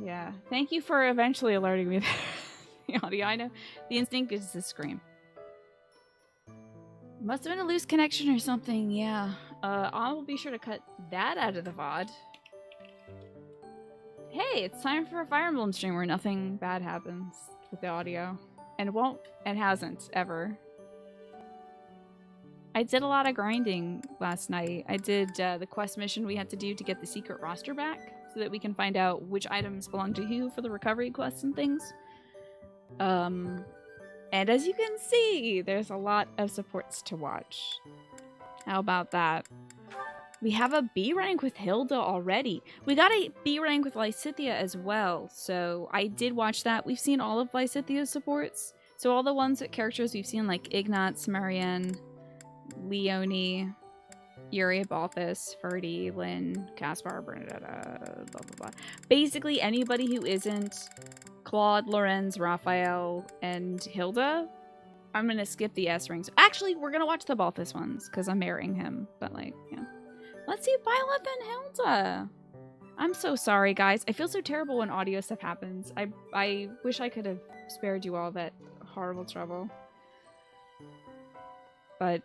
Yeah. Thank you for eventually alerting me that the audio. I know the instinct is to scream. Must have been a loose connection or something. Yeah. I'll be sure to cut that out of the VOD. Hey, it's time for a Fire Emblem stream where nothing bad happens with the audio. And it won't, and hasn't, ever. I did a lot of grinding last night. I did the quest mission we had to do to get the secret roster back so that we can find out which items belong to who for the recovery quests and things. And as you can see, there's a lot of supports to watch. How about that? We have a B rank with Hilda already. We got a B rank with Lysithea as well, so I did watch that. We've seen all of Lysithea's supports. So all the ones that characters we've seen, like Ignatz, Marianne, Leonie, Yuri, Balthus, Ferdy, Lynn, Caspar, Bernadetta, blah blah blah. Basically anybody who isn't Claude, Lorenz, Raphael, and Hilda. I'm gonna skip the S rings. Actually, we're gonna watch the Balthus ones, because I'm marrying him. But like, yeah. Let's see Byleth and Hilda. I'm so sorry, guys. I feel so terrible when audio stuff happens. I wish I could have spared you all that horrible trouble. But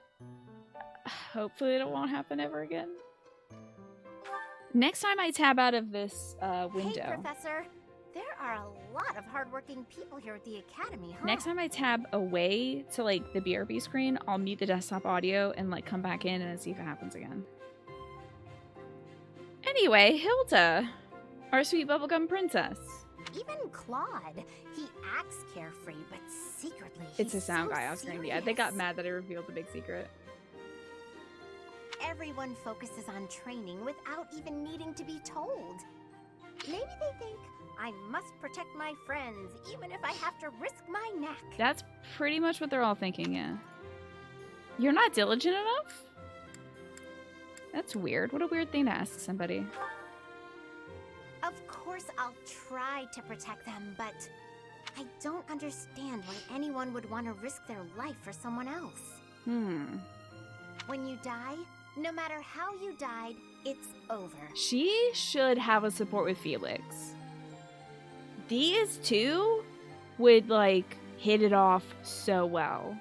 hopefully it won't happen ever again. Next time I tab out of this window. Hey, Professor. There are a lot of hardworking people here at the Academy, huh? Next time I tab away to like the BRB screen, I'll mute the desktop audio and like come back in and see if it happens again. Anyway, Hilda, our sweet bubblegum princess. Even Claude, he acts carefree, but secretly It's a he's sound so guy. I was going to. Yeah, they got mad that I revealed the big secret. Everyone focuses on training without even needing to be told. Maybe they think I must protect my friends, even if I have to risk my neck. That's pretty much what they're all thinking, yeah. You're not diligent enough? That's weird. What a weird thing to ask somebody. Of course I'll try to protect them, but I don't understand why anyone would want to risk their life for someone else. When you die, no matter how you died, it's over. She should have a support with Felix. These two would, like, hit it off so well.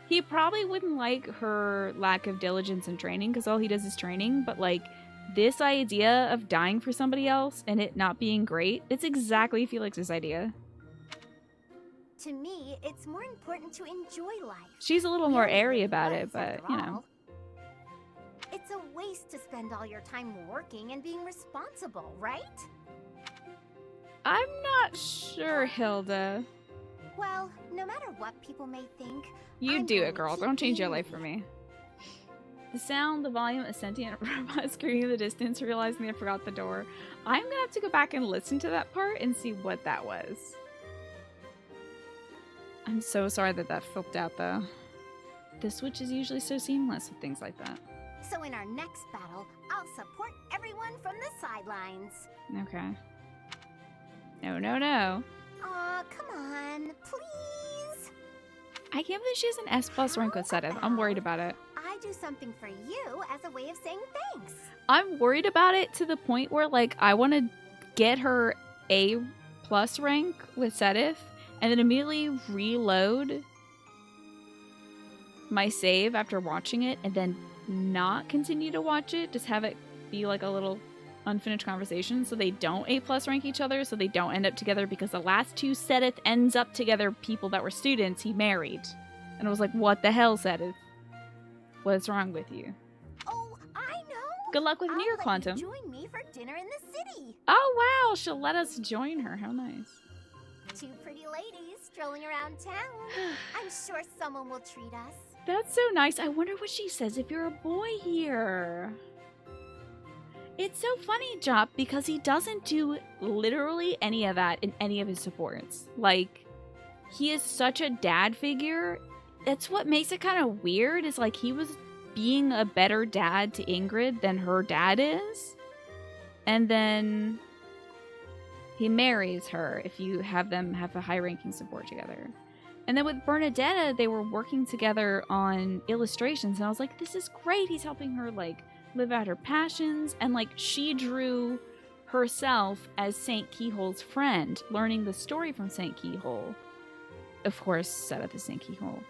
He probably wouldn't like her lack of diligence and training, because all he does is training, but, like, this idea of dying for somebody else and it not being great, it's exactly Felix's idea. To me, it's more important to enjoy life. She's a little more airy about it, but, you know. It's a waste to spend all your time working and being responsible, right? I'm not sure, Hilda. Well, no matter what people may think, You do it, girl. Don't change your life for me. The sound, the volume, a sentient robot screaming in the distance, realizing they forgot the door. I'm gonna have to go back and listen to that part and see what that was. I'm so sorry that that flipped out, though. The Switch is usually so seamless with things like that. So in our next battle, I'll support everyone from the sidelines. Okay. No, no, no. Aw, come on, please. I can't believe she has an S+ rank with Sedith. I'm worried about it. I do something for you as a way of saying thanks. I'm worried about it to the point where, like, I want to get her A+ rank with Sedith and then immediately reload my save after watching it and then not continue to watch it. Just have it be like a little unfinished conversation so they don't A+ rank each other, so they don't end up together, because the last two Sedith ends up together people that were students he married. And I was like, what the hell, Sedith? What's wrong with you? Oh, I know. Good luck with Near I'll Quantum. let you join me for dinner in the city. Oh wow, she'll let us join her. How nice. Two pretty ladies strolling around town. I'm sure someone will treat us. That's so nice. I wonder what she says if you're a boy here. It's so funny, Jop, because he doesn't do literally any of that in any of his supports. Like, he is such a dad figure. That's what makes it kind of weird, is like he was being a better dad to Ingrid than her dad is. And then he marries her if you have them have a high-ranking support together. And then with Bernadetta, they were working together on illustrations, and I was like, this is great. He's helping her, like, live out her passions. And, like, she drew herself as St. Keyhole's friend, learning the story from St. Keyhole. Of course, set at the St. Keyhole.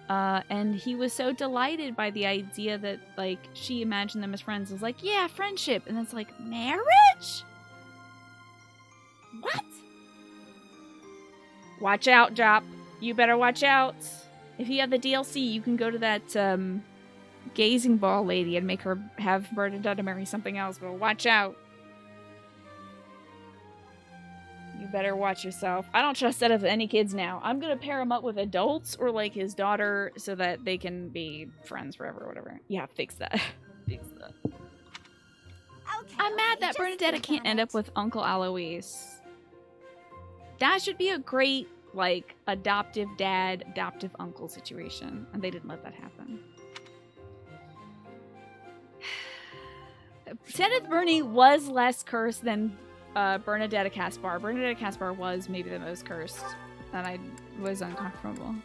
And he was so delighted by the idea that, like, she imagined them as friends. It was like, yeah, friendship. And it's like, marriage? What? Watch out, Jop. You better watch out. If you have the DLC, you can go to that gazing ball lady and make her have Bernadetta marry something else. But watch out. You better watch yourself. I don't trust that of any kids now. I'm gonna pair him up with adults or like his daughter so that they can be friends forever or whatever. Yeah, fix that. Fix that. Okay, I'm mad that Bernadetta can't end up with Uncle Alois. That should be a great, like, adoptive dad, adoptive uncle situation. And they didn't let that happen. Senneth Bernie was less cursed than Bernadetta Caspar. Bernadetta Caspar was maybe the most cursed, and I was uncomfortable.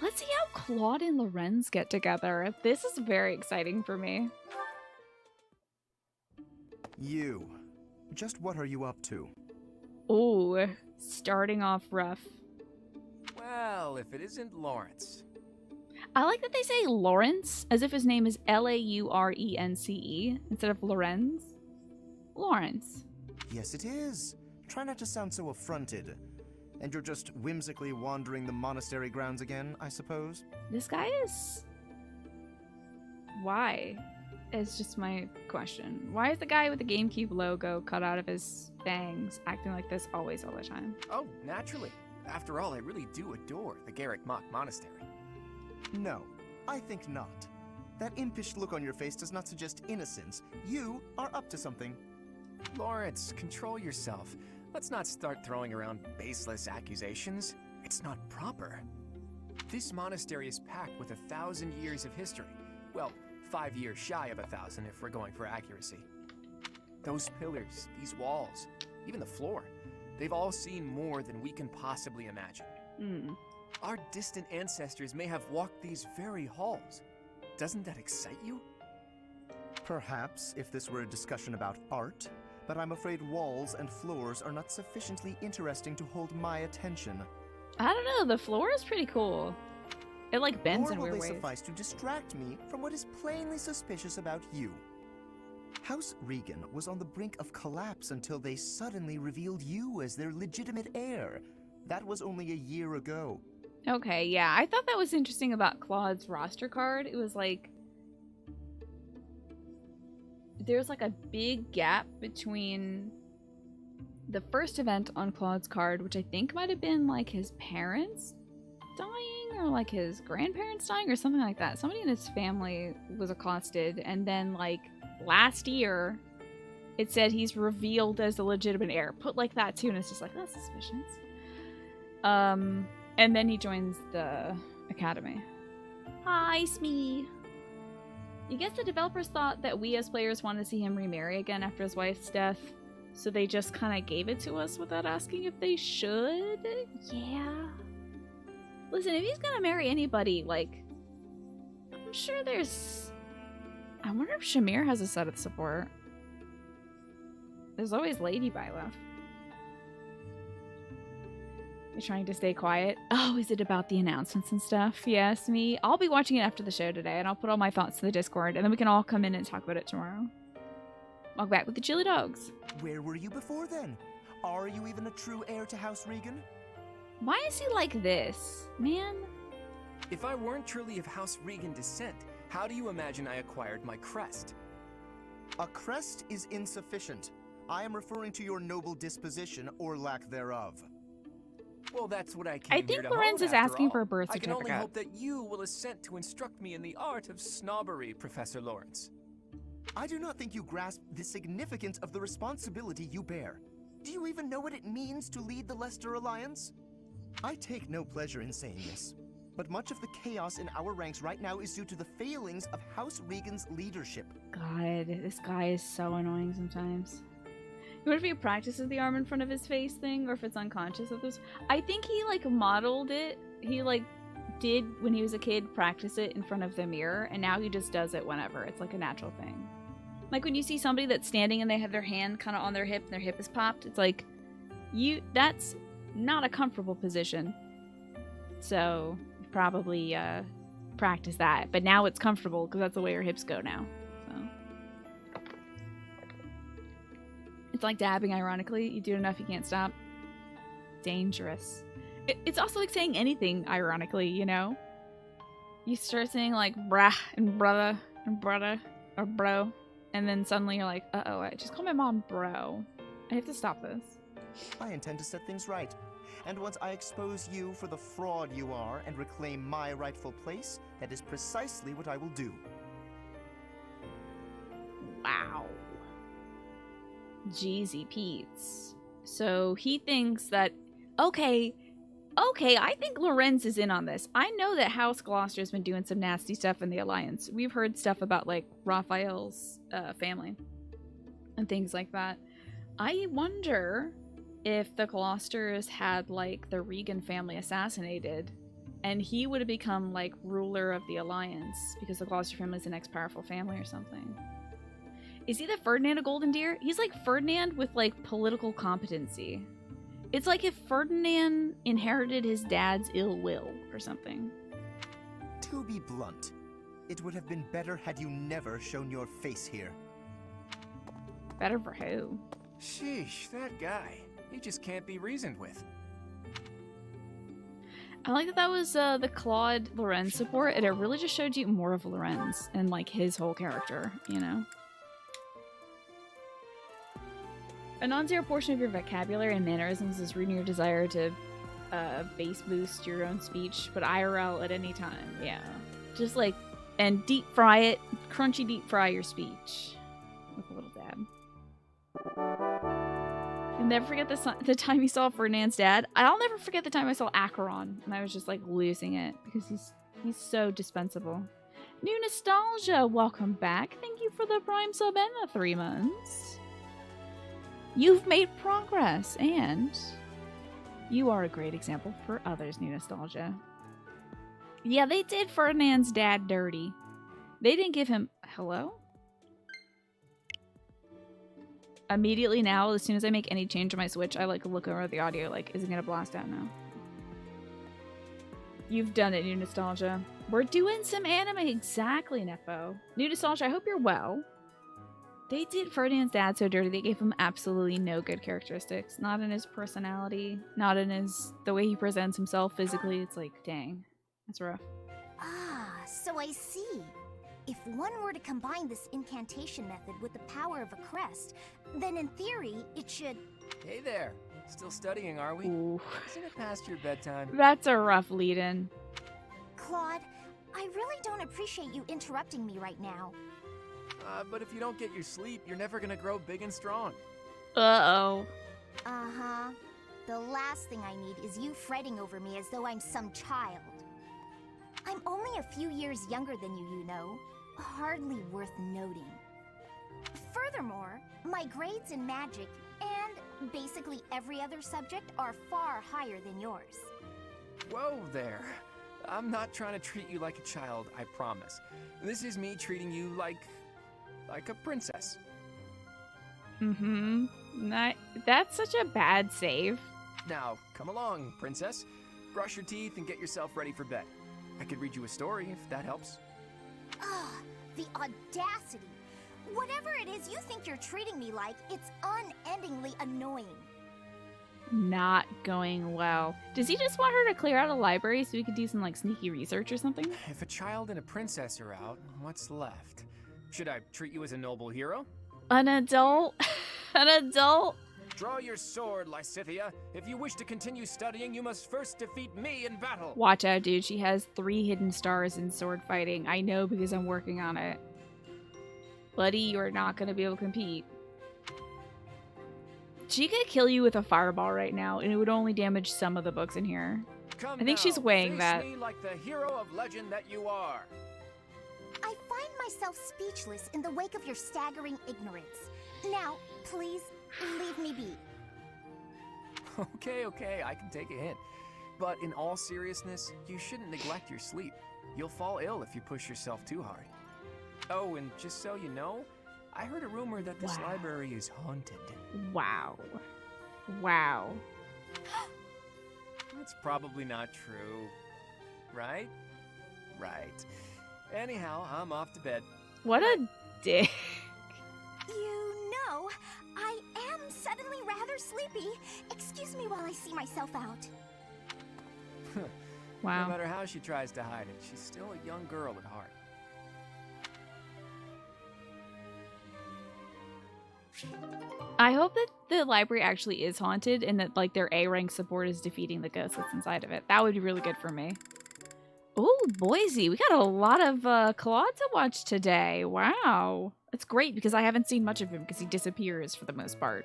Let's see how Claude and Lorenz get together. This is very exciting for me. You. Just what are you up to? Ooh, starting off rough. Well, if it isn't Lawrence. I like that they say Lawrence as if his name is Laurence instead of Lorenz. Lawrence. Yes, it is. Try not to sound so affronted. And you're just whimsically wandering the monastery grounds again, I suppose? This guy is... Why? It's just my question. Why is the guy with the GameCube logo cut out of his fangs acting like this always, all the time? Oh, naturally. After all, I really do adore the Garrick Mach Monastery. No, I think not. That impish look on your face does not suggest innocence. You are up to something. Lawrence, control yourself. Let's not start throwing around baseless accusations. It's not proper. This monastery is packed with 1,000 years of history. Well, 5 years shy of 1,000 if we're going for accuracy. Those pillars, these walls, even the floor, they've all seen more than we can possibly imagine. Our distant ancestors may have walked these very halls. Doesn't that excite you? Perhaps if this were a discussion about art, but I'm afraid walls and floors are not sufficiently interesting to hold my attention. I don't know, the floor is pretty cool. It like bends in Nor will weird they ways. suffice to distract me from what is plainly suspicious about you. House Regan was on the brink of collapse until they suddenly revealed you as their legitimate heir. That was only a year ago. Okay, yeah, I thought that was interesting about Claude's roster card. It was like... There's like a big gap between the first event on Claude's card, which I think might have been like his parents dying or like his grandparents dying or something like that. Somebody in his family was accosted, and then like last year it said he's revealed as the legitimate heir. Put like that too, and it's just like, that's suspicious. And then he joins the academy. Hi, Smee. You guess the developers thought that we as players wanted to see him remarry again after his wife's death, so they just kind of gave it to us without asking if they should? Yeah. Listen, if he's gonna marry anybody, like, I'm sure there's... I wonder if Shamir has a set of support. There's always Lady Byleth. You're trying to stay quiet. Oh, is it about the announcements and stuff? Yes, me. I'll be watching it after the show today, and I'll put all my thoughts to the Discord, and then we can all come in and talk about it tomorrow. Welcome back with the Chili Dogs. Where were you before then? Are you even a true heir to House Regan? Why is he like this? Man. If I weren't truly of House Regan descent, how do you imagine I acquired my crest? A crest is insufficient. I am referring to your noble disposition or lack thereof. Well, that's what I came I here think to Lorenz hone, is after asking all. for a birth I can only certificate. hope that you will assent to instruct me in the art of snobbery, Professor Lawrence. I do not think you grasp the significance of the responsibility you bear. Do you even know what it means to lead the Leicester Alliance? I take no pleasure in saying this, but much of the chaos in our ranks right now is due to the failings of House Regan's leadership. God, this guy is so annoying sometimes. What if he practices the arm in front of his face thing, or if it's unconscious of this? I think he, like, modeled it. He, like, did, when he was a kid, practice it in front of the mirror, and now he just does it whenever. It's, like, a natural thing. Like when you see somebody that's standing and they have their hand kind of on their hip and their hip is popped, it's like, that's not a comfortable position. So probably practice that. But now it's comfortable because that's the way your hips go now. So it's like dabbing, ironically. You do it enough, you can't stop. Dangerous. It's also like saying anything, ironically, you know? You start saying like brah and brother and brother or bro, and then suddenly you're like, uh-oh, I just call my mom bro. I have to stop this. I intend to set things right. And once I expose you for the fraud you are and reclaim my rightful place, that is precisely what I will do. Wow. Jeezy Pete's. So he thinks that, okay, I think Lorenz is in on this. I know that House Gloucester's been doing some nasty stuff in the Alliance. We've heard stuff about, like, Raphael's family and things like that. I wonder if the Gloucesters had, like, the Regan family assassinated and he would have become, like, ruler of the Alliance because the Gloucester family is the next powerful family or something. Is he the Ferdinand of Golden Deer? He's like Ferdinand with, like, political competency. It's like if Ferdinand inherited his dad's ill will or something. To be blunt, it would have been better had you never shown your face here. Better for who? Sheesh, that guy. He just can't be reasoned with. I like that was the Claude Lorenz support, and it really just showed you more of Lorenz and, like, his whole character, you know? A non-zero portion of your vocabulary and mannerisms is rooting your desire to base boost your own speech, but IRL at any time, yeah. Just like, and deep fry it, crunchy deep fry your speech with a little dab. You'll never forget the time you saw Ferdinand's dad. I'll never forget the time I saw Acheron, and I was just like losing it because he's so dispensable. New Nostalgia, welcome back. Thank you for the Prime sub and the 3 months. You've made progress, and you are a great example for others, New Nostalgia. Yeah, they did Ferdinand's dad dirty. They didn't give him... Hello? Immediately now, as soon as I make any change on my Switch, I like look over the audio like, is it gonna blast out now? You've done it, New Nostalgia. We're doing some anime. Exactly, Nepo. New Nostalgia, I hope you're well. They did Ferdinand's dad so dirty, they gave him absolutely no good characteristics. Not in his personality, not in the way he presents himself physically. It's like, dang, that's rough. Ah, so I see. If one were to combine this incantation method with the power of a crest, then in theory, it should... Hey there. Still studying, are we? Ooh. Isn't it past your bedtime? That's a rough lead-in. Claude, I really don't appreciate you interrupting me right now. But if you don't get your sleep, you're never gonna grow big and strong. Uh-oh. Uh-huh. The last thing I need is you fretting over me as though I'm some child. I'm only a few years younger than you know. Hardly worth noting. Furthermore, my grades in magic and basically every other subject are far higher than yours. Whoa there. I'm not trying to treat you like a child, I promise. This is me treating you like a princess. Mm-hmm. That's such a bad save. Now, come along, princess. Brush your teeth and get yourself ready for bed. I could read you a story if that helps. Ugh, the audacity. Whatever it is you think you're treating me like, it's unendingly annoying. Not going well. Does he just want her to clear out a library so we could do some like sneaky research or something? If a child and a princess are out, what's left? Should I treat you as a noble hero? An adult? An adult? Draw your sword, Lysithea. If you wish to continue studying, you must first defeat me in battle. Watch out, dude. She has 3 hidden stars in sword fighting. I know because I'm working on it. Buddy, you're not going to be able to compete. She could kill you with a fireball right now, and it would only damage some of the books in here. Come I think she's weighing face that. me like the hero of legend that you are. I find myself speechless in the wake of your staggering ignorance. Now, please, leave me be. Okay, I can take a hint. But in all seriousness, you shouldn't neglect your sleep. You'll fall ill if you push yourself too hard. Oh, and just so you know, I heard a rumor that this Wow. library is haunted. Wow. Wow. That's probably not true. Right? Right. Anyhow, I'm off to bed. What a dick. You know, I am suddenly rather sleepy. Excuse me while I see myself out. No Wow. matter how she tries to hide it, she's still a young girl at heart. I hope that the library actually is haunted and that like their A rank support is defeating the ghost that's inside of it. That would be really good for me. Oh, Boise, we got a lot of Claude to watch today. Wow. That's great because I haven't seen much of him because he disappears for the most part.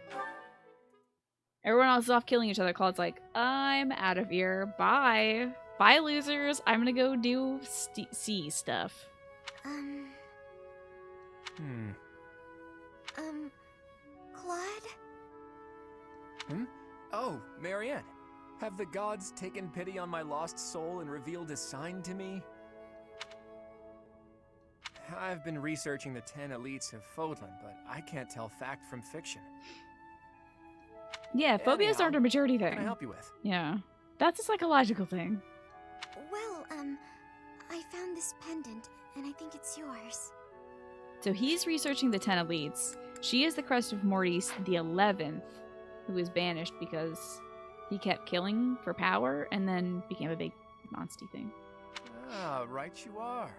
Everyone else is off killing each other. Claude's like, I'm out of here. Bye. Bye, losers. I'm gonna go do sea stuff. Claude? Oh, Marianne. Have the gods taken pity on my lost soul and revealed a sign to me? I've been researching the 10 elites of Fodlan, but I can't tell fact from fiction. Yeah, phobias Anyhow, aren't a maturity What thing. can I help you with? Yeah. That's a psychological thing. Well, I found this pendant, and I think it's yours. So he's researching the 10 elites. She is the crest of Mortis, the 11th, who was banished because he kept killing for power and then became a big monsty thing. Ah, right you are.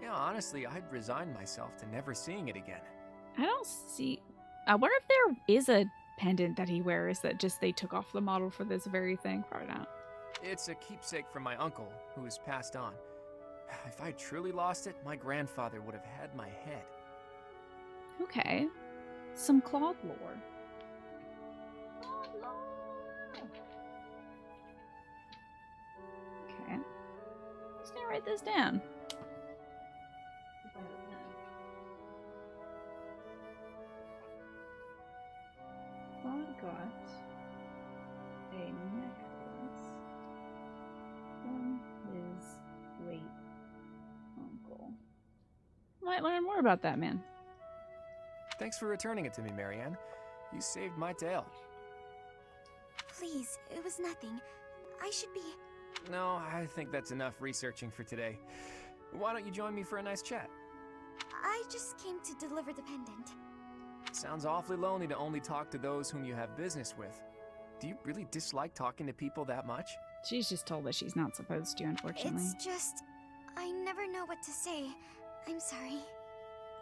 Yeah, honestly, I'd resign myself to never seeing it again. I don't see... I wonder if there is a pendant that he wears that just they took off the model for this very thing. Probably not. It's a keepsake from my uncle, who has passed on. If I truly lost it, my grandfather would have had my head. Okay. Some Claude lore. Okay. Just gonna write this down. Claude got a necklace from his late uncle. Might learn more about that man. Thanks for returning it to me, Marianne. You saved my tail. Please, it was nothing. I should be... No, I think that's enough researching for today. Why don't you join me for a nice chat? I just came to deliver the pendant. Sounds awfully lonely to only talk to those whom you have business with. Do you really dislike talking to people that much? She's just told that she's not supposed to, unfortunately. It's just... I never know what to say. I'm sorry.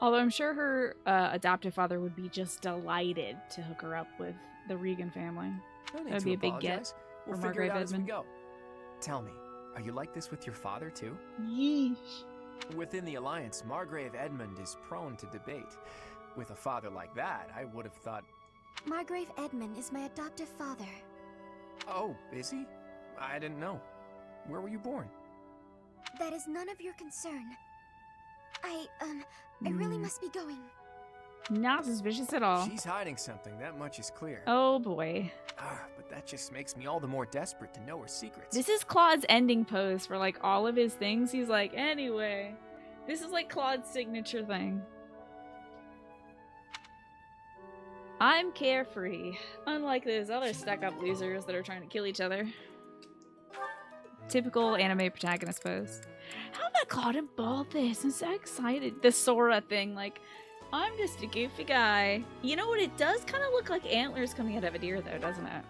Although I'm sure her adoptive father would be just delighted to hook her up with the Regan family. No need That'd to be a big get apologize. We'll for figure it Margrave out as we Edmund. go. Tell me, are you like this with your father too? Yeesh. Within the Alliance, Margrave Edmund is prone to debate. With a father like that, I would have thought... Margrave Edmund is my adoptive father. Oh, is he? I didn't know. Where were you born? That is none of your concern. I really must be going. Not suspicious at all. She's hiding something, that much is clear. Oh boy. But that just makes me all the more desperate to know her secrets. This is Claude's ending pose for like all of his things. He's like, anyway. This is like Claude's signature thing. I'm carefree. Unlike those other stuck-up losers that are trying to kill each other. Typical anime protagonist pose. How about Claude and Balthus? I'm so excited. The Sora thing, like, I'm just a goofy guy. You know what? It does kind of look like antlers coming out of a deer, though, doesn't it?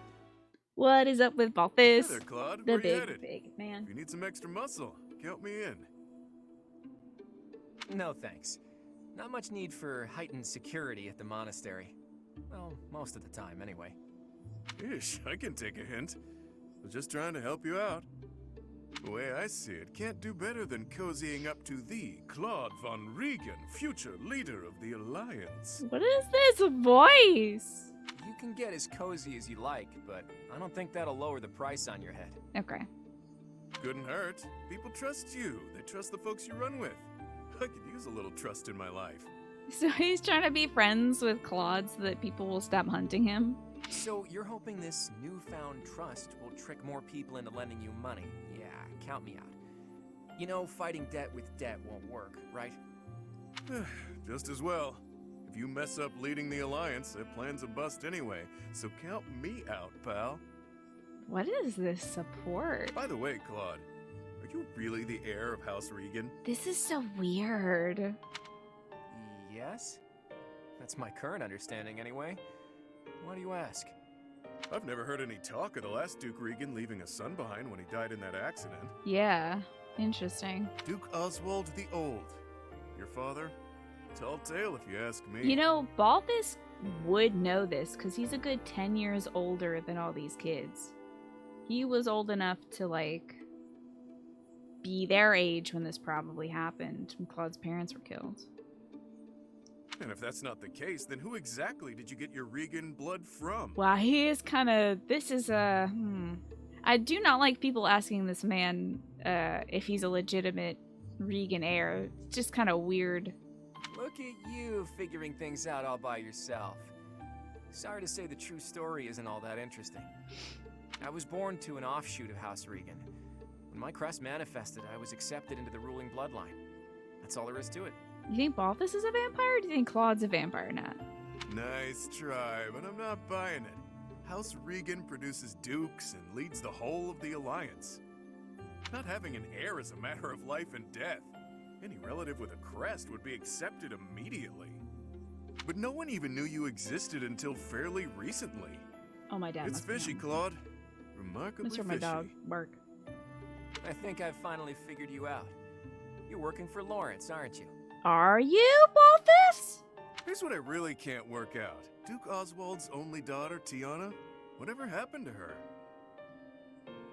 What is up with Balthus? Hey there, Claude. The Where you headed? big man. If you need some extra muscle, count me in. No thanks. Not much need for heightened security at the monastery. Well, most of the time, anyway. Ish, I can take a hint. Was just trying to help you out. The way I see it, can't do better than cozying up to thee, Claude von Regan, future leader of the Alliance. What is this voice? You can get as cozy as you like, but I don't think that'll lower the price on your head. Okay. Couldn't hurt. People trust you. They trust the folks you run with. I could use a little trust in my life. So he's trying to be friends with Claude so that people will stop hunting him. So you're hoping this newfound trust will trick more people into lending you money? Yeah, count me out. You know, fighting debt with debt won't work, right? Just as well. If you mess up leading the Alliance, their plan's a bust anyway, so count me out, pal. What is this support? By the way, Claude, are you really the heir of House Regan? This is so weird. Yes? That's my current understanding, anyway. Why do you ask? I've never heard any talk of the last Duke Regan leaving a son behind when he died in that accident. Yeah, interesting. Duke Oswald the Old. Your father? Tall tale if you ask me. You know, Balthus would know this because he's a good 10 years older than all these kids. He was old enough to, like, be their age when this probably happened, when Claude's parents were killed. And if that's not the case, then who exactly did you get your Regan blood from? Wow, he is kind of... This is a... I do not like people asking this man if he's a legitimate Regan heir. It's just kind of weird. Look at you figuring things out all by yourself. Sorry to say the true story isn't all that interesting. I was born to an offshoot of House Regan. When my crest manifested, I was accepted into the ruling bloodline. That's all there is to it. You think Balthus is a vampire, or do you think Claude's a vampire, Nat? Nice try, but I'm not buying it. House Regan produces dukes and leads the whole of the Alliance. Not having an heir is a matter of life and death. Any relative with a crest would be accepted immediately. But no one even knew you existed until fairly recently. Oh, my dad. It's fishy, Claude. Remarkably That's where my fishy. dog work. I think I've finally figured you out. You're working for Lawrence, aren't you? Are you, Balthus? Here's what I really can't work out. Duke Oswald's only daughter, Tiana? Whatever happened to her?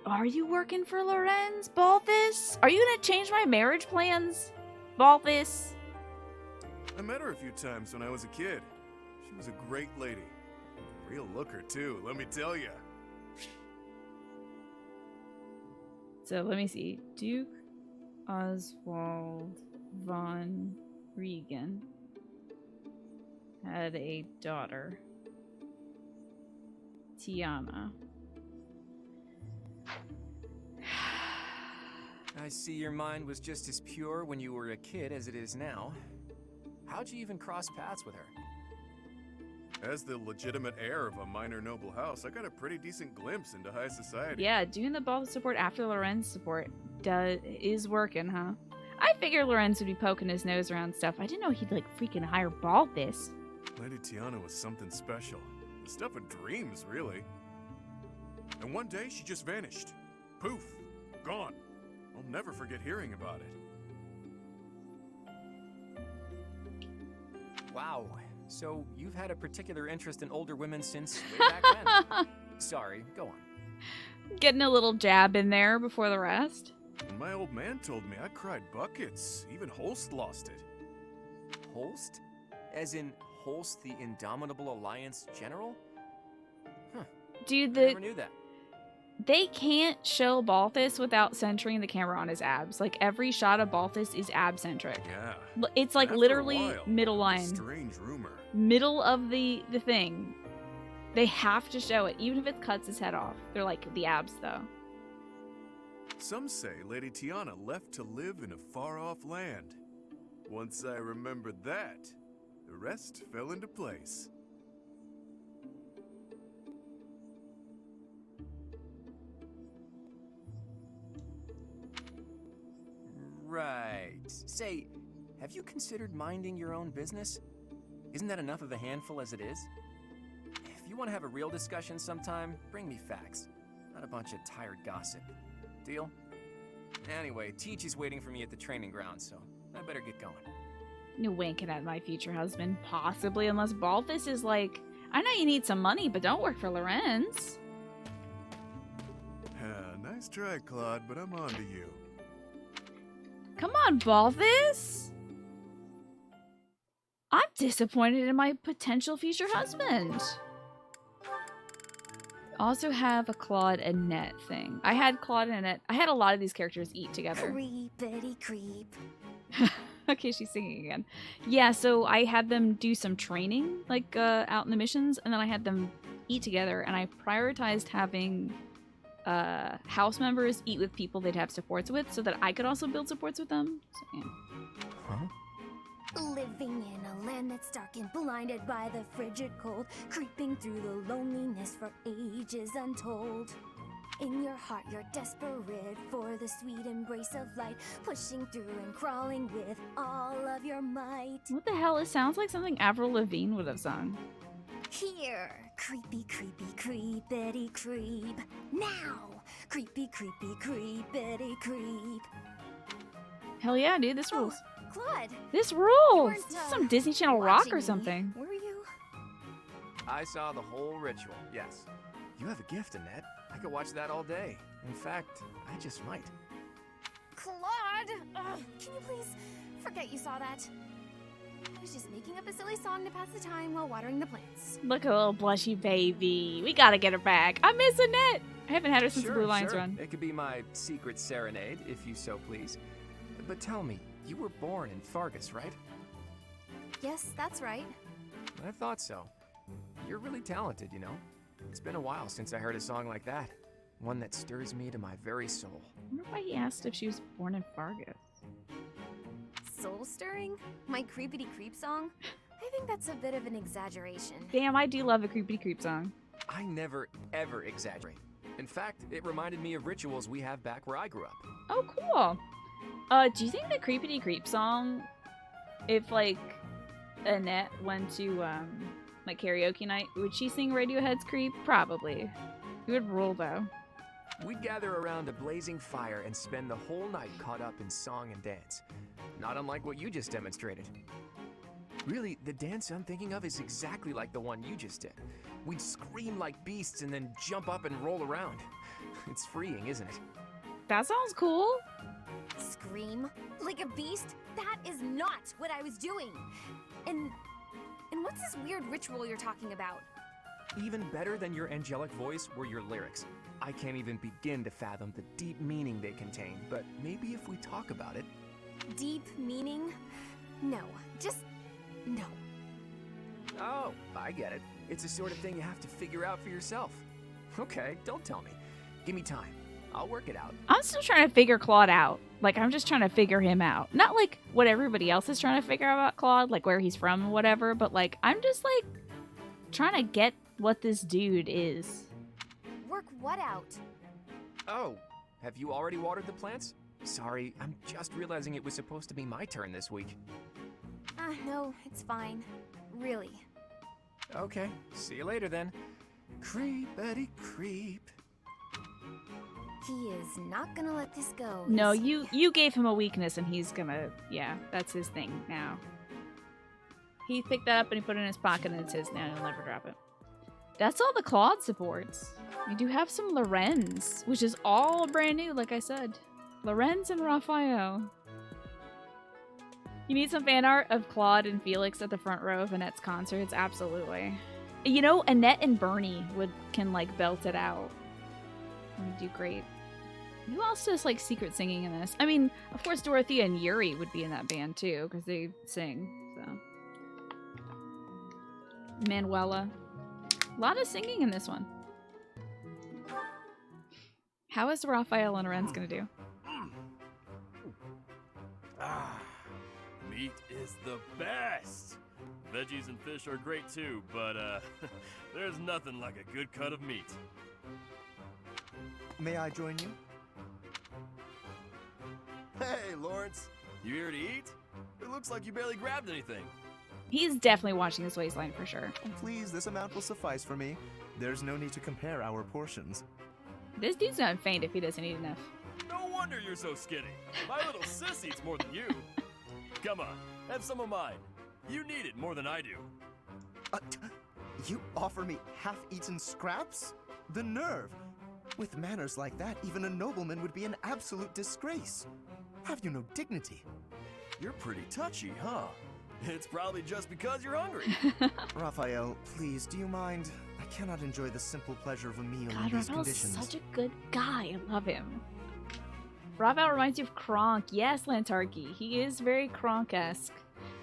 Are you working for Lorenz, Balthus? Are you gonna change my marriage plans, Balthus? I met her a few times when I was a kid. She was a great lady. Real looker, too, let me tell you. So let me see. Duke Oswald von Regan had a daughter, Tiana. I see your mind was just as pure when you were a kid as it is now. How'd you even cross paths with her? As the legitimate heir of a minor noble house, I got a pretty decent glimpse into high society. Yeah, doing the Balthus support after Lorenz support is working, huh? I figured Lorenz would be poking his nose around stuff. I didn't know he'd, like, freaking hire Balthus. Lady Tiana was something special. The stuff of dreams, really. And one day, she just vanished. Poof. Gone. I'll never forget hearing about it. Wow. So you've had a particular interest in older women since way back then. Sorry, go on. Getting a little jab in there before the rest. When my old man told me, I cried buckets. Even Holst lost it. Holst? As in Holst the Indomitable Alliance General? Huh. Dude, I never knew that. they can't show Balthus without centering the camera on his abs. Like, every shot of Balthus is ab-centric. Yeah. It's like After a literally while, middle line. Strange rumor. Middle of the thing. They have to show it, even if it cuts his head off. They're like, the abs, though. Some say Lady Tiana left to live in a far-off land. Once I remembered that, the rest fell into place. Right. Say, have you considered minding your own business? Isn't that enough of a handful as it is? If you want to have a real discussion sometime, bring me facts, not a bunch of tired gossip. Deal? Anyway, Teach is waiting for me at the training ground, so I better get going. No winking at my future husband, possibly, unless Balthus is like, I know you need some money, but don't work for Lorenz. Nice try, Claude, but I'm on to you. Come on, Balthus! I'm disappointed in my potential future husband. Also have a Claude and Annette thing. I had Claude and Annette. I had a lot of these characters eat together. Creepity creep. Okay, she's singing again. Yeah, so I had them do some training, like, out in the missions, and then I had them eat together, and I prioritized having house members eat with people they'd have supports with, so that I could also build supports with them. So, yeah. Huh? Living in a land that's dark and blinded by the frigid cold, creeping through the loneliness for ages untold. In your heart, you're desperate for the sweet embrace of light, pushing through and crawling with all of your might. What the hell? It sounds like something Avril Lavigne would have sung. Here, creepy, creepy, creepity creep. Now, creepy, creepy, creepity creep. Hell yeah, dude, this rules. Claude, This rules! weren't, This is some Disney Channel rock watching or me, something. were you? I saw the whole ritual, yes. You have a gift, Annette. I could watch that all day. In fact, I just might. Claude! Ugh, can you please forget you saw that? I was just making up a silly song to pass the time while watering the plants. Look at a little blushy baby. We gotta get her back. I miss Annette. I haven't had her since the Blue Lions run. It could be my secret serenade, if you so please. But tell me, you were born in Fargus, right? Yes, that's right. I thought so. You're really talented, you know. It's been a while since I heard a song like that. One that stirs me to my very soul. I wonder why he asked if she was born in Fargus. Soul stirring? My creepity creep song? I think that's a bit of an exaggeration. Damn, I do love a creepy creep song. I never, ever exaggerate. In fact, it reminded me of rituals we have back where I grew up. Oh, cool. Do you think the creepity creep song, if like Annette went to like karaoke night, would she sing Radiohead's Creep? Probably. It would rule though. We'd gather around a blazing fire and spend the whole night caught up in song and dance. Not unlike what you just demonstrated. Really, the dance I'm thinking of is exactly like the one you just did. We'd scream like beasts and then jump up and roll around. It's freeing, isn't it? That sounds cool. Scream? Like a beast? That is not what I was doing! And what's this weird ritual you're talking about? Even better than your angelic voice were your lyrics. I can't even begin to fathom the deep meaning they contain, but maybe if we talk about it... Deep meaning? No. Just... no. Oh, I get it. It's the sort of thing you have to figure out for yourself. Okay, don't tell me. Give me time. I'll work it out. I'm still trying to figure Claude out. Like, I'm just trying to figure him out. Not like what everybody else is trying to figure out about Claude, like where he's from and whatever, but like, I'm just like trying to get what this dude is. Work what out? Oh, have you already watered the plants? Sorry, I'm just realizing it was supposed to be my turn this week. No, it's fine. Really. Okay, see you later then. Creepity creep. He is not gonna let this go. No, is he? you gave him a weakness and he's gonna, yeah, that's his thing now. He picked that up and he put it in his pocket and it's his now and he'll never drop it. That's all the Claude supports. We do have some Lorenz, which is all brand new, like I said. Lorenz and Raphael. You need some fan art of Claude and Felix at the front row of Annette's concerts? Absolutely. You know, Annette and Bernie can like belt it out. Would do great. Who else does like secret singing in this? I mean, of course Dorothea and Yuri would be in that band too, because they sing, so. Manuela. A lot of singing in this one. How is Raphael and Lorenz gonna do? Meat is the best! Veggies and fish are great too, but there's nothing like a good cut of meat. May I join you? Hey, Lawrence, you here to eat? It looks like you barely grabbed anything. He's definitely watching his waistline for sure. Oh, please, this amount will suffice for me. There's no need to compare our portions. This dude's gonna faint if he doesn't eat enough. No wonder you're so skinny. My little sis eats more than you. Come on, have some of mine. You need it more than I do. You offer me half-eaten scraps? The nerve! With manners like that, even a nobleman would be an absolute disgrace. Have you no dignity? You're pretty touchy, huh? It's probably just because you're hungry. Raphael, please, do you mind? I cannot enjoy the simple pleasure of a meal God, in these Raphael's conditions. such a good guy. I love him. Raphael reminds you of Kronk. Yes, Lantarki. He is very Kronk-esque.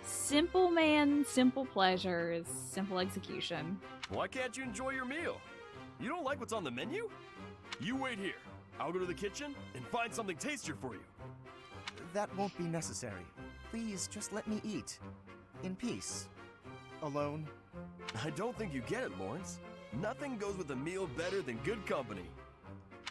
Simple man, simple pleasures, simple execution. Why can't you enjoy your meal? You don't like what's on the menu? You wait here. I'll go to the kitchen and find something tastier for you. That won't be necessary. Please, just let me eat. In peace. Alone. I don't think you get it, Lawrence. Nothing goes with a meal better than good company.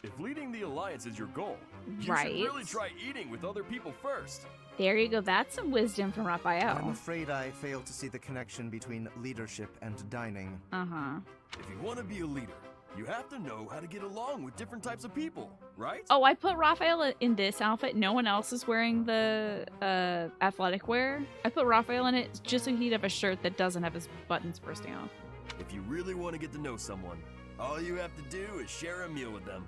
If leading the Alliance is your goal, you should really try eating with other people first. There you go. That's some wisdom from Raphael. I'm afraid I fail to see the connection between leadership and dining. Uh-huh. If you want to be a leader, you have to know how to get along with different types of people, right? Oh, I put Raphael in this outfit. No one else is wearing the athletic wear. I put Raphael in it just so he'd have a shirt that doesn't have his buttons bursting off. If you really want to get to know someone, all you have to do is share a meal with them.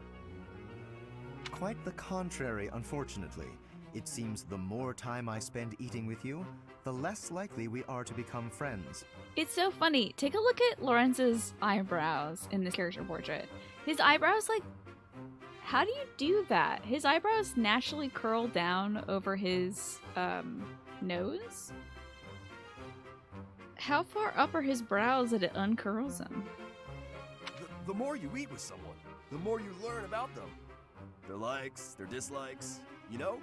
Quite the contrary, unfortunately. It seems the more time I spend eating with you, the less likely we are to become friends. It's so funny. Take a look at Lawrence's eyebrows in this character portrait. His eyebrows, like, how do you do that? His eyebrows naturally curl down over his nose. How far up are his brows that it uncurls them? The more you eat with someone, the more you learn about them. Their likes, their dislikes, you know?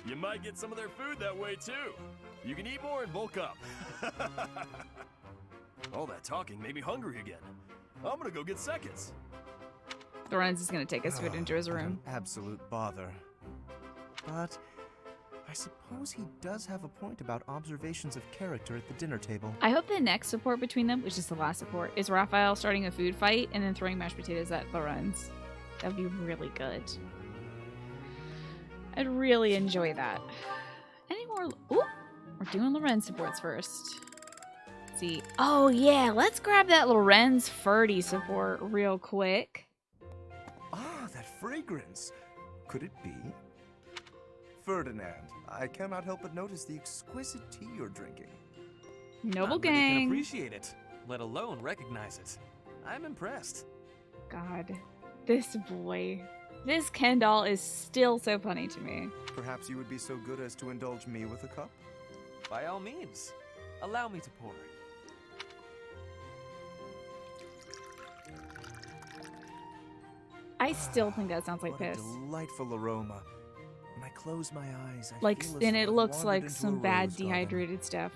You might get some of their food that way too. You can eat more and bulk up. All that talking made me hungry again. I'm gonna go get seconds. Lorenz is gonna take his food into his room. An absolute bother. But I suppose he does have a point about observations of character at the dinner table. I hope the next support between them, which is the last support, is Raphael starting a food fight and then throwing mashed potatoes at Lorenz. That would be really good. I'd really enjoy that. Any more? Ooh, we're doing Lorenz supports first. Let's see. Oh yeah, let's grab that Lorenz Ferdy support real quick. Ah, that fragrance. Could it be? Ferdinand, I cannot help but notice the exquisite tea you're drinking. Noble Not many gang. can appreciate it, let alone recognize it. I'm impressed. God, this boy. This Ken doll is still so funny to me. Perhaps you would be so good as to indulge me with a cup? By all means, allow me to pour. I still think that sounds like What piss. a delightful aroma. When I close my eyes, I Like, feel as and though it I've looks wandered like into some a bad rose garden. dehydrated stuff.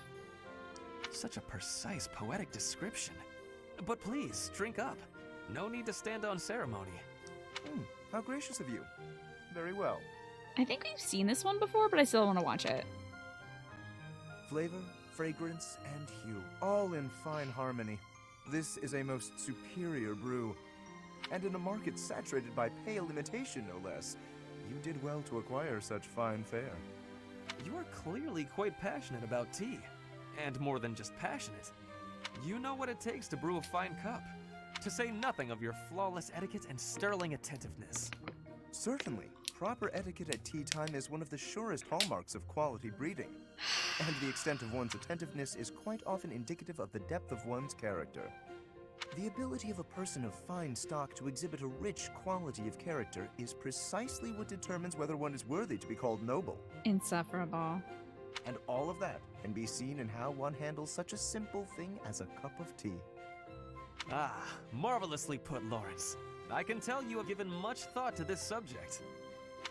Such a precise, poetic description. But please, drink up. No need to stand on ceremony. How gracious of you. Very well. I think we've seen this one before, but I still want to watch it. Flavor, fragrance, and hue, all in fine harmony. This is a most superior brew. And in a market saturated by pale imitation, no less. You did well to acquire such fine fare. You are clearly quite passionate about tea. And more than just passionate. You know what it takes to brew a fine cup. To say nothing of your flawless etiquette and sterling attentiveness. Certainly. Proper etiquette at tea time is one of the surest hallmarks of quality breeding. And the extent of one's attentiveness is quite often indicative of the depth of one's character. The ability of a person of fine stock to exhibit a rich quality of character is precisely what determines whether one is worthy to be called noble. Insufferable. And all of that can be seen in how one handles such a simple thing as a cup of tea. Ah, marvelously put, Lawrence. I can tell you have given much thought to this subject.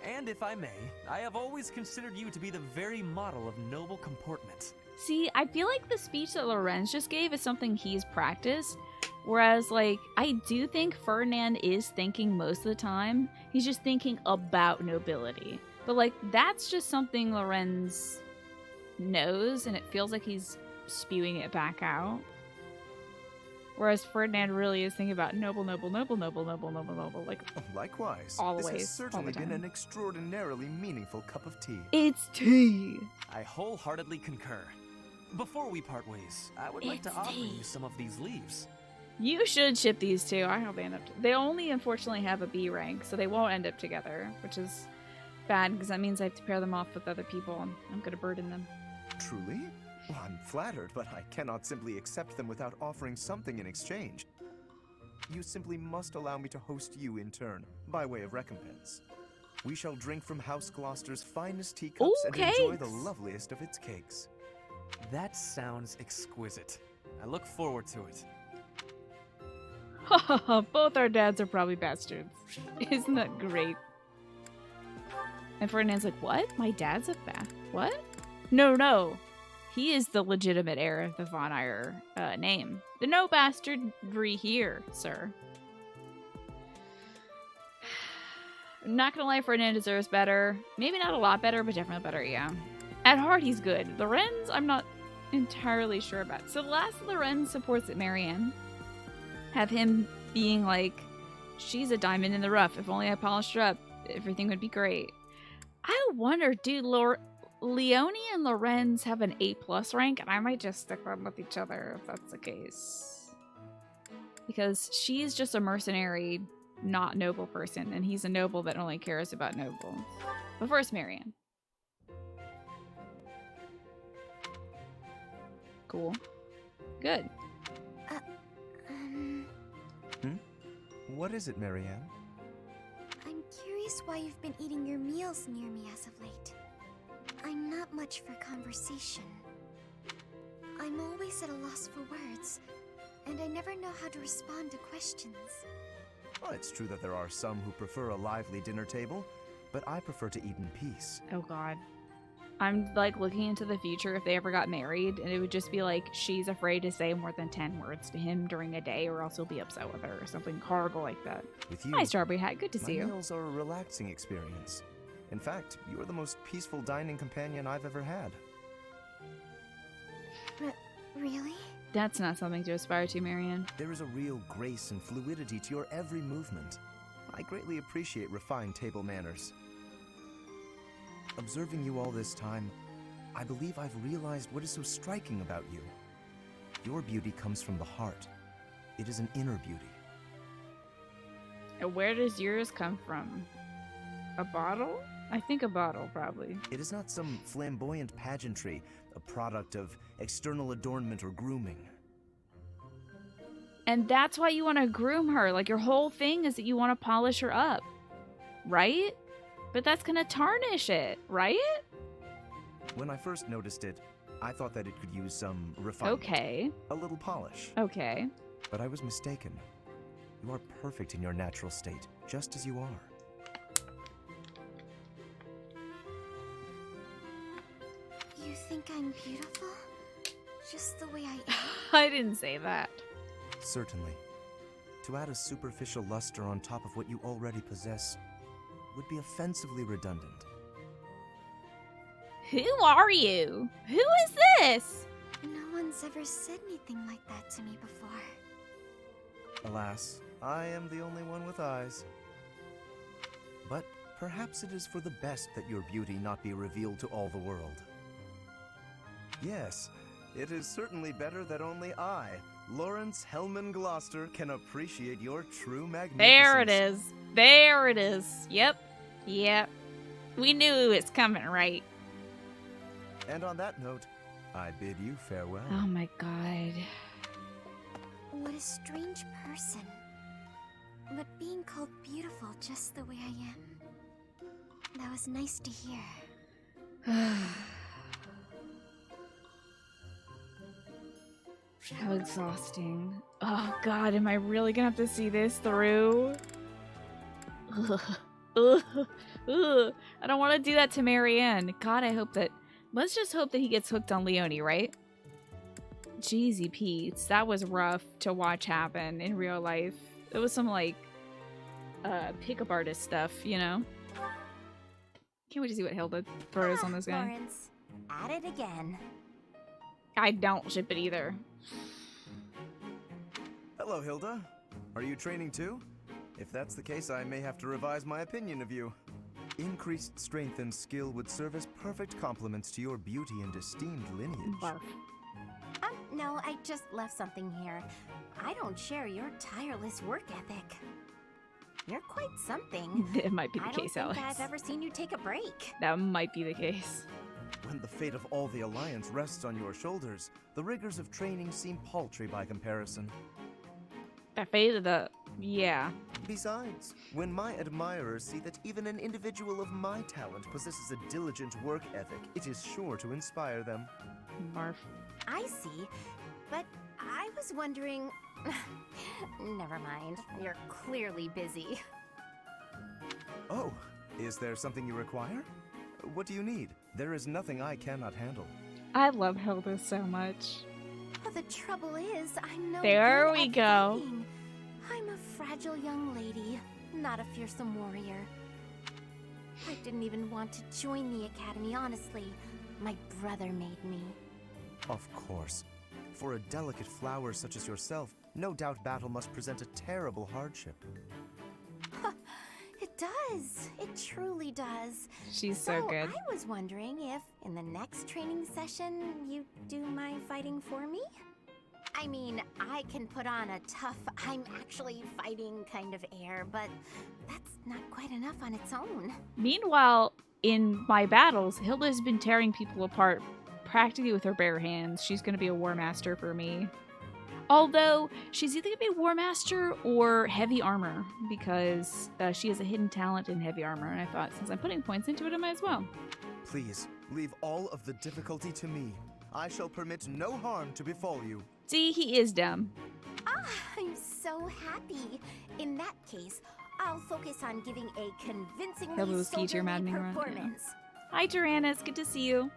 And if I may, I have always considered you to be the very model of noble comportment. See, I feel like the speech that Lorenz just gave is something he's practiced. Whereas, like, I do think Ferdinand is thinking most of the time. He's just thinking about nobility. But, like, that's just something Lorenz knows, and it feels like he's spewing it back out. Whereas Ferdinand really is thinking about noble, noble, noble, noble, noble, noble, noble, like, Likewise, always, this has all certainly the been time. an extraordinarily meaningful cup of tea. It's tea! I wholeheartedly concur. Before we part ways, I would like to It's offer tea. you some of these leaves. You should ship these two. I hope they end up. They only unfortunately have a B rank, so they won't end up together, which is bad because that means I have to pair them off with other people, and I'm gonna burden them. Truly? Well, I'm flattered, but I cannot simply accept them without offering something in exchange. You simply must allow me to host you in turn, by way of recompense. We shall drink from House Gloucester's finest teacups Ooh, and enjoy the cakes! loveliest of its cakes. That sounds exquisite. I look forward to it. Both our dads are probably bastards. Isn't that great? And Ferdinand's like, what? My dad's a what? No. He is the legitimate heir of the Von Eyre name. No bastardry here, sir. I'm not gonna lie, Ferdinand deserves better. Maybe not a lot better, but definitely better, yeah. At heart, he's good. Lorenz, I'm not entirely sure about. So the last Lorenz supports it, Marianne. Have him being like, she's a diamond in the rough. If only I polished her up, everything would be great. I wonder, dude, Leonie and Lorenz have an A+ rank, and I might just stick them with each other if that's the case. Because she's just a mercenary, not noble person, and he's a noble that only cares about nobles. But first, Marianne. Cool. Good. What is it, Marianne? I'm curious why you've been eating your meals near me as of late. I'm not much for conversation. I'm always at a loss for words, and I never know how to respond to questions. Well, it's true that there are some who prefer a lively dinner table, but I prefer to eat in peace. Oh god. I'm like looking into the future if they ever got married, and it would just be like she's afraid to say more than 10 words to him during a day, or else he'll be upset with her or something horrible like that. With you, Hi, Strawberry Hat. Good to see you. My meals are a relaxing experience. In fact, you are the most peaceful dining companion I've ever had. Really? That's not something to aspire to, Marianne. There is a real grace and fluidity to your every movement. I greatly appreciate refined table manners. Observing you all this time, I believe I've realized what is so striking about you. Your beauty comes from the heart. It is an inner beauty. And where does yours come from? A bottle? I think a bottle, probably. It is not some flamboyant pageantry, a product of external adornment or grooming. And that's why you want to groom her. Like, your whole thing is that you want to polish her up. Right? But that's gonna tarnish it, right? When I first noticed it, I thought that it could use some refinement. Okay. A little polish. Okay. But I was mistaken. You are perfect in your natural state, just as you are. You think I'm beautiful? Just the way I am? I didn't say that. Certainly. To add a superficial luster on top of what you already possess would be offensively redundant. Who are you? Who is this? No one's ever said anything like that to me before. Alas, I am the only one with eyes. But perhaps it is for the best that your beauty not be revealed to all the world. Yes, it is certainly better that only I, Lawrence Hellman Gloucester, can appreciate your true magnificence. There it is. There it is. Yep. Yep. We knew it was coming, right? And on that note, I bid you farewell. Oh my god. What a strange person. But being called beautiful just the way I am, that was nice to hear. How exhausting. Oh god, am I really gonna have to see this through? Ugh. Ugh. Ugh. I don't want to do that to Marianne. God, I hope that... Let's just hope that he gets hooked on Leonie, right? Jeezy Pete's. That was rough to watch happen in real life. It was some, like, pickup artist stuff, you know? Can't wait to see what Hilda throws on this guy. Lawrence, at it again. I don't ship it either. Hello, Hilda. Are you training too? If that's the case, I may have to revise my opinion of you. Increased strength and skill would serve as perfect complements to your beauty and esteemed lineage. Barf. No, I just left something here. I don't share your tireless work ethic. You're quite something. It might be the case, I don't Alex. think I've ever seen you take a break. That might be the case. When the fate of all the Alliance rests on your shoulders, the rigors of training seem paltry by comparison. The fate of the... Yeah. Besides, when my admirers see that even an individual of my talent possesses a diligent work ethic, it is sure to inspire them. Barf. I see, but I was wondering... Never mind, you're clearly busy. Oh, is there something you require? What do you need? There is nothing I cannot handle. I love Hilda so much. Well, the trouble is, I'm no There good we at go. fighting. I'm a fragile young lady, not a fearsome warrior. I didn't even want to join the academy, honestly. My brother made me. Of course. For a delicate flower such as yourself, no doubt battle must present a terrible hardship. It does. It truly does. She's so good. I was wondering if, in the next training session, you do my fighting for me? I mean, I can put on a tough, I'm actually fighting kind of air, but that's not quite enough on its own. Meanwhile, in my battles, Hilda's been tearing people apart practically with her bare hands. She's going to be a War Master for me. Although, she's either going to be a War Master or heavy armor, because she has a hidden talent in heavy armor, and I thought, since I'm putting points into it, I might as well. Please, leave all of the difficulty to me. I shall permit no harm to befall you. See, he is dumb. Ah, I'm so happy. In that case, I'll focus on giving a convincingly Hilda's key to your soldierly maddening run, yeah. performance. Hi, Tyrannus. Good to see you.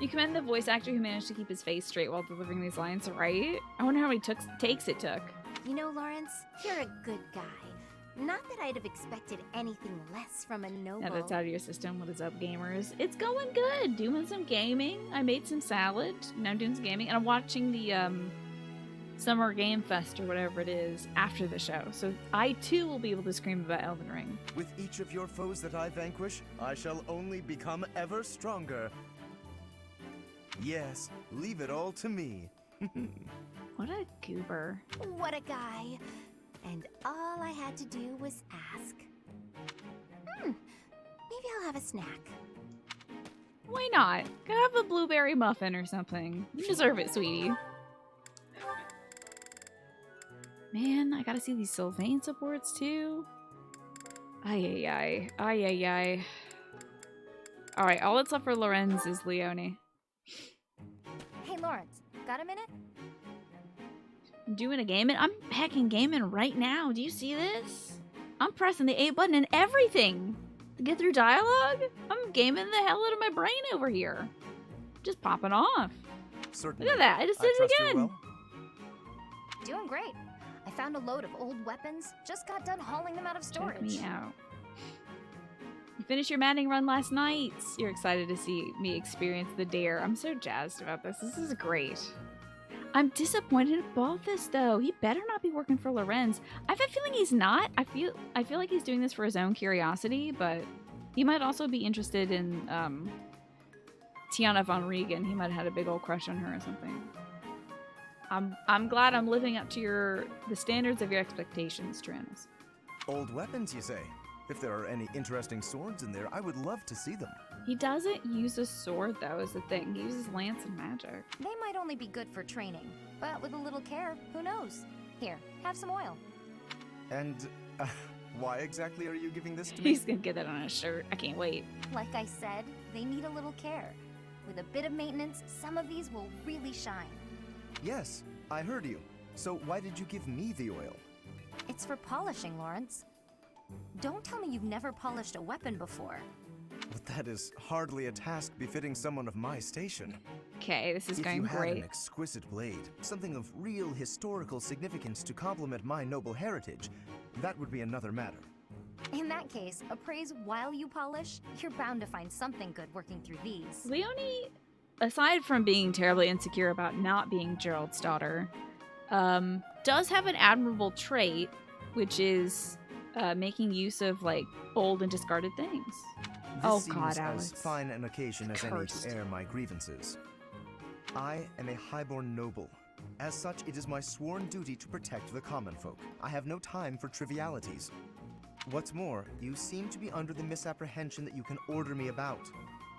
You commend the voice actor who managed to keep his face straight while delivering these lines, right? I wonder how many takes it took. You know, Lawrence, you're a good guy. Not that I'd have expected anything less from a noble. Now that's out of your system. What is up, gamers? It's going good. Doing some gaming. I made some salad. Now I'm doing some gaming. And I'm watching the Summer Game Fest or whatever it is after the show. So I, too, will be able to scream about Elden Ring. With each of your foes that I vanquish, I shall only become ever stronger. Yes, leave it all to me. What a goober. What a guy. And all I had to do was ask. Maybe I'll have a snack. Why not? Go have a blueberry muffin or something. You deserve it, sweetie. Man, I gotta see these Sylvain supports too. Ay, ay, ay. Ay, ay, ay. Alright, all that's left for Lorenz is Leone. Hey, Lawrence, got a minute? I'm doing a gaming. I'm hacking gaming right now. Do you see this? I'm pressing the A button and everything to get through dialogue. I'm gaming the hell out of my brain over here. Just popping off. Certainly. Look at that. I just did it trust you again. well. Doing great. I found a load of old weapons, just got done hauling them out of storage. Check me out. You finished your maddening run last night. You're excited to see me experience the dare. I'm so jazzed about this. This is great. I'm disappointed in Balthus, though. He better not be working for Lorenz. I have a feeling he's not. I feel like he's doing this for his own curiosity, but he might also be interested in Tiana von Regan. He might have had a big old crush on her or something. I'm glad I'm living up to the standards of your expectations, Tyrannus. Old weapons, you say? If there are any interesting swords in there, I would love to see them. He doesn't use a sword, though, is the thing. He uses lance and magic. They might only be good for training, but with a little care, who knows? Here, have some oil. And why exactly are you giving this to me? He's gonna get that on his shirt. I can't wait. Like I said, they need a little care. With a bit of maintenance, some of these will really shine. Yes, I heard you. So why did you give me the oil? It's for polishing, Lawrence. Don't tell me you've never polished a weapon before. But that is hardly a task befitting someone of my station. Okay, this is going If you great. had an exquisite blade, something of real historical significance to complement my noble heritage, that would be another matter. In that case, appraise while you polish. You're bound to find something good working through these. Leone, aside from being terribly insecure about not being Gerald's daughter, does have an admirable trait, which is making use of, like, old and discarded things. This God, seems Alex. as fine an occasion as any Cursed. to air my grievances. I am a highborn noble. As such, it is my sworn duty to protect the common folk. I have no time for trivialities. What's more, you seem to be under the misapprehension that you can order me about.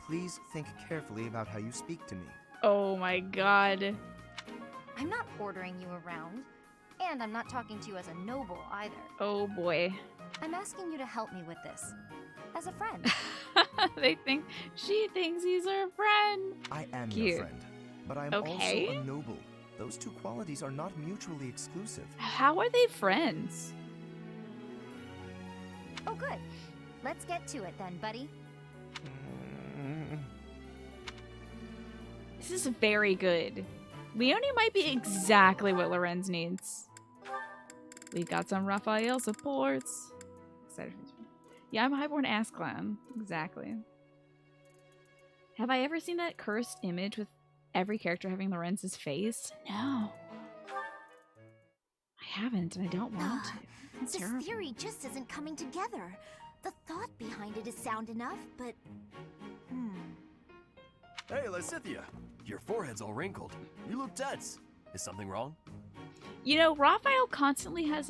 Please think carefully about how you speak to me. Oh my god. I'm not ordering you around, and I'm not talking to you as a noble either. Oh boy. I'm asking you to help me with this. As a friend. She thinks he's her friend. I am Cute. your friend, but I am Okay. also a noble. Those two qualities are not mutually exclusive. How are they friends? Oh, good. Let's get to it then, buddy. This is very good. Leonie might be exactly what Lorenz needs. We've got some Raphael supports. Yeah, I'm a highborn ass clown. Exactly. Have I ever seen that cursed image with every character having Lorenz's face? No. I haven't, and I don't want to. That's This terrible. theory just isn't coming together. The thought behind it is sound enough, but... Hey, Lysithea, your forehead's all wrinkled. You look tense. Is something wrong? You know, Raphael constantly has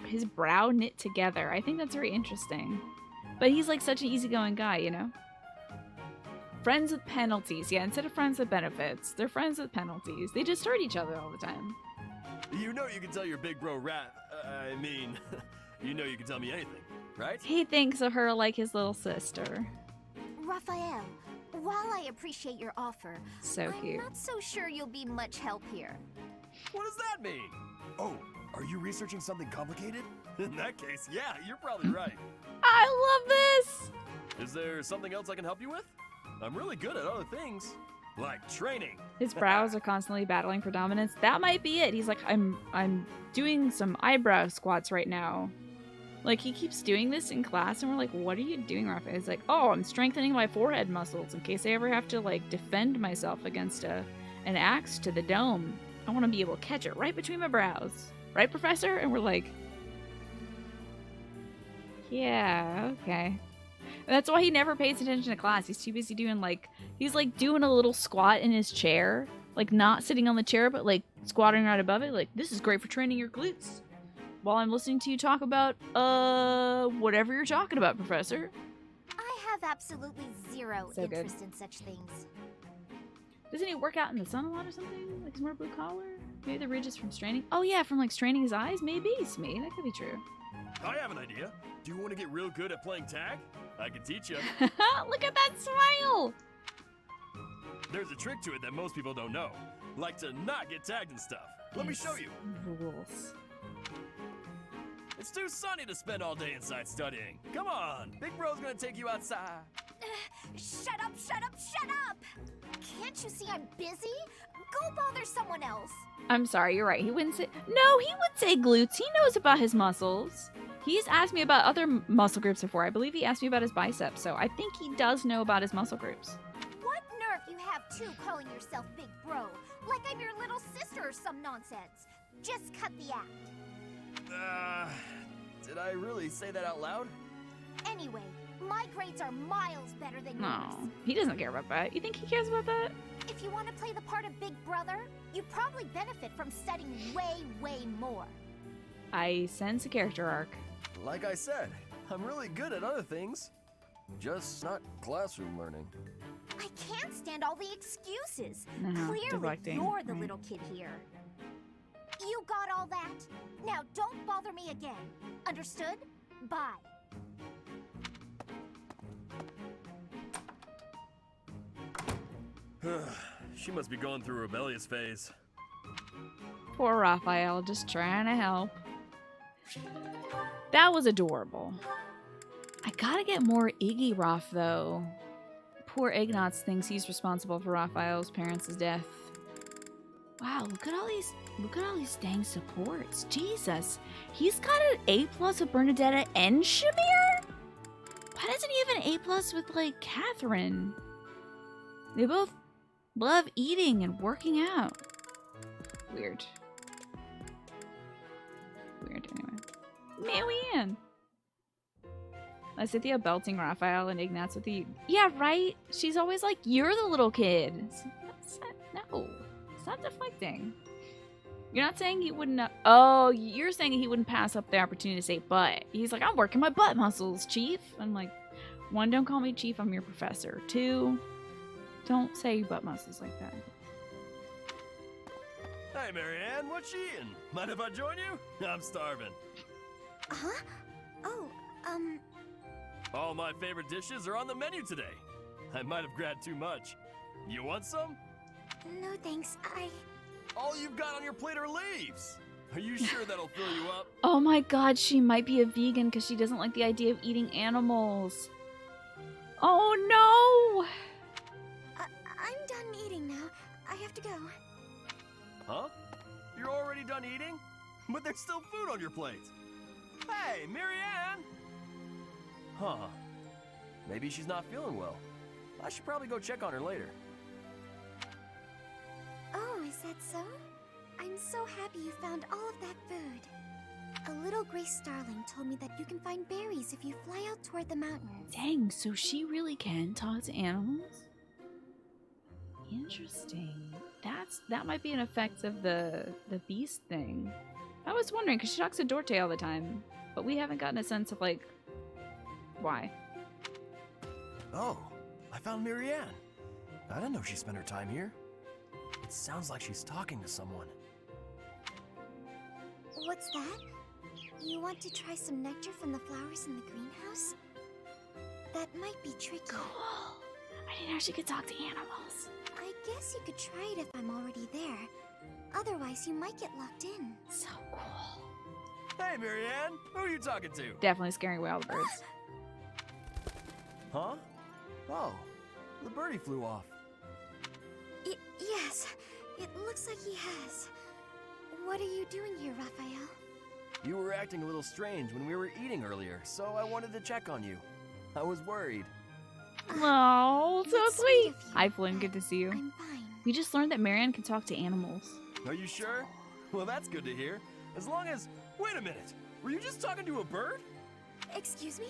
his brow knit together. I think that's very interesting. But he's like such an easygoing guy, you know? Friends with penalties. Yeah, instead of friends with benefits, they're friends with penalties. They just hurt each other all the time. You know you can tell your big bro you know you can tell me anything, right? He thinks of her like his little sister. Raphael, while I appreciate your offer, So cute. I'm not so sure you'll be much help here. What does that mean? Oh, are you researching something complicated? In that case, yeah, you're probably right. I love this! Is there something else I can help you with? I'm really good at other things, like training. His brows are constantly battling for dominance. That might be it. He's like, I'm doing some eyebrow squats right now. Like, he keeps doing this in class, and we're like, what are you doing, Raphael? He's like, oh, I'm strengthening my forehead muscles in case I ever have to, like, defend myself against an axe to the dome. I want to be able to catch it right between my brows. Right, Professor? And we're like, yeah, okay. And that's why he never pays attention to class. He's too busy doing, like, he's, like, doing a little squat in his chair. Like, not sitting on the chair, but, like, squatting right above it. Like, this is great for training your glutes. While I'm listening to you talk about, whatever you're talking about, Professor. I have absolutely zero So good. interest in such things. Doesn't he work out in the sun a lot or something? Like, he's more blue collar? Maybe the ridge is from straining? Oh, yeah, from, like, straining his eyes? Maybe, Smee. That could be true. I have an idea. Do you want to get real good at playing tag? I can teach you. Look at that smile! There's a trick to it that most people don't know. Like to not get tagged and stuff. Let me show you. Rules. It's too sunny to spend all day inside studying. Come on, Big Bro's gonna take you outside. Shut up, shut up, shut up! Can't you see I'm busy? Go bother someone else. I'm sorry, you're right. He wouldn't say... No, he would say glutes. He knows about his muscles. He's asked me about other muscle groups before. I believe he asked me about his biceps, so I think he does know about his muscle groups. What nerve you have, too, calling yourself Big Bro? Like I'm your little sister or some nonsense. Just cut the act. Did I really say that out loud? Anyway, my grades are miles better than No, yours. he doesn't care about that. You think he cares about that? If you want to play the part of Big Brother, you'd probably benefit from studying way, way more. I sense a character arc. Like I said, I'm really good at other things. Just not classroom learning. I can't stand all the excuses. No, Clearly, deflecting, you're the right. little kid here. You got all that? Now don't bother me again. Understood? Bye. She must be going through a rebellious phase. Poor Raphael, just trying to help. That was adorable. I gotta get more Iggy Raph, though. Poor Ignatz thinks he's responsible for Raphael's parents' death. Wow, look at all these dang supports. Jesus. He's got an A+ with Bernadetta and Shamir? Why doesn't he have an A+ with, like, Catherine? They both love eating and working out. Weird. Weird, anyway. Marianne! Lysithea belting Raphael and Ignatz with the... Yeah, right? She's always like, you're the little kid. No. Stop deflecting. You're not saying he wouldn't... Oh, you're saying he wouldn't pass up the opportunity to say butt. He's like, I'm working my butt muscles, Chief. I'm like, 1, don't call me Chief, I'm your professor. 2, don't say butt muscles like that. Hey, Marianne, what you eating? Mind if I join you? I'm starving. Huh? Oh, All my favorite dishes are on the menu today. I might have grabbed too much. You want some? no thanks. All you've got on your plate are leaves. Are you sure that'll fill you up? Oh my god, she might be a vegan because she doesn't like the idea of eating animals. Oh no! I'm done eating now. to go. Huh? You're already done eating? But there's still food on your plate. Hey, Marianne! Huh. Maybe she's not feeling well. I should probably go check on her later. Oh, is that so? I'm so happy you found all of that food. A little gray starling told me that you can find berries if you fly out toward the mountains. Dang, so she really can talk to animals? Interesting. That might be an effect of the beast thing. I was wondering, because she talks to Dorte all the time, but we haven't gotten a sense of, like, why. Oh, I found Marianne. I didn't know she spent her time here. It sounds like she's talking to someone. What's that? You want to try some nectar from the flowers in the greenhouse? That might be tricky. Cool. I didn't know she could talk to animals. I guess you could try it if I'm already there. Otherwise, you might get locked in. So cool. Hey, Marianne! Who are you talking to? Definitely scaring away all the birds. Huh? Oh, the birdie flew off. Yes, it looks like he has. What are you doing here, Raphael? You were acting a little strange when we were eating earlier, so I wanted to check on you. I was worried. Oh, so That's sweet. sweet of you, Hi, Flynn. but Good to see you. I'm fine. We just learned that Marianne can talk to animals. Are you sure? Well, that's good to hear. As long as... Wait a minute! Were you just talking to a bird? Excuse me?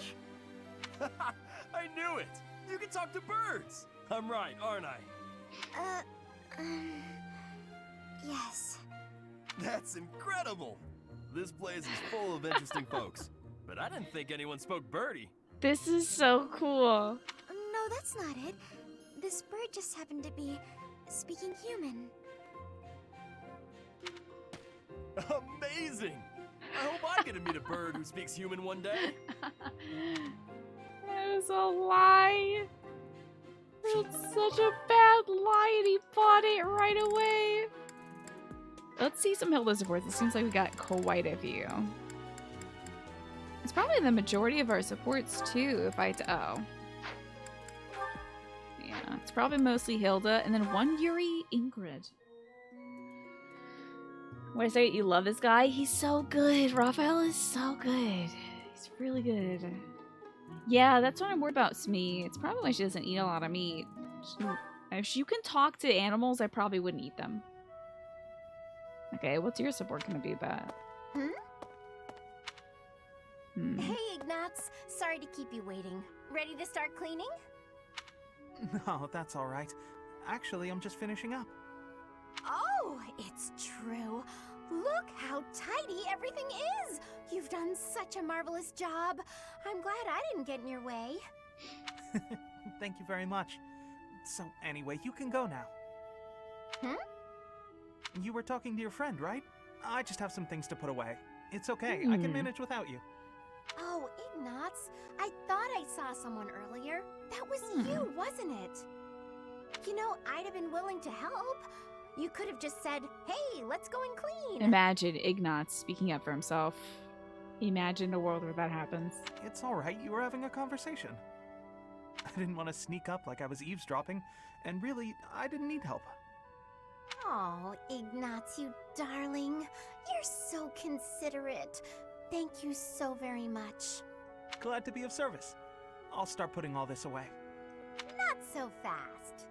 I knew it! You can talk to birds! I'm right, aren't I? Yes. That's incredible! This place is full of interesting folks. But I didn't think anyone spoke birdie. This is so cool. No, that's not it. This bird just happened to be speaking human. Amazing! I hope I get to meet a bird who speaks human one day. That was a lie. That's such a bad lie, and he bought it right away. Let's see some Hilda supports. It seems like we got quite a few. It's probably the majority of our supports, too, if I... Oh. Yeah, it's probably mostly Hilda, and then one Yuri Ingrid. When I say you love this guy, he's so good. Raphael is so good. He's really good. Yeah, that's what I'm worried about, Smee. It's probably why she doesn't eat a lot of meat. If you can talk to animals, I probably wouldn't eat them. Okay, what's your support going to be about? Hey, Ignatz. Sorry to keep you waiting. Ready to start cleaning? No, that's all right. Actually, I'm just finishing up. Oh, it's true. Look how tidy everything is. You've done such a marvelous job. I'm glad I didn't get in your way. Thank you very much. So, anyway, you can go now. You were talking to your friend, right? I just have some things to put away. It's okay. I can manage without you. Oh, Ignatz, I thought I saw someone earlier. That was you, wasn't it? You know, I'd have been willing to help. You could have just said, hey, let's go and clean. Imagine Ignatz speaking up for himself. Imagine a world where that happens. It's all right. You were having a conversation. I didn't want to sneak up like I was eavesdropping, and really, I didn't need help. Oh, Ignatz, you darling. You're so considerate. Thank you so very much. Glad to be of service. I'll start putting all this away. Not so fast.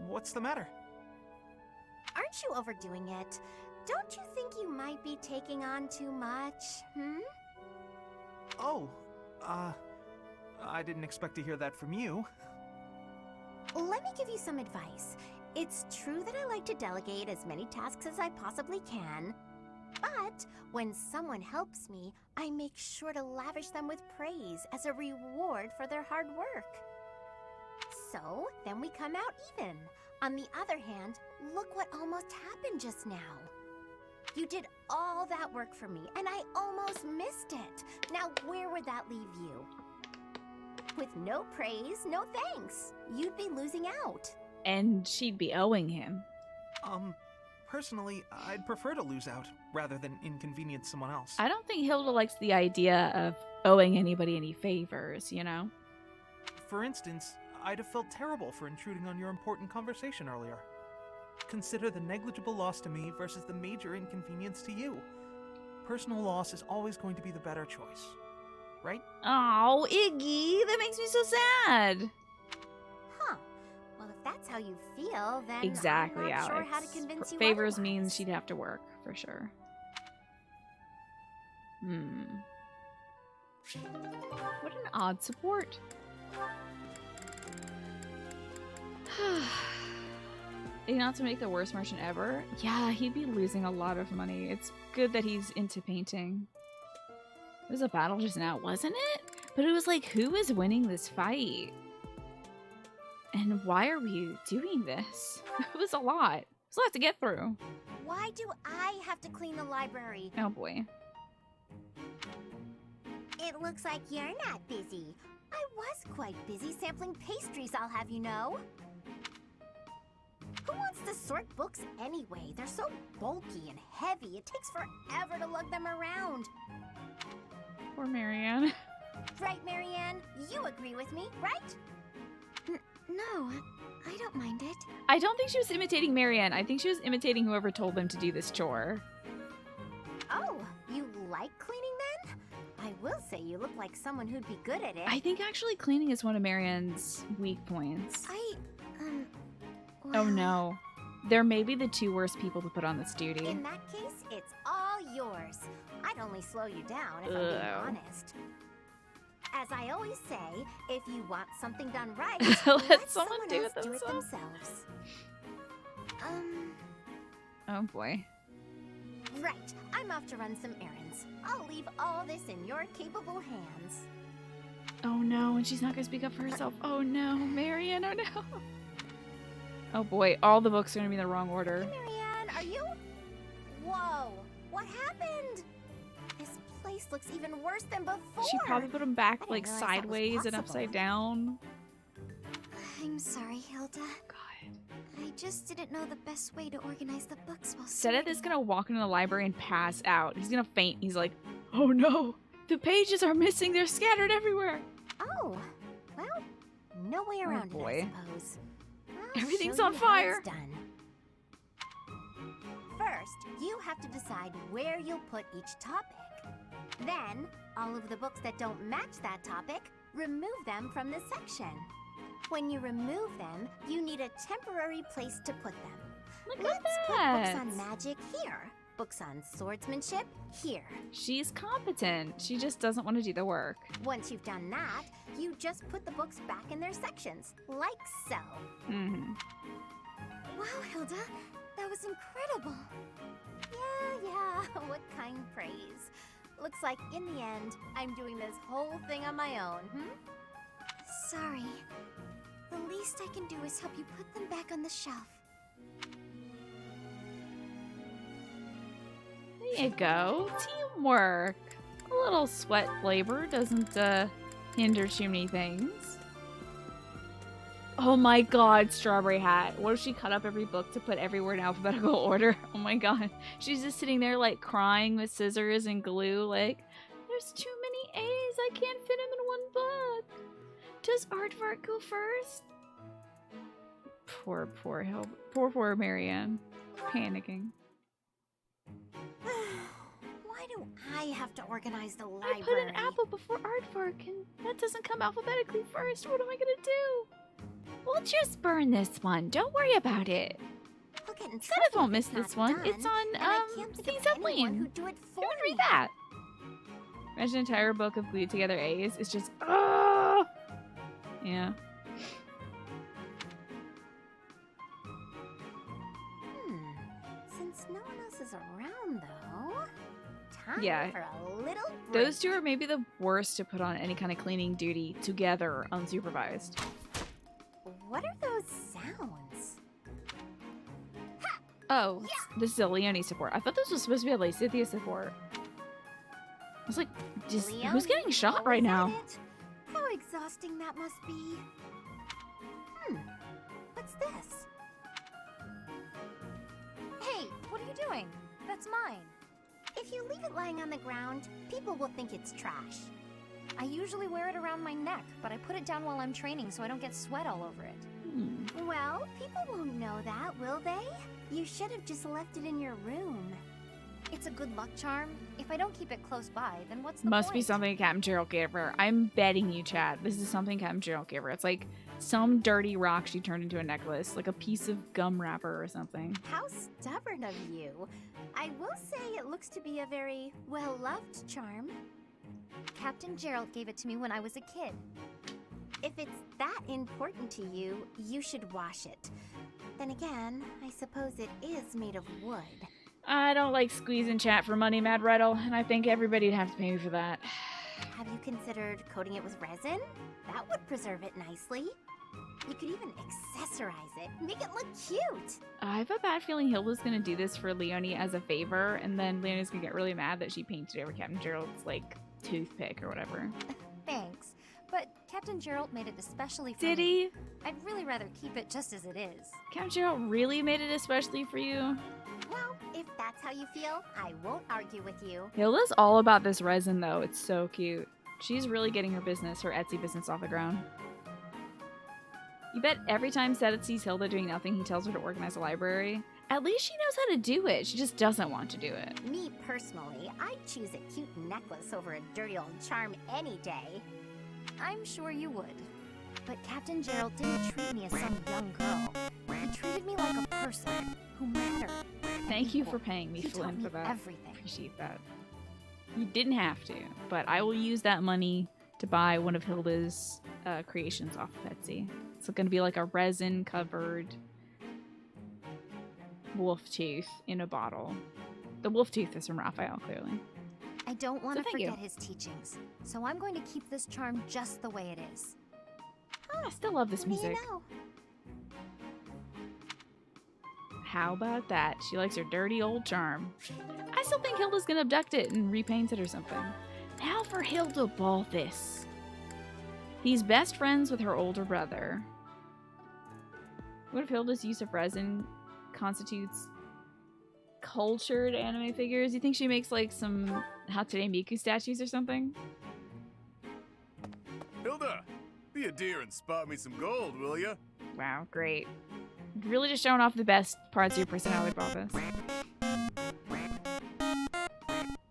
What's the matter? Aren't you overdoing it? Don't you think you might be taking on too much, Oh, I didn't expect to hear that from you. Let me give you some advice. It's true that I like to delegate as many tasks as I possibly can. But when someone helps me, I make sure to lavish them with praise as a reward for their hard work. So, then we come out even. On the other hand, look what almost happened just now. You did all that work for me, and I almost missed it. Now, where would that leave you? With no praise, no thanks. You'd be losing out. And she'd be owing him. Personally, I'd prefer to lose out rather than inconvenience someone else. I don't think Hilda likes the idea of owing anybody any favors, you know? For instance, I'd have felt terrible for intruding on your important conversation earlier. Consider the negligible loss to me versus the major inconvenience to you. Personal loss is always going to be the better choice, right? Oh, Iggy, that makes me so sad. Huh. Well, if that's how you feel, then Exactly, I'm not Alex. sure how to convince you Favors otherwise. means she'd have to work, for sure. What an odd support. Not to make the worst merchant ever. Yeah, he'd be losing a lot of money. It's good that he's into painting. It was a battle just now, wasn't it? But it was like, who is winning this fight? And why are we doing this? It was a lot. It was a lot to get through. Why do I have to clean the library? Oh boy. It looks like you're not busy. I was quite busy sampling pastries, I'll have you know. Who wants to sort books anyway? They're so bulky and heavy. It takes forever to lug them around. Poor Marianne. Right, Marianne? You agree with me, right? No, I don't mind it. I don't think she was imitating Marianne. I think she was imitating whoever told them to do this chore. Oh, you like cleaning then? I will say you look like someone who'd be good at it. I think actually cleaning is one of Marianne's weak points. Well, Oh no. They're maybe the two worst people to put on this duty. In that case, it's all yours. I'd only slow you down if I'm being honest. As I always say, if you want something done right, let someone do else it do it themselves. themselves. Oh boy. Right. I'm off to run some errands. I'll leave all this in your capable hands. Oh no, and she's not gonna speak up for herself. Oh no, Marianne, oh no. Oh boy, all the books are gonna be in the wrong order. Hey, Marianne, are you? Whoa! What happened? This place looks even worse than before. She probably put them back I like didn't realize that was sideways and possible. upside down. I'm sorry, Hilda. God. I just didn't know the best way to organize the books while Seth is sorting. gonna walk into the library and pass out. He's gonna faint. He's like, oh no, the pages are missing. They're scattered everywhere. Oh, well, no way around it, I boy. suppose. I'll Everything's show on you how fire. it's done. First, you have to decide where you'll put each topic. Then, all of the books that don't match that topic, remove them from the section. When you remove them, you need a temporary place to put them. Look Let's at put that. books on magic here. Books on swordsmanship here. She's competent. She just doesn't want to do the work. Once you've done that, you just put the books back in their sections, like so. Mm-hmm. Wow, Hilda, that was incredible. Yeah, what kind praise. Looks like in the end, I'm doing this whole thing on my own, Sorry. The least I can do is help you put them back on the shelf. There you go. Teamwork. A little sweat flavor doesn't hinder too many things. Oh my god, Strawberry Hat. What if she cut up every book to put everywhere in alphabetical order? Oh my god. She's just sitting there like crying with scissors and glue like, there's too many A's. I can't fit them in one book. Does Aardvark go first? Poor Marianne. Panicking. Why do I have to organize the I library? put an apple before Aardvark, and that doesn't come alphabetically first. What am I gonna do? We'll just burn this one. Don't worry about it. I'll get in Seth trouble won't if miss it's this not one. done, It's on and I can't think Things of Up anyone Lane. who'd do it for Who would me. read that? Imagine an entire book of glued together A's. It's just yeah. Since no one else is around, though, time Yeah. for a little break. Those two are maybe the worst to put on any kind of cleaning duty together, unsupervised. What are those sounds? Oh, this is a Leonie support. I thought this was supposed to be a Lacithia support. I was like, just, Leon, who's getting shot always right at now? it. How exhausting that must be. What's this? Hey, what are you doing? That's mine. If you leave it lying on the ground, people will think it's trash. I usually wear it around my neck, but I put it down while I'm training so I don't get sweat all over it. Well, people won't know that, will they? You should have just left it in your room. It's a good luck charm. If I don't keep it close by, then what's the Must point? be something Captain Gerald gave her. I'm betting you, Chad. This is something Captain Gerald gave her. It's like some dirty rock she turned into a necklace, like a piece of gum wrapper or something. How stubborn of you. I will say it looks to be a very well-loved charm. Captain Gerald gave it to me when I was a kid. If it's that important to you, you should wash it. Then again, I suppose it is made of wood. I don't like squeezing chat for money, Mad Riddle, and I think everybody'd have to pay me for that. Have you considered coating it with resin? That would preserve it nicely. You could even accessorize it, make it look cute. I have a bad feeling Hilda's gonna do this for Leonie as a favor, and then Leonie's gonna get really mad that she painted over Captain Gerald's, like, toothpick or whatever. Thanks. But Captain Gerald made it especially for Did me. he? I'd really rather keep it just as it is. Captain Gerald really made it especially for you? Well, if that's how you feel, I won't argue with you. Hilda's all about this resin, though. It's so cute. She's really getting her Etsy business off the ground. You bet every time Sedit sees Hilda doing nothing, he tells her to organize a library. At least she knows how to do it. She just doesn't want to do it. Me personally, I'd choose a cute necklace over a dirty old charm any day. I'm sure you would. But Captain Gerald didn't treat me as some young girl. He treated me like a person who mattered. Thank you for paying me, He Flynn, taught me for that. everything. Appreciate that. You didn't have to, but I will use that money to buy one of Hilda's creations off of Etsy. It's going to be like a resin-covered wolf tooth in a bottle. The wolf tooth is from Raphael, clearly. I don't want to thank you. forget his teachings, so I'm going to keep this charm just the way it is. I still love this What do music. you know? How about that? She likes her dirty old charm. I still think Hilda's gonna abduct it and repaint it or something. Now for Hilda Balthus. He's best friends with her older brother. What if Hilda's use of resin constitutes cultured anime figures? You think she makes like some Hatsune Miku statues or something? Hilda, be a dear and spot me some gold, will ya? Wow, great. Really just showing off the best parts of your personality, Balthus.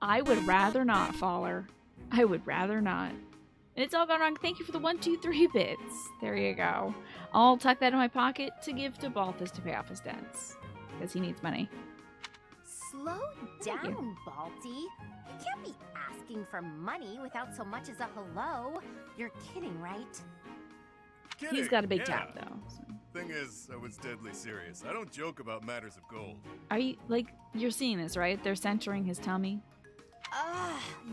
I would rather not, Faller. I would rather not. And it's all gone wrong. Thank you for the 1, 2, 3 bits. There you go. I'll tuck that in my pocket to give to Balthus to pay off his debts. Because he needs money. Slow Thank you. down, Balti. You can't be asking for money without so much as a hello. You're kidding, right? Kidding, He's got a big yeah. tab, though. So. Thing is, I was deadly serious. I don't joke about matters of gold. Are you, like, you're seeing this, right? They're centering his tummy.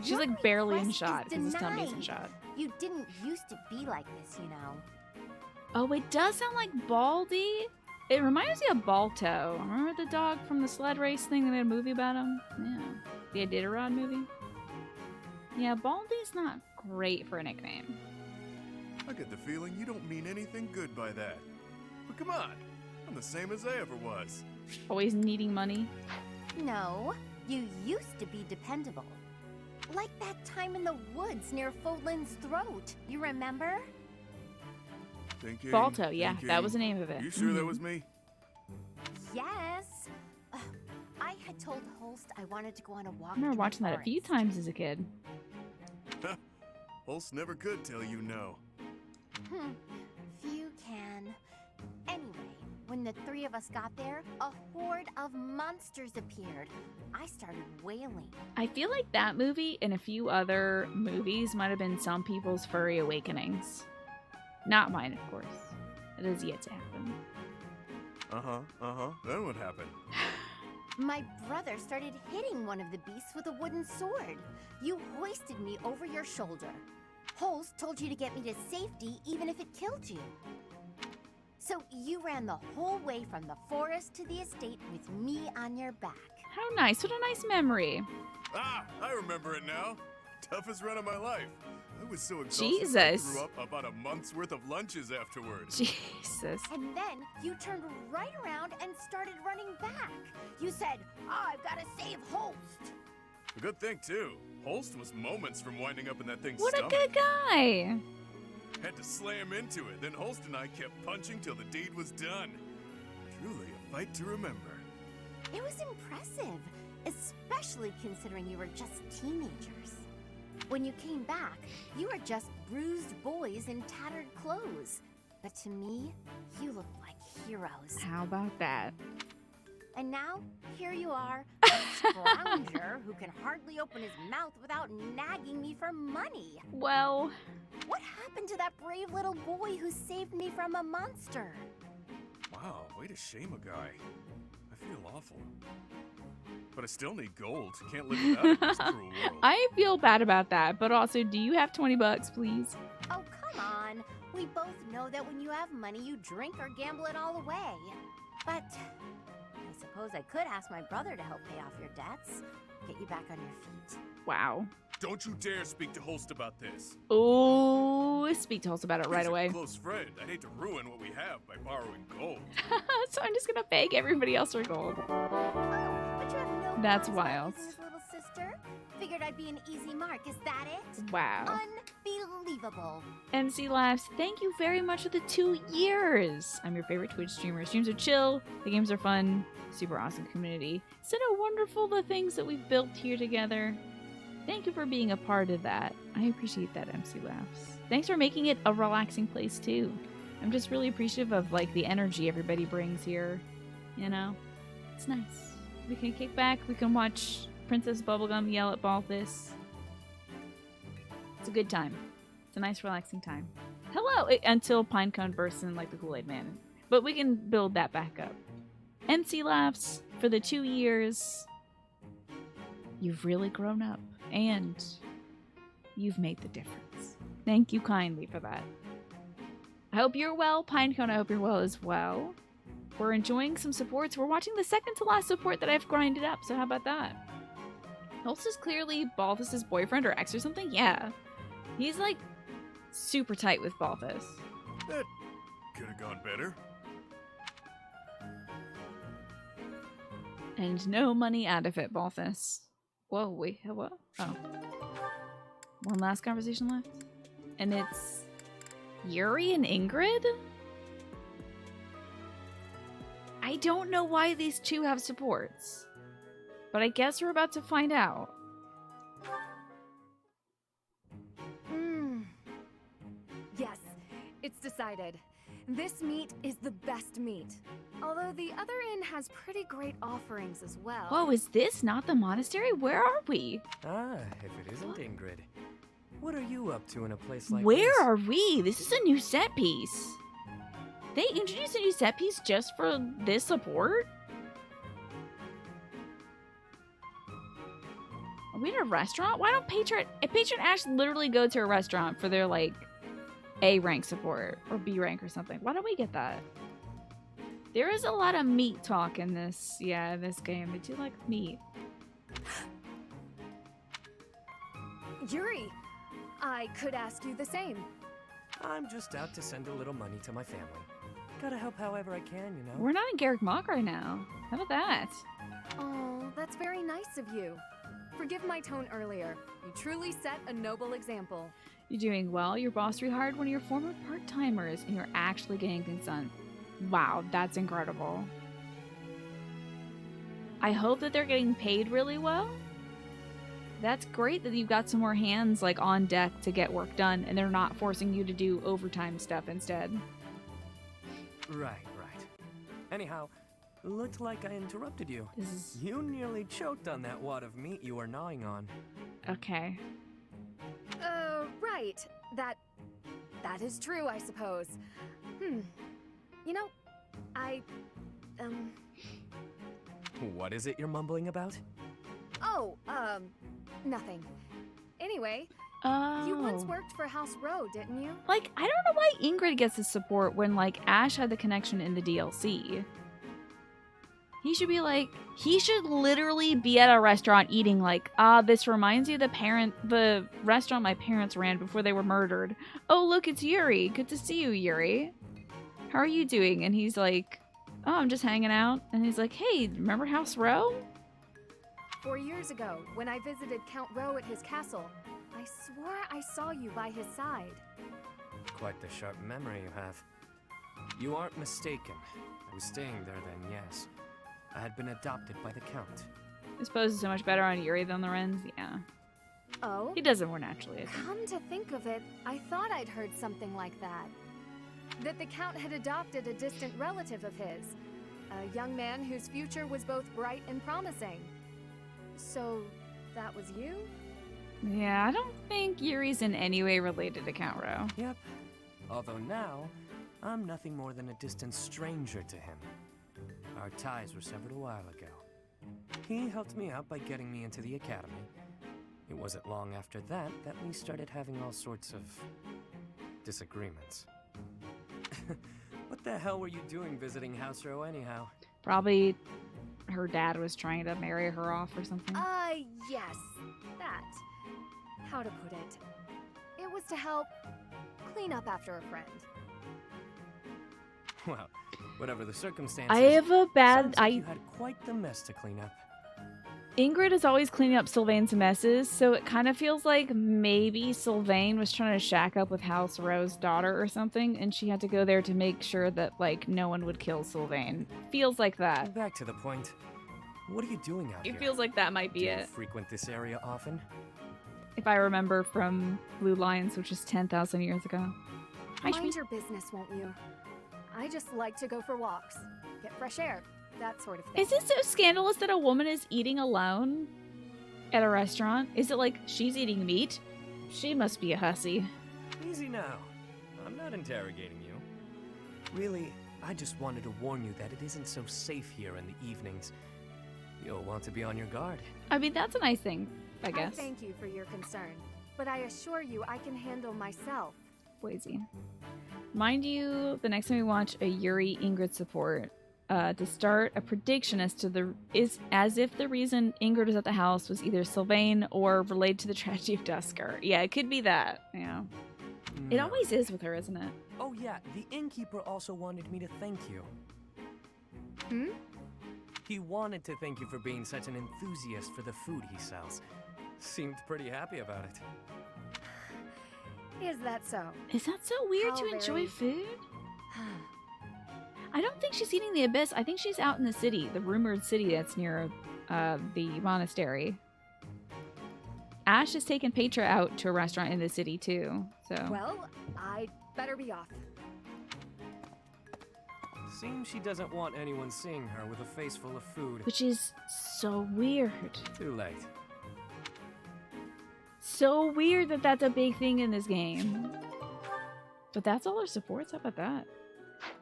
She's, Your like, barely in request shot is because his tummy isn't denied. shot. You didn't used to be like this, you know. Oh, it does sound like Baldy. It reminds me of Balto. Remember the dog from the sled race thing? They made a movie about him? Yeah. The Iditarod movie? Yeah, Baldy's not great for a nickname. I get the feeling you don't mean anything good by that. But come on, I'm the same as I ever was. Always needing money. No, you used to be dependable. Like that time in the woods near Fodlin's throat. You remember? Thinking, Balto, yeah, thinking. that was the name of it. You sure that Mhm. was me? Yes. I had told Holst I wanted to go on a walk. I remember in the watching that a few forest. times as a kid. Holst never could tell you no. Few can. Anyway, when the three of us got there, a horde of monsters appeared. I started wailing. I feel like that movie and a few other movies might have been some people's furry awakenings. Not mine, of course. It is yet to happen. Then what happened? My brother started hitting one of the beasts with a wooden sword. You hoisted me over your shoulder. Holst told you to get me to safety even if it killed you. So you ran the whole way from the forest to the estate with me on your back. How nice. What a nice memory. Ah, I remember it now. Toughest run of my life. I was so exhausted Jesus. I threw up about a month's worth of lunches afterwards. Jesus. And then you turned right around and started running back. You said, "I've got to save Holst." A good thing, too. Holst was moments from winding up in that thing's What a stomach. good guy. Had to slam into it, then Holst and I kept punching till the deed was done. Truly a fight to remember. It was impressive, especially considering you were just teenagers. When you came back, you were just bruised boys in tattered clothes. But to me, you looked like heroes. How about that? And now, here you are, a scrounger who can hardly open his mouth without nagging me for money. Well, What happened to that brave little boy who saved me from a monster? Wow, way to shame a guy. I feel awful. But I still need gold. Can't live without it in this cruel world. I feel bad about that, but also, do you have 20 bucks, please? Oh, come on. We both know that when you have money, you drink or gamble it all away. But I suppose I could ask my brother to help pay off your debts, get you back on your feet. Wow. Don't you dare speak to Holst about this. Oh, speak to us about it right He's away. a close friend. I'd hate to ruin what we have by borrowing gold. So I'm just gonna beg everybody else for gold. Oh, but you have no That's plans on wild. using his little sister? Figured I'd be an easy mark, is that it? Wow. Unbelievable. MC Laughs, thank you very much for the 2 years. I'm your favorite Twitch streamer. Streams are chill, the games are fun, super awesome community. Isn't it wonderful the things that we've built here together? Thank you for being a part of that. I appreciate that, MC Laughs. Thanks for making it a relaxing place too. I'm just really appreciative of like the energy everybody brings here. You know? It's nice. We can kick back, we can watch Princess Bubblegum yell at Balthus. It's a good time. It's a nice relaxing time. Hello! Until Pinecone bursts in like the Kool-Aid Man. But we can build that back up. MC Laughs, for the 2 years, you've really grown up. And you've made the difference. Thank you kindly for that. I hope you're well. Pinecone, I hope you're well as well. We're enjoying some supports. We're watching the second to last support that I've grinded up, so how about that? Holst is clearly Balthus' boyfriend or ex or something? Yeah. He's like super tight with Balthus. That could have gone better. And no money out of it, Balthus. Whoa, wait, what? Oh. One last conversation left. And it's Yuri and Ingrid? I don't know why these two have supports. But I guess we're about to find out. Yes, it's decided. This meat is the best meat. Although the other inn has pretty great offerings as well. Whoa, is this not the monastery? Where are we? Ah, if it isn't Ingrid. What are you up to in a place like this? Where are we? This is a new set piece. They introduced a new set piece just for this support? Are we at a restaurant? Why don't Patron Ash literally go to a restaurant for their, like, A rank support or B rank or something? Why don't we get that? There is a lot of meat talk in this, this game. They do like meat. Yuri, I could ask you the same. I'm just out to send a little money to my family. Gotta help however I can, you know? We're not in Garrick Mach right now. How about that? Oh, that's very nice of you. Forgive my tone earlier. You truly set a noble example. You're doing well. Your boss rehired one of your former part-timers, and you're actually getting things done. Wow, that's incredible. I hope that they're getting paid really well. That's great that you've got some more hands like on deck to get work done, and they're not forcing you to do overtime stuff instead. Right. Anyhow, looked like I interrupted you. You nearly choked on that wad of meat you were gnawing on. Okay. Right. That is true, I suppose. You know, What is it you're mumbling about? Oh, nothing. Anyway, you once worked for House Row, didn't you? Like, I don't know why Ingrid gets the support when, like, Ash had the connection in the DLC. He should be like, he should literally be at a restaurant eating like, this reminds you of the restaurant my parents ran before they were murdered. Oh, look, it's Yuri. Good to see you, Yuri. How are you doing? And he's like, oh, I'm just hanging out. And he's like, hey, remember House Row? 4 years ago, when I visited Count Rowe at his castle. I swore I saw you by his side. Quite the sharp memory you have. You aren't mistaken. I was staying there then, yes. I had been adopted by the Count. I suppose it's so much better on Yuri than the Wrens, yeah. Oh? He does it more naturally, I think. Come to think of it, I thought I'd heard something like that. That the Count had adopted a distant relative of his. A young man whose future was both bright and promising. So, that was you? Yeah, I don't think Yuri's in any way related to Count Rowe. Yep. Although now, I'm nothing more than a distant stranger to him. Our ties were severed a while ago. He helped me out by getting me into the academy. It wasn't long after that that we started having all sorts of disagreements. What the hell were you doing visiting House Row anyhow? Probably her dad was trying to marry her off or something. Yes. That. How to put it? It was to help clean up after a friend. Well, whatever the circumstances. I have a bad... sounds like you had quite the mess to clean up. Ingrid is always cleaning up Sylvain's messes, so it kind of feels like maybe Sylvain was trying to shack up with House Rowe's daughter or something, and she had to go there to make sure that, like, no one would kill Sylvain. Feels like that. Back to the point. What are you doing out here? It feels like that might be Do it. you frequent this area often? If I remember from Blue Lions, which is 10,000 years ago. Mind your business, won't you? I just like to go for walks, get fresh air, that sort of thing. Is it so scandalous that a woman is eating alone at a restaurant? Is it like she's eating meat? She must be a hussy. Easy now. I'm not interrogating you. Really, I just wanted to warn you that it isn't so safe here in the evenings. You'll want to be on your guard. I mean, that's a nice thing, I guess. I thank you for your concern, but I assure you I can handle myself. Boise. Mind you, the next time we watch a Yuri Ingrid support, to start a prediction as if the reason Ingrid was at the house was either Sylvain or related to the tragedy of Dusker. Yeah, it could be that. Yeah, it always is with her, isn't it? Oh yeah, the innkeeper also wanted me to thank you. Hmm? He wanted to thank you for being such an enthusiast for the food he sells. Seemed pretty happy about it. Is that so? Is that so weird to enjoy food? I don't think she's eating the Abyss. I think she's out in the city, the rumored city that's near the monastery. Ash has taken Petra out to a restaurant in the city too. So. Well, I'd better be off. Seems she doesn't want anyone seeing her with a face full of food. Which is so weird. Too late. So weird that that's a big thing in this game. But that's all her supports? How about that?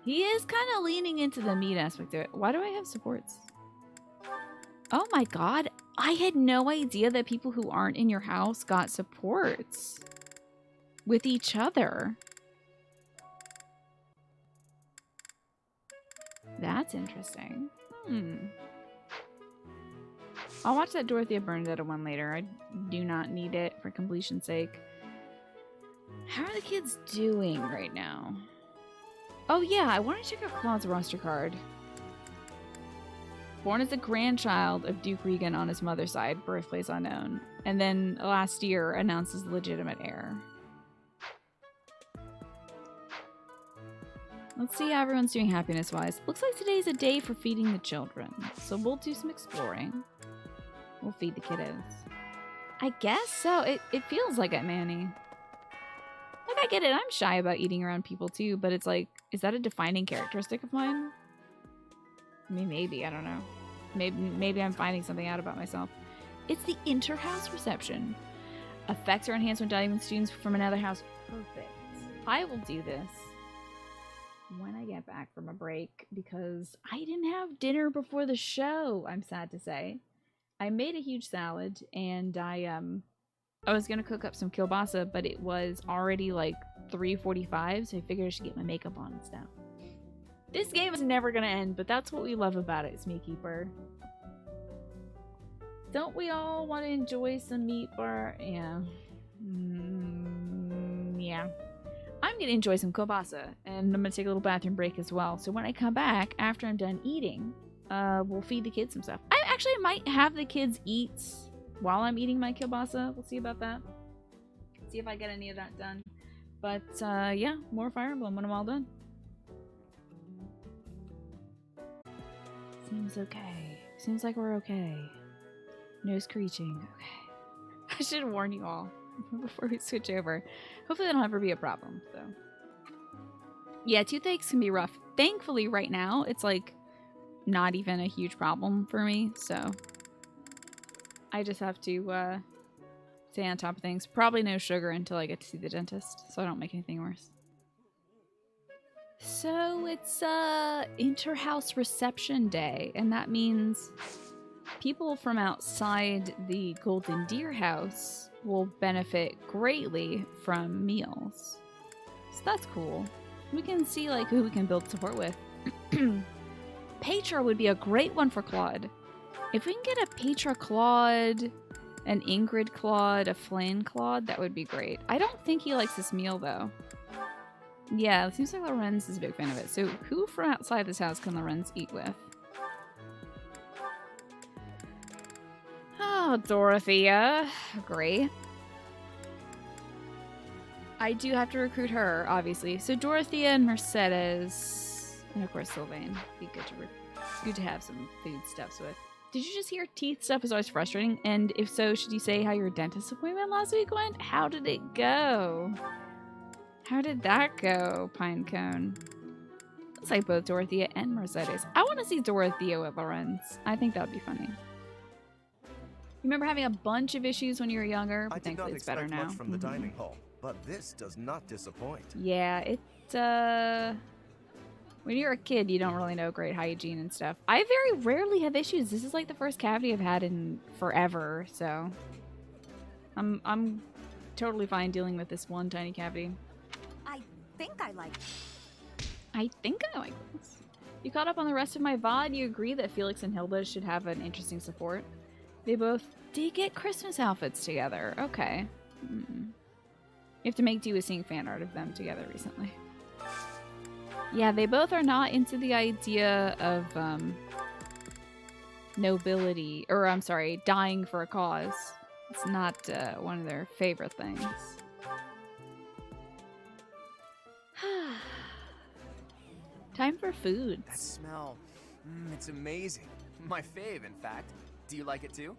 He is kind of leaning into the meat aspect of it. Why do I have supports? Oh my god. I had no idea that people who aren't in your house got supports with each other. That's interesting. I'll watch that Dorothea Bernadetta one later. I do not need it for completion's sake. How are the kids doing right now? Oh yeah, I want to check out Claude's roster card. Born as a grandchild of Duke Regan on his mother's side, birthplace unknown. And then last year announced as legitimate heir. Let's see how everyone's doing happiness-wise. Looks like today's a day for feeding the children. So we'll do some exploring. We'll feed the kiddos. I guess so. It feels like it, Manny. Like, I get it. I'm shy about eating around people, too. But it's like, is that a defining characteristic of mine? I mean, maybe. I don't know. Maybe I'm finding something out about myself. It's the inter-house reception. Effects are enhanced when dining with students from another house. Perfect. I will do this when I get back from a break because I didn't have dinner before the show, I'm sad to say. I made a huge salad and I was gonna cook up some kielbasa, but it was already like 3:45, so I figured I should get my makeup on and stuff. This game is never gonna end, but that's what we love about it, Smeekeeper. Don't we all want to enjoy some meat bar? Yeah. Yeah. I'm gonna enjoy some kielbasa, and I'm gonna take a little bathroom break as well. So when I come back, after I'm done eating, we'll feed the kids some stuff. I actually might have the kids eat while I'm eating my kielbasa. We'll see about that. See if I get any of that done. But yeah, more Fire Emblem when I'm all done. Seems okay. Seems like we're okay. No screeching. Okay. I should warn you all before we switch over. Hopefully that'll never be a problem, so. Yeah, toothaches can be rough. Thankfully, right now, it's like not even a huge problem for me, so. I just have to stay on top of things. Probably no sugar until I get to see the dentist, so I don't make anything worse. So it's inter-house reception day, and that means people from outside the Golden Deer house will benefit greatly from meals. So that's cool. We can see like who we can build support with. Petra would be a great one for Claude. If we can get a Petra Claude, an Ingrid Claude, a Flynn Claude, that would be great. I don't think he likes this meal though. Yeah, it seems like Lorenz is a big fan of it. So who from outside this house can Lorenz eat with? Oh, Dorothea. Great. I do have to recruit her, obviously. So Dorothea and Mercedes, and of course Sylvain. Be good to have some food stuffs with. Did you just hear teeth stuff is always frustrating? And if so, should you say how your dentist appointment last week went? How did it go? How did that go, Pinecone? Looks like both Dorothea and Mercedes. I want to see Dorothea with Lorenz. I think that would be funny. You remember having a bunch of issues when you were younger, but thankfully it's better now. Much from the dining hall, but this does not disappoint. Yeah, when you're a kid, you don't really know great hygiene and stuff. I very rarely have issues. This is like the first cavity I've had in forever, so I'm totally fine dealing with this one tiny cavity. I think I like this. You caught up on the rest of my VOD. You agree that Felix and Hilda should have an interesting support. They both did get Christmas outfits together. Okay. You have to make do with seeing fan art of them together recently. Yeah, they both are not into the idea of nobility, or I'm sorry, dying for a cause. It's not one of their favorite things. Time for food. That smell, it's amazing. My fave, in fact. Do you like it too?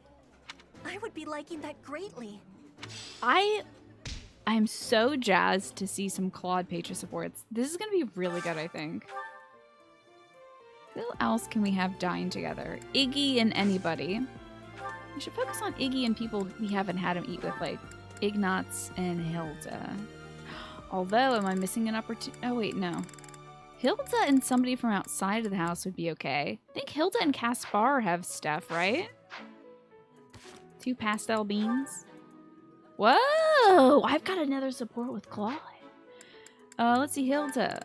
I would be liking that greatly. I'm so jazzed to see some Claude Petra supports. This is gonna be really good, I think. Who else can we have dying together? Iggy and anybody. We should focus on Iggy and people we haven't had him eat with, like Ignatz and Hilda. Although, am I missing an opportunity? Oh wait, no. Hilda and somebody from outside of the house would be okay. I think Hilda and Caspar have stuff, right? 2 pastel beans. Whoa! I've got another support with Claude. Let's see, Hilda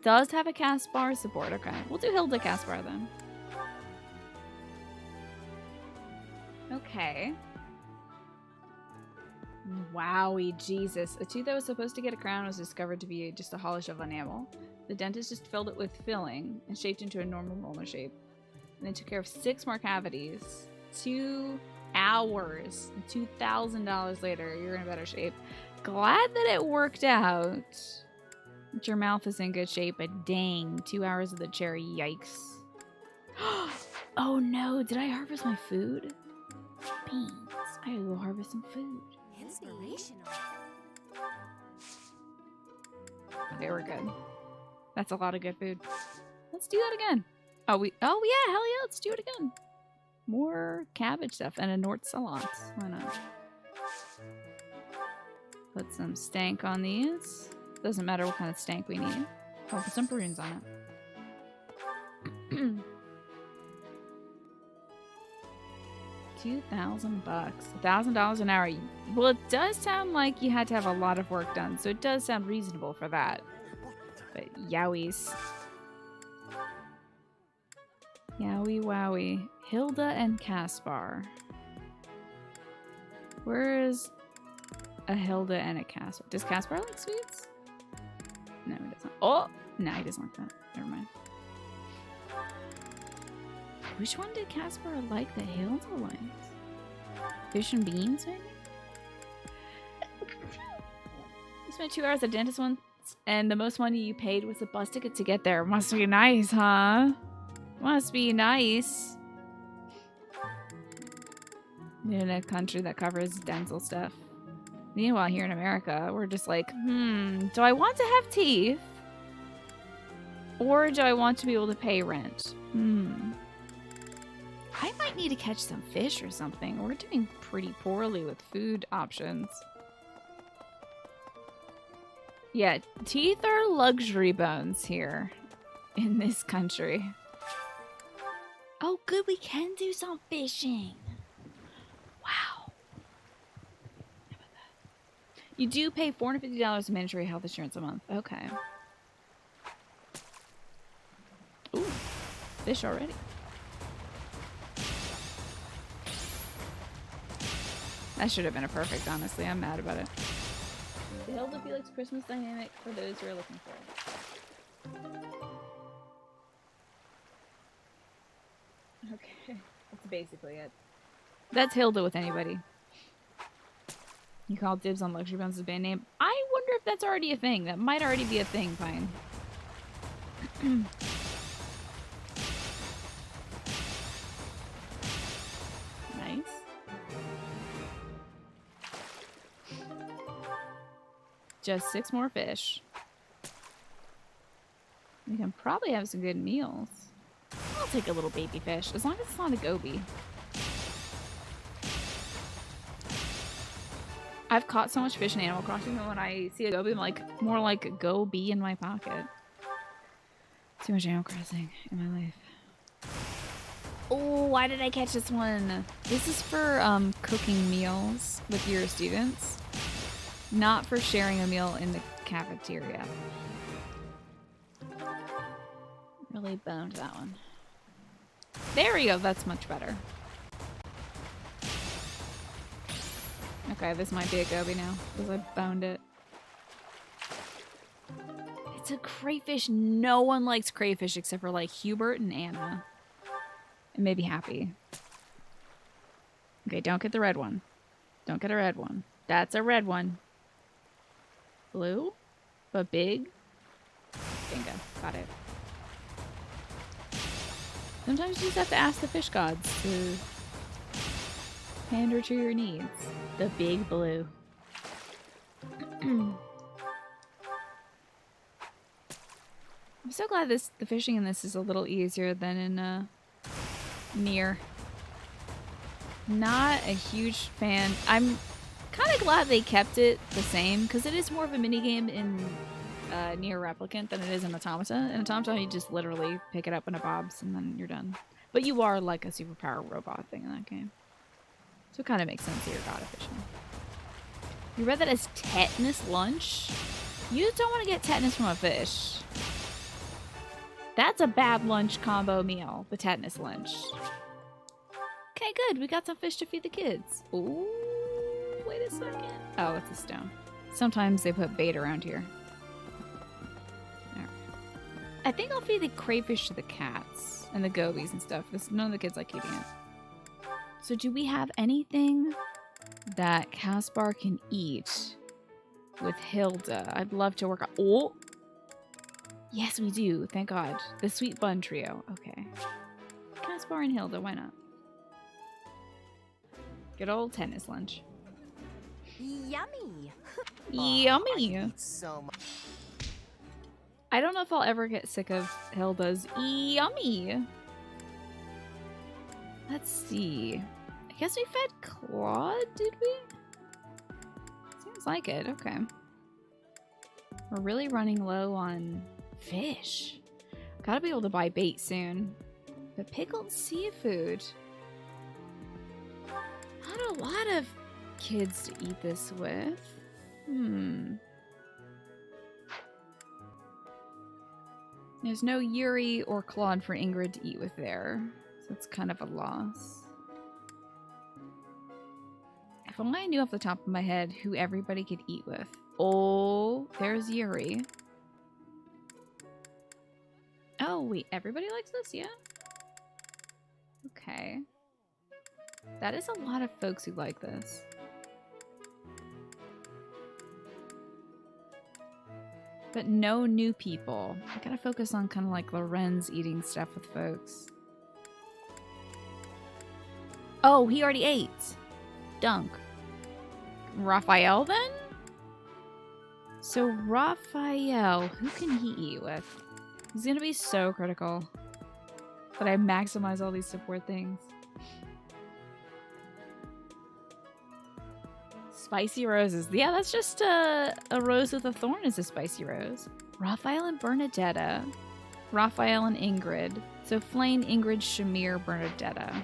does have a Caspar support. Okay, we'll do Hilda Caspar then. Okay. Wowie, Jesus. A tooth that was supposed to get a crown was discovered to be just a hollow shell of enamel. The dentist just filled it with filling and shaped into a normal molar shape. And then took care of 6 more cavities. 2 hours. $2,000 later, you're in better shape. Glad that it worked out. But your mouth is in good shape, but dang, 2 hours of the cherry, yikes. Oh no, did I harvest my food? Beans. I gotta go harvest some food. Inspirational. Okay, we're good. That's a lot of good food. Let's do that again. Oh yeah, hell yeah, let's do it again. More cabbage stuff and a Nort salad. Why not? Put some stank on these. Doesn't matter what kind of stank we need. Oh, put some prunes on it. $2,000. $1,000 an hour. Well, it does sound like you had to have a lot of work done, so it does sound reasonable for that. But yowies. Yowie wowie. Hilda and Caspar. Where is a Hilda and a Caspar? Does Caspar like sweets? No, he doesn't. Oh! No, he doesn't like that. Never mind. Which one did Casper like that Hilda likes? Fish and beans, maybe? You spent 2 hours at dentist once, and the most money you paid was a bus ticket to get there. Must be nice, huh? Must be nice. In a country that covers dental stuff. Meanwhile, here in America, we're just like, do I want to have teeth? Or do I want to be able to pay rent? I might need to catch some fish or something. We're doing pretty poorly with food options. Yeah, teeth are luxury bones here in this country. Oh, good, we can do some fishing. Wow. How about that? You do pay $450 in mandatory health insurance a month. Okay. Ooh, fish already. That should have been a perfect, honestly. I'm mad about it. The Hilda Felix Christmas dynamic for those who are looking for it. Okay, that's basically it. That's Hilda with anybody. You call dibs on Luxury Bones' band name. I wonder if that's already a thing. That might already be a thing, Pine. Nice. Just 6 more fish. We can probably have some good meals. I'll take a little baby fish, as long as it's not a goby. I've caught so much fish in Animal Crossing that when I see a goby, I'm like, more like a goby in my pocket. Too much Animal Crossing in my life. Oh, why did I catch this one? This is for cooking meals with your students. Not for sharing a meal in the cafeteria. Really boned that one. There we go, that's much better. Okay, this might be a goby now, because I boned it. It's a crayfish. No one likes crayfish except for like Hubert and Anna. And maybe Happy. Okay, don't get the red one. Don't get a red one. That's a red one. Blue, but big. Bingo, got it. Sometimes you just have to ask the fish gods to pander to your needs. The big blue. I'm so glad the fishing in this is a little easier than in Nier. Not a huge fan. I'm kind of glad they kept it the same, because it is more of a minigame in Nier Replicant than it is in Automata. In Automata, you just literally pick it up in a bobs and then you're done. But you are like a superpower robot thing in that game. So it kind of makes sense that you're god of fishing. You read that as tetanus lunch? You just don't want to get tetanus from a fish. That's a bad lunch combo meal, the tetanus lunch. Okay, good. We got some fish to feed the kids. Ooh, wait a second. Oh, it's a stone. Sometimes they put bait around here. Right. I think I'll feed the crayfish to the cats and the gobies and stuff. None of the kids like eating it. So do we have anything that Caspar can eat with Hilda? I'd love to work on... Oh! Yes, we do. Thank God. The Sweet Bun Trio. Okay. Caspar and Hilda, why not? Good old tennis lunch. Yummy! Yummy! I eat so much. I don't know if I'll ever get sick of Hilda's yummy. Let's see. I guess we fed Claude, did we? Seems like it. Okay. We're really running low on fish. Gotta be able to buy bait soon. But pickled seafood. Not a lot of kids to eat this with. There's no Yuri or Claude for Ingrid to eat with there. So it's kind of a loss. If only I knew off the top of my head who everybody could eat with. Oh, there's Yuri. Oh, wait, everybody likes this? Yeah? Okay. That is a lot of folks who like this. But no new people. I gotta focus on kind of like Lorenz eating stuff with folks. Oh, he already ate. Dunk. Raphael then? So Raphael, who can he eat with? He's gonna be so critical that I maximize all these support things. Spicy roses. Yeah, that's just a rose with a thorn is a spicy rose. Raphael and Bernadetta. Raphael and Ingrid. So Flane, Ingrid, Shamir, Bernadetta.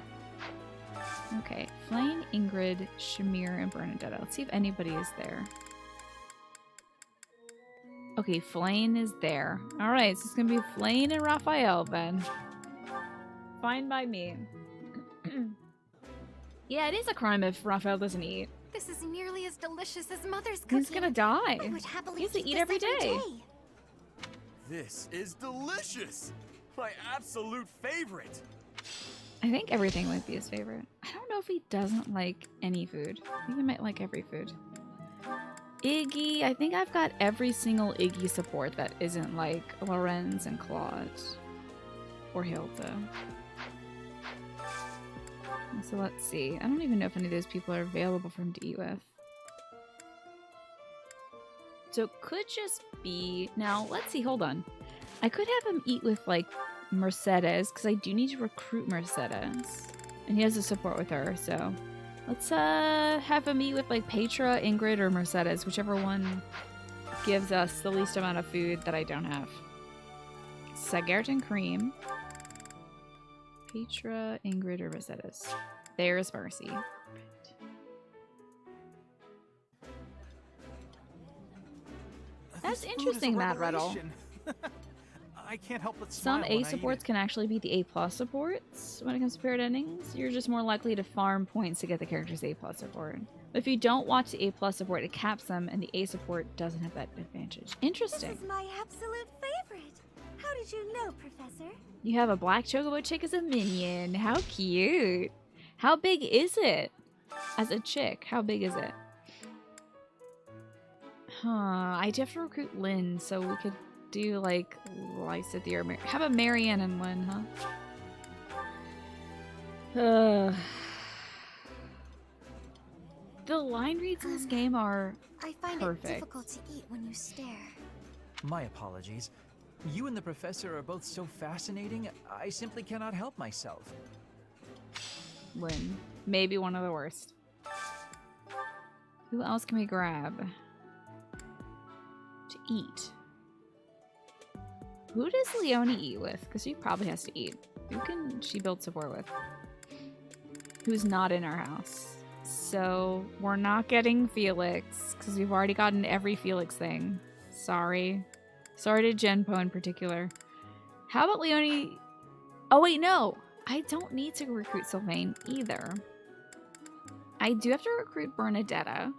Okay, Flane, Ingrid, Shamir, and Bernadetta. Let's see if anybody is there. Okay, Flane is there. Alright, so it's gonna be Flane and Raphael then. Fine by me. Yeah, it is a crime if Raphael doesn't eat. This is nearly as delicious as Mother's cooking. He's gonna die. I would happily He has to eat eat this every day. This is delicious! My absolute favorite! I think everything might be his favorite. I don't know if he doesn't like any food. I think he might like every food. Iggy, I think I've got every single Iggy support that isn't like Lorenz and Claude. Or Hilda. So let's see. I don't even know if any of those people are available for him to eat with. So it could just be... Now, let's see. Hold on. I could have him eat with, like, Mercedes, because I do need to recruit Mercedes. And he has a support with her, so... Let's have him eat with, like, Petra, Ingrid, or Mercedes, whichever one gives us the least amount of food that I don't have. Sagert and Cream. Petra, Ingrid, or Mercedes. There's Mercy. That's interesting, Matt Riddle. I can't help but smile Some when A I eat supports it. can actually be the A+ supports when it comes to paired endings. You're just more likely to farm points to get the character's A+ support. But if you don't watch the A+ support, it caps them, and the A support doesn't have that advantage. Interesting. This is my absolute favorite. How did you know, Professor? You have a black chocobo chick as a minion. How cute. How big is it? As a chick, how big is it? Huh, I'd have to recruit Lynn, so we could do like Lysithea or how about Marianne and Lynn, huh? The line reads in this game are I find perfect. it difficult to eat when you stare. My apologies. You and the professor are both so fascinating, I simply cannot help myself. Lynn. Maybe one of the worst. Who else can we grab? To eat. Who does Leonie eat with? Because she probably has to eat. Who can she build support with? Who's not in our house? So we're not getting Felix because we've already gotten every Felix thing. Sorry. Sorry to Genpo in particular. How about Leonie? Oh wait, no. I don't need to recruit Sylvain either. I do have to recruit Bernadetta.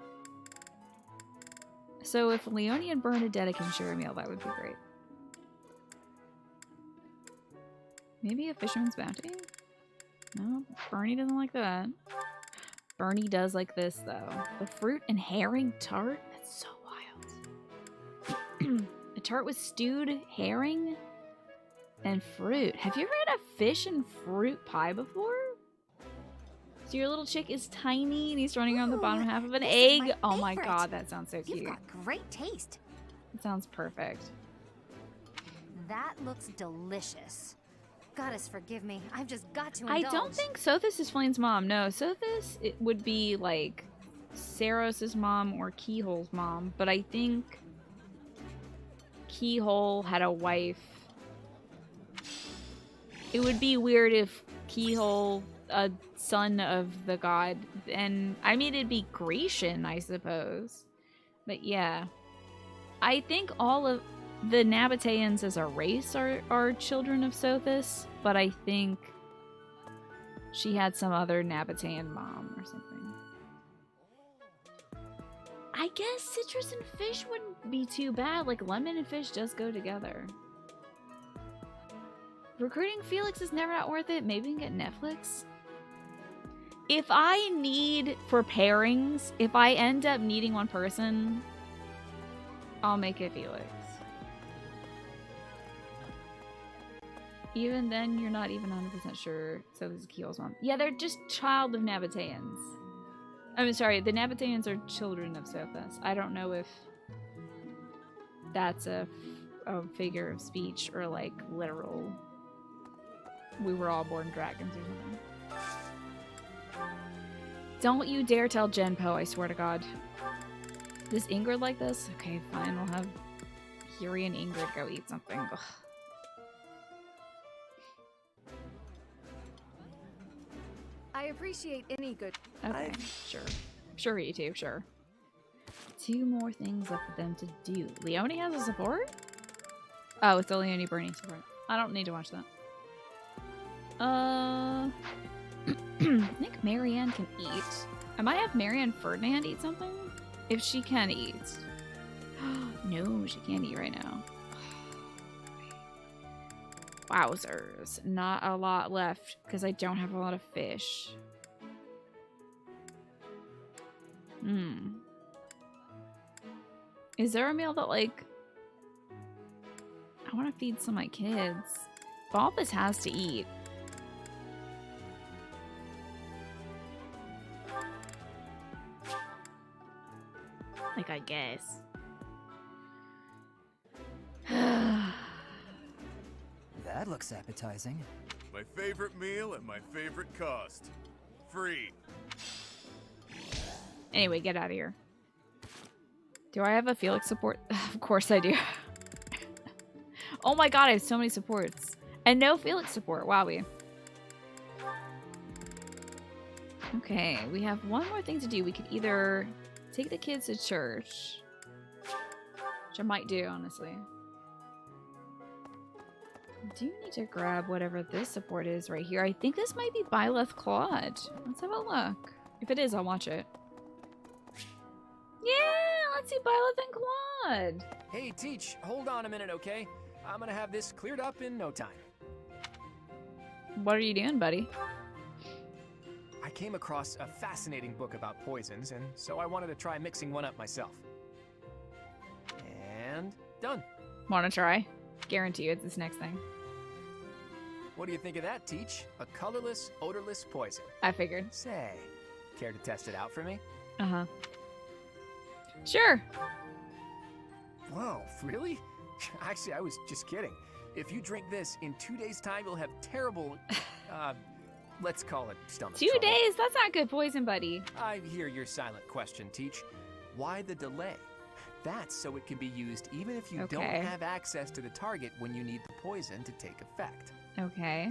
So if Leonie and Bernadetta can share a meal, that would be great. Maybe a Fisherman's Bounty? No, Bernie doesn't like that. Bernie does like this, though. The fruit and herring tart? That's so wild. A tart with stewed herring and fruit. Have you ever had a fish and fruit pie before? So your little chick is tiny and he's running around the bottom half of an egg. Oh my god, that sounds so cute. You've got great taste. It sounds perfect. That looks delicious. Goddess forgive me, I've just got to indulge. I don't think Sothis is Flane's mom. No, Sothis it would be like Saros' mom or Keyhole's mom. But I think Keyhole had a wife. It would be weird if Keyhole, a son of the god, and I mean it'd be Grecian, I suppose. But yeah. I think all of the Nabateans as a race are children of Sothis, but I think she had some other Nabatean mom or something. I guess citrus and fish wouldn't be too bad. Like, lemon and fish just go together. Recruiting Felix is never not worth it. Maybe we can get Netflix. If I need for pairings, if I end up needing one person, I'll make it Felix. Even then, you're not even 100% sure. So this is Keel's mom. Yeah, they're just child of Nabateans. I'm sorry, the Nabateans are children of Sothis. I don't know if that's a figure of speech or like literal. We were all born dragons or something. Don't you dare tell Genpo, I swear to God. Does Ingrid like this? Okay, fine. We'll have Yuri and Ingrid go eat something. Ugh. I appreciate any good... Okay, sure. Sure, you two, sure. 2 more things left for them to do. Leone has a support? Oh, it's the Leone Bernie support. I don't need to watch that. I think Marianne can eat. I might have Marianne Ferdinand eat something? If she can eat. No, she can't eat right now. Wowzers. Not a lot left because I don't have a lot of fish. Is there a meal that, like... I want to feed some of my kids. Balthus has to eat. Like, I guess. That looks appetizing. My favorite meal at my favorite cost. Free. Anyway, get out of here. Do I have a Felix support? Of course I do. Oh my god, I have so many supports. And no Felix support. Wowie. Okay, we have one more thing to do. We could either take the kids to church, which I might do, honestly. I do need to grab whatever this support is right here. I think this might be Byleth Claude. Let's have a look. If it is, I'll watch it. Yeah, let's see Byleth and Claude. Hey, Teach, hold on a minute, okay? I'm gonna have this cleared up in no time. What are you doing, buddy? I came across a fascinating book about poisons, and so I wanted to try mixing one up myself. And done. Wanna try? Guarantee you it's this next thing. What do you think of that, Teach? A colorless, odorless poison. I figured. Say, care to test it out for me? Uh-huh. Sure. Whoa, really? Actually, I was just kidding. If you drink this, in 2 days' time, you'll have terrible, let's call it stomach 2 trouble. days? That's not good poison, buddy. I hear your silent question, Teach. Why the delay? That's so it can be used even if you don't have access to the target when you need the poison to take effect. Okay.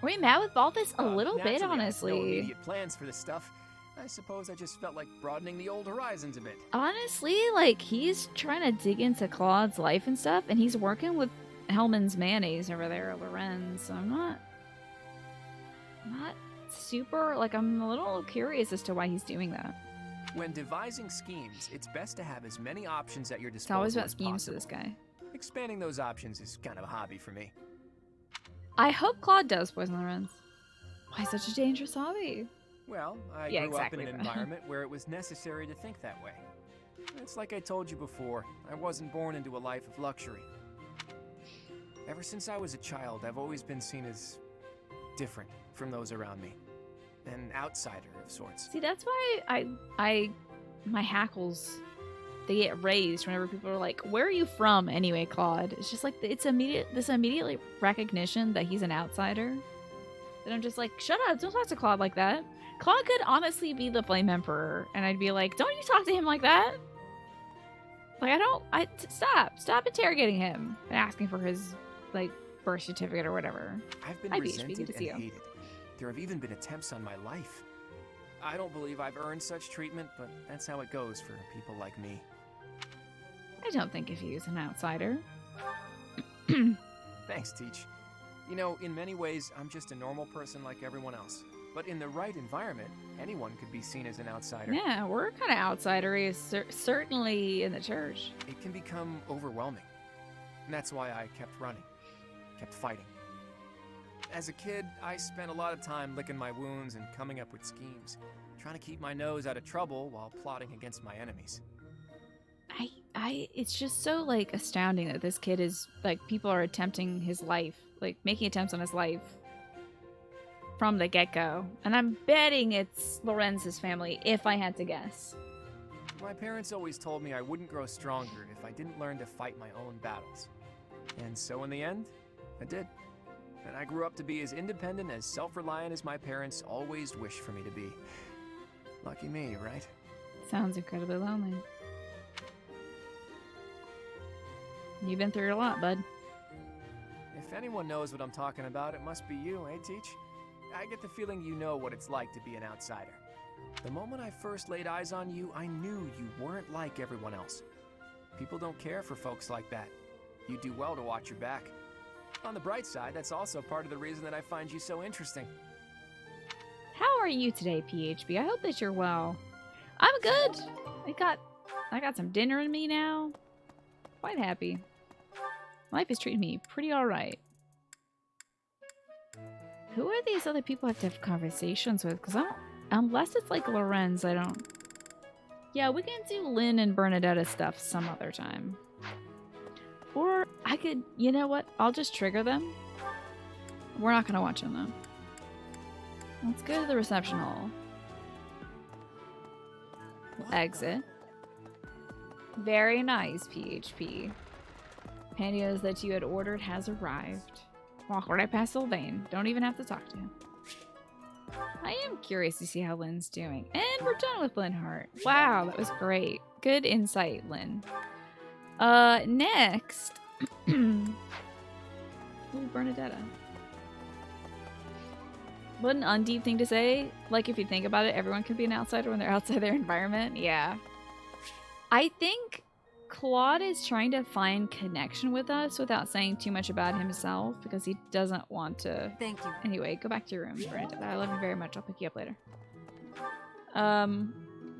Are we mad with Balthus? A little bit, Naturally, honestly. I have no immediate plans for this stuff. I suppose I just felt like broadening the old horizons a bit. Honestly, like, he's trying to dig into Claude's life and stuff, and he's working with Hellman's mayonnaise over there, Lorenz, so I'm not super, like, I'm a little curious as to why he's doing that. When devising schemes, it's best to have as many options at your It's disposal always about as schemes to possible. this guy. Expanding those options is kind of a hobby for me. I hope Claude does poison Lorenz. Why such a dangerous hobby? Well, I Yeah, grew exactly. up in an environment where it was necessary to think that way. It's like I told you before, I wasn't born into a life of luxury. Ever since I was a child, I've always been seen as different from those around me. An outsider of sorts. See, that's why my hackles, they get raised whenever people are like, "Where are you from, anyway, Claude?" It's just like this immediate recognition that he's an outsider. That I'm just like, shut up! Don't talk to Claude like that. Claude could honestly be the Flame Emperor, and I'd be like, "Don't you talk to him like that!" Like, stop interrogating him and asking for his like birth certificate or whatever. I've been I'd be good resented to and see you. hated. There have even been attempts on my life. I don't believe I've earned such treatment, but that's how it goes for people like me. I don't think of you as an outsider. Thanks, Teach. You know, in many ways, I'm just a normal person like everyone else. But in the right environment, anyone could be seen as an outsider. Yeah, we're kind of outsidery, certainly in the church. It can become overwhelming. And that's why I kept running, kept fighting. as a kid, I spent a lot of time licking my wounds and coming up with schemes, trying to keep my nose out of trouble while plotting against my enemies. It's just so, like, astounding that this kid is, like, people are attempting his life, like, making attempts on his life from the get-go. And I'm betting it's Lorenz's family, if I had to guess. My parents always told me I wouldn't grow stronger if I didn't learn to fight my own battles. And so in the end, I did. And I grew up to be as independent, as self-reliant as my parents always wished for me to be. Lucky me, right? Sounds incredibly lonely. You've been through a lot, bud. If anyone knows what I'm talking about, it must be you, eh, Teach? I get the feeling you know what it's like to be an outsider. The moment I first laid eyes on you, I knew you weren't like everyone else. People don't care for folks like that. You do well to watch your back. On the bright side, that's also part of the reason that I find you so interesting. How are you today, PHB? I hope that you're well. I'm good. I got some dinner in me now. Quite happy. Life is treating me pretty alright. Who are these other people I have to have conversations with? Because I don't... Unless it's like Lorenz, I don't... Yeah, we can do Lynn and Bernadetta stuff some other time. Or I could... You know what? I'll just trigger them. We're not going to watch them, though. Let's go to the reception hall. We'll exit. Very nice, PHP. Pantyhose that you had ordered has arrived. Walk right past Sylvain. Don't even have to talk to him. I am curious to see how Lynn's doing. And we're done with Lynn Hart. Wow, that was great. Good insight, Lynn. Next. Ooh, Bernadetta. What an undeep thing to say. Like, if you think about it, everyone can be an outsider when they're outside their environment. Yeah. I think Claude is trying to find connection with us without saying too much about himself because he doesn't want to. Thank you. Anyway, go back to your room, Bernadette. I love you very much. I'll pick you up later.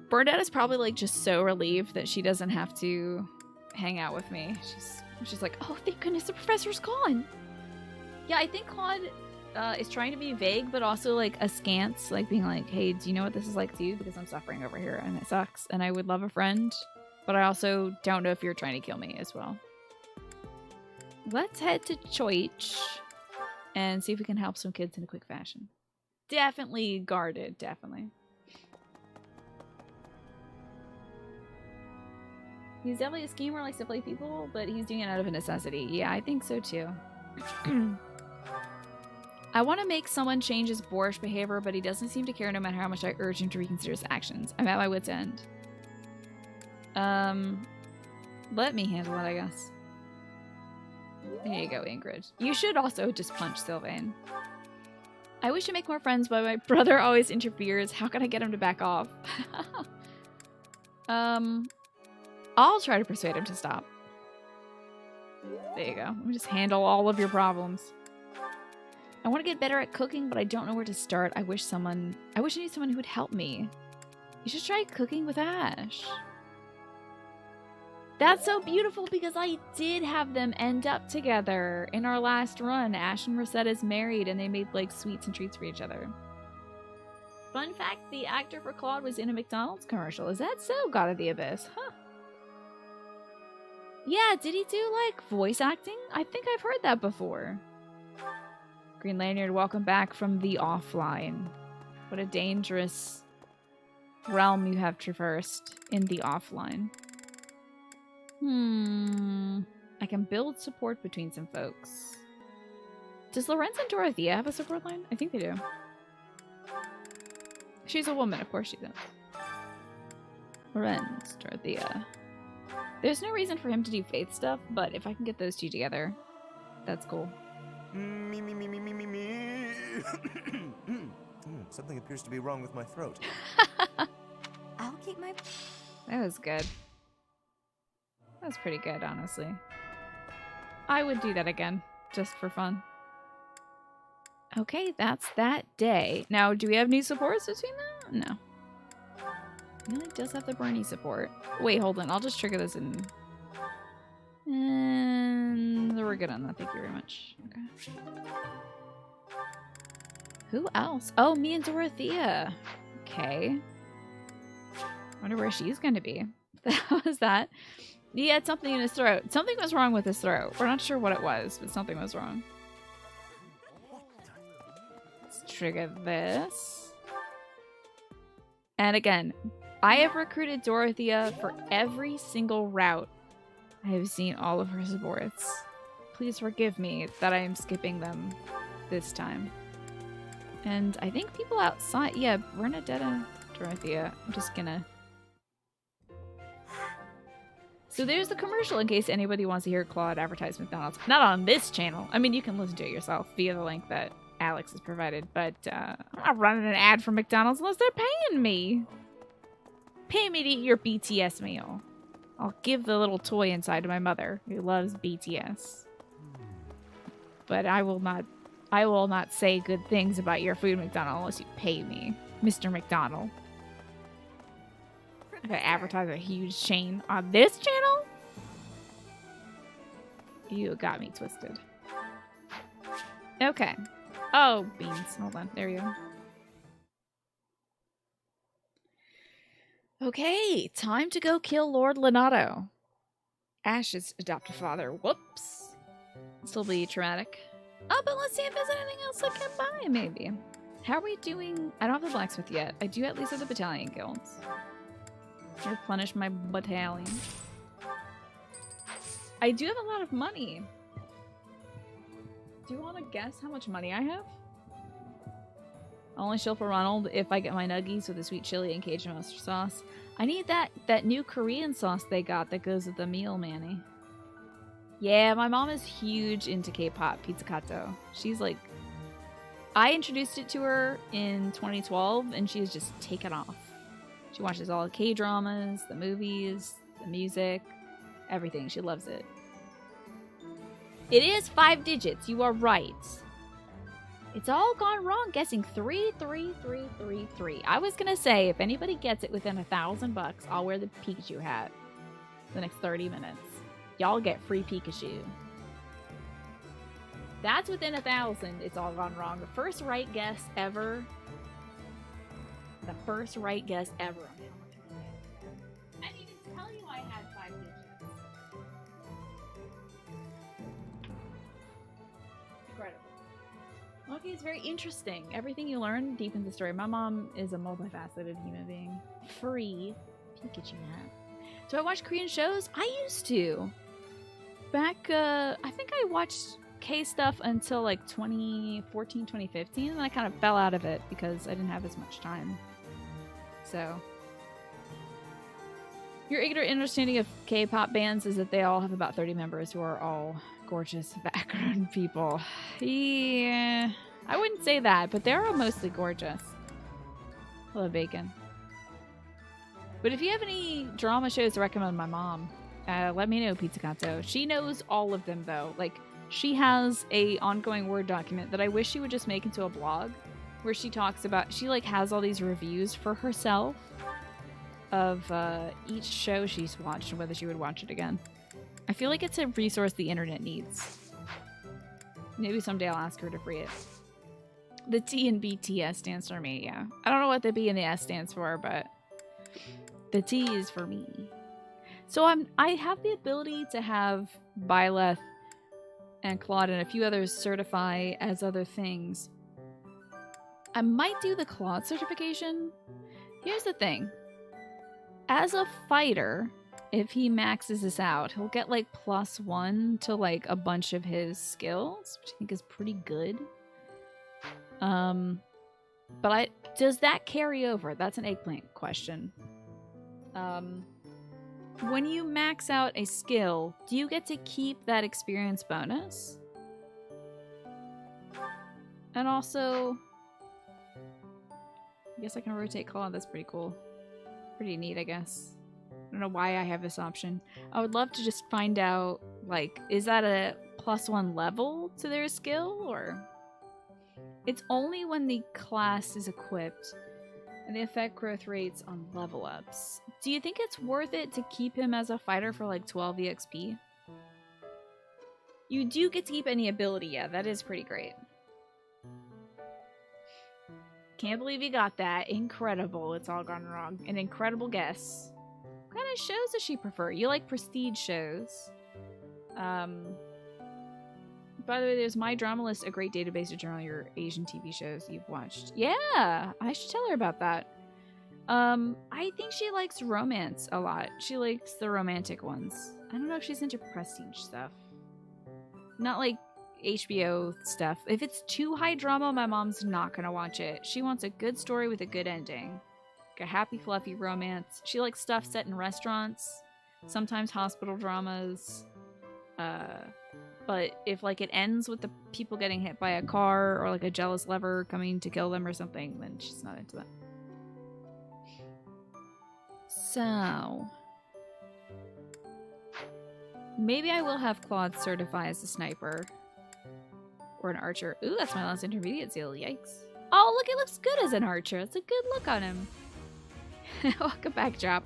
Bernadette is probably like just so relieved that she doesn't have to hang out with me. She's like, oh, thank goodness the professor's gone. Yeah, I think Claude is trying to be vague, but also like askance, like being like, hey, do you know what this is like too? Because I'm suffering over here and it sucks and I would love a friend. But I also don't know if you're trying to kill me as well. Let's head to Choich and see if we can help some kids in a quick fashion. Definitely guarded, definitely. He's definitely a schemer, likes to play people, but he's doing it out of a necessity. Yeah, I think so too. I want to make someone change his boorish behavior, but he doesn't seem to care no matter how much I urge him to reconsider his actions. I'm at my wit's end. Let me handle it, I guess. There you go, Ingrid. You should also just punch Sylvain. I wish to make more friends, but my brother always interferes. How can I get him to back off? I'll try to persuade him to stop. There you go. Let me just handle all of your problems. I want to get better at cooking, but I don't know where to start. I wish I knew someone who would help me. You should try cooking with Ash. That's so beautiful because I did have them end up together in our last run. Ash and Rosetta's married and they made like sweets and treats for each other. Fun fact, the actor for Claude was in a McDonald's commercial. Is that so? God of the Abyss. Huh. Yeah, did he do like voice acting? I think I've heard that before. Green Lanyard, welcome back from the offline. What a dangerous realm you have traversed in the offline. I can build support between some folks. Does Lorenz and Dorothea have a support line? I think they do. She's a woman, of course she does. Lorenz, Dorothea. There's no reason for him to do faith stuff, but if I can get those two together, that's cool. Me. Something appears to be wrong with my throat. I'll keep my... That was good. That was pretty good, honestly. I would do that again, just for fun. Okay, that's that day. Now, do we have new supports between them? No. He only does have the Bernie support. Wait, hold on. I'll just trigger this in... And we're good on that. Thank you very much. Okay. Who else? Oh, me and Dorothea. Okay. Wonder where she's gonna be. How was that? He had something in his throat. Something was wrong with his throat. We're not sure what it was, but something was wrong. Let's trigger this. And again, I have recruited Dorothea for every single route. I have seen all of her supports. Please forgive me that I am skipping them this time. And I think people outside... Yeah, Bernadetta, Dorothea. I'm just gonna... So there's the commercial in case anybody wants to hear Claude advertise McDonald's. Not on this channel. I mean, you can listen to it yourself via the link that Alex has provided. But I'm not running an ad for McDonald's unless they're paying me. Pay me to eat your BTS meal. I'll give the little toy inside to my mother, who loves BTS. But I will not say good things about your food, McDonald, unless you pay me, Mr. McDonald. I'm gonna advertise a huge chain on this channel? You got me twisted. Okay. Oh, beans. Hold on. There you go. Okay, time to go kill Lord Lenato. Ash's adoptive father. Whoops. This will be traumatic. Oh, but let's see if there's anything else I can buy, maybe. How are we doing? I don't have the blacksmith yet. I do at least have the battalion guilds. Replenish my battalion. I do have a lot of money. Do you want to guess how much money I have? I'll only show for Ronald if I get my nuggies with the sweet chili and Cajun mustard sauce. I need that new Korean sauce they got that goes with the meal, Manny. Yeah, my mom is huge into K-pop, pizzicato. She's like... I introduced it to her in 2012, and she's just taken off. She watches all the K-dramas, the movies, the music, everything. She loves it. It is 5 digits. You are right. It's all gone wrong guessing 33333. I was gonna say if anybody gets it within $1,000, I'll wear the Pikachu hat for the next 30 minutes. Y'all get free Pikachu. That's within 1,000. It's all gone wrong. The first right guess ever. The first right guess ever. I didn't even tell you I had 5 digits. Incredible. Okay, it's very interesting. Everything you learn deepens the story. My mom is a multifaceted human being. Free Pikachu hat. Do I watch Korean shows? I used to. Back, I think I watched K stuff until like 2014, 2015, and then I kind of fell out of it because I didn't have as much time. So, your ignorant understanding of K-pop bands is that they all have about 30 members who are all gorgeous background people. Yeah, I wouldn't say that, but they're all mostly gorgeous. Hello, Bacon. But if you have any drama shows to recommend my mom, let me know, Pizzicato. She knows all of them, though. Like, she has a ongoing Word document that I wish she would just make into a blog, where she talks about, she like has all these reviews for herself of each show she's watched and whether she would watch it again. I feel like it's a resource the internet needs. Maybe someday I'll ask her to free it. The T in BTS stands for me, yeah. I don't know what the B and the S stands for, but the T is for me. So I have the ability to have Byleth and Claude and a few others certify as other things. I might do the Claude certification. Here's the thing. As a fighter, if he maxes this out, he'll get like +1 to like a bunch of his skills, which I think is pretty good. But does that carry over? That's an eggplant question. When you max out a skill, do you get to keep that experience bonus? And also, I guess I can rotate Claude. That's pretty cool. Pretty neat, I guess. I don't know why I have this option. I would love to just find out, like, is that a +1 level to their skill, or... It's only when the class is equipped, and they affect growth rates on level ups. Do you think it's worth it to keep him as a fighter for, like, 12 EXP? You do get to keep any ability, yeah, that is pretty great. Can't believe you got that. Incredible. It's all gone wrong. An incredible guess. What kind of shows does she prefer? You like prestige shows. By the way, there's My Drama List, a great database to journal your Asian TV shows you've watched. Yeah, I should tell her about that. I think she likes romance a lot. She likes the romantic ones. I don't know if she's into prestige stuff. Not like HBO stuff. If it's too high drama, my mom's not gonna watch it. She wants a good story with a good ending. Like a happy, fluffy romance. She likes stuff set in restaurants. Sometimes hospital dramas. But if like it ends with the people getting hit by a car or like a jealous lover coming to kill them or something, then she's not into that. So maybe I will have Claude certify as a sniper or an archer. Ooh, that's my last intermediate seal. Yikes. Oh, look, it looks good as an archer. It's a good look on him. Welcome back, Drop.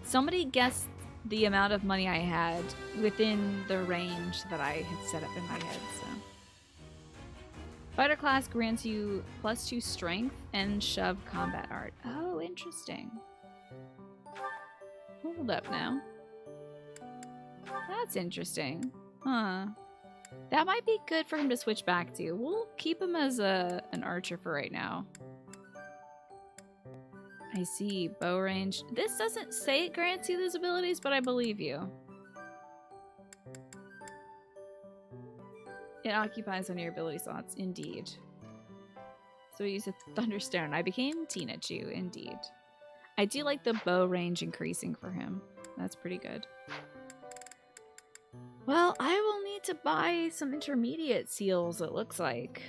Somebody guessed the amount of money I had within the range that I had set up in my head, so. Fighter class grants you +2 strength and shove combat art. Oh, interesting. Hold up now. That's interesting. Huh. That might be good for him to switch back to. We'll keep him as an archer for right now. I see. Bow range. This doesn't say it grants you those abilities, but I believe you. It occupies one of your ability slots. Indeed. So we use a Thunderstone. I became Tinachu. Indeed. I do like the bow range increasing for him. That's pretty good. Well, I will need to buy some intermediate seals, it looks like.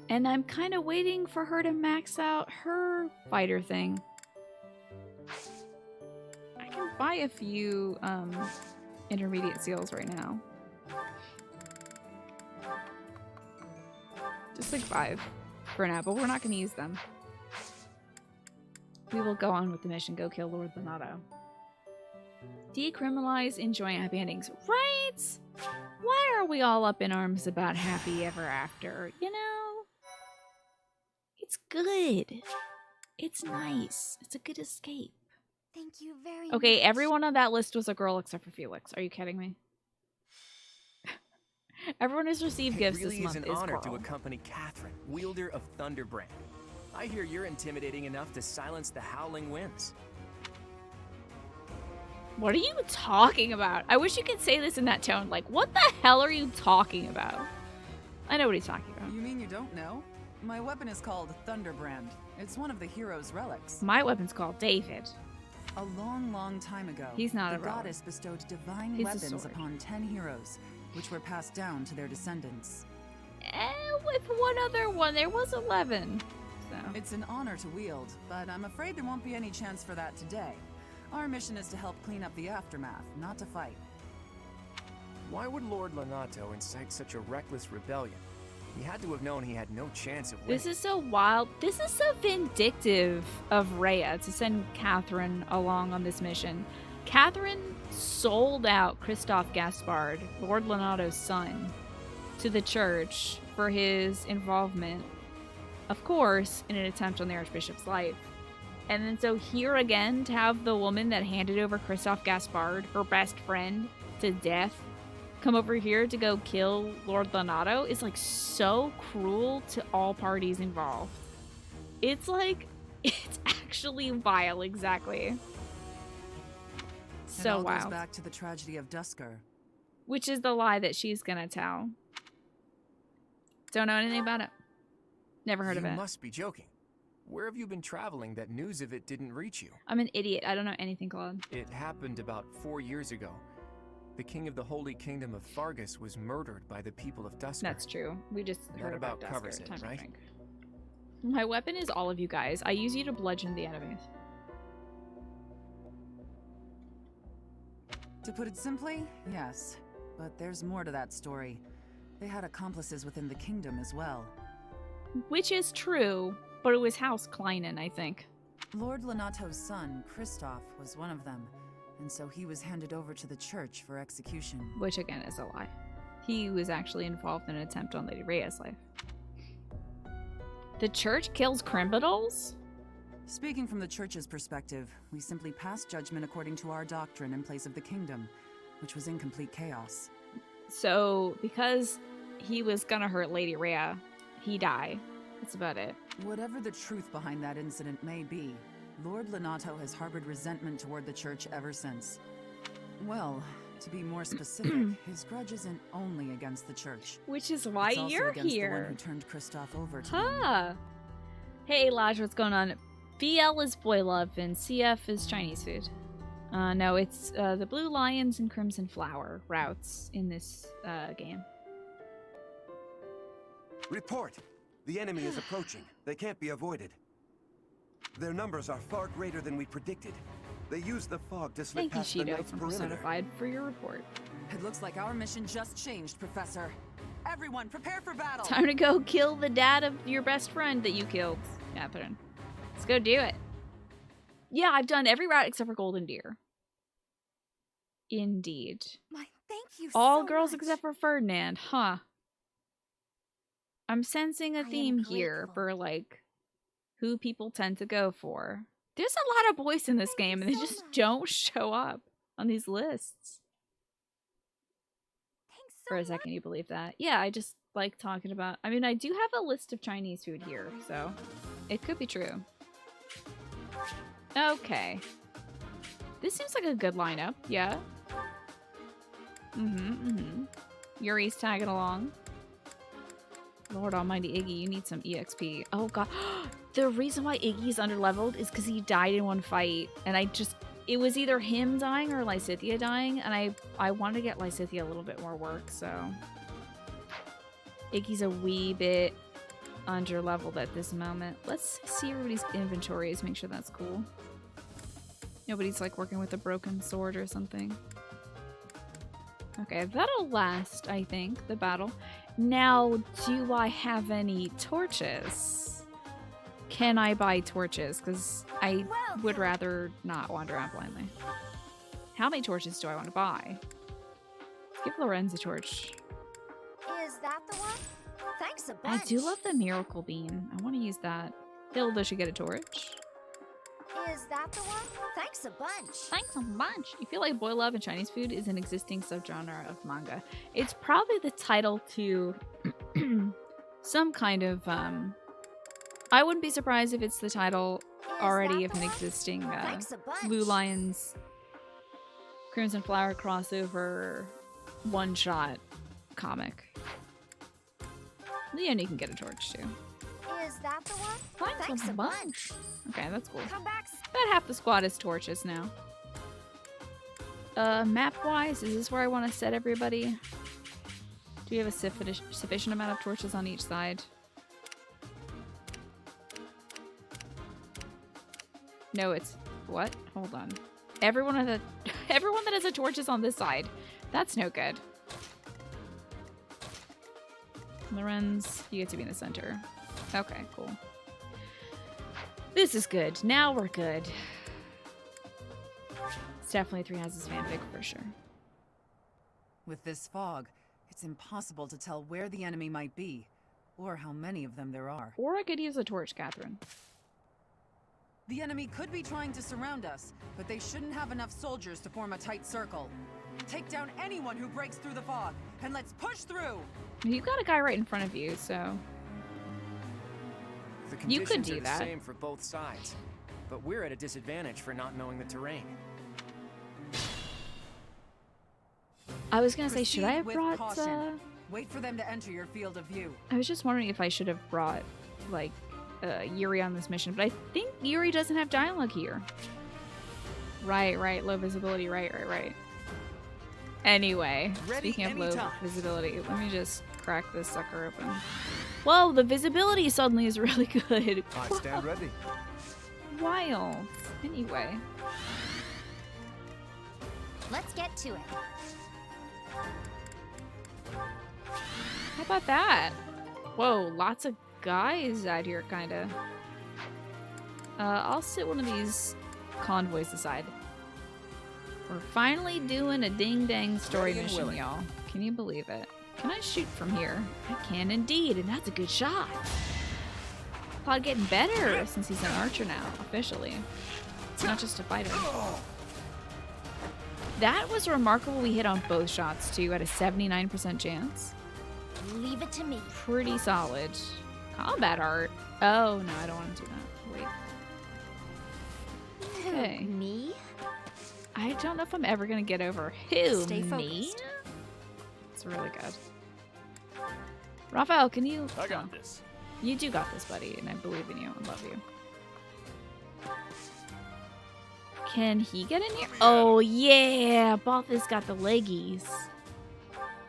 And I'm kind of waiting for her to max out her fighter thing. I can buy a few intermediate seals right now. Just like 5 for now, but we're not going to use them. We will go on with the mission. Go kill Lord Lonato. Decriminalize enjoying happy endings. Right? Why are we all up in arms about happy ever after? You know? It's good. It's nice. It's a good escape. Thank you very Okay, much. everyone on that list was a girl except for Felix. Are you kidding me? Everyone who's received gifts really this month is is an honor Carl. to accompany Catherine, wielder of Thunderbrand. I hear you're intimidating enough to silence the howling winds. What are you talking about? I wish you could say this in that tone. Like, what the hell are you talking about? I know what he's talking about. You mean you don't know? My weapon is called Thunderbrand. It's one of the hero's relics. My weapon's called David. A long, long time ago, He's not the a relic. goddess bestowed divine He's a weapons sword. upon 10 heroes, which were passed down to their descendants. With one other one, there was 11. So. It's an honor to wield, but I'm afraid there won't be any chance for that today. Our mission is to help clean up the aftermath, not to fight. Why would Lord Lonato incite such a reckless rebellion? He had to have known he had no chance of winning. This is so wild. This is so vindictive of Rhea to send Catherine along on this mission. Catherine sold out Christoph Gaspard, Lord Lonato's son, to the church for his involvement, of course, in an attempt on the Archbishop's life. And then so here again, to have the woman that handed over Christoph Gaspard, her best friend, to death, come over here to go kill Lord Lonato is like so cruel to all parties involved. It's like, it's actually vile, exactly. So it all wild. goes back to the tragedy of Dusker. Which is the lie that she's gonna tell. Don't know anything about it. Never heard of it. You must be joking. Where have you been traveling that news of it didn't reach you? I'm an idiot. I don't know anything, Claude. It happened about 4 years ago. The king of the Holy Kingdom of Fargus was murdered by the people of Dusker. That's true. We just That heard about about Dusker. covers it, Time to right? drink. My weapon is all of you guys. I use you to bludgeon the enemies. To put it simply, yes. But there's more to that story. They had accomplices within the kingdom as well. Which is true, but it was House Kleinen, I think. Lord Lonato's son, Christoph, was one of them, and so he was handed over to the church for execution. Which, again, is a lie. He was actually involved in an attempt on Lady Rhea's life. The church kills criminals? Speaking from the church's perspective, we simply pass judgment according to our doctrine in place of the kingdom, which was in complete chaos. So, because he was gonna hurt Lady Rhea, he died. That's about it. Whatever the truth behind that incident may be, Lord Lenato has harbored resentment toward the church ever since. Well, to be more specific, his grudge isn't only against the church. Which is why it's also you're against here. The one who turned Kristoff over to Huh. Hey, Lodge, what's going on? BL is boy love and CF is Chinese food. No, it's the Blue Lions and Crimson Flower routes in this game. Report! The enemy is approaching. They can't be avoided. Their numbers are far greater than we predicted. They use the fog to slip Thank you, past the Shido, Knight's from perimeter. Personified, for your report. It looks like our mission just changed, Professor. Everyone, prepare for battle! Time to go kill the dad of your best friend that you killed. Yeah, put in. Let's go do it. Yeah, I've done every route except for Golden Deer. Indeed. My thank you All so girls much. except for Ferdinand, huh? I'm sensing a theme here for, like, who people tend to go for. There's a lot of boys in this game, and they just don't show up on these lists. For a second, you believe that? Yeah, I just like talking about... I mean, I do have a list of Chinese food here, so it could be true. Okay. This seems like a good lineup, yeah. Yuri's tagging along. Lord almighty, Iggy, you need some EXP. Oh god. The reason why Iggy's underleveled is because he died in one fight. And it was either him dying or Lysithea dying. And I wanted to get Lysithea a little bit more work, so. Iggy's a wee bit underleveled at this moment. Let's see everybody's inventories, make sure that's cool. Nobody's like working with a broken sword or something. Okay, that'll last, I think, the battle. Now, do I have any torches? Can I buy torches? Because I would rather not wander around blindly. How many torches do I want to buy? Let's give Lorenz a torch. Is that the one? Thanks a bunch. I do love the Miracle Bean. I want to use that. Hilda should get a torch. Is that the one? Thanks a bunch. Thanks a bunch. You feel like boy love and Chinese food is an existing subgenre of manga. It's probably the title to some kind of I wouldn't be surprised if it's the title already of an existing Blue Lions Crimson Flower crossover one-shot comic. Leonie can get a torch too. Is that the one? Thanks a bunch. Okay, that's cool. Come back. About half the squad is torches now. Map-wise, is this where I want to set everybody? Do we have a sufficient amount of torches on each side? No, it's... What? Hold on. Everyone that has a torch is on this side. That's no good. Lorenz, you get to be in the center. Okay, cool. This is good. Now we're good. It's definitely Three Houses fanfic for sure. With this fog, it's impossible to tell where the enemy might be, or how many of them there are. Or I could use a torch, Catherine. The enemy could be trying to surround us, but they shouldn't have enough soldiers to form a tight circle. Take down anyone who breaks through the fog, and let's push through! You've got a guy right in front of you, so... The You could conditions do are the that. same for both sides, but we're at a disadvantage for not knowing the terrain. I was gonna say, should I have Proceed with brought, caution. Wait for them to enter your field of view. I was just wondering if I should have brought, like, Yuri on this mission, but I think Yuri doesn't have dialogue here. Right, low visibility, right. Anyway, speaking of low visibility, let me just crack this sucker open. Whoa, the visibility suddenly is really good. I stand ready. Wild. Anyway. Let's get to it. How about that? Whoa, lots of guys out here, kinda. I'll sit one of these convoys aside. We're finally doing a ding-dang story mission, y'all. Can you believe it? Can I shoot from here? I can indeed, and that's a good shot. Claude getting better since he's an archer now, officially. Not just a fighter. That was remarkable. We hit on both shots too at a 79% chance. Leave it to me. Pretty solid. Combat art. Oh, no, I don't want to do that. Wait. Okay. Me? I don't know if I'm ever going to get over who, Stay me? focused. It's really good. Raphael, can you... I got this. You do got this, buddy, and I believe in you and love you. Can he get in here? Oh, yeah! Balthus got the leggies.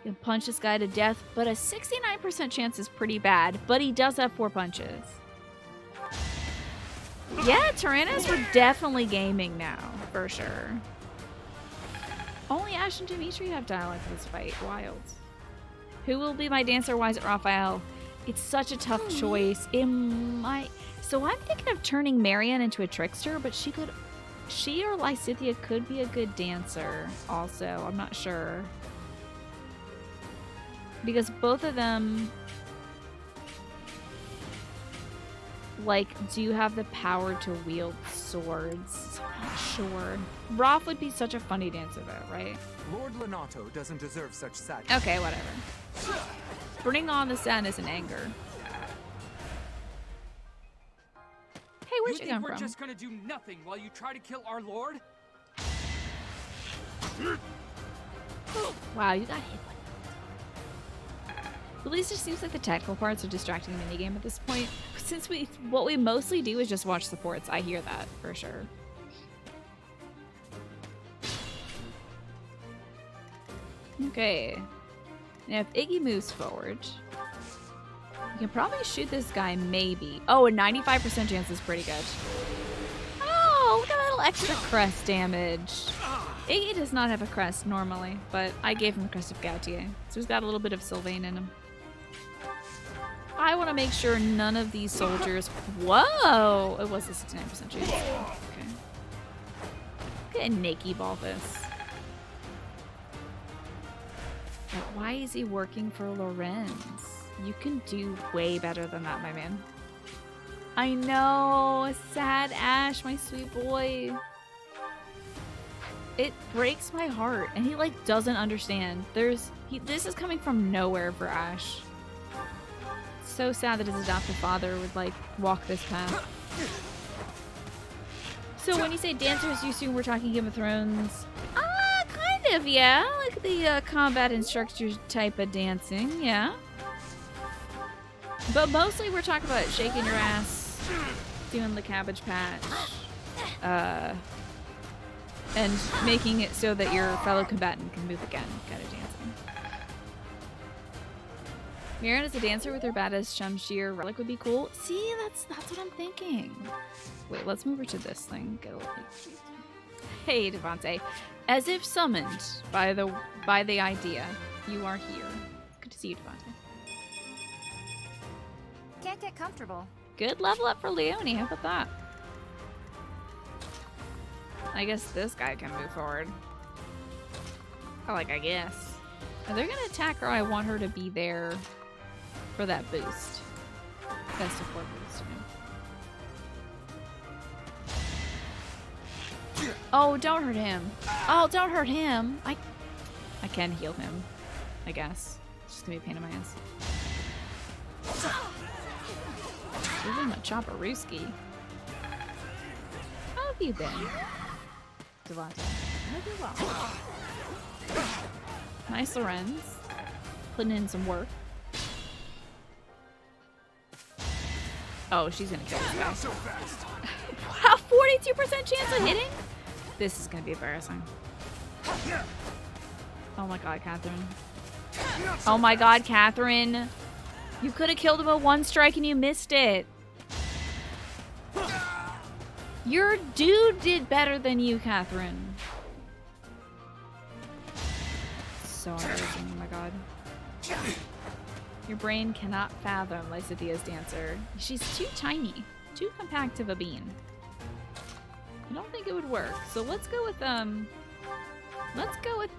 You can punch this guy to death, but a 69% chance is pretty bad, but he does have 4 punches. Yeah, Tyrannus, we're definitely gaming now, for sure. Only Ash and Dimitri have dialogue for this fight. Wild. Who will be my dancer? Why is it Raphael? It's such a tough choice. It might... So I'm thinking of turning Marianne into a trickster, but she or Lysithea could be a good dancer also. I'm not sure. Because both of them... like, do have the power to wield swords. I'm not sure. Rolf would be such a funny dancer though, right? Lord Lenato doesn't deserve such sadness. Okay, whatever. Bring on the sadness and anger. Hey, where'd you come we're from? Just gonna do nothing while you try to kill our lord? Wow, you got hit. At least it seems like the technical parts are distracting the minigame at this point. Since what we mostly do is just watch supports. I hear that for sure. Okay. Now if Iggy moves forward, you can probably shoot this guy maybe. Oh, a 95% chance is pretty good. Oh, look at that little extra crest damage. Iggy does not have a crest normally, but I gave him Crest of Gautier. So he's got a little bit of Sylvain in him. I want to make sure none of these soldiers... Whoa! It was a 69% chance. Okay. Look at Nakey Balthus. Like, why is he working for Lorenz? You can do way better than that, my man. I know! Sad Ash, my sweet boy. It breaks my heart. And he, like, doesn't understand. This is coming from nowhere for Ash. So sad that his adoptive father would like walk this path. So when you say dancers, you assume we're talking Game of Thrones? Kind of, yeah. Like the combat instructor type of dancing, yeah. But mostly we're talking about shaking your ass, doing the Cabbage Patch, and making it so that your fellow combatant can move again, kind of dancing. Marianne is a dancer with her badass Shamshir relic would be cool. See, that's what I'm thinking. Wait, let's move her to this thing. Get a little peek. Hey, Devante. As if summoned by the idea, you are here. Good to see you, Devante. Can't get comfortable. Good level up for Leonie. How about that? I guess this guy can move forward. I guess. Are they gonna attack her? I want her to be there for that boost. That support boost. Oh, don't hurt him. Oh, don't hurt him. I can heal him, I guess. It's just gonna be a pain in my ass. Give him a chopperooski. How have you been, Devante? I hope you're well. Nice, Lorenz. Putting in some work. Oh, she's gonna kill this guy. So fast. Wow, 42% chance of hitting? This is gonna be embarrassing. Oh my god, Catherine. Oh my god, Catherine. You could have killed him with one strike and you missed it. Your dude did better than you, Catherine. So embarrassing, oh my god. Your brain cannot fathom Lysithea's dancer. She's too tiny, too compact of a bean. I don't think it would work. So let's go with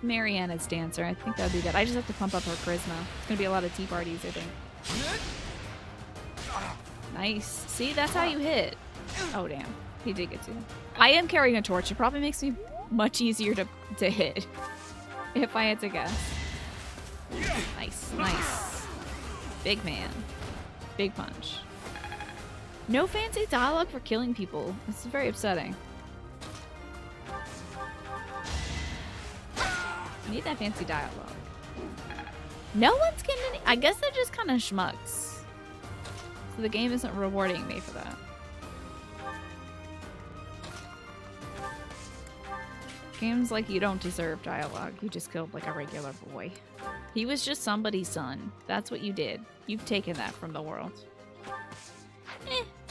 Mariana's dancer. I think that'd be good. I just have to pump up her charisma. It's gonna be a lot of tea parties, I think. Nice. See, that's how you hit. Oh, damn. He did get to. I am carrying a torch. It probably makes me much easier to hit. If I had to guess. Nice. Nice. Big man. Big punch. No fancy dialogue for killing people. This is very upsetting. I need that fancy dialogue. No one's getting any. I guess they're just kind of schmucks. So the game isn't rewarding me for that. Game's like you don't deserve dialogue. You just killed like a regular boy. He was just somebody's son. That's what you did. You've taken that from the world.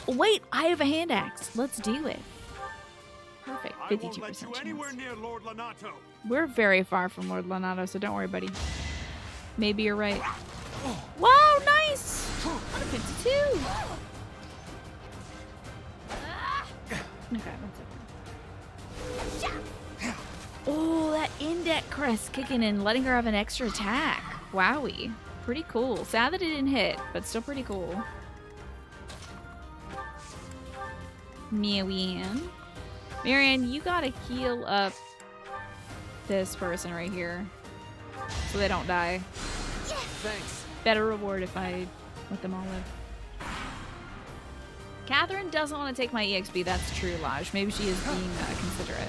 Wait, I have a hand axe. Let's do it. Perfect. 52% I won't let you anywhere chance. near Lord Lonato. We're very far from Lord Lonato, so don't worry, buddy. Maybe you're right. Wow, nice! 152! Okay, that's okay. Oh, that index crest kicking in, letting her have an extra attack. Wowie. Pretty cool. Sad that it didn't hit, but still pretty cool. Meowian. Marianne, you gotta heal up this person right here so they don't die. Thanks. Better reward if I let them all live. Catherine doesn't want to take my EXP, that's true, Laj. Maybe she is being considerate.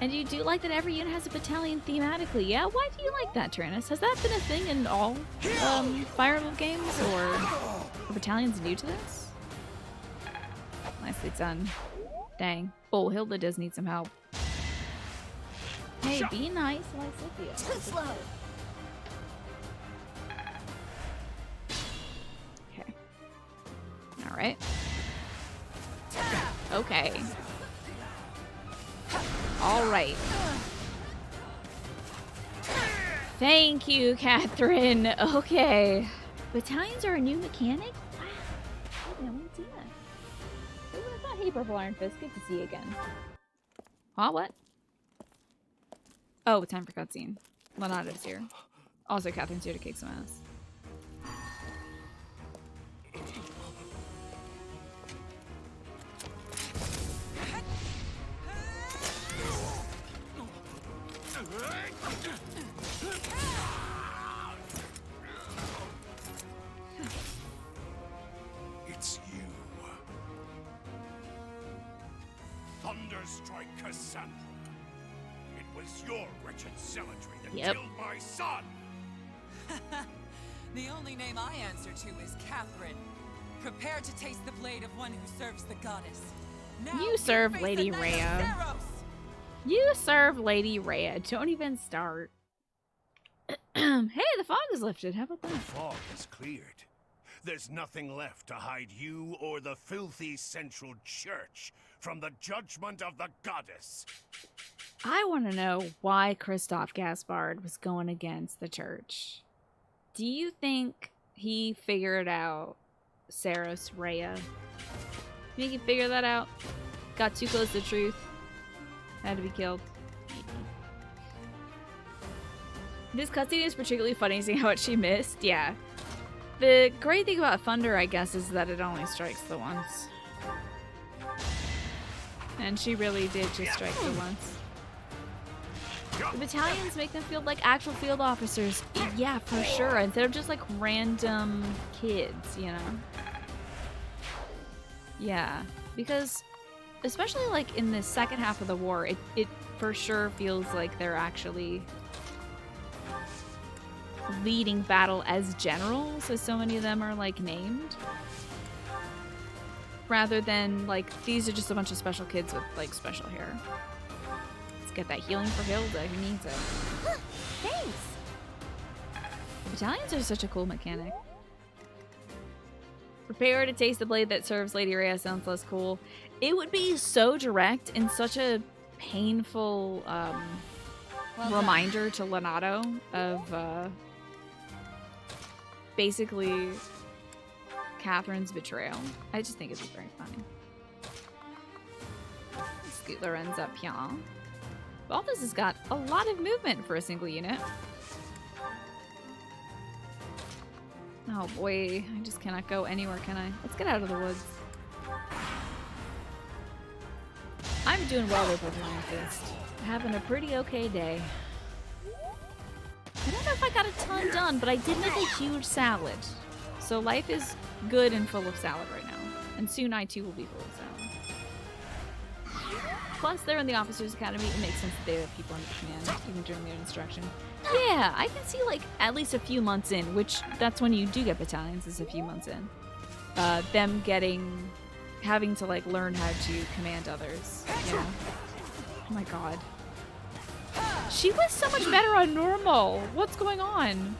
And you do like that every unit has a battalion thematically. Yeah, why do you like that, Tyrannus? Has that been a thing in all Fire Emblem games, or are battalions new to this? Nicely done. Dang. Oh, Hilda does need some help. Hey, be nice, Lysithia. Too slow. Okay. Alright. Okay. Alright. Thank you, Catherine. Okay. Battalions are a new mechanic? Wow. I didn't see that. Who would have thought? Hey, Purple Iron Fist. Good to see you again. Huh? What? Oh, time for cutscene. Lonato's here. Also, Catherine's here to kick some ass. It's you. Thunderstrike Cassandra. It was your wretched zealotry that killed my son. The only name I answer to is Catherine. Prepare to taste the blade of one who serves the goddess. Now You serve face Lady the Knight Rhea. of Theros. You serve Lady Rhea. Don't even start. Hey, the fog is lifted. How about that? The fog is cleared. There's nothing left to hide you or the filthy Central Church from the judgment of the goddess. I want to know why Christoph Gaspard was going against the church. Do you think he figured out Saros Rhea? You think he figured that out? Got too close to the truth? Had to be killed? Maybe. This cutscene is particularly funny seeing how much she missed. Yeah. The great thing about Thunder, I guess, is that it only strikes the once. And she really did just strike the once. The battalions make them feel like actual field officers. Yeah, for sure. Instead of just like random kids, you know? Yeah. Because, especially like in the second half of the war, it for sure feels like they're actually leading battle as generals, so many of them are like named. Rather than like, these are just a bunch of special kids with like special hair. Let's get that healing for Hilda who needs it. Thanks! The battalions are such a cool mechanic. Prepare to taste the blade that serves Lady Rhea sounds less cool. It would be so direct and such a painful reminder to Lonato of basically Catherine's betrayal. I just think it'd be very funny. Scoot Lorenz up here. Balthus has got a lot of movement for a single unit. Oh boy, I just cannot go anywhere, can I? Let's get out of the woods. I'm doing well with Iron Fist. Having a pretty okay day. I don't know if I got a ton done, but I did make a huge salad. So life is good and full of salad right now. And soon I too will be full of salad. Plus, they're in the Officers Academy. It makes sense that they have people under command, even during their instruction. Yeah, I can see like at least a few months in, which that's when you do get battalions, is a few months in. Them having to like learn how to command others. You know? Oh my god. She was so much better on normal. What's going on?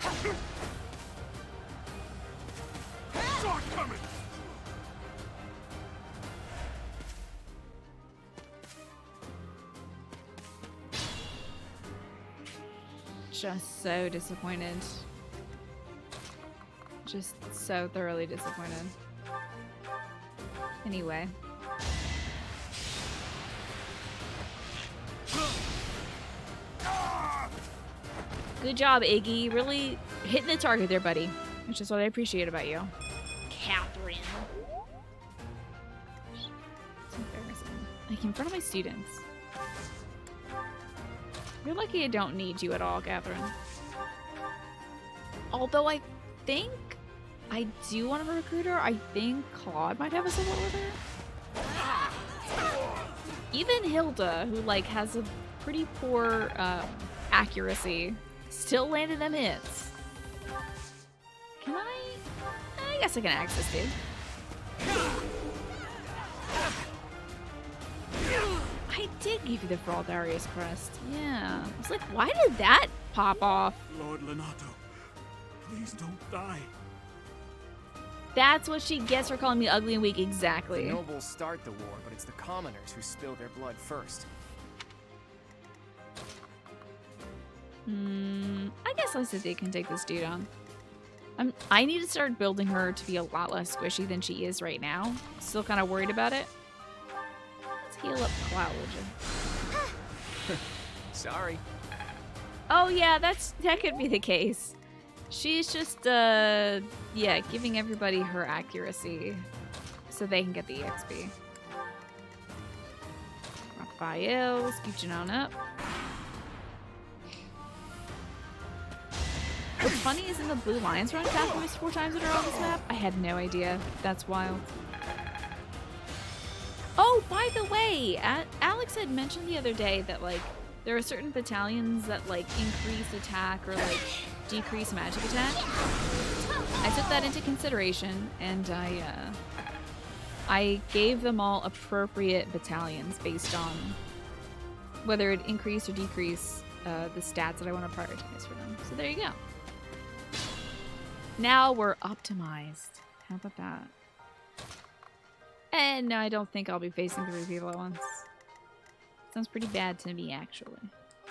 Just so disappointed. Just so thoroughly disappointed. Anyway. Good job, Iggy. Really hitting the target there, buddy. Which is what I appreciate about you. Catherine. It's embarrassing. Like in front of my students. You're lucky I don't need you at all, Catherine. Although I think I do want to recruit her. I think Claude might have a support with her. Even Hilda, who like has a pretty poor accuracy, still landed them hits. Can I? I guess I can access dude. I did give you the Fraldarius crest. Yeah. I was like, why did that pop off? Lord Lenato, please don't die. That's what she gets for calling me ugly and weak. Exactly. The nobles start the war, but it's the commoners who spill their blood first. I guess Lysithea can take this dude on. I need to start building her to be a lot less squishy than she is right now. Still kind of worried about it. Let's heal up Cloud. Sorry. Oh yeah, that could be the case. She's just yeah, giving everybody her accuracy so they can get the EXP. Raphael, scooching on up. What's funny is in the Blue Lions run, Catherine was 4 times in a row on this map. I had no idea. That's wild. Oh, by the way, Alex had mentioned the other day that like there are certain battalions that like increase attack or like decrease magic attack. I took that into consideration and I gave them all appropriate battalions based on whether it increase or decrease the stats that I want to prioritize for them. So there you go. Now we're optimized. How about that? And no, I don't think I'll be facing 3 people at once. Sounds pretty bad to me, actually.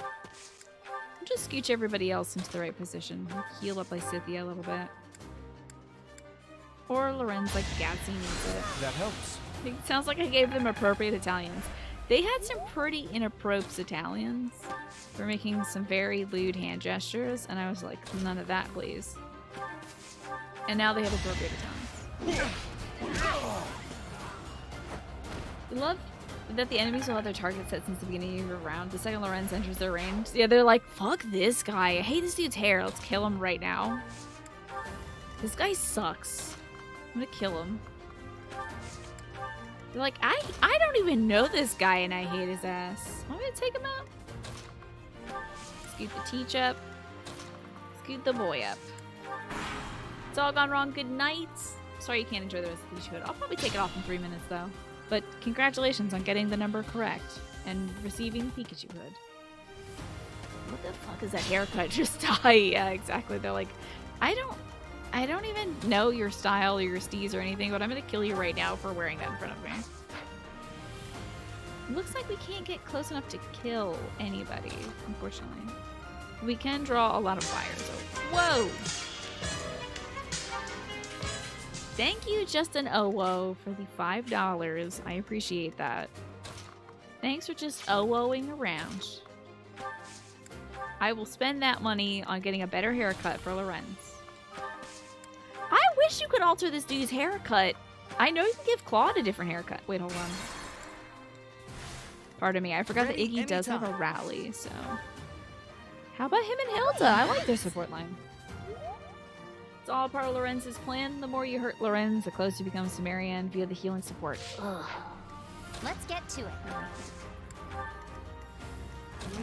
I'll just scooch everybody else into the right position. Heal up Lysithea a little bit. Or Lorenz like Gatsy needs it. That helps. It sounds like I gave them appropriate Italians. They had some pretty inappropriate Italians for making some very lewd hand gestures, and I was like, none of that, please. And now they have appropriate Italians. I love that the enemies will have their target set since the beginning of your round. The second Lorenz enters their range. Yeah, they're like, fuck this guy. I hate this dude's hair. Let's kill him right now. This guy sucks. I'm gonna kill him. They're like, I don't even know this guy and I hate his ass. I'm gonna take him out. Scoot the teach up. Scoot the boy up. It's all gone wrong. Good night. Sorry you can't enjoy the rest of the teach hood. I'll probably take it off in 3 minutes though. But congratulations on getting the number correct and receiving Pikachu hood. What the fuck is that haircut? Just die. Yeah, exactly. They're like, I don't even know your style or your steez or anything, but I'm gonna kill you right now for wearing that in front of me. Looks like we can't get close enough to kill anybody, unfortunately. We can draw a lot of fire, so whoa! Thank you, Justin Owo, for the $5. I appreciate that. Thanks for just Owoing around. I will spend that money on getting a better haircut for Lorenz. wish you could alter this dude's haircut. I know you can give Claude a different haircut. Wait, hold on. Pardon me, I forgot that Iggy does have a rally, so... How about him and Hilda? I like their support line. It's all part of Lorenz's plan. The more you hurt Lorenz, the closer you become to Marianne via the healing support. Ugh. Let's get to it.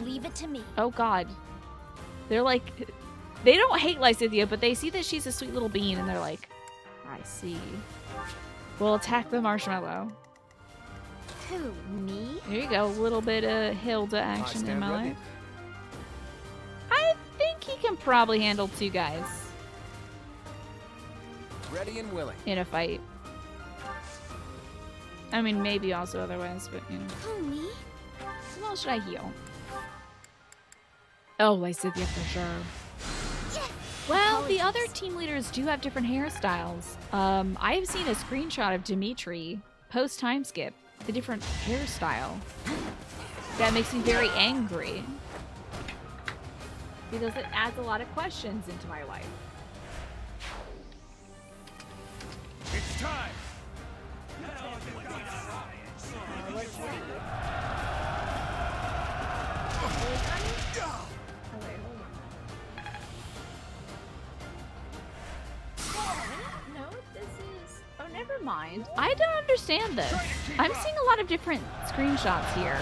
Leave it to me. Oh god. They're like... They don't hate Lysithea, but they see that she's a sweet little bean, and they're like, I see. We'll attack the marshmallow. Who, me? There you go, a little bit of Hilda action in my life. I think he can probably handle 2 guys. Ready and willing. In a fight. I mean, maybe also otherwise, but you know. Who, me? Who else should I heal? Oh, Lysithea for sure. Well, the other team leaders do have different hairstyles. I've seen a screenshot of Dimitri post time skip, the different hairstyle. That makes me very angry. Because it adds a lot of questions into my life. It's time! No, this is... Oh, never mind. I don't understand this. I'm seeing a lot of different screenshots here.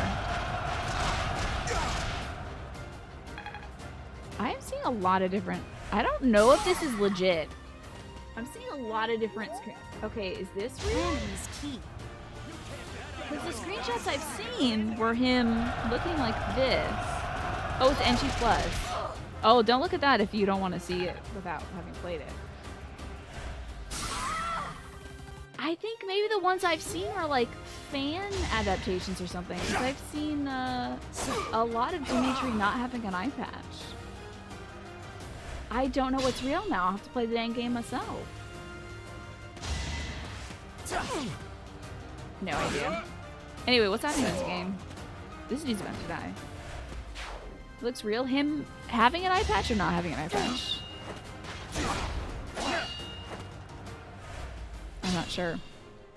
I'm seeing a lot of different... I don't know if this is legit. I'm seeing a lot of different Okay, is this real? Because the screenshots I've seen were him looking like this. Oh, it's NG+. Oh, don't look at that if you don't want to see it without having played it. I think maybe the ones I've seen are like fan adaptations or something. Because I've seen a lot of Dimitri not having an eye patch. I don't know what's real now. I'll have to play the dang game myself. No idea. Anyway, what's happening in this game? This dude's about to die. Looks real. Him having an eye patch or not having an eye patch? I'm not sure.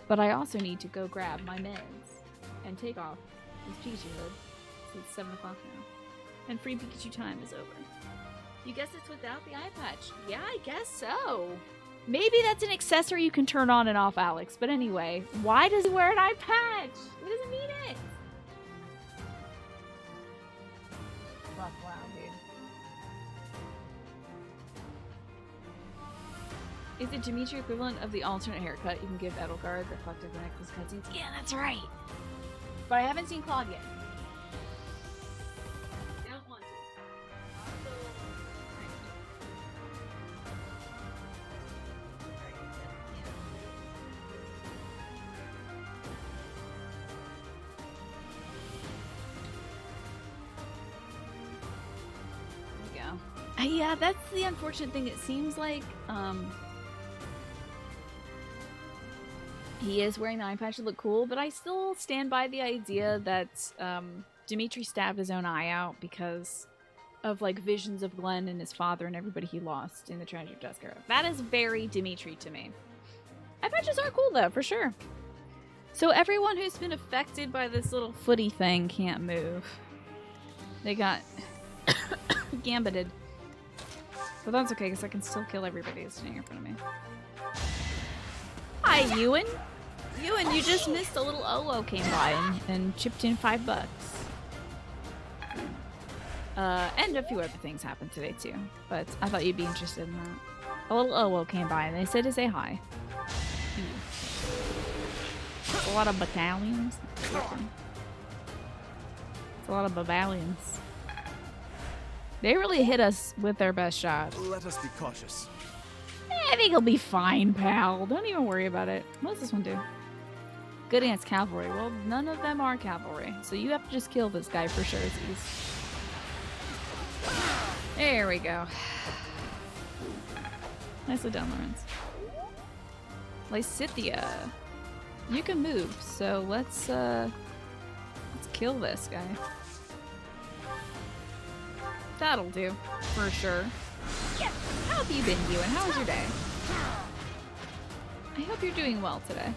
But I also need to go grab my meds and take off this Pikachu hood. So it's 7 o'clock now. And free Pikachu time is over. You guess it's without the eye patch? Yeah, I guess so. Maybe that's an accessory you can turn on and off, Alex. But anyway, why does he wear an eye patch? He doesn't need it. Wow, dude. Is the Dimitri equivalent of the alternate haircut you can give Edelgard that fucked up the necklace cutscenes? Yeah, that's right. But I haven't seen Claude yet. Don't want to. Yeah, that's the unfortunate thing. It seems like he is wearing the eye patch to look cool, but I still stand by the idea that Dimitri stabbed his own eye out because of like visions of Glenn and his father and everybody he lost in the Tragic Dusk era. That is very Dimitri to me. Eye patches are cool though, for sure. So everyone who's been affected by this little footy thing can't move. They got gambited. But that's okay, because I can still kill everybody that's standing in front of me. Hi, Ewan. Ewan, you just missed a little Olo came by and chipped in $5. And a few other things happened today, too. But I thought you'd be interested in that. A little Olo came by, and they said to say hi. It's a lot of battalions. It's a lot of battalions. They really hit us with their best shot. Let us be cautious. I think he'll be fine, pal. Don't even worry about it. What does this one do? Good against cavalry. Well, none of them are cavalry. So you have to just kill this guy for sure. There we go. Nicely done, Lorenz. Lysithea. You can move, so let's kill this guy. That'll do, for sure. Yeah. How have you been, Ewan? How was your day? I hope you're doing well today.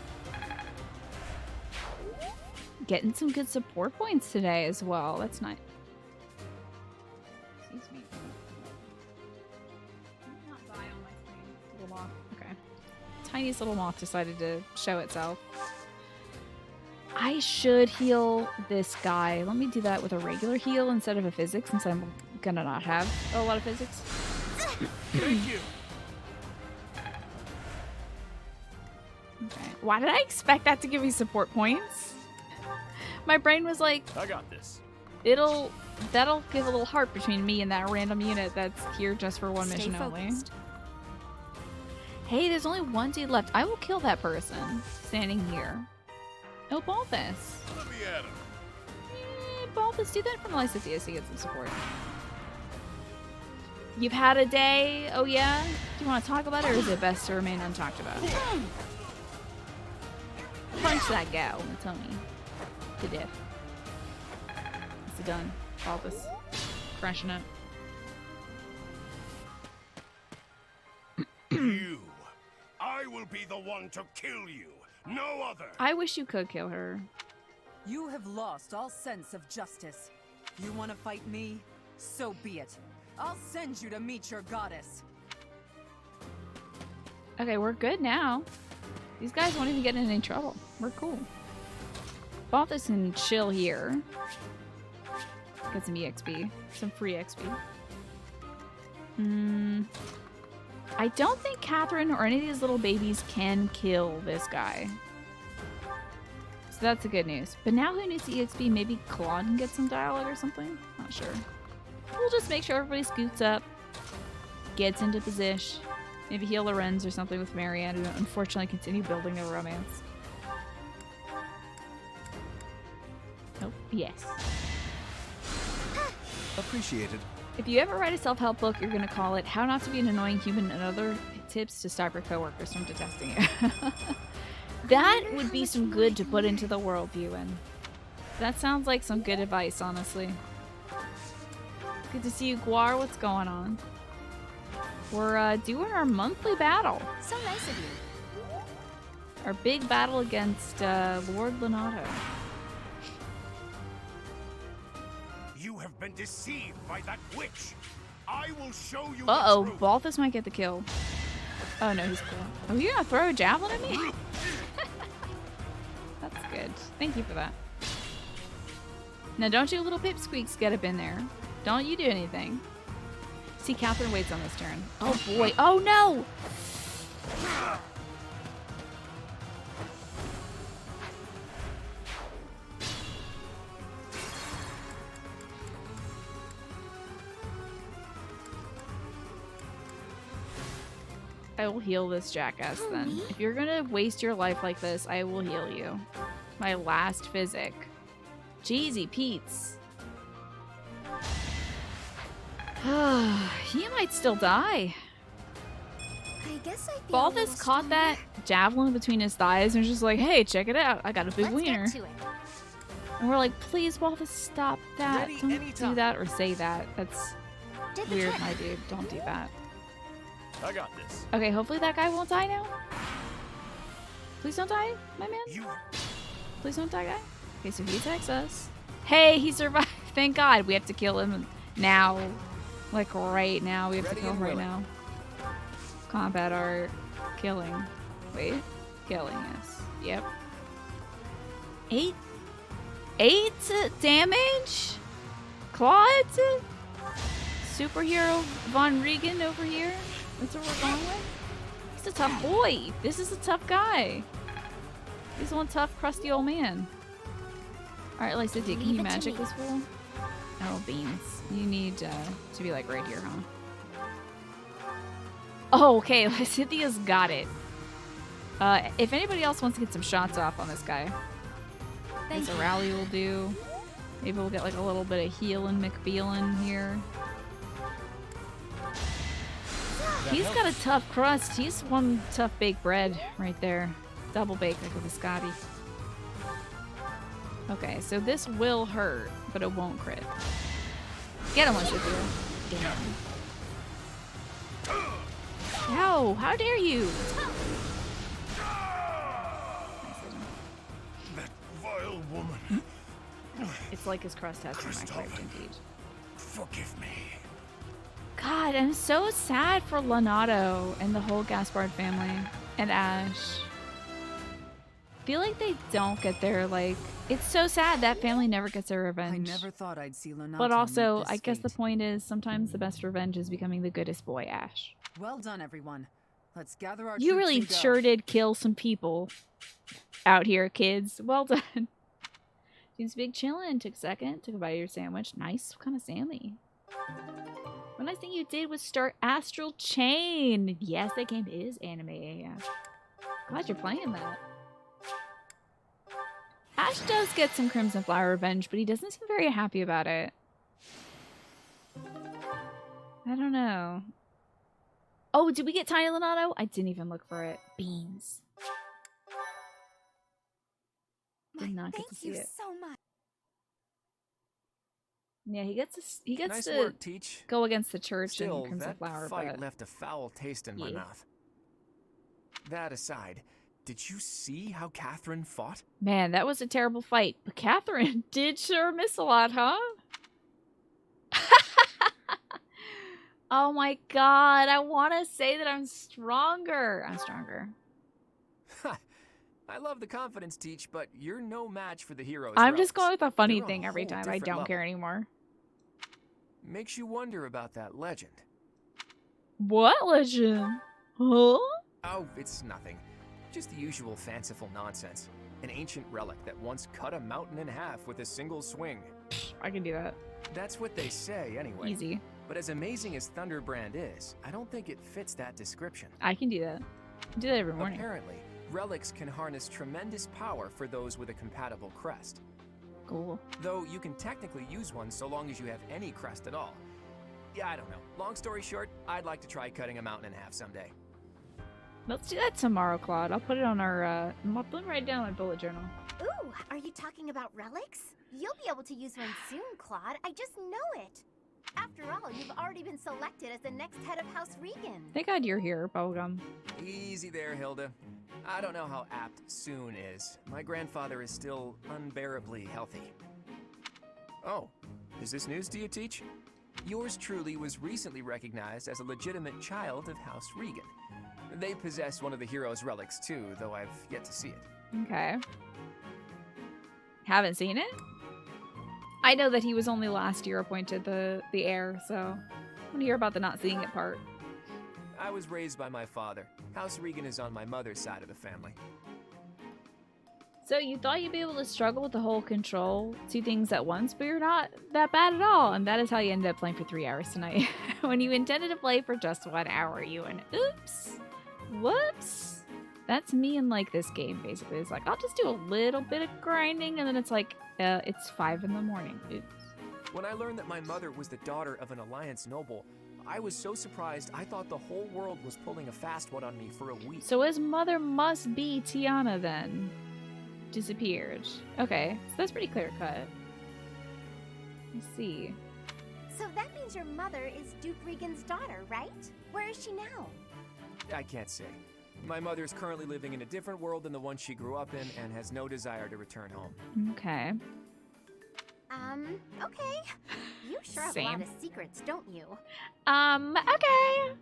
Getting some good support points today as well. That's nice. Excuse me. Not die on my screen. Little moth. Okay. Tiniest little moth decided to show itself. I should heal this guy. Let me do that with a regular heal instead of a physics, since I'm gonna not have a lot of physics. Thank you. Okay. Why did I expect that to give me support points? My brain was like, I got this. that'll give a little heart between me and that random unit that's here just for one mission only. Hey, there's only one dude left. I will kill that person standing here. Oh, Balthus. Let me at him. Balthus, do that from Lysa to get some support. You've had a day? Oh yeah? Do you want to talk about it, or is it best to remain untalked about? Punch that gal in the tummy. To death. It's done. Balthus. Crushing it. You. I will be the one to kill you. No other. I wish you could kill her. You have lost all sense of justice. You want to fight me? So be it. I'll send you to meet your goddess. Okay, we're good now. These guys won't even get in any trouble. We're cool. Balthus can chill here. Get some EXP. Some free XP. I don't think Catherine or any of these little babies can kill this guy. So that's the good news. But now who needs EXP? Maybe Claude can get some dialogue or something? Not sure. We'll just make sure everybody scoots up. Gets into position. Maybe heal Lorenz or something with Marianne, who unfortunately continue building their romance. Oh, yes. Appreciated. If you ever write a self-help book, you're going to call it How Not to Be an Annoying Human and Other Tips to Stop Your Coworkers from Detesting You. That would be some good to put into the world, Ewan. That sounds like some good advice, honestly. Good to see you, Guar. What's going on? We're doing our monthly battle. So nice of you. Our big battle against Lord Lonato. You have been deceived by that witch. I will show you. Uh-oh, the truth. Balthus might get the kill. Oh no, he's cool. Oh, you gonna throw a javelin at me? That's good. Thank you for that. Now don't you little pipsqueaks get up in there. Don't you do anything. See, Catherine waits on this turn. Oh boy. Oh no! I will heal this jackass then. If you're gonna waste your life like this, I will heal you. My last physic. Jeezy Pete's. He might still die. I guess I feel Balthus caught that javelin between his thighs and was just like, hey, check it out. I got a big wiener. And we're like, please, Balthus, stop that. Don't do that or say that. That's weird, my dude. Don't do that. I got this. Okay, hopefully that guy won't die now. Please don't die, my man. Please don't die, guy. Okay, so he attacks us. Hey, he survived. Thank God. We have to kill him now. Like right now. We have to kill him right now. Combat art. Killing. Wait. Killing, yes. Yep. 8 damage? Claude? Superhero Von Regan over here? That's what we're going with? He's a tough boy. This is a tough guy. He's one tough, crusty old man. Alright, Lysa, can you magic this fool? Oh, beans. You need to be like right here, huh? Oh, okay. Lysithia's got it. If anybody else wants to get some shots off on this guy, a rally will do. Maybe we'll get like a little bit of healing McFeelin here. He's got a tough crust. He's one tough baked bread right there. Double baked like a biscotti. Okay, so this will hurt, but it won't crit. Get him, Lysithia. Damn. Ow, how dare you? woman. It's like his crust has been microwaved, indeed. Forgive me. God, I'm so sad for Leonardo and the whole Gaspard family and Ash. Feel like they don't get their, like, it's so sad that family never gets their revenge. I never thought I'd see Leonardo. But also, meet this I guess the fate. point is sometimes the best revenge is becoming the goodest boy, Ash. Well done, everyone. Let's gather our You troops really and go. sure did kill some people out here, kids. Well done. Seems big chillin'. Took a second. Took a bite of your sandwich. Nice. What kind of Sammy? One nice thing you did was start Astral Chain. Yes, that game is anime AF. Glad you're playing that. Ash does get some Crimson Flower revenge, but he doesn't seem very happy about it. I don't know. Oh, did we get Tiny Leonardo? I didn't even look for it. Beans. Did not get to see it. so much. Yeah, he gets Nice to work, Teach. go against the church Still, and Crimson that Flower, fight but left a foul taste in my Yeah. mouth. That aside, did you see how Catherine fought? man, that was a terrible fight. But Catherine did sure miss a lot, huh? Oh my god, I want to say that I'm stronger. I'm stronger. I love the confidence, Teach, but you're no match for the heroes. I'm just going relics. with a funny They're thing every whole time. I different don't level. care anymore. Makes you wonder about that legend. What legend? Huh? Oh, it's nothing. Just the usual fanciful nonsense. An ancient relic that once cut a mountain in half with a single swing. I can do that. That's what they say, anyway. Easy. But as amazing as Thunderbrand is, I don't think it fits that description. I can do that. I do that every morning. Apparently, relics can harness tremendous power for those with a compatible crest. Cool. Though you can technically use one so long as you have any crest at all. Yeah, I don't know. Long story short, I'd like to try cutting a mountain in half someday. Let's do that tomorrow, Claude. I'll put it on our, I'll put it right down in my bullet journal. Ooh, are you talking about relics? You'll be able to use one soon, Claude. I just know it. After all, you've already been selected as the next head of House Regan. Thank God you're here, Bubblegum. Easy there, Hilda. I don't know how apt soon is. My grandfather is still unbearably healthy. Oh, is this news to you, Teach? Yours truly was recently recognized as a legitimate child of House Regan. They possess one of the hero's relics too, though I've yet to see it. Okay. Haven't seen it? I know that he was only last year appointed the heir, so I want to hear about the not seeing it part. I was raised by my father. House Regan is on my mother's side of the family. So you thought you'd be able to struggle with the whole control two things at once, but you're not that bad at all, and that is how you ended up playing for 3 hours tonight. When you intended to play for just 1 hour, you went, oops, whoops. That's me in like this game, basically. It's like, I'll just do a little bit of grinding, and then it's like, it's 5 in the morning. Oops. When I learned that my mother was the daughter of an Alliance noble, I was so surprised I thought the whole world was pulling a fast one on me for a week. So his mother must be Tiana then. Disappeared. Okay, so that's pretty clear cut. Let's see. So that means your mother is Duke Regan's daughter, right? Where is she now? I can't say. My mother is currently living in a different world than the one she grew up in and has no desire to return home. Okay. Okay. You sure have a lot of secrets, don't you? Okay.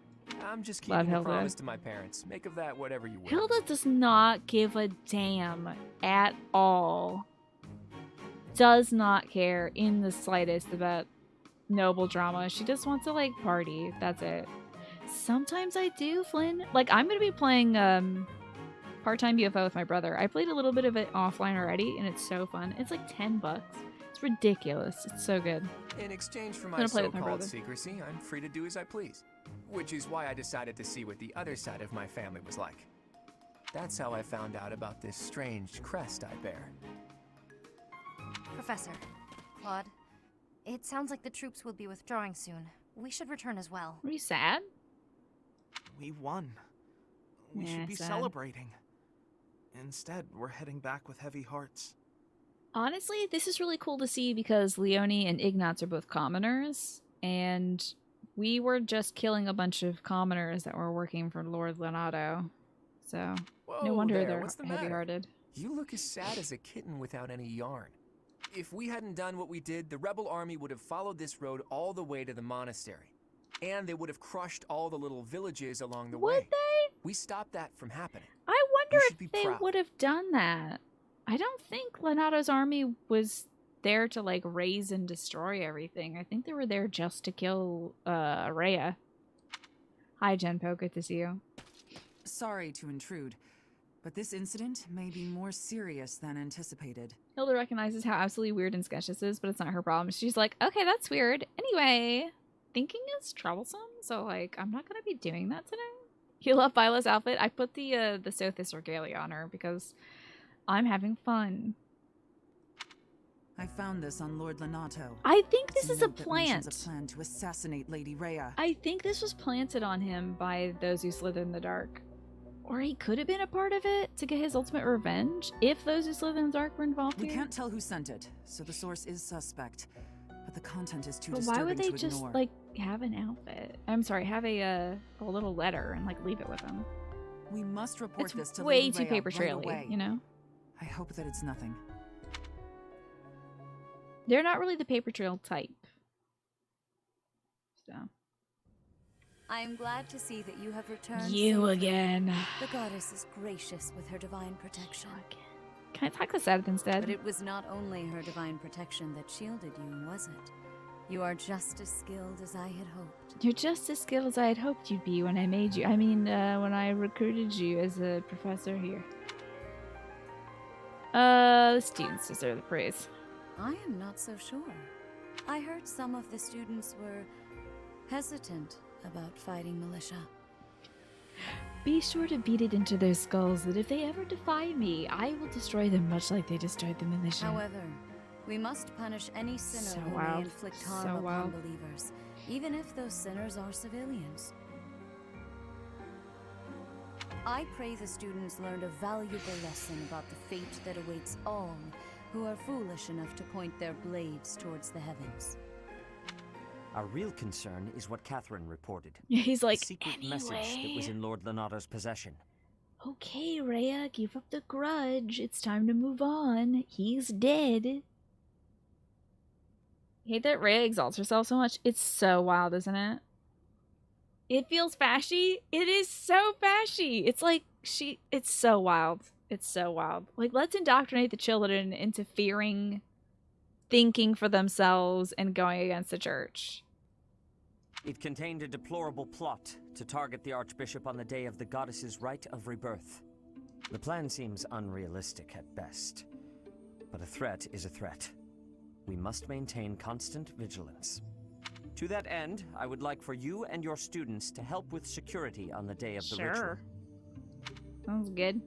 I'm just Love keeping a Hilda. promise to my parents. Make of that whatever you will. Hilda does not give a damn at all. Does not care in the slightest about noble drama. She just wants to, like, party. That's it. Sometimes I do, Flynn. Like, I'm going to be playing part-time UFO with my brother. I played a little bit of it offline already, and it's so fun. It's like $10. It's ridiculous. It's so good. In exchange for I'm my gonna play with my so-called brother. secrecy, I'm free to do as I please. Which is why I decided to see what the other side of my family was like. That's how I found out about this strange crest I bear. Professor, Claude, it sounds like the troops will be withdrawing soon. We should return as well. Are you sad? We won. We Yeah, should be sad. celebrating. Instead, we're heading back with heavy hearts. Honestly, this is really cool to see because Leone and Ignatz are both commoners, and we were just killing a bunch of commoners that were working for Lord Leonardo. So, no Whoa wonder there, they're what's the matter? heavy-hearted. You look as sad as a kitten without any yarn. If we hadn't done what we did, the rebel army would have followed this road all the way to the monastery. And they would have crushed all the little villages along the way. Would they? We stopped that from happening. I wonder should be if they proud. would have done that. I don't think Lenato's army was there to like raise and destroy everything. I think they were there just to kill Rhea. Hi Genpo, good to see you. Sorry to intrude, but this incident may be more serious than anticipated. Hilda recognizes how absolutely weird and sketch this is, but it's not her problem. She's like, okay, that's weird. Anyway, thinking is troublesome, so like, I'm not gonna be doing that today. You love Viola's outfit? I put the Sothis regalia on her because I'm having fun. I found this on Lord Lenato. I think this It's is a note that mentions plant. a plan to assassinate Lady Rhea. I think this was planted on him by those who slid in the dark. Or he could have been a part of it to get his ultimate revenge if those who slid in the dark were involved We here. can't tell who sent it, so the source is suspect. But the content is too But disturbing why would they to just ignore. like have an outfit? I'm sorry, have a little letter and like leave it with him. We must report It's this to way Lady too Rhea paper right traily, away. you know? I hope that it's nothing. They're not really the paper trail type. So. I am glad to see that you have returned. You safely. again. The goddess is gracious with her divine protection. Can I talk to Seth instead? But it was not only her divine protection that shielded you, was it? You are just as skilled as I had hoped. You're just as skilled as I had hoped you'd be when I made you. I mean, when I recruited you as a professor here. The students deserve the praise. I am not so sure. I heard some of the students were hesitant about fighting militia. Be sure to beat it into their skulls that if they ever defy me, I will destroy them much like they destroyed the militia. However, we must punish any sinner So who wild. may inflict So harm upon wild. believers, even if those sinners are civilians. I pray the students learned a valuable lesson about the fate that awaits all who are foolish enough to point their blades towards the heavens. Our real concern is what Catherine reported. Yeah, he's like, the secret message that was "Anyway." in Lord Lenato's possession. Okay, Rhea, give up the grudge. It's time to move on. He's dead. I hate that Rhea exalts herself so much. It's so wild, isn't it? It feels fashy. It is so fashy. It's like it's so wild. It's so wild. Like, let's indoctrinate the children into fearing, thinking for themselves, and going against the church. It contained a deplorable plot to target the Archbishop on the day of the goddess's rite of rebirth. The plan seems unrealistic at best, but a threat is a threat. We must maintain constant vigilance. To that end, I would like for you and your students to help with security on the day of the ritual. Sure. Sounds good.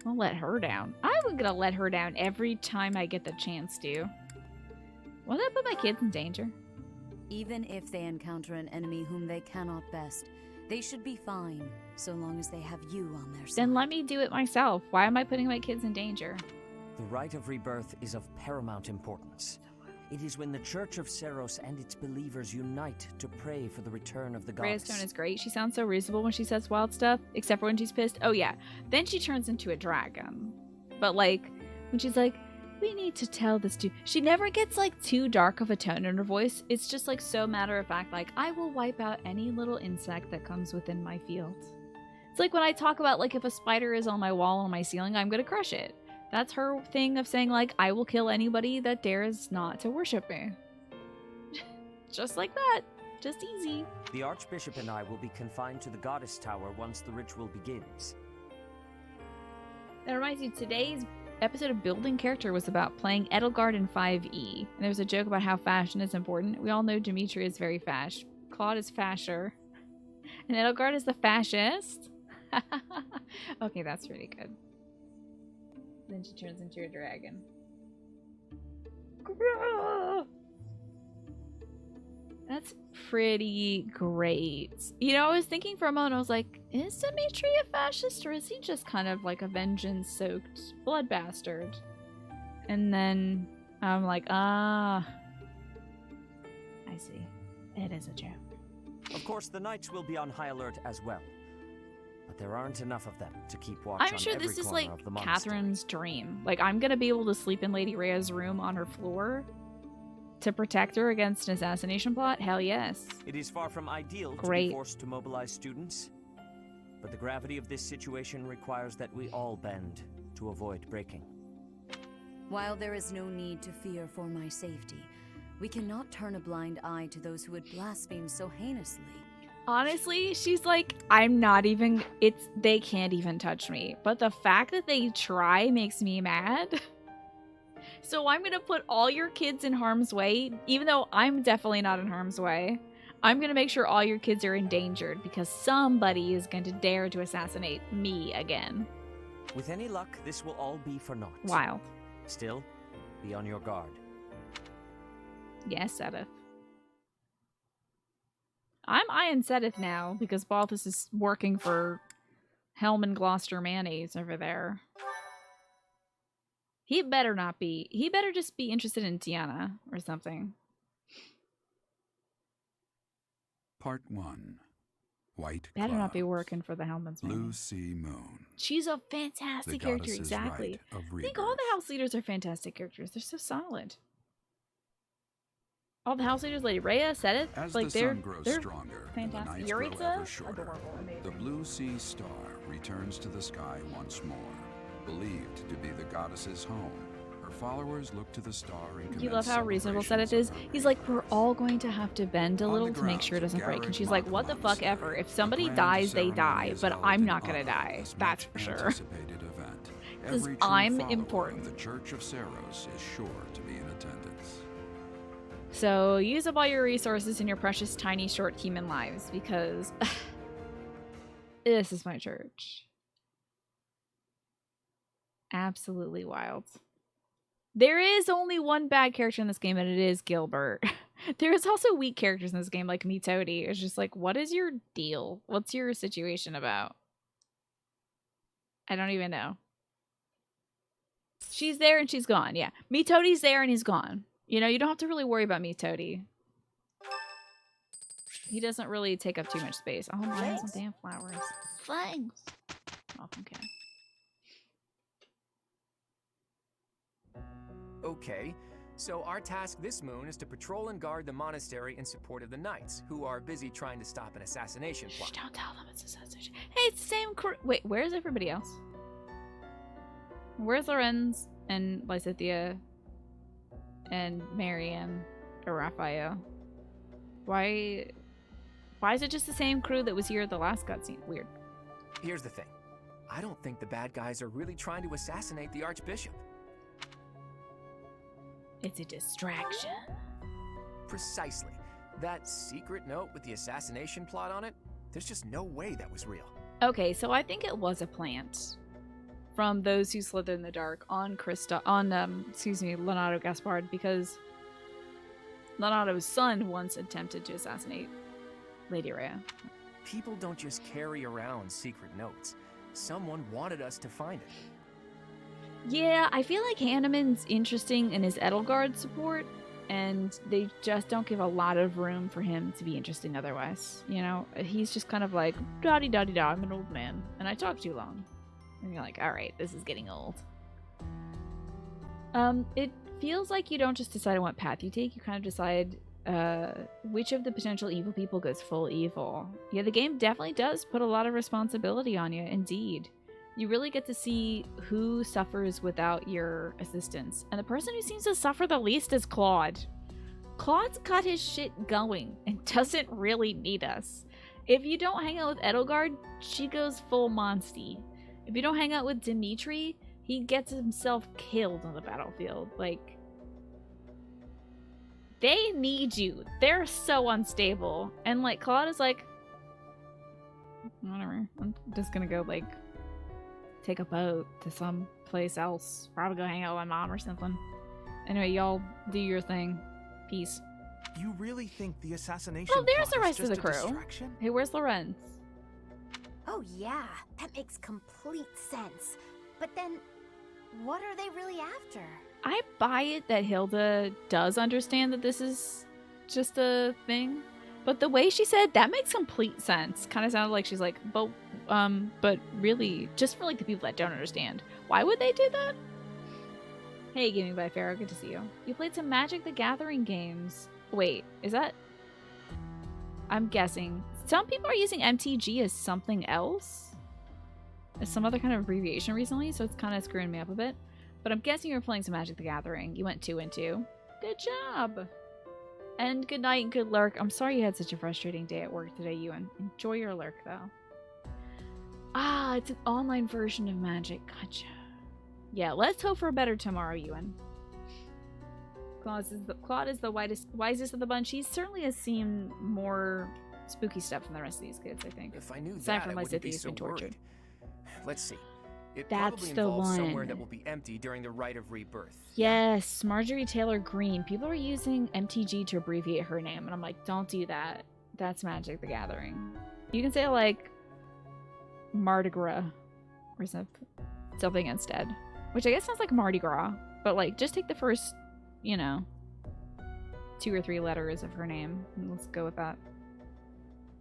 I'll let her down. I'm gonna let her down every time I get the chance to. Won't that put my kids in danger? Even if they encounter an enemy whom they cannot best, they should be fine, so long as they have you on their side. Then let me do it myself. Why am I putting my kids in danger? The rite of rebirth is of paramount importance. It is when the Church of Seros and its believers unite to pray for the return of the Rhea's goddess. tone is great. She sounds so reasonable when she says wild stuff, except for when she's pissed. Oh yeah, then she turns into a dragon. But like, when she's like, we need to tell this to... She never gets like too dark of a tone in her voice. It's just like so matter of fact, like, I will wipe out any little insect that comes within my field. It's like when I talk about like if a spider is on my wall or on my ceiling, I'm gonna crush it. That's her thing of saying like, I will kill anybody that dares not to worship me. Just like that. Just easy. The Archbishop and I will be confined to the Goddess Tower once the ritual begins. That reminds me, today's episode of Building Character was about playing Edelgard in 5e. And there was a joke about how fashion is important. We all know Dimitri is very fash. Claude is fasher. And Edelgard is the fascist. Okay, that's really good. Then she turns into a dragon. That's pretty great. You know, I was thinking for a moment, I was like, is Dimitri a fascist or is he just kind of like a vengeance-soaked blood bastard? And then I'm like, I see. It is a joke. Of course, the Knights will be on high alert as well. but there aren't enough of them to keep watch I'm on sure every this is corner like of the monastery. Catherine's dream. Like, I'm gonna be able to sleep in Lady Rhea's room on her floor to protect her against an assassination plot? Hell yes. It is far from ideal to Great. be forced to mobilize students, but the gravity of this situation requires that we all bend to avoid breaking. While there is no need to fear for my safety, we cannot turn a blind eye to those who would blaspheme so heinously. Honestly, she's like, they can't even touch me. But the fact that they try makes me mad. So I'm gonna put all your kids in harm's way, even though I'm definitely not in harm's way. I'm gonna make sure all your kids are endangered because somebody is going to dare to assassinate me again. With any luck, this will all be for naught. Wild. Still, be on your guard. Yes, Sedith. I'm eyeing Sedith now because Balthus is working for Helm and Gloucester Mayonnaise over there. He better not be. He better just be interested in Tiana or something. Part 1. White Better not be Clouds. working for the Helmets. Blue Sea Moon. She's a fantastic The character, goddess's exactly. right of I think all the house leaders are fantastic characters. They're so solid. All the house leaders, Lady Rhea, Sedith, As like the they're sun grows they're stronger and the fantastic. nights grow Yuritsa, ever shorter, adorable, amazing. the Blue Sea Star returns to the sky once more. Believed to be the goddess's home, her followers look to the star and You love how reasonable Sedith is. He's like, we're all going to have to bend a little to make sure it doesn't break. And she's like, what the fuck ever. If somebody dies, they die. But I'm not gonna die. That's for sure. Because I'm important. The Church of Saros is sure to be in attendance. So use up all your resources in your precious, tiny, short human lives because this is my church. Absolutely wild. There is only one bad character in this game, and it is Gilbert. There is also weak characters in this game, like Mitodi. It's just like, what is your deal? What's your situation about? I don't even know. She's there and she's gone. Yeah. Mitodi's there and he's gone. You know, you don't have to really worry about Mitodi. He doesn't really take up too much space. Oh, my, some damn flowers. Thanks. Welcome, Cat. Okay, so our task this moon is to patrol and guard the monastery in support of the knights, who are busy trying to stop an assassination plot. Shh, don't tell them it's assassination. Hey, it's the same crew. Wait, where's everybody else? Where's Lorenz and Lysithea and Marianne or Raphael? Why is it just the same crew that was here at the last cutscene? Weird. Here's the thing. I don't think the bad guys are really trying to assassinate the Archbishop. It's a distraction. Precisely. That secret note with the assassination plot on it, there's just no way that was real. Okay, so I think it was a plant from those who slither in the dark on Leonardo Gaspard, because Leonardo's son once attempted to assassinate Lady Rhea. People don't just carry around secret notes. Someone wanted us to find it. Yeah, I feel like Hanneman's interesting in his Edelgard support, and they just don't give a lot of room for him to be interesting otherwise. You know, he's just kind of like, da-di-da-di-da, I'm an old man, and I talk too long. And you're like, alright, this is getting old. It feels like you don't just decide on what path you take, you kind of decide which of the potential evil people goes full evil. Yeah, the game definitely does put a lot of responsibility on you, indeed. You really get to see who suffers without your assistance. And the person who seems to suffer the least is Claude. Claude's got his shit going and doesn't really need us. If you don't hang out with Edelgard, she goes full Monsty. If you don't hang out with Dimitri, he gets himself killed on the battlefield. Like, they need you. They're so unstable. And like, Claude is like, whatever. I'm just gonna go like take a boat to some place else. Probably go hang out with my mom or something. Anyway, y'all do your thing. Peace. You really think the assassination Oh, there's plot the is rest of just the a crew. distraction? Hey, where's Lorenz? Oh yeah, that makes complete sense. But then, what are they really after? I buy it that Hilda does understand that this is just a thing, But the way she said that makes complete sense. Kind of sounded like she's like, but really, just for like the people that don't understand, why would they do that? Hey, Gaming by Pharaoh, good to see you. You played some Magic the Gathering games. Wait, is that? I'm guessing some people are using MTG as something else, as some other kind of abbreviation recently, so it's kind of screwing me up a bit. But I'm guessing you're playing some Magic the Gathering. You went 2 and 2. Good job. And good night and good lurk. I'm sorry you had such a frustrating day at work today, Ewan. Enjoy your lurk, though. Ah, it's an online version of Magic. Gotcha. Yeah, let's hope for a better tomorrow, Ewan. Claude is the wisest of the bunch. He certainly has seen more spooky stuff than the rest of these kids, I think. If I knew aside that, from I Liza, wouldn't be he's so been tortured. worried. Let's see. It That's probably the involves somewhere one. that will be empty during the Rite of Rebirth. Yes, Marjorie Taylor Greene. People are using MTG to abbreviate her name, and I'm like, don't do that. That's Magic the Gathering. You can say like Mardi Gras or something instead, which I guess sounds like Mardi Gras, but like just take the first, 2 or 3 letters of her name, and let's go with that.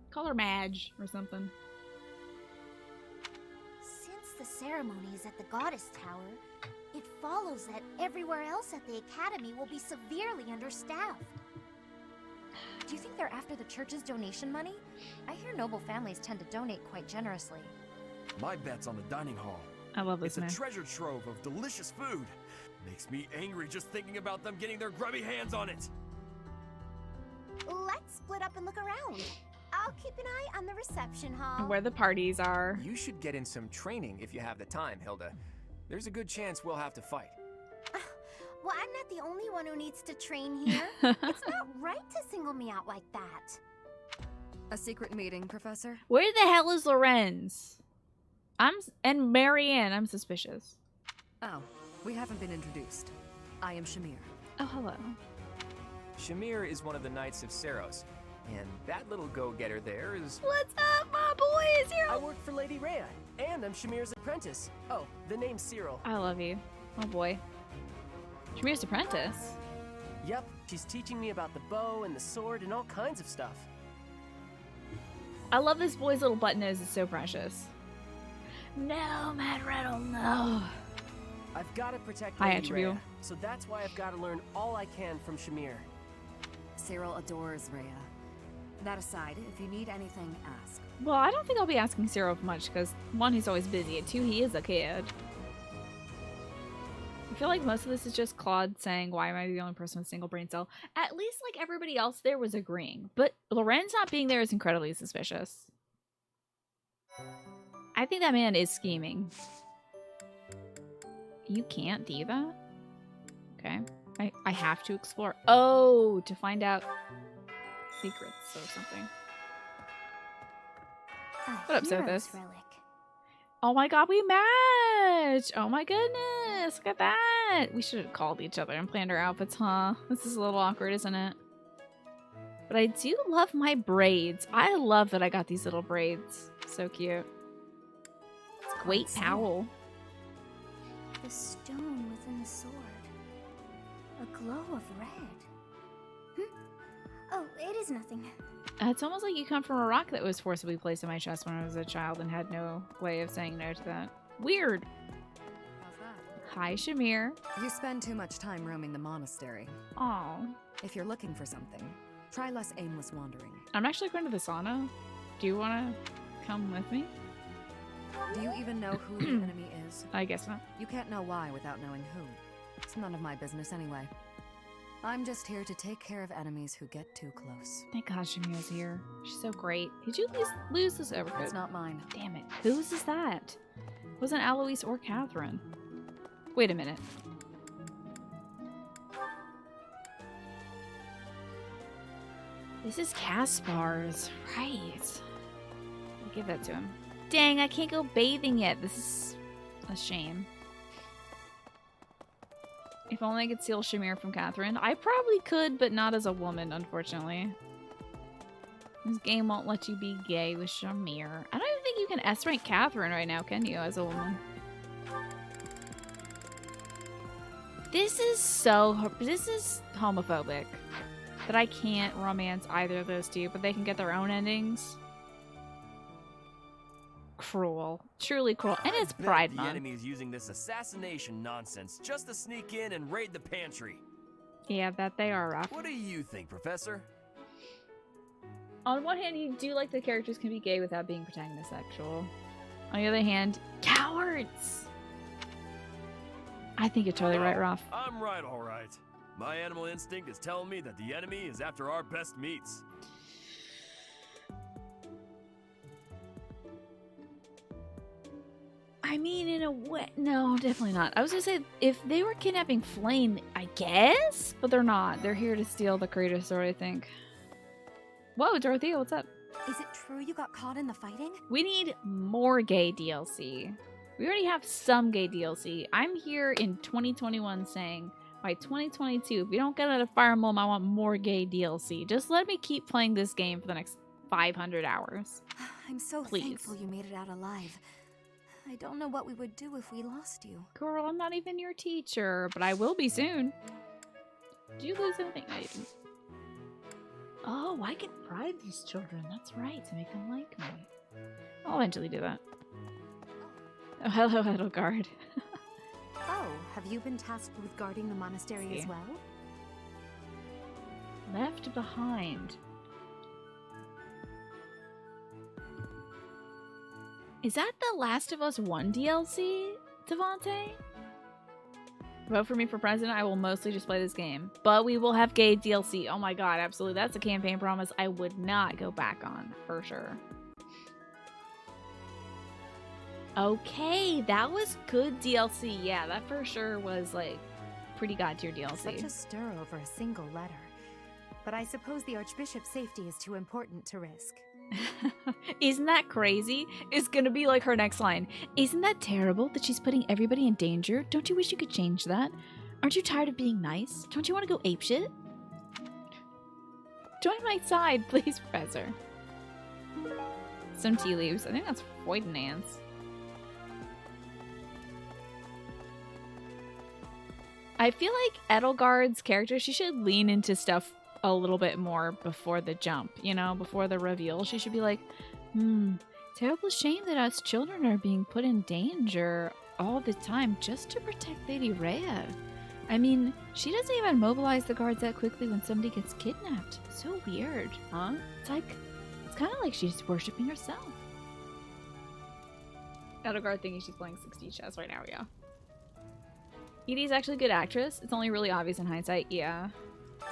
Call her Madge or something. The ceremonies at the Goddess Tower, it follows that everywhere else at the Academy will be severely understaffed. Do you think they're after the church's donation money? I hear noble families tend to donate quite generously. My bet's on the dining hall. I love this It's man. a treasure trove of delicious food. Makes me angry just thinking about them getting their grubby hands on it. Let's split up and look around. I'll keep an eye on the reception hall. Where the parties are. You should get in some training if you have the time, Hilda. There's a good chance we'll have to fight. Well, I'm not the only one who needs to train here. It's not right to single me out like that. A secret meeting, Professor? Where the hell is Lorenz? And Marianne, I'm suspicious. Oh, we haven't been introduced. I am Shamir. Oh, hello. Shamir is one of the Knights of Saros. And that little go-getter there is... What's up, my boy? Is here? I work for Lady Rhea, and I'm Shamir's apprentice. Oh, the name's Cyril. I love you. Oh, boy. Shamir's apprentice? Yep, she's teaching me about the bow and the sword and all kinds of stuff. I love this boy's little button nose. It's so precious. No, Matt Riddle, no. I've got to protect Hi, Lady Attribute. Rhea, so that's why I've got to learn all I can from Shamir. Cyril adores Rhea. That aside, if you need anything, ask. Well, I don't think I'll be asking Cyril much because 1, he's always busy, and 2, he is a kid. I feel like most of this is just Claude saying, why am I the only person with a single brain cell? At least like everybody else there was agreeing. But Lorenz not being there is incredibly suspicious. I think that man is scheming. You can't do that? Okay. I have to explore. Oh, to find out secrets or something. What up, Sothis? Oh my god, we match! Oh my goodness, look at that! We should have called each other and planned our outfits, huh? This is a little awkward, isn't it? But I do love my braids. I love that I got these little braids. So cute. Great owl. The stone within the sword. A glow of red. Oh, it is nothing. It's almost like you come from a rock that was forcibly placed in my chest when I was a child and had no way of saying no to that. Weird. How's that? Hi, Shamir. You spend too much time roaming the monastery. Aw. If you're looking for something, try less aimless wandering. I'm actually going to the sauna. Do you want to come with me? Do you even know who the enemy is? I guess not. You can't know why without knowing who. It's none of my business anyway. I'm just here to take care of enemies who get too close. Thank God Shamir's here. She's so great. Did you lose this overcoat? It's not mine. Damn it. Whose is that? It wasn't Alois or Catherine. Wait a minute. This is Caspar's. Right. I'll give that to him. Dang, I can't go bathing yet. This is a shame. If only I could steal Shamir from Catherine. I probably could, but not as a woman, unfortunately. This game won't let you be gay with Shamir. I don't even think you can S-rank Catherine right now, can you, as a woman? This is homophobic. that I can't romance either of those two, but they can get their own endings. Cruel. Truly cruel. And it's Pride The Month. enemy is using this assassination nonsense just to sneak in and raid the pantry. Yeah, that they are rough. What do you think, Professor? On one hand, you do like the characters can be gay without being protagonist-sexual. On the other hand, cowards! I think you're totally right, Rolf. I'm right, all right. My animal instinct is telling me that the enemy is after our best meats. I mean, in a way, no, definitely not. I was gonna say, if they were kidnapping Flame, I guess? But they're not. They're here to steal the Kratos sword, I think. Whoa, Dorothea, what's up? Is it true you got caught in the fighting? We need more gay DLC. We already have some gay DLC. I'm here in 2021 saying, by 2022, if we don't get out of Fire Emblem, I want more gay DLC. Just let me keep playing this game for the next 500 hours. I'm so Please. thankful you made it out alive. I don't know what we would do if we lost you. Girl, I'm not even your teacher, but I will be soon. Did you lose anything? No, you didn't. Oh, I can bribe these children. That's right, to make them like me. I'll eventually do that. Oh, hello, Edelgard. Oh, have you been tasked with guarding the monastery as well? Left behind. Is that the Last of Us 1 DLC, Devante? Vote for me for president. I will mostly just play this game. But we will have gay DLC. Oh my god, absolutely. That's a campaign promise I would not go back on, for sure. Okay, that was good DLC. Yeah, that for sure was, like, pretty god tier DLC. Such a stir over a single letter. But I suppose the Archbishop's safety is too important to risk. Isn't that crazy? It's gonna be like her next line. Isn't that terrible that she's putting everybody in danger? Don't you wish you could change that? Aren't you tired of being nice? Don't you want to go apeshit? Join my side, please, Professor. Some tea leaves. I think that's Freudenance. I feel like Edelgard's character, she should lean into stuff a little bit more before the jump, you know, before the reveal. She should be like, terrible shame that us children are being put in danger all the time just to protect Lady Rhea. I mean, she doesn't even mobilize the guards that quickly when somebody gets kidnapped. So weird, huh? It's kind of like she's worshipping herself. Edelgard thinking she's playing 60 chess right now, yeah. Edie's actually a good actress. It's only really obvious in hindsight, yeah.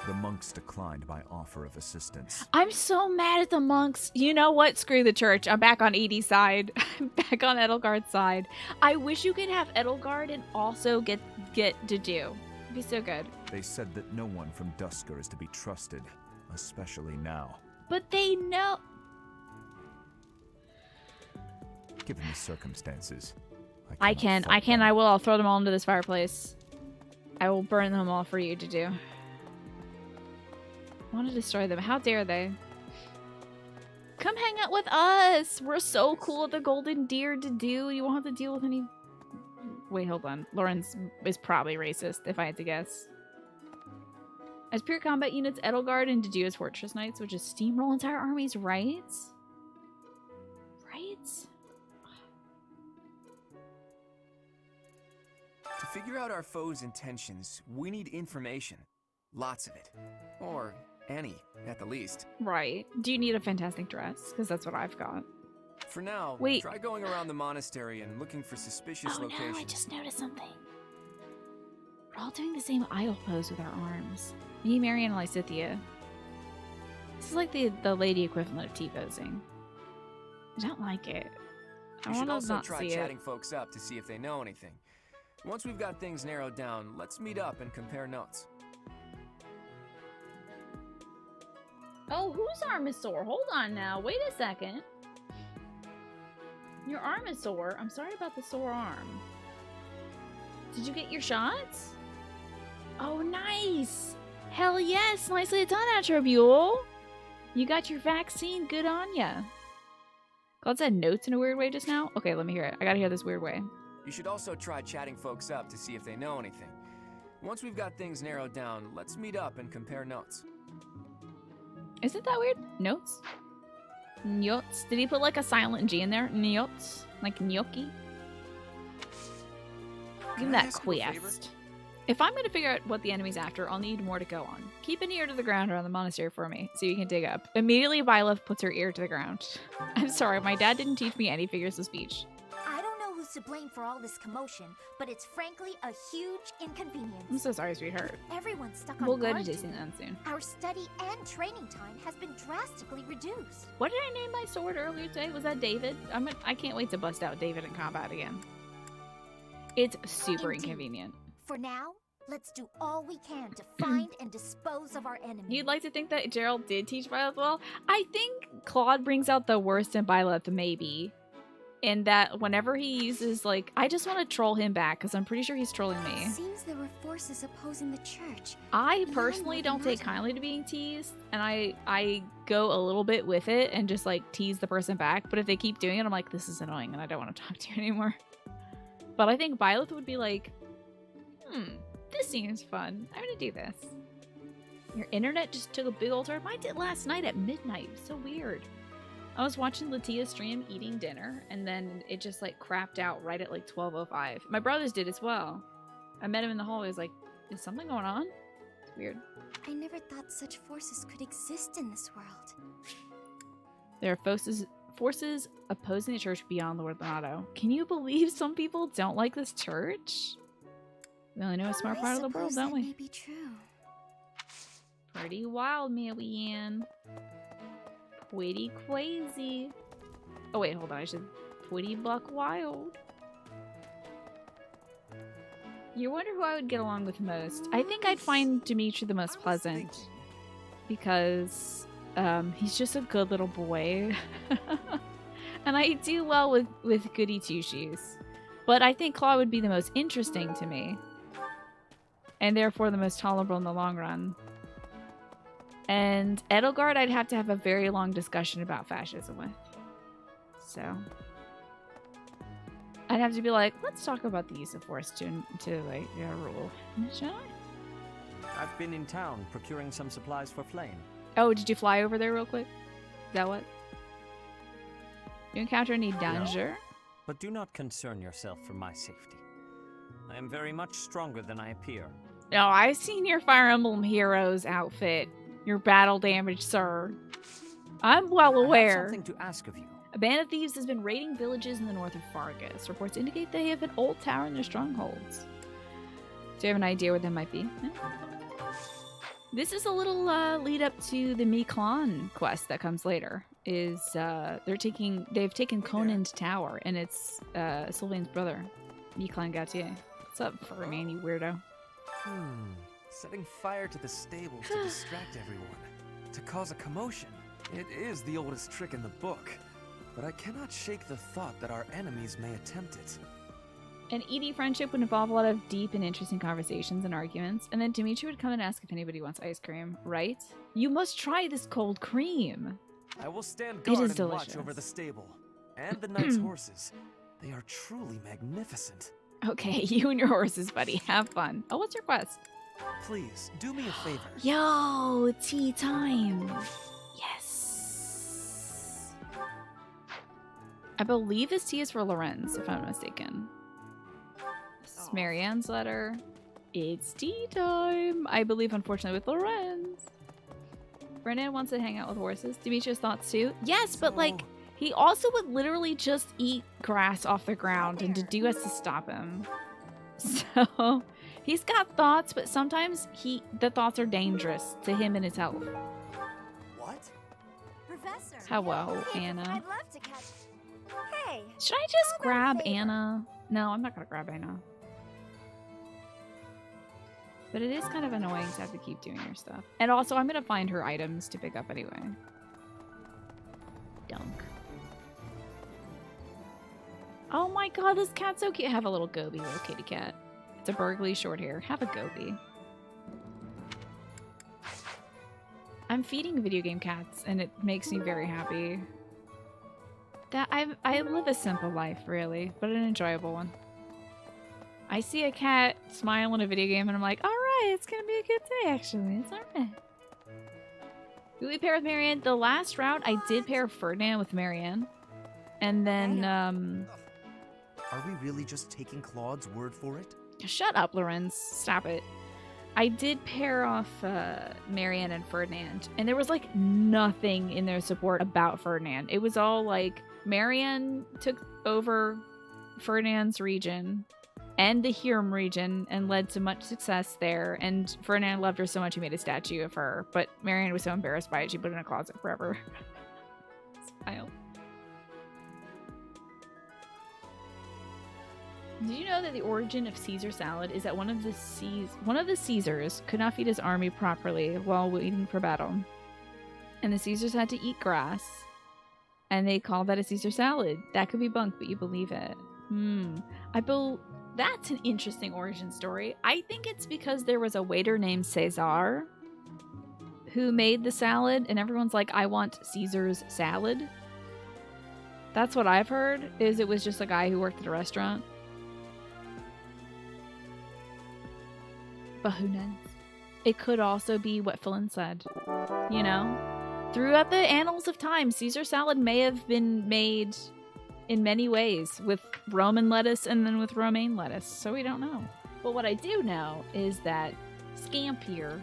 The monks declined my offer of assistance. I'm so mad at the monks. You know what? Screw the church. I'm back on Edie's side. I'm back on Edelgard's side. I wish you could have Edelgard and also get Dedue. It'd be so good. They said that no one from Duskur is to be trusted, especially now. But they know. Given the circumstances, I can. I will. I'll throw them all into this fireplace. I will burn them all for you to do. I want to destroy them. How dare they? Come hang out with us. We're so cool at the Golden Deer to do. You won't have to deal with any... Wait, hold on. Lawrence is probably racist, if I had to guess. As pure combat units, Edelgard and Dedue as Fortress Knights, which is steamroll entire armies, right? Right? To figure out our foe's intentions, we need information. Lots of it. Or any, at the least. Right. Do you need a fantastic dress? Because that's what I've got. For now, wait. Try going around the monastery and looking for suspicious locations. No, I just noticed something. We're all doing the same idol pose with our arms. Me, Marianne, and Lysithea. This is like the lady equivalent of T-posing. I don't like it. We should also try chatting folks up to see if they know anything. Once we've got things narrowed down, let's meet up and compare notes. Oh, whose arm is sore? Hold on now. Wait a second. Your arm is sore. I'm sorry about the sore arm. Did you get your shots? Oh, nice. Hell yes. Nicely done, Atrobule. You got your vaccine. Good on ya. God said notes in a weird way just now? Okay, let me hear it. I gotta hear this weird way. You should also try chatting folks up to see if they know anything. Once we've got things narrowed down, let's meet up and compare notes. Isn't that weird? Notes? Notes? Did he put like a silent G in there? Notes? Like gnocchi? Give him that quest. If I'm going to figure out what the enemy's after, I'll need more to go on. Keep an ear to the ground around the monastery for me, so you can dig up. Immediately, Byleth puts her ear to the ground. I'm sorry, my dad didn't teach me any figures of speech. I don't know who's to blame for all this commotion, but it's frankly a huge inconvenience. I'm so sorry, sweetheart. Everyone's stuck on We'll go to guard Disneyland soon. Our study and training time has been drastically reduced. What did I name my sword earlier today? Was that David? I can't wait to bust out David in combat again. It's super inconvenient. For now, let's do all we can to find and dispose of our enemy. You'd like to think that Gerald did teach Byleth well? I think Claude brings out the worst in Byleth, maybe. And that whenever he uses, like, I just want to troll him back, because I'm pretty sure he's trolling me. It seems there were forces opposing the church. I personally don't take kindly to being teased, and I go a little bit with it and just, like, tease the person back. But if they keep doing it, I'm like, this is annoying, and I don't want to talk to you anymore. But I think Byleth would be like, this seems fun. I'm gonna do this. Your internet just took a big old turn. Mine did last night at midnight. It was so weird. I was watching Latia's stream eating dinner, and then it just like crapped out right at like 12:05. My brothers did as well. I met him in the hallway. I was like, is something going on? It's weird. I never thought such forces could exist in this world. There are forces opposing the church beyond Lord Lonato. Can you believe some people don't like this church? We only know a smart part of the world, don't we? May be true. Pretty wild, Marianne. Pretty crazy. Oh wait, hold on. I should pretty buck wild. You wonder who I would get along with most. I think I'd find Dimitri the most pleasant because he's just a good little boy, and I do well with goody two shoes. But I think Claude would be the most interesting to me, and therefore the most tolerable in the long run. And Edelgard, I'd have to have a very long discussion about fascism with. So I'd have to be like, let's talk about the use of force to like rule. Shall I? I've been in town procuring some supplies for Flame. Oh, did you fly over there real quick? Is that what? You encounter any danger? No, but do not concern yourself for my safety. I am very much stronger than I appear. No, I've seen your Fire Emblem Heroes outfit. Your battle damage, sir. I'm well aware. I have something to ask of you. A band of thieves has been raiding villages in the north of Fargus. Reports indicate they have an old tower in their strongholds. Do you have an idea where they might be? No? This is a little lead up to the Miklan quest that comes later. They've taken Conan's tower, and it's Sylvain's brother, Miklan Gautier. What's up, furry man, you weirdo? Setting fire to the stables to distract everyone, to cause a commotion. It is the oldest trick in the book, but I cannot shake the thought that our enemies may attempt it. An ED friendship would involve a lot of deep and interesting conversations and arguments, and then Dimitri would come and ask if anybody wants ice cream, right? You must try this cold cream. I will stand guard and delicious. watch over the stable and the knight's horses. They are truly magnificent. Okay, you and your horses, buddy. Have fun. Oh, what's your quest? Please, do me a favor. Yo, tea time. Yes. I believe this tea is for Lorenz, if I'm not mistaken. This is Marianne's letter. It's tea time. I believe, unfortunately, with Lorenz. Brennan wants to hang out with horses. Demetrius thoughts too. Yes, but like, he also would literally just eat grass off the ground, and Dedu has to stop him. So... he's got thoughts, but sometimes the thoughts are dangerous to him and his health. What? Professor. Hello, Anna. I'd love to catch. Hey. Should I just grab Anna? No, I'm not gonna grab Anna. But it is kind of annoying to have to keep doing your stuff. And also, I'm gonna find her items to pick up anyway. Dunk. Oh my god, this cat's so cute. Have a little goby, little kitty cat. It's a burgly short hair. Have a goby. I'm feeding video game cats, and it makes me very happy. That I live a simple life, really, but an enjoyable one. I see a cat smile in a video game, and I'm like, all right, it's gonna be a good day. Actually, it's all right. Who we pair with Marianne? The last route, I did pair Ferdinand with Marianne. And then, Are we really just taking Claude's word for it? Shut up, Lorenz. Stop it. I did pair off Marianne and Ferdinand, and there was like nothing in their support about Ferdinand. It was all like Marianne took over Ferdinand's region and the Hiram region and led to much success there, and Ferdinand loved her so much he made a statue of her, but Marianne was so embarrassed by it she put it in a closet forever. Smile. Did you know that the origin of Caesar salad is that one of the Caesars could not feed his army properly while waiting for battle, and the Caesars had to eat grass, and they called that a Caesar salad? That could be bunk, but you believe it. That's an interesting origin story. I think it's because there was a waiter named Caesar who made the salad, and everyone's like, I want Caesar's salad. That's what I've heard, is it was just a guy who worked at a restaurant. But who knows? It could also be what Flynn said. You know? Throughout the annals of time, Caesar salad may have been made in many ways, with Roman lettuce and then with romaine lettuce, so we don't know. But what I do know is that Scampier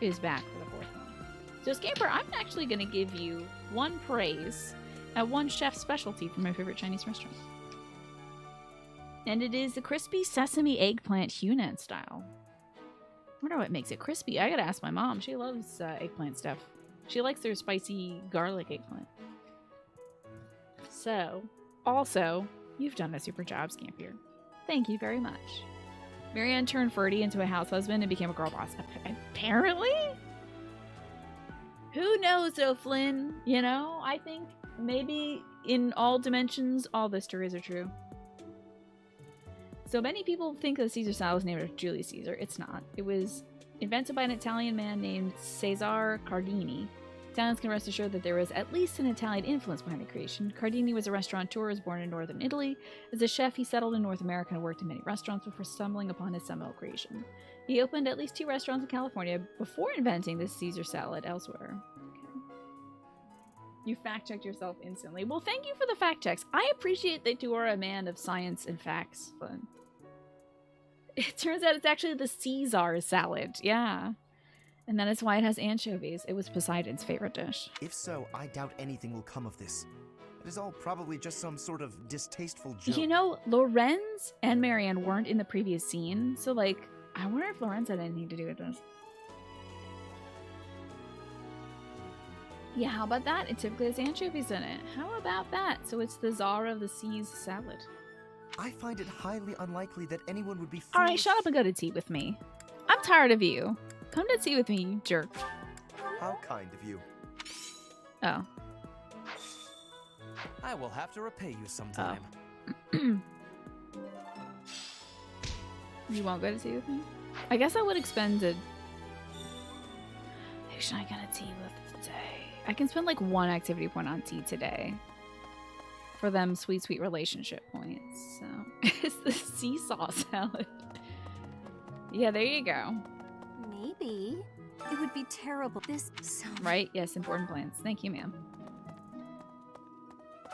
is back for the fourth one. So Scampier, I'm actually going to give you one praise at one chef's specialty from my favorite Chinese restaurant. And it is the crispy sesame eggplant Hunan style. I wonder what makes it crispy. I gotta ask my mom. She loves eggplant stuff. She likes their spicy garlic eggplant. So, also, you've done a super job, Scampier. Thank you very much. Marianne turned Ferdy into a house husband and became a girl boss. Apparently? Who knows, though, Flynn? You know, I think maybe in all dimensions, all the stories are true. So many people think that Caesar salad was named after Julius Caesar. It's not. It was invented by an Italian man named Cesare Cardini. Italians can rest assured that there was at least an Italian influence behind the creation. Cardini was a restaurateur, was born in northern Italy. As a chef, he settled in North America and worked in many restaurants before stumbling upon his seminal creation. He opened at least 2 restaurants in California before inventing the Caesar salad elsewhere. Okay. You fact-checked yourself instantly. Well, thank you for the fact checks. I appreciate that you are a man of science and facts, but it turns out it's actually the Caesar salad. Yeah. And that is why it has anchovies. It was Poseidon's favorite dish. If so, I doubt anything will come of this. It is all probably just some sort of distasteful joke. You know, Lorenz and Marianne weren't in the previous scene, so, like, I wonder if Lorenz had anything to do with this. Yeah, how about that? It typically has anchovies in it. How about that? So it's the Czar of the Seas salad. I find it highly unlikely that anyone would be foolish. Alright, shut up and go to tea with me. I'm tired of you. Come to tea with me, you jerk. How kind of you. Oh. I will have to repay you sometime. Oh. You won't go to tea with me? I guess I would expend a... Who should I go to tea with today? I can spend like 1 activity point on tea today. For them sweet, sweet relationship points. So, it's the seesaw salad. Yeah, there you go. Maybe. It would be terrible. This sounds... Right? Yes, important plants. Thank you, ma'am.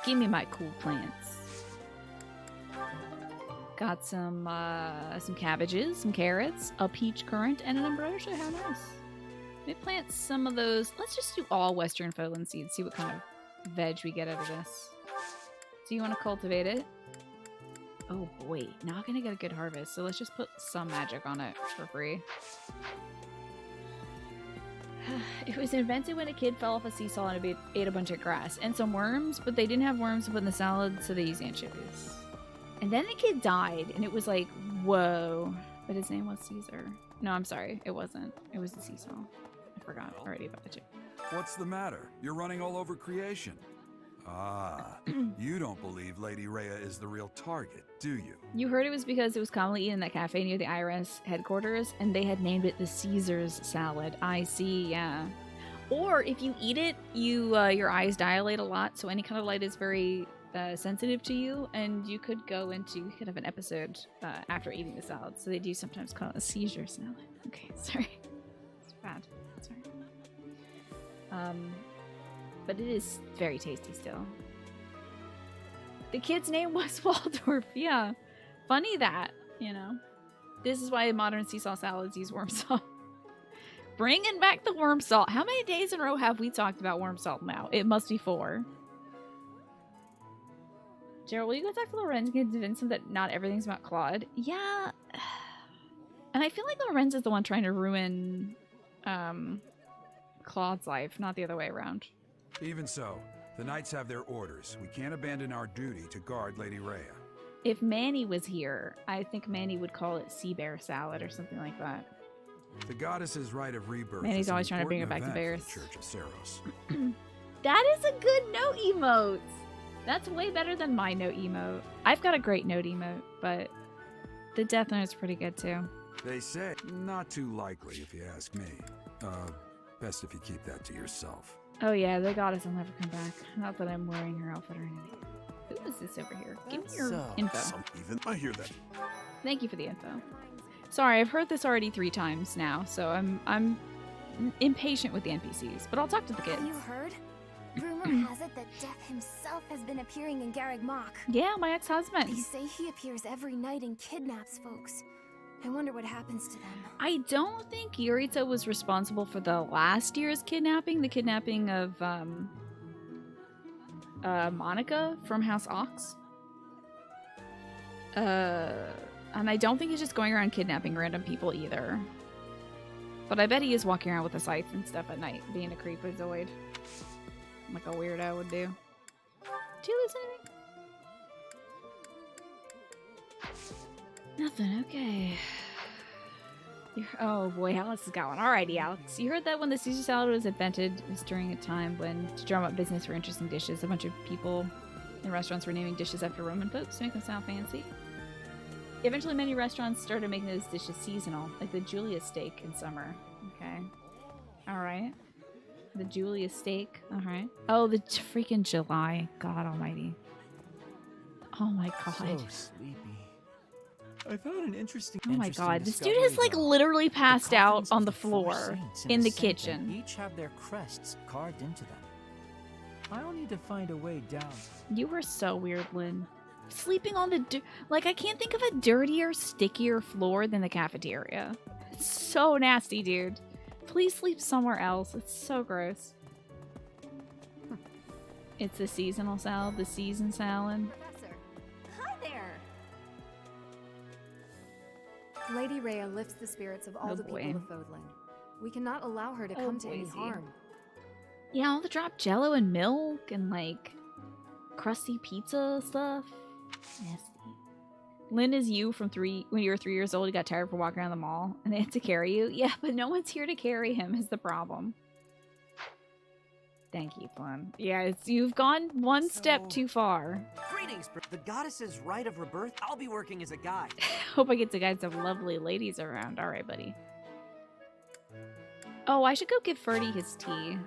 Give me my cool plants. Got some cabbages, some carrots, a peach currant, and an ambrosia. How nice. Let me plant some of those. Let's just do all Western Fowland seeds. See what kind of veg we get out of this. Do you want to cultivate it? Oh boy, not gonna get a good harvest. So let's just put some magic on it for free. It was invented when a kid fell off a seesaw and ate a bunch of grass and some worms, but they didn't have worms to put in the salad, so they used anchovies. And then the kid died, and it was like, whoa. But his name was Caesar. No, I'm sorry, it wasn't. It was the seesaw. I forgot already about it. What's the matter? You're running all over creation. Ah, you don't believe Lady Rhea is the real target, do you? You heard it was because it was commonly eaten in that cafe near the IRS headquarters, and they had named it the Caesar's salad. I see, yeah. Or if you eat it, your eyes dilate a lot, so any kind of light is very sensitive to you, and you could go into kind of an episode after eating the salad. So they do sometimes call it a seizure salad. Okay, sorry. It's bad. Sorry. But it is very tasty still. The kid's name was Waldorf. Yeah. Funny that, you know. This is why modern sea salt salads use worm salt. Bringing back the worm salt. How many days in a row have we talked about worm salt now? It must be 4. Gerald, will you go talk to Lorenz and convince him that not everything's about Claude? Yeah. And I feel like Lorenz is the one trying to ruin Claude's life, not the other way around. Even so, the Knights have their orders. We can't abandon our duty to guard Lady Rhea. If Manny was here, I think Manny would call it sea bear salad or something like that. The goddess's rite of rebirth. Manny's is always an trying to bring it important back to event bears. for the Church of Seros. That is a good note emote. That's way better than my note emote. I've got a great note emote, but the death note is pretty good too. They say not too likely, if you ask me. Best if you keep that to yourself. Oh yeah, the goddess will never come back. Not that I'm wearing her outfit or anything. Who is this over here? Give me your info. I hear that. Thank you for the info. Sorry, I've heard this already 3 times now, so I'm impatient with the NPCs, but I'll talk to the kids. Have you heard? Rumor has it that Death himself has been appearing in Garreg Mach. Yeah, my ex-husband. They say he appears every night and kidnaps folks. I wonder what happens to them. I don't think Yurita was responsible for the last year's kidnapping, the kidnapping of Monica from House Ox. And I don't think he's just going around kidnapping random people either. But I bet he is walking around with a scythe and stuff at night, being a creepazoid. Like a weirdo would do. Do you lose anything? Nothing, okay. Oh boy, Alex has got one. Alrighty, Alex. You heard that when the Caesar salad was invented, it was during a time when, to drum up business for interesting dishes, a bunch of people in restaurants were naming dishes after Roman folks to make them sound fancy. Eventually, many restaurants started making those dishes seasonal, like the Julius steak in summer. Okay. Alright. The Julius steak. Alright. Oh, the freaking July. God almighty. Oh my god. So sleepy. I found an interesting. Oh my god, this dude has like literally passed out on the floor in the kitchen. Each have their crests carved into them. I'll need to find a way down. You were so weird, Lynn. Sleeping on the like, I can't think of a dirtier, stickier floor than the cafeteria. It's so nasty, dude. Please sleep somewhere else. It's so gross. It's the seasonal salad, the season salad. Professor. Hi there. Lady Rhea lifts the spirits of all the people of Fodlan. We cannot allow her to come to any harm. Yeah, all the dropped jello and milk and like crusty pizza stuff. Nasty. Lynn is you from when you were 3 years old. You got tired from walking around the mall and they had to carry you. Yeah, but no one's here to carry him is the problem. Thank you, Flynn. Yeah, you've gone one step too far. Greetings, the goddess's rite of rebirth. I'll be working as a guide. Hope I get to guide some lovely ladies around. All right, buddy. Oh, I should go give Ferdy his tea.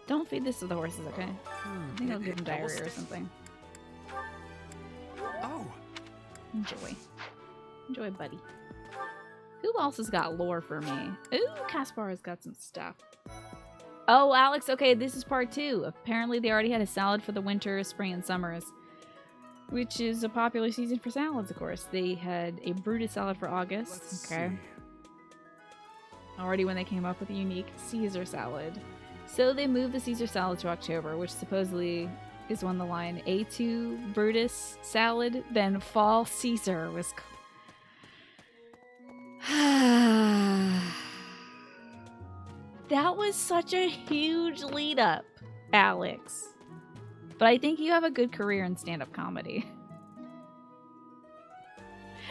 Don't feed this to the horses, okay? I think I'll give him diarrhea or something. Oh. Enjoy. Enjoy, buddy. Who else has got lore for me? Ooh, Caspar has got some stuff. Oh, Alex, okay, this is part 2. Apparently they already had a salad for the winter, spring, and summers. Which is a popular season for salads, of course. They had a Brutus salad for August. Okay. Already when they came up with a unique Caesar salad. So they moved the Caesar salad to October, which supposedly is when the line A2 Brutus salad, then fall Caesar was... That was such a huge lead up, Alex. But I think you have a good career in stand-up comedy.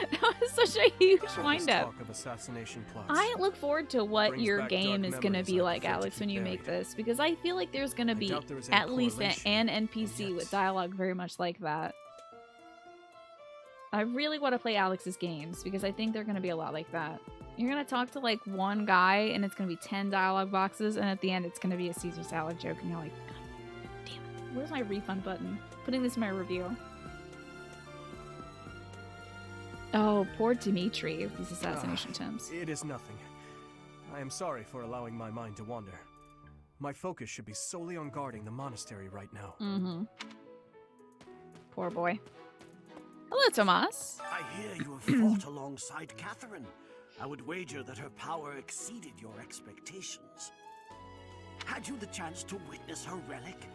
That was such a huge wind-up. Talk of assassination plots. I look forward to what Brings your back game dark is going to memories be I like, prefer to Alex, when keep you buried. make this. Because I feel like there's going to be doubt there was any at least correlation an NPC with dialogue very much like that. I really want to play Alex's games because I think they're going to be a lot like that. You're going to talk to like one guy and it's going to be 10 dialogue boxes and at the end it's going to be a Caesar salad joke and you're like, God damn it, where's my refund button? Putting this in my review. Oh, poor Dimitri with these assassination attempts. It is nothing. I am sorry for allowing my mind to wander. My focus should be solely on guarding the monastery right now. Mm-hmm. Poor boy. Hello, Tomas. I hear you have fought alongside Catherine. I would wager that her power exceeded your expectations. Had you the chance to witness her relic?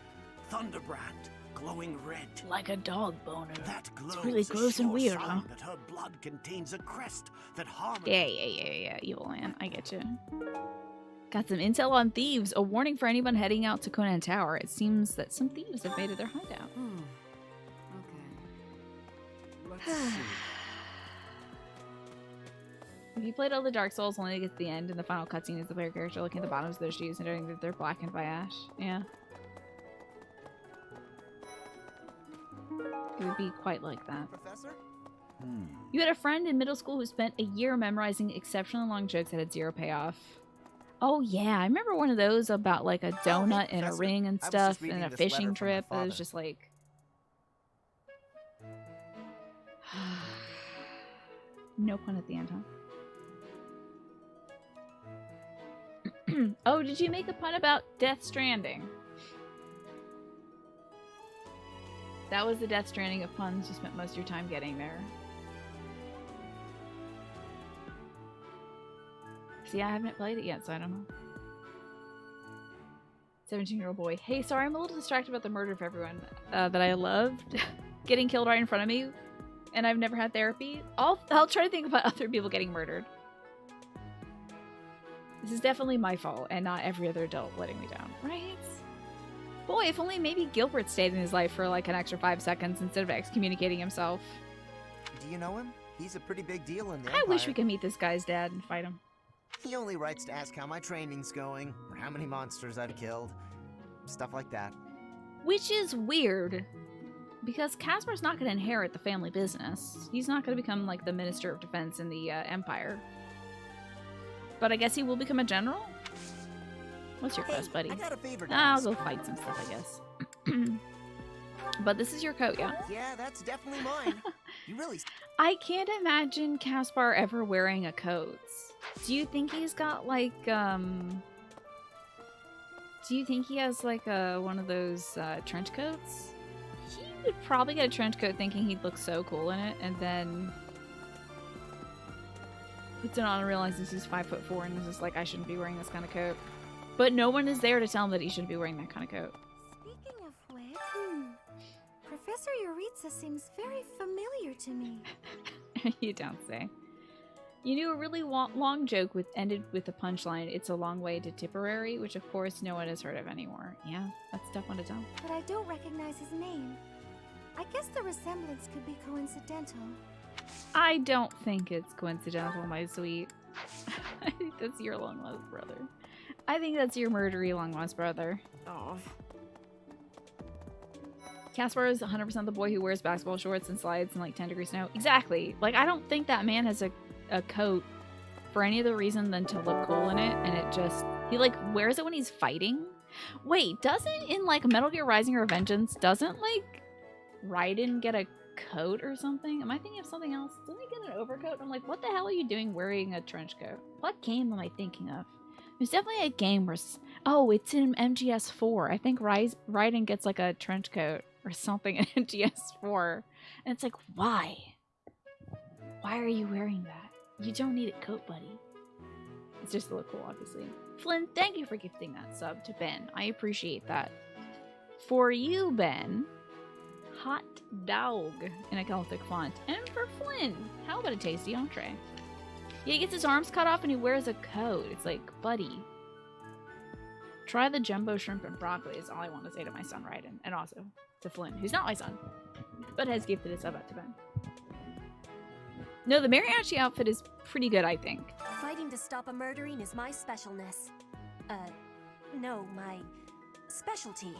Thunderbrand, glowing red. Like a dog boner. That glow It's really is a gross and sure weird, sign huh? that her blood contains a crest that harmony. Yeah, evil man. I get you. Got some intel on thieves. A warning for anyone heading out to Conan Tower. It seems that some thieves have made it their hideout. Let's see. If you played all the Dark Souls, only to get to the end, and the final cutscene is the player character looking at the bottoms of their shoes and knowing that they're blackened by ash. Yeah. It would be quite like that. Professor? You had a friend in middle school who spent a year memorizing exceptionally long jokes that had zero payoff. Oh yeah, I remember one of those about like a donut and a ring and stuff and a fishing trip. It was just like... no pun at the end, huh? Oh, did you make a pun about Death Stranding? That was the Death Stranding of puns you spent most of your time getting there. See, I haven't played it yet, so I don't know. 17-year-old boy. Hey, sorry, I'm a little distracted about the murder of everyone that I loved getting killed right in front of me, and I've never had therapy. I'll try to think about other people getting murdered. This is definitely my fault, and not every other adult letting me down, right? Boy, if only maybe Gilbert stayed in his life for like an extra 5 seconds instead of excommunicating himself. Do you know him? He's a pretty big deal in the I Empire. wish we could meet this guy's dad and fight him. He only writes to ask how my training's going, or how many monsters I've killed. Stuff like that. Which is weird, because Casper's not going to inherit the family business. He's not going to become like the Minister of Defense in the Empire. But I guess he will become a general? What's your quest, buddy? I got a favor to I'll ask. go fight some stuff, I guess. But this is your coat, yeah? Yeah, that's definitely mine. You really... I can't imagine Caspar ever wearing a coat. Do you think he's got like, do you think he has like one of those trench coats? He would probably get a trench coat thinking he'd look so cool in it, and then puts it on and realizes he's 5'4" and is just like, I shouldn't be wearing this kind of coat. But no one is there to tell him that he shouldn't be wearing that kind of coat. Speaking of which, Professor Yuritsa seems very familiar to me. You don't say. You knew a really long joke ended with a punchline, "It's a long way to Tipperary," which of course no one has heard of anymore. Yeah, that's a tough one to tell. But I don't recognize his name. I guess the resemblance could be coincidental. I don't think it's coincidental, my sweet. I think that's your long-lost brother. I think that's your murdery long-lost brother. Oh. Caspar is 100% the boy who wears basketball shorts and slides in like 10-degree snow. Exactly. Like, I don't think that man has a coat for any other reason than to look cool in it, and it just... He, like, wears it when he's fighting? Wait, doesn't, in, like, Metal Gear Rising or Vengeance, doesn't, like, Raiden get a coat or something? Am I thinking of something else? Doesn't he get an overcoat? I'm like, what the hell are you doing wearing a trench coat? What game am I thinking of? There's definitely a game where... Oh, it's in MGS4. I think Raiden gets, like, a trench coat or something in MGS4. And it's like, why? Why are you wearing that? You don't need a coat, buddy. It's just to look cool, obviously. Flynn, thank you for gifting that sub to Ben. I appreciate that. For you, Ben, hot dog in a Celtic font. And for Flynn, how about a tasty entree? Yeah, he gets his arms cut off and he wears a coat. It's like, buddy, try the jumbo shrimp and broccoli is all I want to say to my son, Raiden. And also to Flynn, who's not my son, but has gifted a sub out to Ben. No, the mariachi outfit is pretty good, I think. Fighting to stop a murdering is my specialness. No, my specialty.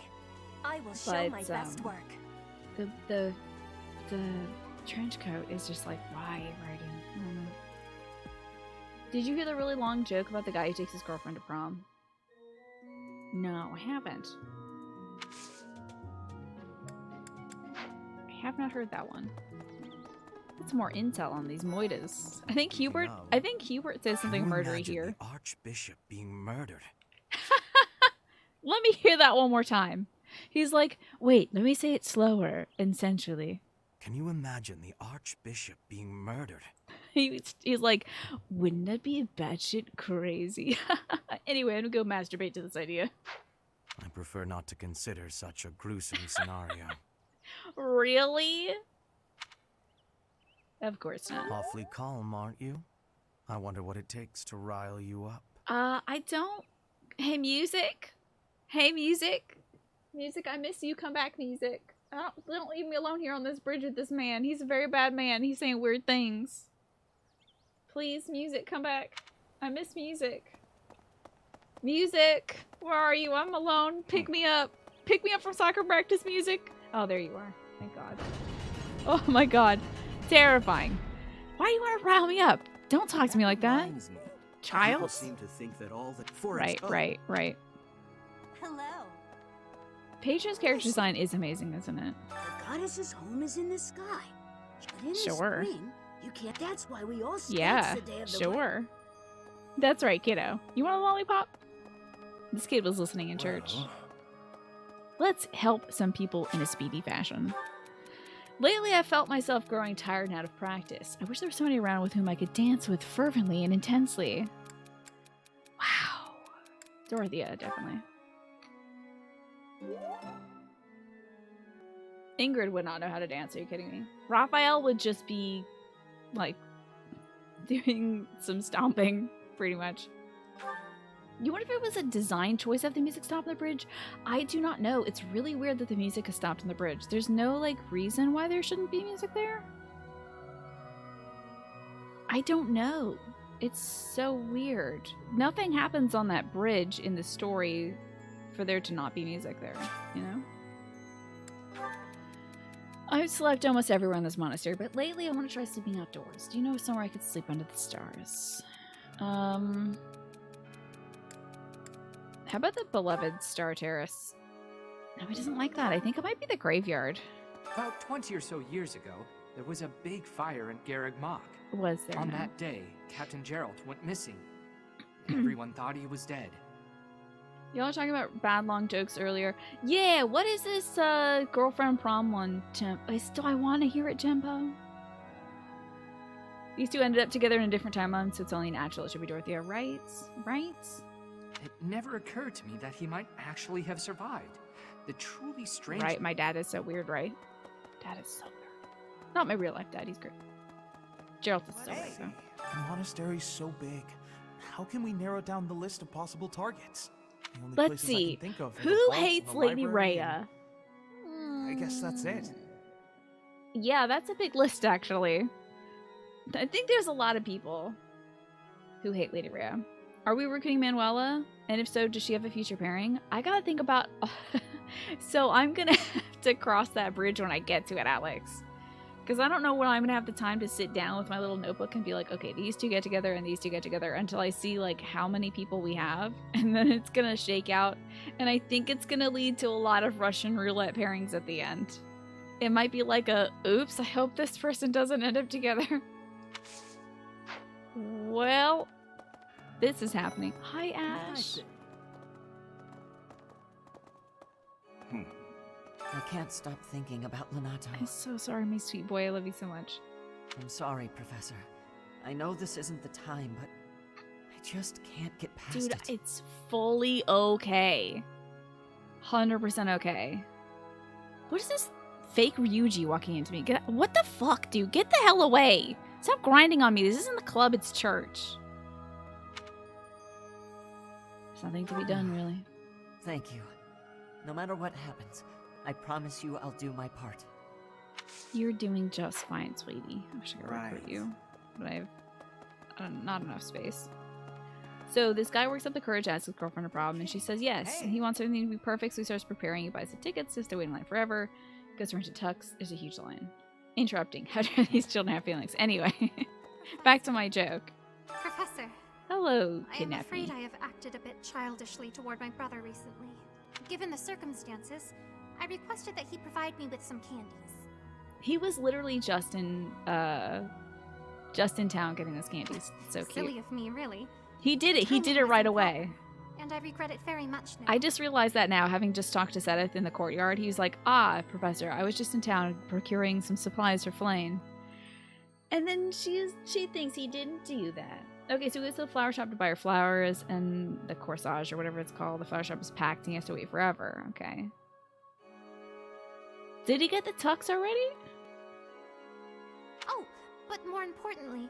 I will show my best work. The trench coat is just like, why, Raiden? I don't know. Did you hear the really long joke about the guy who takes his girlfriend to prom? No, I haven't. I have not heard that one. That's more intel on these moitas. I think Hubert says something murdery here. The Archbishop being murdered. Let me hear that one more time. He's like, wait, let me say it slower and sensually. Can you imagine the Archbishop being murdered? He's like, wouldn't that be batshit crazy? Anyway, I'm gonna go masturbate to this idea. I prefer not to consider such a gruesome scenario. Really? Of course not. Awfully calm, aren't you? I wonder what it takes to rile you up. I don't. Hey, music. Hey, music. Music, I miss you. Come back, music. Don't leave me alone here on this bridge with this man. He's a very bad man. He's saying weird things. Please, music, come back. I miss music. Music, where are you? I'm alone. Pick me up. Pick me up from soccer practice, music. Oh, there you are. Thank God. Oh my God. Terrifying. Why do you want to rile me up? Don't talk to me like that. Child? People seem to think that all that for Right. Hello. Paige's character design is amazing, isn't it? The goddess's home is in the sky. But in Sure. the spring, you can't. That's why we all Yeah, the day of the sure. That's right, kiddo. You want a lollipop? This kid was listening in church. Let's help some people in a speedy fashion. Lately, I felt myself growing tired and out of practice. I wish there was somebody around with whom I could dance with fervently and intensely. Wow. Dorothea, definitely. Ingrid would not know how to dance. Are you kidding me? Raphael would just be, like, doing some stomping, pretty much. You wonder if it was a design choice to have the music stop on the bridge? I do not know. It's really weird that the music is stopped on the bridge. There's no, like, reason why there shouldn't be music there. I don't know. It's so weird. Nothing happens on that bridge in the story for there to not be music there, you know? I've slept almost everywhere in this monastery, but lately I want to try sleeping outdoors. Do you know somewhere I could sleep under the stars? How about the beloved Star Terrace? No, he doesn't like that. I think it might be the graveyard. About 20 or so years ago, there was a big fire in Garreg Mach. Was there On now? that day, Captain Gerald went missing. Everyone thought he was dead. Y'all were talking about bad long jokes earlier. Yeah, what is this girlfriend prom one, Temp? I want to hear it, Tempo. These two ended up together in a different timeline, so it's only natural it should be Dorothea, right? Right? It never occurred to me that he might actually have survived. The truly strange... Right, my dad is so weird, right? Dad is so weird. Not my real life dad, he's great. Gerald is so weird, though. The monastery's so big. How can we narrow down the list of possible targets? The only Let's places I see. can think of are the Who vaults and hates the Lady library Rhea? I guess that's it. Yeah, that's a big list, actually. I think there's a lot of people who hate Lady Rhea. Are we recruiting Manuela? And if so, does she have a future pairing? I gotta think about... So I'm gonna have to cross that bridge when I get to it, Alex. Because I don't know when I'm gonna have the time to sit down with my little notebook and be like, okay, these two get together and these two get together until I see like how many people we have. And then it's gonna shake out. And I think it's gonna lead to a lot of Russian roulette pairings at the end. It might be like a, oops, I hope this person doesn't end up together. Well, this is happening. Hi, Ash. I can't stop thinking about Lenato. I'm so sorry, my sweet boy. I love you so much. I'm sorry, Professor. I know this isn't the time, but I just can't get past Dude, it. it's fully okay. 100% okay. What is this fake Ryuji walking into me? What the fuck, dude? Get the hell away. Stop grinding on me. This isn't the club, it's church. There's nothing to be done, really. Thank you. No matter what happens, I promise you I'll do my part. You're doing just fine, sweetie. I wish I could recruit Right. you, but I have not enough space. So this guy works up the courage to ask his girlfriend a problem, and she says yes. And he wants everything to be perfect, so he starts preparing. He buys the tickets, just to wait in line forever. Goes to rent a tux. There's a huge line. Interrupting. How do these children have feelings? Anyway, back to my joke. Professor. Hello, I am kidnapping. afraid I have acted a bit childishly toward my brother recently. Given the circumstances, I requested that he provide me with some candies. He was literally just in town getting those candies. So cute. Silly of me, really. He did it. He did it right away. and I regret it very much now. I just realized that now, having just talked to Sedith in the courtyard. He was like, "Ah, Professor, I was just in town procuring some supplies for Flame." And then she thinks he didn't do that. Okay, so he goes to the flower shop to buy her flowers, and the corsage, or whatever it's called, the flower shop is packed, and he has to wait forever. Okay. Did he get the tux already? Oh, but more importantly,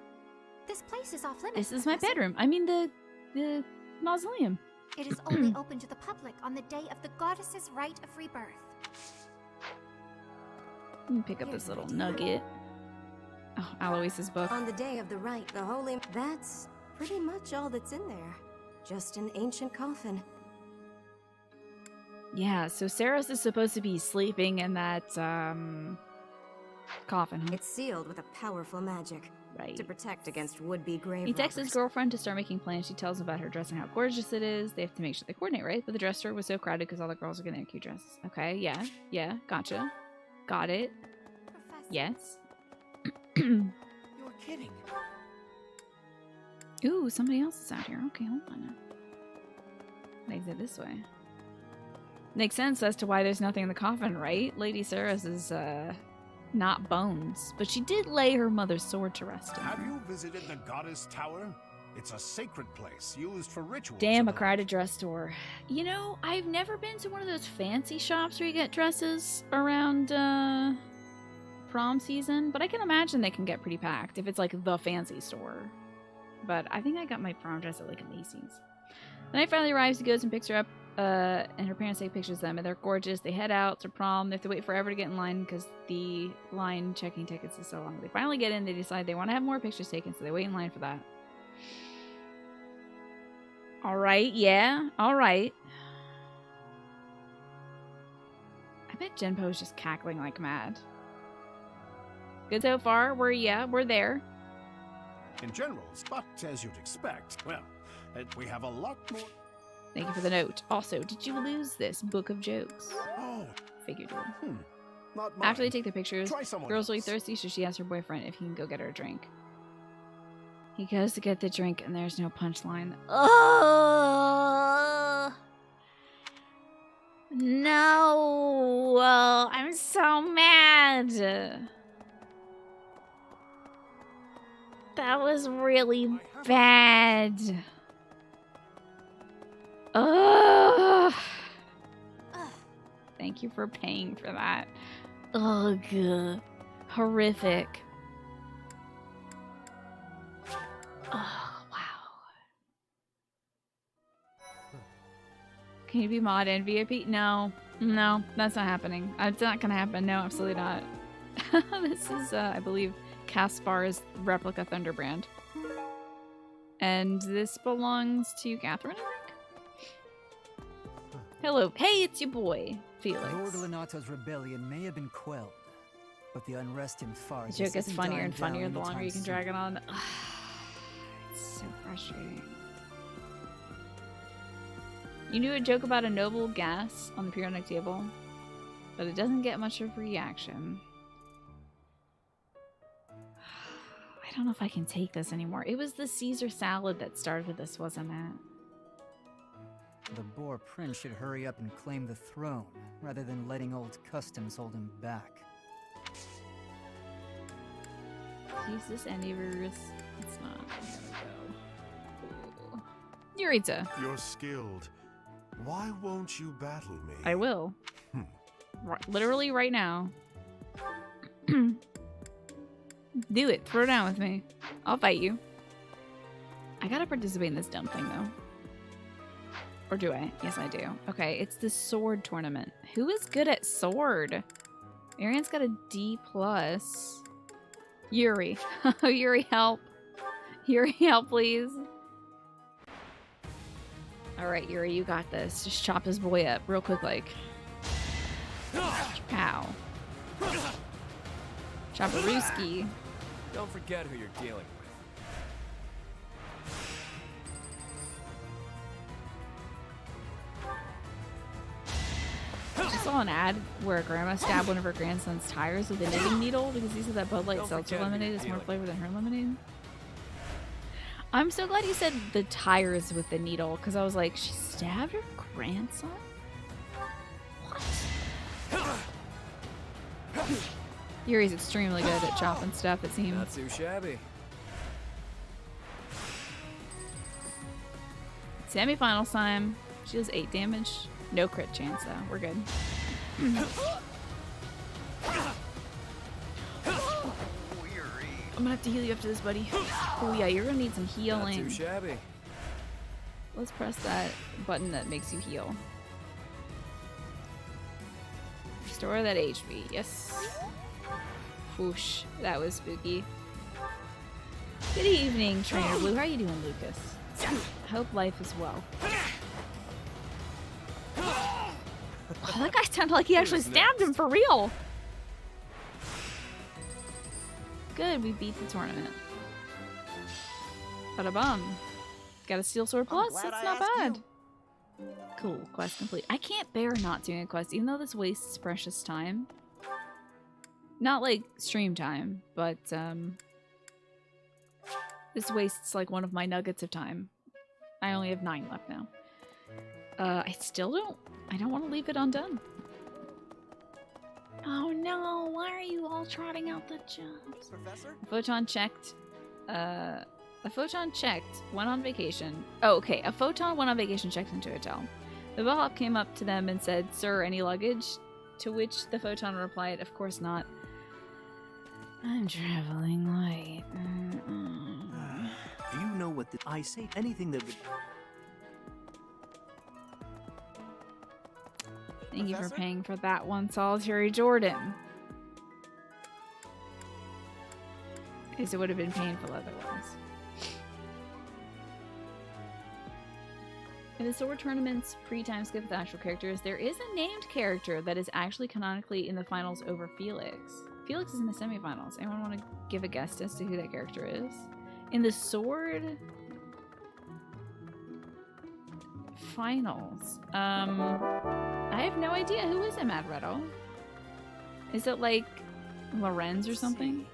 this place is off limits. This is my bedroom. I mean, the mausoleum. It is only open to the public on the day of the goddess's rite of rebirth. Let me pick up this little nugget. Oh, Aloise's book. On the day of the rite, the holy... That's pretty much all that's in there. Just an ancient coffin. Yeah, so Saros is supposed to be sleeping in that, coffin, huh? It's sealed with a powerful magic. Right. To protect against would-be grave He texts his robbers. girlfriend to start making plans. She tells him about her dress and how gorgeous it is. They have to make sure they coordinate, right? But the dress store was so crowded because all the girls are getting their cute dresses. Okay, yeah, gotcha. Got it. Professor. Yes. You're kidding. Ooh, somebody else is out here. Okay, hold on now. Exit this way. Makes sense as to why there's nothing in the coffin, right? Lady Saros is, not bones. But she did lay her mother's sword to rest in Have her. you visited the Goddess Tower? It's a sacred place used for rituals. Damn, a crowded dress store. You know, I've never been to one of those fancy shops where you get dresses around, prom season, but I can imagine they can get pretty packed if it's like the fancy store. But I think I got my prom dress at like a Macy's. The night finally arrives, he goes and picks her up, and her parents take pictures of them, and they're gorgeous. They head out to prom. They have to wait forever to get in line because the line checking tickets is so long. They finally get in, they decide they want to have more pictures taken, so they wait in line for that. Alright, yeah, alright. I bet Jinpo's just cackling like mad. Good so far. We're there. In general, but as you'd expect, well, we have a lot more. Thank you for the note. Also, did you lose this book of jokes? Oh, figured you would. Not mine. After they take their pictures, Try someone girl's really else. thirsty, so she asks her boyfriend if he can go get her a drink. He goes to get the drink, and there's no punchline. Oh no! I'm so mad. That was really bad. Ugh. Thank you for paying for that. Ugh. Horrific. Oh, wow. Can you be mod and VIP? No. No, that's not happening. It's not gonna happen. No, absolutely not. This is, I believe, Caspar's replica Thunderbrand. And this belongs to Catherine, I think? Hello. Hey, it's your boy, Felix. Lord Lenato's rebellion may have been quelled, but the unrest in Far The joke gets funnier and funnier the longer you can drag it on. It's so frustrating. You knew a joke about a noble gas on the periodic table, but it doesn't get much of a reaction. I don't know if I can take this anymore. It was the Caesar salad that started this, wasn't it? The Boar Prince should hurry up and claim the throne, rather than letting old customs hold him back. Use this antivirus. It's not. I gotta go. Eureka. You're skilled. Why won't you battle me? I will. Literally right now. Do it. Throw down with me. I'll fight you. I gotta participate in this dumb thing, though. Or do I? Yes, I do. Okay, it's the sword tournament. Who is good at sword? Arian's got a D+. Yuri. Yuri, help. Yuri, help, please. Alright, Yuri, you got this. Just chop this boy up real quick, like. Ow. Chopperooski. Don't forget who you're dealing with. I saw an ad where a grandma stabbed one of her grandson's tires with a knitting needle because he said that Bud Light seltzer lemonade is more flavor than her lemonade. I'm so glad you said the tires with the needle, because I was like, she stabbed her grandson? What? Yuri's extremely good at chopping stuff, it seems. Not too shabby. Semifinals time. She does 8 damage. No crit chance, though. We're good. I'm gonna have to heal you after this, buddy. Oh yeah, you're gonna need some healing. Not too shabby. Let's press that button that makes you heal. Restore that HP. Yes. Whoosh. That was spooky. Good evening, Trainer Blue. How are you doing, Lucas? I hope life is well. Oh, that guy sounded like he actually stabbed him for real. Good, we beat the tournament. Bada-bum. Got a Steel Sword Plus? That's not bad. Cool, quest complete. I can't bear not doing a quest, even though this wastes precious time. Not like stream time, but this wastes like one of my nuggets of time. I only have 9 left now. I don't want to leave it undone. Oh no, why are you all trotting out the jumps? Professor? A photon checked. A photon checked, went on vacation. Oh, okay. A photon went on vacation, checked into a hotel. The bellhop came up to them and said, "Sir, any luggage?" To which the photon replied, "Of course not. I'm traveling light." Do you know what I say? Anything that would... Thank you for paying for that one, Solitary Jordan. Because it would have been painful otherwise. In the Sword Tournament's pre-time skip with actual characters, there is a named character that is actually canonically in the finals over Felix. Felix is in the semifinals. Anyone want to give a guess as to who that character is? In the Sword finals. I have no idea. Who is it, Mad Redo? Is it like Lorenz or something?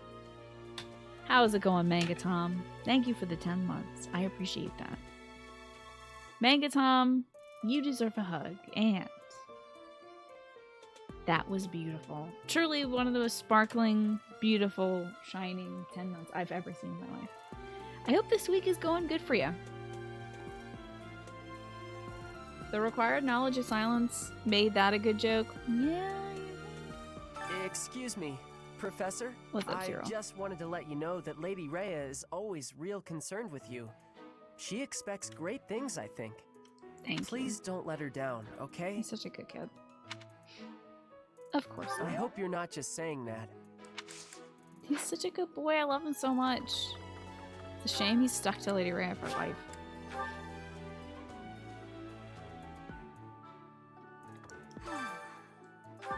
How's it going, Manga Tom? Thank you for the 10 months. I appreciate that. Manga Tom, you deserve a hug. And that was beautiful. Truly one of the most sparkling, beautiful, shining 10 months I've ever seen in my life. I hope this week is going good for you. The required knowledge of silence made that a good joke. Yeah. Excuse me, Professor? What's up, Zero? I just wanted to let you know that Lady Rhea is always real concerned with you. She expects great things, I think. Please don't let her down, okay? He's such a good kid. Of course not. I hope you're not just saying that. He's such a good boy. I love him so much. It's a shame he's stuck to Lady Rhea for life.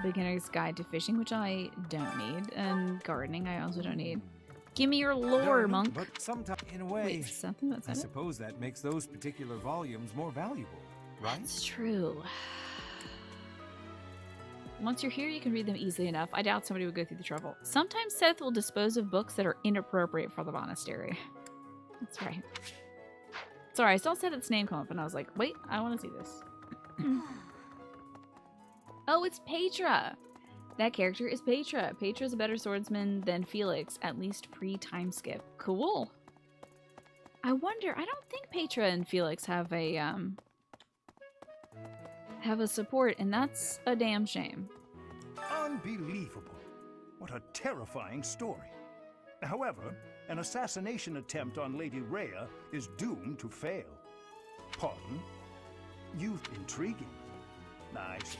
Beginner's Guide to Fishing, which I don't need, and gardening I also don't need. Give me your lore, monk. But sometimes, in a way, wait, something that's I suppose that makes those particular volumes more valuable, right? That's true. Once you're here, you can read them easily enough. I doubt somebody would go through the trouble. Sometimes Seth will dispose of books that are inappropriate for the monastery. That's right. Sorry, I saw Seth's name come up, and I was like, wait, I want to see this. Oh, it's Petra! That character is Petra. Petra's a better swordsman than Felix, at least pre-time skip. Cool. I wonder, I don't think Petra and Felix have a support, and that's a damn shame. Unbelievable. What a terrifying story. However, an assassination attempt on Lady Rhea is doomed to fail. Pardon? Youth intriguing. Nice.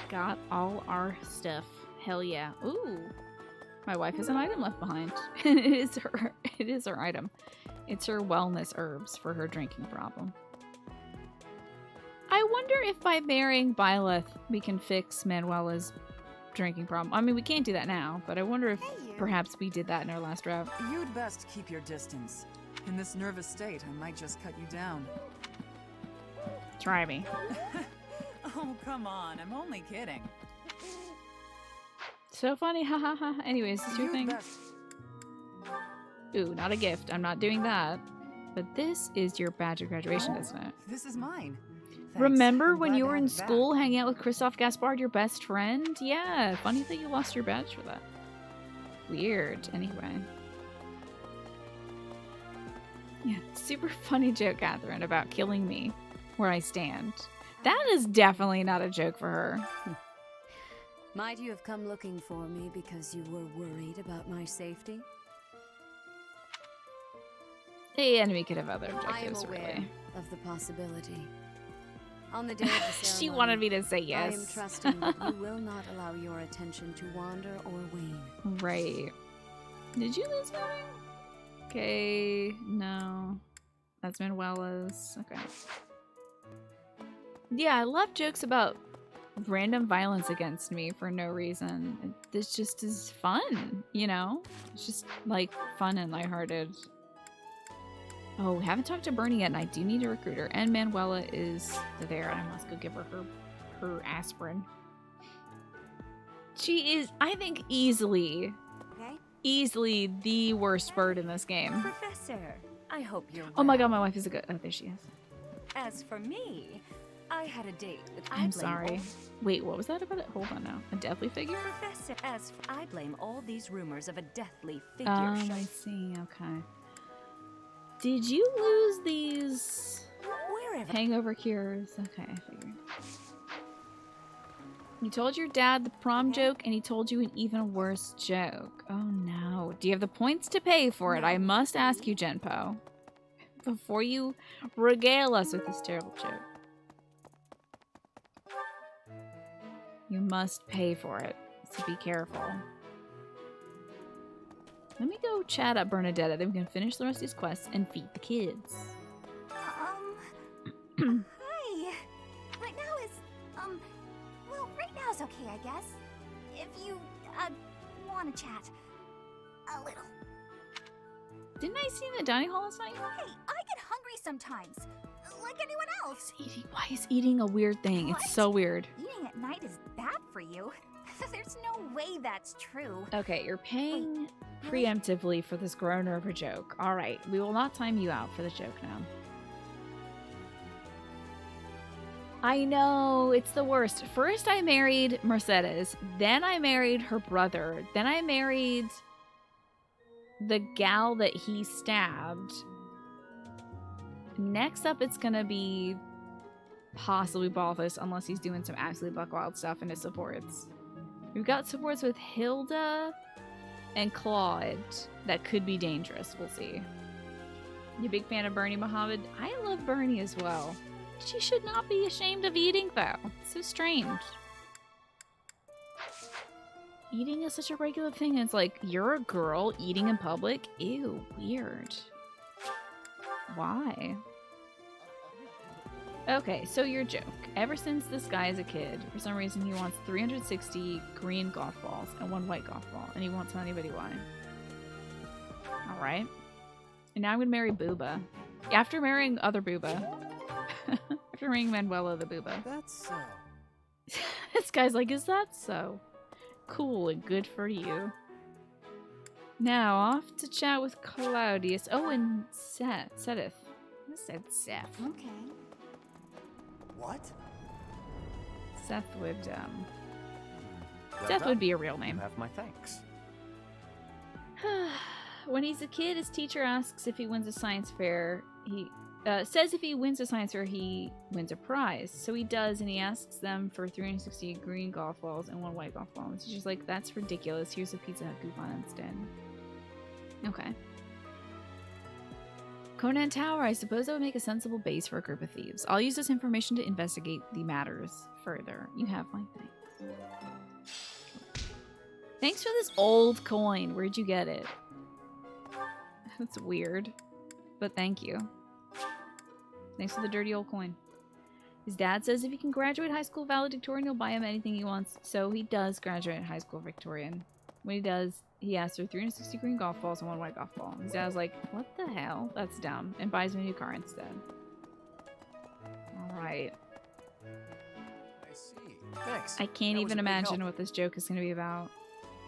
Got all our stuff. Hell yeah. Ooh. My wife has an item left behind. It is her item. It's her wellness herbs for her drinking problem. I wonder if by marrying Byleth we can fix Manuela's drinking problem. I mean, we can't do that now, but I wonder if perhaps we did that in our last route. You'd best keep your distance. In this nervous state, I might just cut you down. Try me. Oh, come on. I'm only kidding. So funny, ha ha ha. Anyways, this your thing. Ooh, not a gift. I'm not doing that. But this is your badge of graduation, isn't it? This is mine. Thanks. Remember I'm when glad you to were have in it back. school hanging out with Christoph Gaspard, your best friend? Yeah, funny that you lost your badge for that. Weird. Anyway. Yeah, super funny joke, Catherine, about killing me where I stand. That is definitely not a joke for her. Might you have come looking for me because you were worried about my safety? The enemy could have other I am objectives, aware really. of the possibility. On the day of the ceremony, She wanted me to say I yes. am trusting that you will not allow your attention to wander or wane. Right. Did you lose something? Okay, no. That's Manuela's. Okay. Yeah, I love jokes about random violence against me for no reason. This just is fun, you know? It's just, like, fun and lighthearted. Oh, we haven't talked to Bernie yet, and I do need a recruiter. And Manuela is there, and I must go give her her aspirin. She is, I think, easily the worst bird in this game. Professor, I hope you're well. Oh my god, my wife is a good... Oh, there she is. As for me, I had a date with I'm sorry. Wait, what was that about it? Hold on now. A deathly figure? Professor, I blame all these rumors of a deathly figure. I see. Okay. Did you lose these hangover cures? Okay, I figured. You told your dad the prom joke, and he told you an even worse joke. Oh no. Do you have the points to pay for it? I must ask you, Genpo. Before you regale us with this terrible joke. You must pay for it, so be careful. Let me go chat up Bernadetta, then we can finish the rest of these quests and feed the kids. Hi. Right now is, well, right now is okay, I guess. If you, want to chat. A little. Didn't I see you in the dining hall last night? Hey, I get hungry sometimes. Like anyone else. Why is eating a weird thing? It's so weird. Eating at night is bad for you. There's no way that's true. Okay, you're paying preemptively for this groaner of a joke. Alright, we will not time you out for the joke now. I know, it's the worst. First I married Mercedes, then I married her brother, then I married the gal that he stabbed. Next up it's gonna be possibly Balthus, unless he's doing some absolutely buck wild stuff in his supports. We've got supports with Hilda and Claude that could be dangerous. We'll see. You a big fan of Bernie, Mohammed? I love Bernie as well. She should not be ashamed of eating, though. It's so strange. Eating is such a regular thing. It's like, you're a girl eating in public? Ew, weird. Why? Okay, so your joke. Ever since this guy is a kid, for some reason he wants 360 green golf balls and 1 white golf ball, and he won't tell anybody why. Alright. And now I'm gonna marry Booba. After marrying other Booba. After marrying Manuela the Booba. That's so. This guy's like, is that so? Cool and good for you. Now, off to chat with Claudius. Oh, and Seth. I said Seth. Okay. What? Seth would, Seth would be a real name. You have my thanks. When he's a kid, his teacher asks if he wins a science fair. He says if he wins a science fair, he wins a prize. So he does, and he asks them for 360 green golf balls and 1 white golf ball. And the teacher's like, that's ridiculous. Here's a Pizza Hut coupon instead. Okay. Conan Tower, I suppose that would make a sensible base for a group of thieves. I'll use this information to investigate the matters further. You have my thanks. Thanks for this old coin. Where'd you get it? That's weird. But thank you. Thanks for the dirty old coin. His dad says if he can graduate high school valedictorian, he'll buy him anything he wants. So he does graduate high school Victorian. When he does, he asks for 360 green golf balls and 1 white golf ball. His dad's like, what the hell? That's dumb. And buys him a new car instead. Alright. I see. Thanks. I can't even imagine what this joke is going to be about.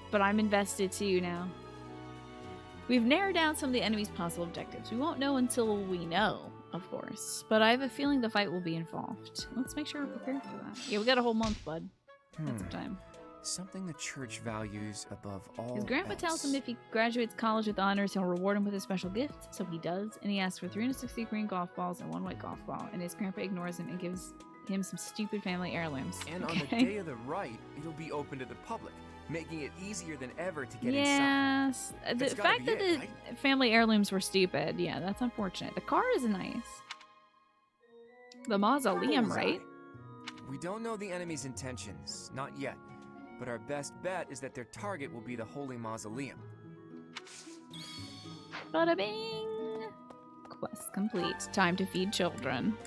But I'm invested too now. We've narrowed down some of the enemy's possible objectives. We won't know until we know, of course. But I have a feeling the fight will be involved. Let's make sure we're prepared for that. Yeah, we got a whole month, bud. Got some time. Something the church values above all His grandpa else. tells him if he graduates college with honors, he'll reward him with a special gift. So he does, and he asks for 360 green golf balls and 1 white golf ball. And his grandpa ignores him and gives him some stupid family heirlooms. And on the day of the rite, it'll be open to the public, making it easier than ever to get yes. inside. The fact that the family heirlooms were stupid, yeah, that's unfortunate. The car is nice. The mausoleum, right? We don't know the enemy's intentions, not yet. But our best bet is that their target will be the Holy Mausoleum. Bada bing! Quest complete. Time to feed children.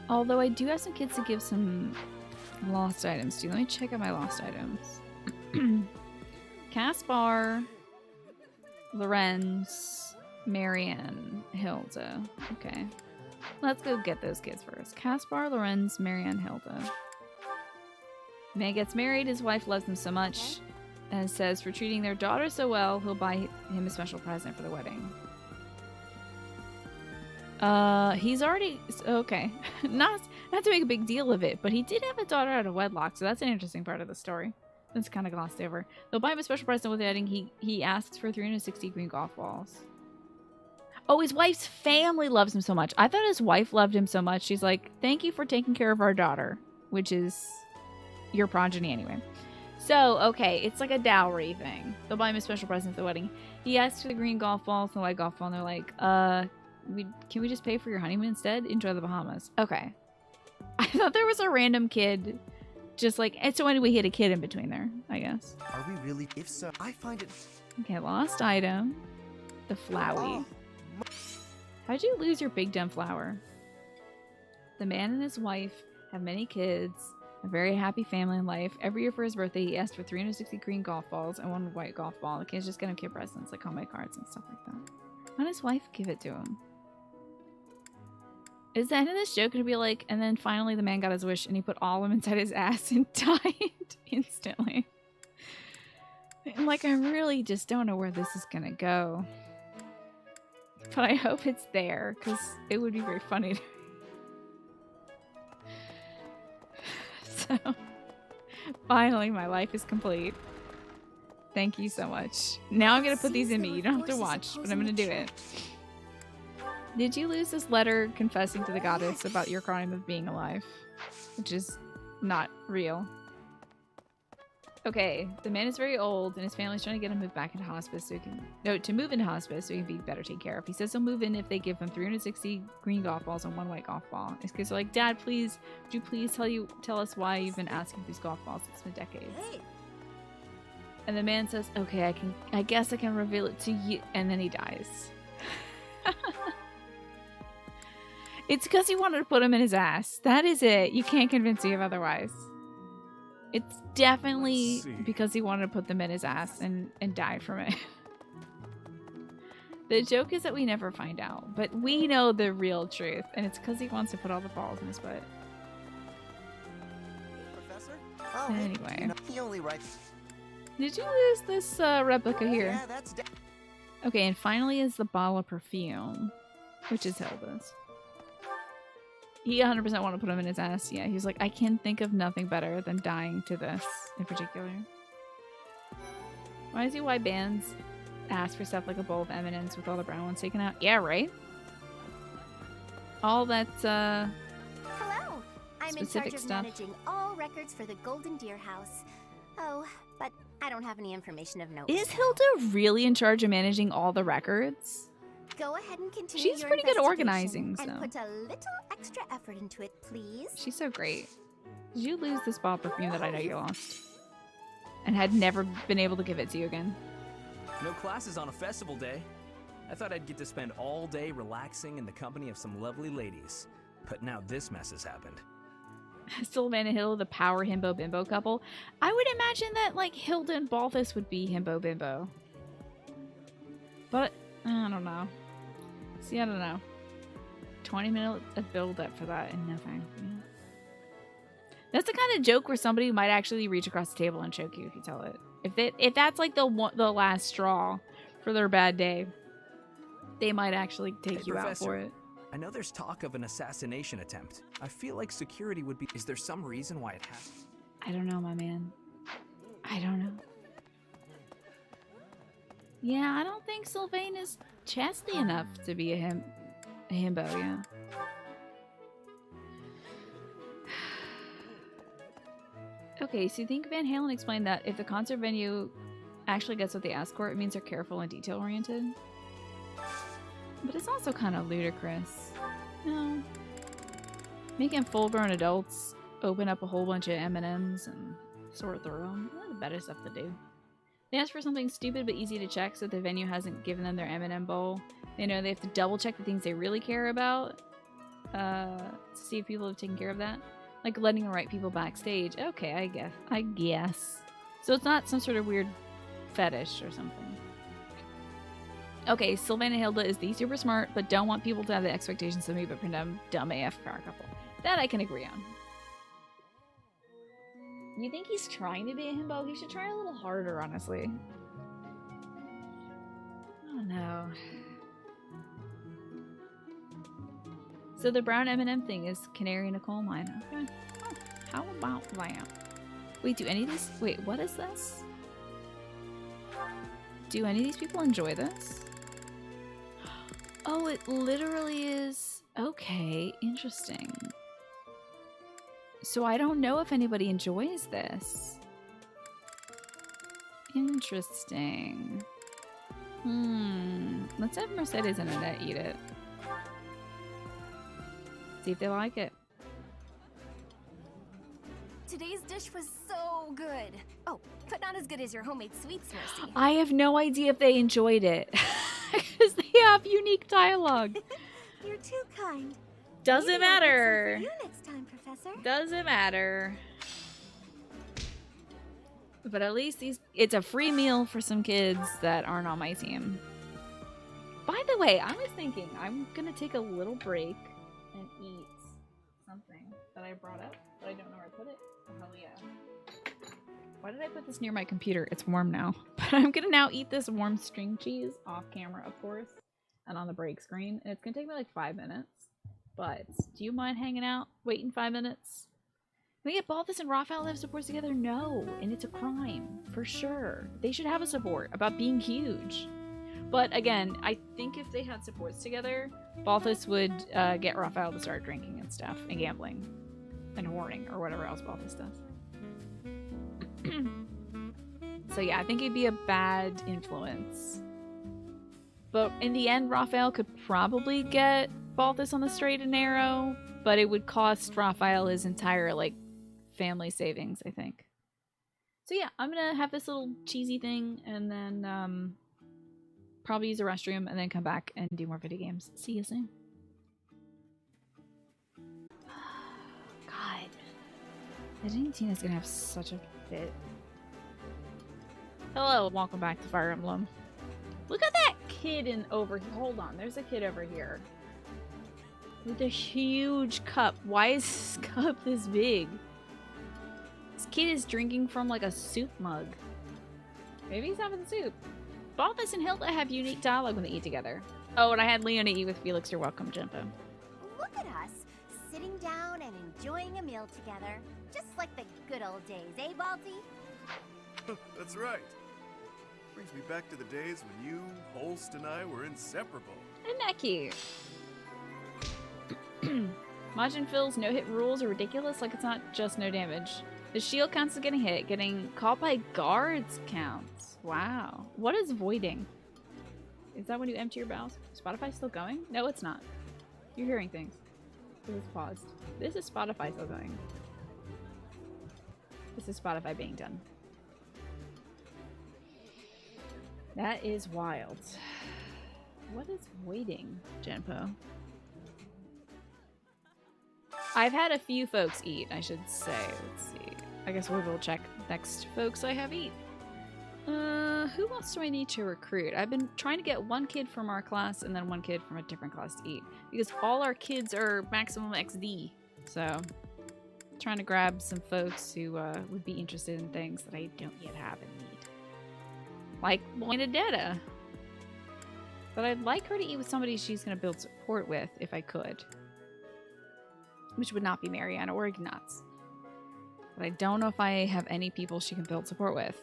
Although I do have some kids to give some lost items to. Let me check out my lost items. Caspar, Lorenz, Marianne, Hilda. Okay. Let's go get those kids first. Caspar, Lorenz, Marianne, Hilda. Man gets married, his wife loves him so much, and says for treating their daughter so well, he'll buy him a special present for the wedding. He's already... Okay. Not to make a big deal of it, but he did have a daughter out of wedlock, so that's an interesting part of the story. That's kind of glossed over. They'll buy him a special present with the wedding. He asks for 360 green golf balls. Oh, his wife's family loves him so much. I thought his wife loved him so much. She's like, thank you for taking care of our daughter, which is your progeny anyway. So, okay, it's like a dowry thing. They'll buy him a special present for the wedding. He asks for the green golf balls and the white golf ball, and they're like, can we just pay for your honeymoon instead? Enjoy the Bahamas. Okay. I thought there was a random kid, just like, and so anyway, he had a kid in between there, I guess. Are we really? If so, I find it... Okay, lost item. The Flowey. How'd you lose your big dumb flower? The man and his wife have many kids, a very happy family in life. Every year for his birthday, he asked for 360 green golf balls and 1 white golf ball. The kids just get him kid presents, like homemade cards and stuff like that. Why did his wife give it to him? Is the end of this joke going to be like, and then finally the man got his wish and he put all of them inside his ass and died instantly? Like, I really just don't know where this is going to go. But I hope it's there, because it would be very funny to me. So, finally, my life is complete. Thank you so much. Now I'm going to put these in me. You don't have to watch, but I'm going to do it. Did you lose this letter confessing to the goddess about your crime of being alive? Which is not real. Okay, the man is very old, and his family's trying to get him moved back into hospice so he can... No, to move into hospice so he can be better taken care of. He says he'll move in if they give him 360 green golf balls and 1 white golf ball. His kids are like, Dad, please, would you please tell us why you've been asking for these golf balls? It's been decades. Hey. And the man says, okay, I guess I can reveal it to you. And then he dies. It's because he wanted to put him in his ass. That is it. You can't convince me of otherwise. It's definitely because he wanted to put them in his ass and died from it. The joke is that we never find out, but we know the real truth, and it's because he wants to put all the balls in his butt. Professor? Oh, anyway. You know, he only writes... Did you lose this replica here? Yeah, that's... Okay, and finally is the bottle of perfume, which is Hilda's. He 100% wanted to put him in his ass. Yeah, he was like, I can think of nothing better than dying to this in particular. Why is he why bands ask for stuff like a bowl of M&Ms with all the brown ones taken out? Yeah, right? All that, Hello! I'm in charge of stuff. managing all records for the Golden Deer House. Oh, but I don't have any information of note. Is Hilda really in charge of managing all the records? Go ahead and continue. She's your pretty good at investigation organizing, so. And put a little extra effort into it, please. She's so great. Did you lose this bottle of perfume that I know you lost? And had never been able to give it to you again? No classes on a festival day. I thought I'd get to spend all day relaxing in the company of some lovely ladies. But now this mess has happened. Sylvan and Hilda, the power himbo bimbo couple. I would imagine that, like, Hilda and Balthus would be himbo bimbo. But, I don't know. See, I don't know. 20 minutes of build up for that and nothing. That's the kind of joke where somebody might actually reach across the table and choke you if you tell it. If that's like the last straw for their bad day, they might actually take you out for it. I know there's talk of an assassination attempt. I feel like security would be... Is there some reason why it has... I don't know, my man. I don't know. Yeah, I don't think Sylvain is chesty enough to be a himbo, yeah. Okay, so you think Van Halen explained that if the concert venue actually gets what they ask for, it means they're careful and detail-oriented? But it's also kind of ludicrous. No. Making full-grown adults open up a whole bunch of M&Ms and sort through them. That's the better stuff to do. They ask for something stupid but easy to check, so if the venue hasn't given them their M&M bowl, they know they have to double-check the things they really care about to see if people have taken care of that. Like letting the right people backstage. Okay, I guess. So it's not some sort of weird fetish or something. Okay, Sylvain and Hilda is the super smart, but don't want people to have the expectations of me, but pretend dumb AF power couple. That I can agree on. You think he's trying to be a himbo? He should try a little harder, honestly. Oh no. So the brown M&M thing is canary in a coal mine. Okay. Oh, how about that? Wait, do any of these... Wait, what is this? Do any of these people enjoy this? Oh, it literally is... Okay, interesting. So I don't know if anybody enjoys this. Interesting. Let's have Mercedes and Annette eat it. See if they like it. Today's dish was so good. Oh, but not as good as your homemade sweets, Mercy. I have no idea if they enjoyed it. Because they have unique dialogue. You're too kind. Doesn't matter. For you next time, Professor. Doesn't matter. But at least it's a free meal for some kids that aren't on my team. By the way, I was thinking I'm gonna take a little break and eat something that I brought up, but I don't know where I put it. Oh, hell yeah. Why did I put this near my computer? It's warm now. But I'm gonna now eat this warm string cheese off camera, of course, and on the break screen. And it's gonna take me like 5 minutes. But do you mind hanging out, waiting 5 minutes? Can we get Balthus and Raphael to have supports together? No, and it's a crime, for sure. They should have a support about being huge. But again, I think if they had supports together, Balthus would get Raphael to start drinking and stuff, and gambling, and whoring, or whatever else Balthus does. So yeah, I think he'd be a bad influence. But in the end, Raphael could probably get Balthus on the straight and narrow, but it would cost Raphael his entire, like, family savings, I think. So yeah, I'm gonna have this little cheesy thing, and then, probably use the restroom, and then come back and do more video games. See you soon. God. I didn't think Tina's gonna have such a fit. Hello, welcome back to Fire Emblem. Look at that kid over here. Hold on, there's a kid over here. With a huge cup. Why is this cup this big? This kid is drinking from like a soup mug. Maybe he's having soup. Balthus and Hilda have unique dialogue when they eat together. Oh, and I had Leona eat with Felix. You're welcome, Jimbo. Look at us, sitting down and enjoying a meal together. Just like the good old days, eh, Balti? That's right. Brings me back to the days when you, Holst, and I were inseparable. Isn't that cute? Majin Phil's no-hit rules are ridiculous, like it's not just no damage. The shield counts as getting hit, getting caught by guards counts. Wow. What is voiding? Is that when you empty your bowels? Spotify still going? No, it's not. You're hearing things. This is paused. This is Spotify still going. This is Spotify being done. That is wild. What is voiding, Genpo? I've had a few folks eat, I should say. Let's see. I guess we will check next folks I have eat. Who else do I need to recruit? I've been trying to get one kid from our class and then one kid from a different class to eat. Because all our kids are maximum XD. So, trying to grab some folks who would be interested in things that I don't yet have and need. Like Bernadetta. But I'd like her to eat with somebody she's going to build support with, if I could. Which would not be Marianne or Ignatz. But I don't know if I have any people she can build support with.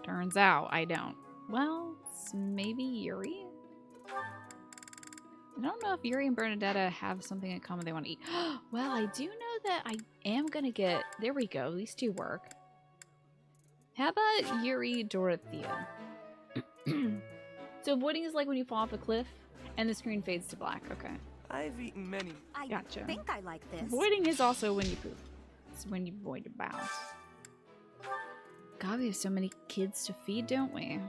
Turns out I don't. Well, maybe Yuri? I don't know if Yuri and Bernadetta have something in common they want to eat. Well, I do know that I am going to get... There we go. These two work. How about Yuri Dorothea? So avoiding is like when you fall off a cliff and the screen fades to black. Okay. I've eaten many. Gotcha. I think I like this. Avoiding is also when you poop. It's when you avoid your bowels. God, we have so many kids to feed, don't we?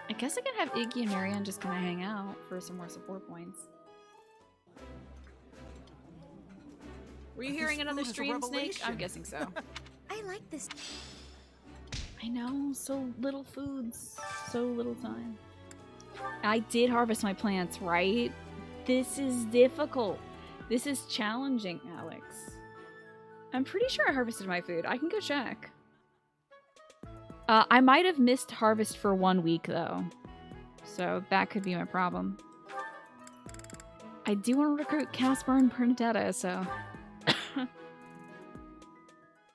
I guess I can have Iggy and Marianne just kind of hang out for some more support points. Were you hearing another stream, Snake? I'm guessing so. I like this. I know, so little foods, so little time. I did harvest my plants, right? This is difficult. This is challenging, Alex. I'm pretty sure I harvested my food. I can go check. I might have missed harvest for 1 week, though. So that could be my problem. I do want to recruit Casper and Bernadetta, so...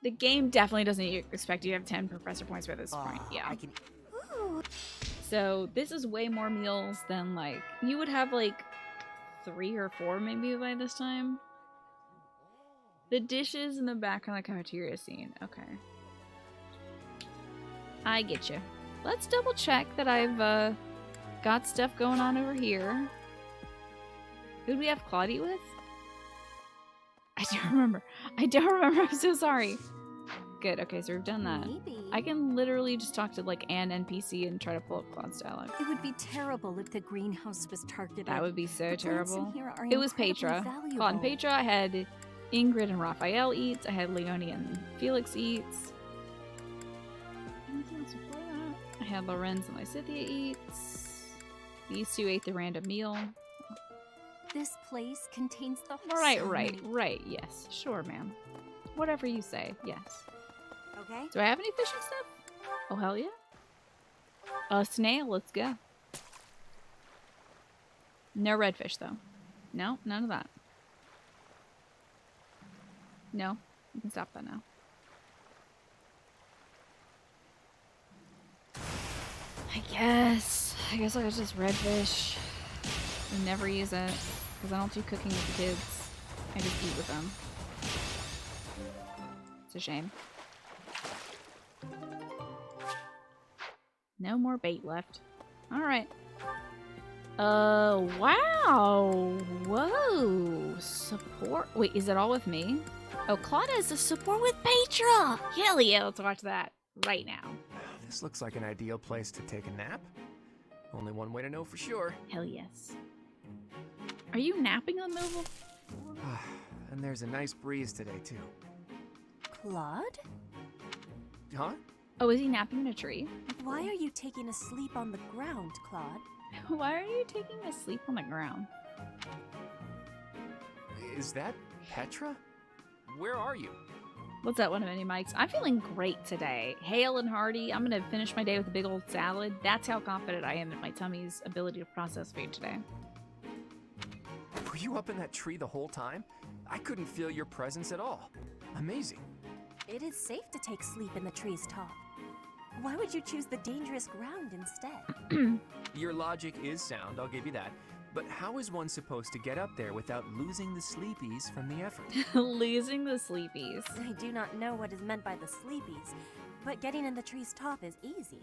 The game definitely doesn't expect you to have 10 professor points by this point. Yeah. So this is way more meals than, like... You would have, like, 3 or 4 maybe by this time. The dishes in the back on the cafeteria scene. Okay. I get you. Let's double check that I've got stuff going on over here. Who do we have Claudia with? I don't remember. I don't remember. I'm so sorry. Good. Okay, so we've done that. Maybe. I can literally just talk to like an NPC and try to pull up Claude's dialogue. It would be terrible if the greenhouse was targeted. That would be so terrible. Here are It was Petra. valuable. Claude and Petra. I had Ingrid and Raphael eats. I had Leonie and Felix eats. Anything else before that? I had Lorenz and Lysithia eats. These two ate the random meal. This place contains the Right, yes. Sure, ma'am. Whatever you say, yes. Okay. Do I have any fishing stuff? Oh, hell yeah. A snail, let's go. No redfish, though. No, none of that. No, you can stop that now. I guess I'll get just redfish. I never use it because I don't do cooking with the kids. I just eat with them. It's a shame. No more bait left. All right. Wow. Whoa. Support. Wait, is it all with me? Oh, Claudia is a support with Petra. Hell yeah, let's watch that right now. This looks like an ideal place to take a nap. Only one way to know for sure. Hell yes. Are you napping on Noble? And there's a nice breeze today, too. Claude? Huh? Oh, is he napping in a tree? Why are you taking a sleep on the ground, Claude? Why are you taking a sleep on the ground? Is that Petra? Where are you? What's that one of any mics? I'm feeling great today. Hale and hearty. I'm gonna finish my day with a big old salad. That's how confident I am in my tummy's ability to process food today. Were you up in that tree the whole time? I couldn't feel your presence at all. Amazing. It is safe to take sleep in the tree's top. Why would you choose the dangerous ground instead? Your logic is sound, I'll give you that. But how is one supposed to get up there without losing the sleepies from the effort? Losing the sleepies. I do not know what is meant by the sleepies, but getting in the tree's top is easy.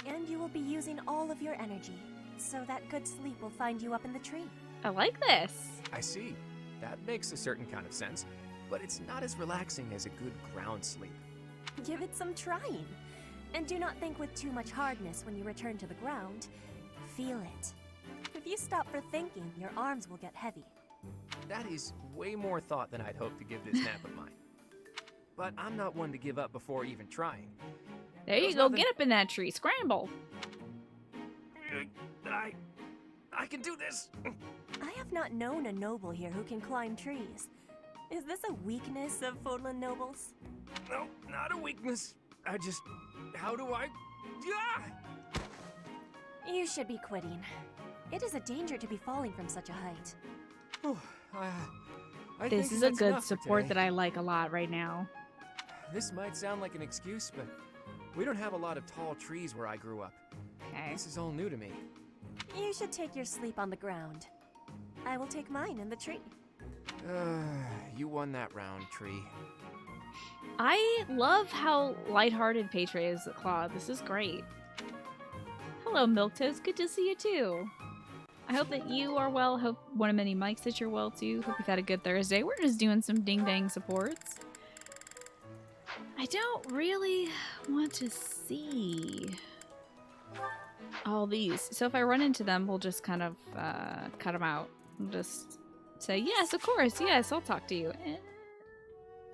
And you will be using all of your energy, so that good sleep will find you up in the tree. I like this. I see. That makes a certain kind of sense, but it's not as relaxing as a good ground sleep. Give it some trying. And do not think with too much hardness when you return to the ground. Feel it. If you stop for thinking, your arms will get heavy. That is way more thought than I'd hoped to give this nap of mine. But I'm not one to give up before even trying. There you go, get up in that tree, scramble. I can do this. I have not known a noble here who can climb trees. Is this a weakness of Fodlan nobles? No, not a weakness. How do I You should be quitting. It is a danger to be falling from such a height. This is a good support that I like a lot right now. This might sound like an excuse, but we don't have a lot of tall trees where I grew up. Okay. This is all new to me. You should take your sleep on the ground. I will take mine in the tree. You won that round, tree. I love how lighthearted Petra is, Claude. This is great. Hello, Milktoast. Good to see you too. I hope that you are well. Hope one of many mics that you're well too. Hope you've had a good Thursday. We're just doing some ding-dang supports. I don't really want to see all these. So if I run into them, we'll just kind of cut them out. We'll just say, yes, of course. Yes, I'll talk to you. And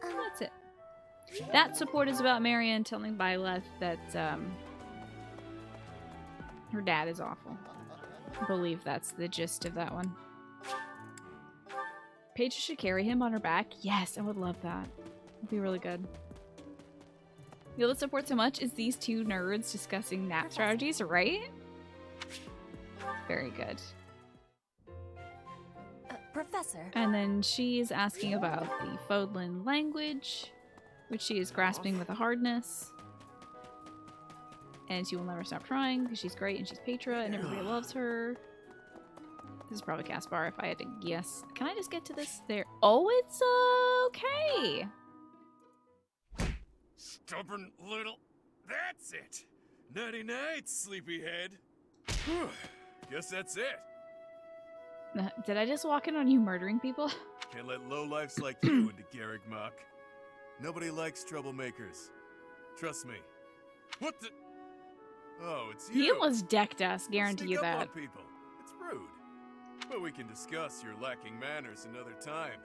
that's it. That support is about Marianne telling Byleth that her dad is awful. I believe that's the gist of that one. Paige should carry him on her back. Yes, I would love that. It'd be really good. You'll that support so much is these two nerds discussing nap strategies, right? Very good. Professor. And then she's asking about the Fodlan language, which she is grasping with a hardness. And she will never stop trying because she's great and she's Petra and everybody loves her. This is probably Caspar if I had to guess. Can I just get to this there? Oh, it's okay. Stubborn little... That's it! Nighty night, sleepyhead. Guess that's it. Did I just walk in on you murdering people? Can't let lowlifes like you into Garrigmach. Nobody likes troublemakers. Trust me. What the... Oh, it's you. He almost decked us, guarantee you Sneak up that. on people. It's rude. But we can discuss your lacking manners another time.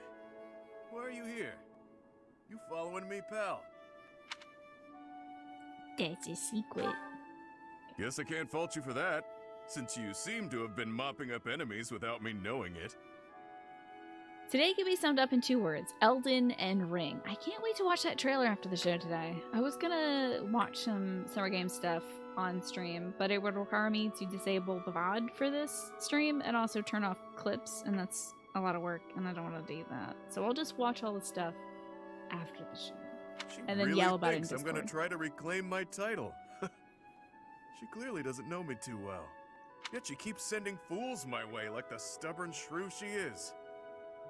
Why are you here? You following me, pal? That's a secret. Guess I can't fault you for that, since you seem to have been mopping up enemies without me knowing it. Today can be summed up in 2 words, Elden and Ring. I can't wait to watch that trailer after the show today. I was gonna watch some Summer Game stuff on stream, but it would require me to disable the VOD for this stream and also turn off clips, and that's a lot of work, and I don't want to do that. So I'll just watch all the stuff after the show. And then really yell about it in thinks I'm Discord. gonna try to reclaim my title. She clearly doesn't know me too well. Yet she keeps sending fools my way like the stubborn shrew she is.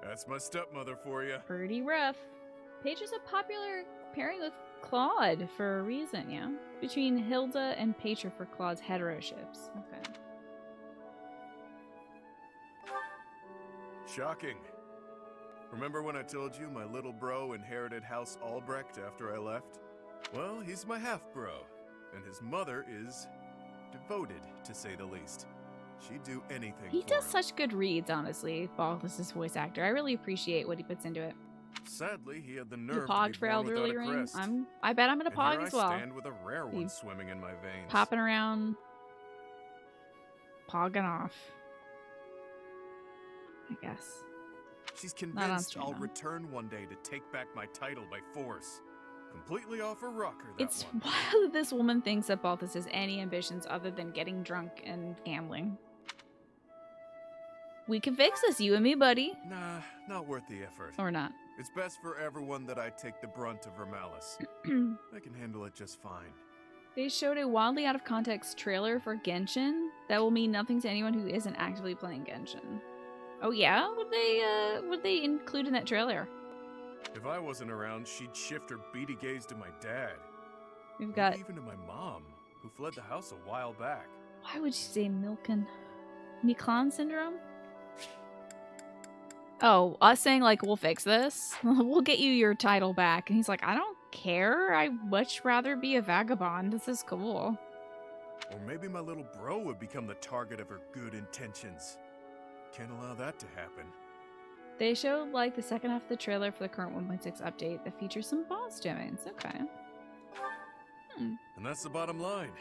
That's my stepmother for you. Pretty rough. Paige is a popular pairing with Claude for a reason, yeah? Between Hilda and Petra for Claude's heteroships. Okay. Shocking. Remember when I told you my little bro inherited House Albrecht after I left? Well, he's my half-bro, and his mother is devoted, to say the least. She'd do anything He for does him. such good reads, honestly. Balthus' voice actor. I really appreciate what he puts into it. Sadly, he had the You nerve pogged to for be born without elderly a ring. crest. I bet I'm gonna And pog here as I well. stand with a rare one You swimming in my veins. Popping around, pogging off. I guess. She's Not on convinced stream, I'll though. return one day to take back my title by force. Completely off her rocker, that It's one. wild that this woman thinks that Balthus has any ambitions other than getting drunk and gambling. We can fix this, you and me, buddy. Nah, not worth the effort. Or not. It's best for everyone that I take the brunt of her malice. I can handle it just fine. They showed a wildly out of context trailer for Genshin that will mean nothing to anyone who isn't actively playing Genshin. Oh yeah? Would they include in that trailer? If I wasn't around, she'd shift her beady gaze to my dad. We've Maybe got... even to my mom, who fled the house a while back. Why would you say Milken? Miklan syndrome? Oh, us saying like, we'll fix this? We'll get you your title back. And he's like, I don't care. I'd much rather be a vagabond. This is cool. Or maybe my little bro would become the target of her good intentions. Can't allow that to happen. They showed like the second half of the trailer for the current 1.6 update that features some boss domains. Okay. And that's the bottom line.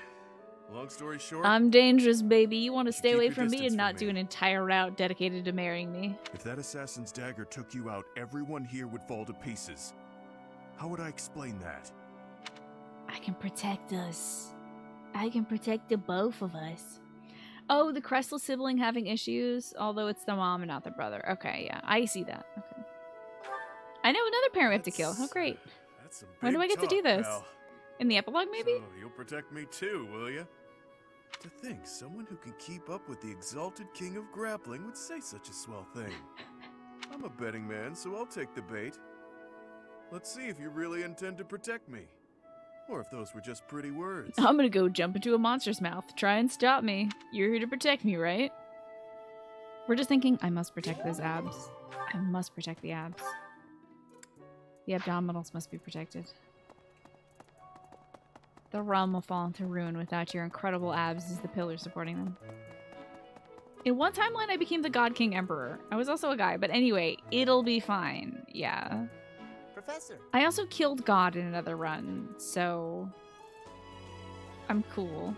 Long story short, I'm dangerous, baby. You want to stay keep away your from me distance and from not do an entire route dedicated to marrying me. if that assassin's dagger took you out, everyone here would fall to pieces. How would I explain that? I can protect us. I can protect the both of us. Oh, the Crestle sibling having issues, although it's the mom and not the brother. Okay, yeah, I see that. Okay. I know another parent we have to kill. Oh, great. That's some When do I big get to do talk, this? pal. In the epilogue, maybe? So you'll protect me too, will you? To think someone who can keep up with the exalted king of grappling would say such a swell thing. I'm a betting man, so I'll take the bait. Let's see if you really intend to protect me. Or if those were just pretty words. I'm gonna go jump into a monster's mouth. Try and stop me. You're here to protect me, right? We're just thinking, I must protect those abs. I must protect the abs. The abdominals must be protected. The realm will fall into ruin without your incredible abs as the pillars supporting them. In one timeline, I became the God King Emperor. I was also a guy, but anyway, it'll be fine. Yeah. Professor. I also killed God in another run, so I'm cool.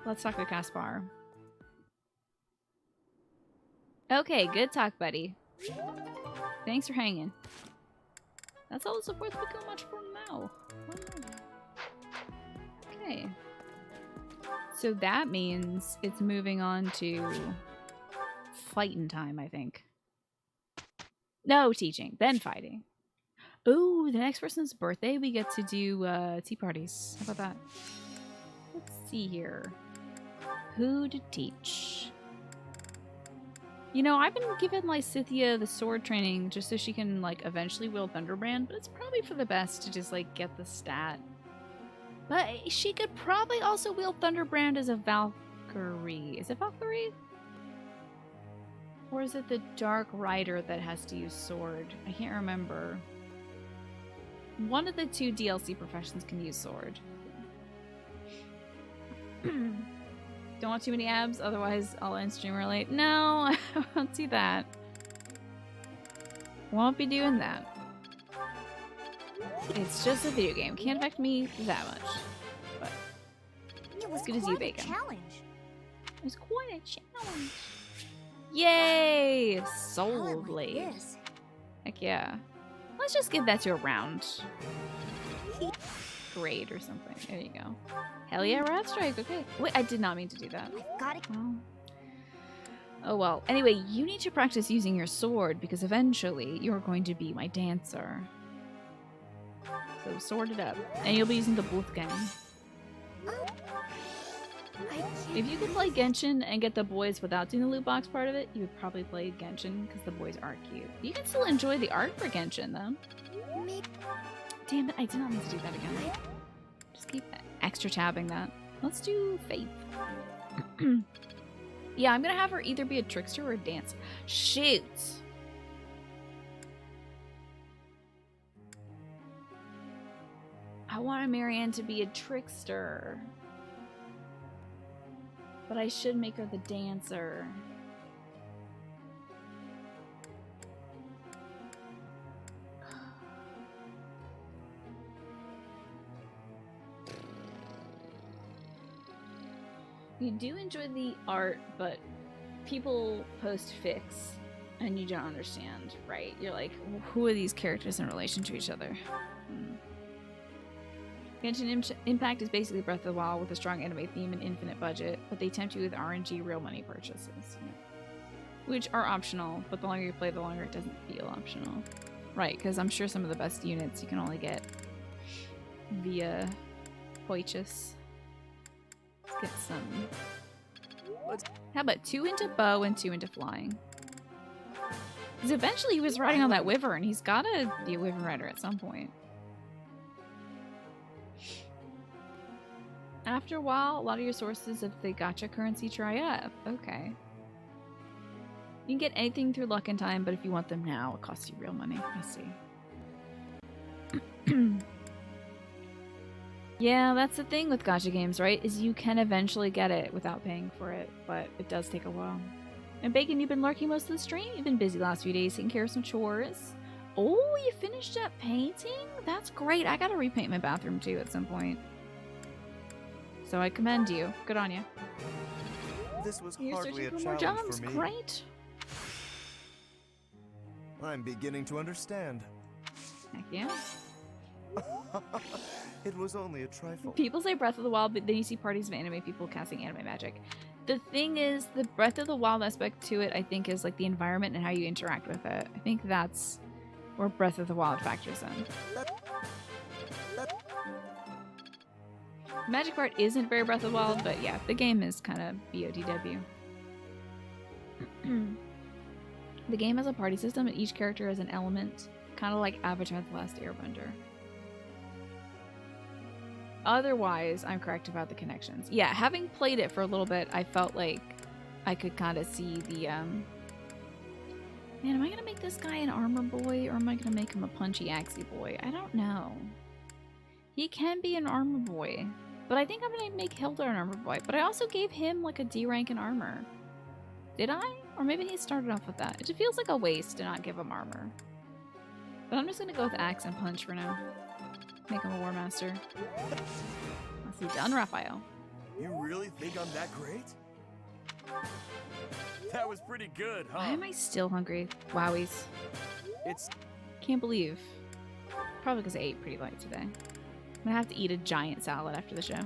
Let's talk to Caspar. Okay, good talk, buddy. Thanks for hanging. That's all the support that we got much for now. Okay. So that means it's moving on to fighting time, I think. No, teaching, then fighting. Ooh, the next person's birthday, we get to do tea parties. How about that? Let's see here. Who to teach? You know, I've been giving Lysithia the sword training just so she can, like, eventually wield Thunderbrand, but it's probably for the best to just, like, get the stat. But she could probably also wield Thunderbrand as a Valkyrie. Is it Valkyrie? Or is it the Dark Rider that has to use sword? I can't remember. One of the two DLC professions can use sword. Don't want too many abs, otherwise I'll end streamer late. No, I won't do that. Won't be doing that. It's just a video game. Can't affect me that much. But it was as good as you, Bacon. Challenge. It was quite a challenge. Yay! Soul Blade. Heck yeah. Let's just give that to a round. Grade or something. There you go. Hell yeah, Rat Strike. Okay. Wait, I did not mean to do that. Got it. Oh well. Anyway, you need to practice using your sword because eventually you're going to be my dancer. So sword it up. And you'll be using the both gang. If you could play Genshin and get the boys without doing the loot box part of it, you would probably play Genshin because the boys are cute. You can still enjoy the art for Genshin though. Damn it, I did not mean to do that again. Just keep extra tabbing that. Let's do Faith. Yeah, I'm gonna have her either be a trickster or a dancer. Shoot! I want Marianne to be a trickster. But I should make her the dancer. You do enjoy the art, but people post fics and you don't understand, right? You're like, who are these characters in relation to each other? Genshin Impact is basically Breath of the Wild with a strong anime theme and infinite budget, but they tempt you with RNG real money purchases. Yeah. Which are optional, but the longer you play, the longer it doesn't feel optional. Right, because I'm sure some of the best units you can only get via purchase. Let's get some. How about 2 into bow and 2 into flying? Because eventually he was riding on that wyvern. He's gotta be a wyvern rider at some point. After a while, a lot of your sources of the gacha currency dry up. Okay. You can get anything through luck and time, but if you want them now, it costs you real money. I see. Yeah, that's the thing with gacha games, right? Is you can eventually get it without paying for it, but it does take a while. And Bacon, you've been lurking most of the stream? You've been busy the last few days taking care of some chores? Oh, you finished that painting? That's great. I gotta repaint my bathroom too at some point. So I commend you. Good on you. This was You're hardly a searching for more challenge jobs. for me. Great. I'm beginning to understand. Heck yeah. It was only a trifle. People say Breath of the Wild, but then you see parties of anime people casting anime magic. The thing is, the Breath of the Wild aspect to it, I think, is like the environment and how you interact with it. I think that's where Breath of the Wild factors in. Magic part isn't very Breath of the Wild, but yeah, the game is kind of BOTW. The game has a party system and each character has an element, kind of like Avatar: The Last Airbender. Otherwise, I'm correct about the connections. Yeah, having played it for a little bit, I felt like I could kind of see the, Man, am I going to make this guy an armor boy or am I going to make him a punchy axey boy? I don't know. He can be an armor boy, but I think I'm going to make Hilda an armor boy. But I also gave him like a D rank in armor. Did I? Or maybe he started off with that. It just feels like a waste to not give him armor. But I'm just going to go with axe and punch for now. Make him a War Master. Let's see, done, Raphael. You really think I'm that great? That was pretty good, huh? Why am I still hungry? Wowies. It's... Can't believe. Probably because I ate pretty light today. I'm gonna have to eat a giant salad after the show.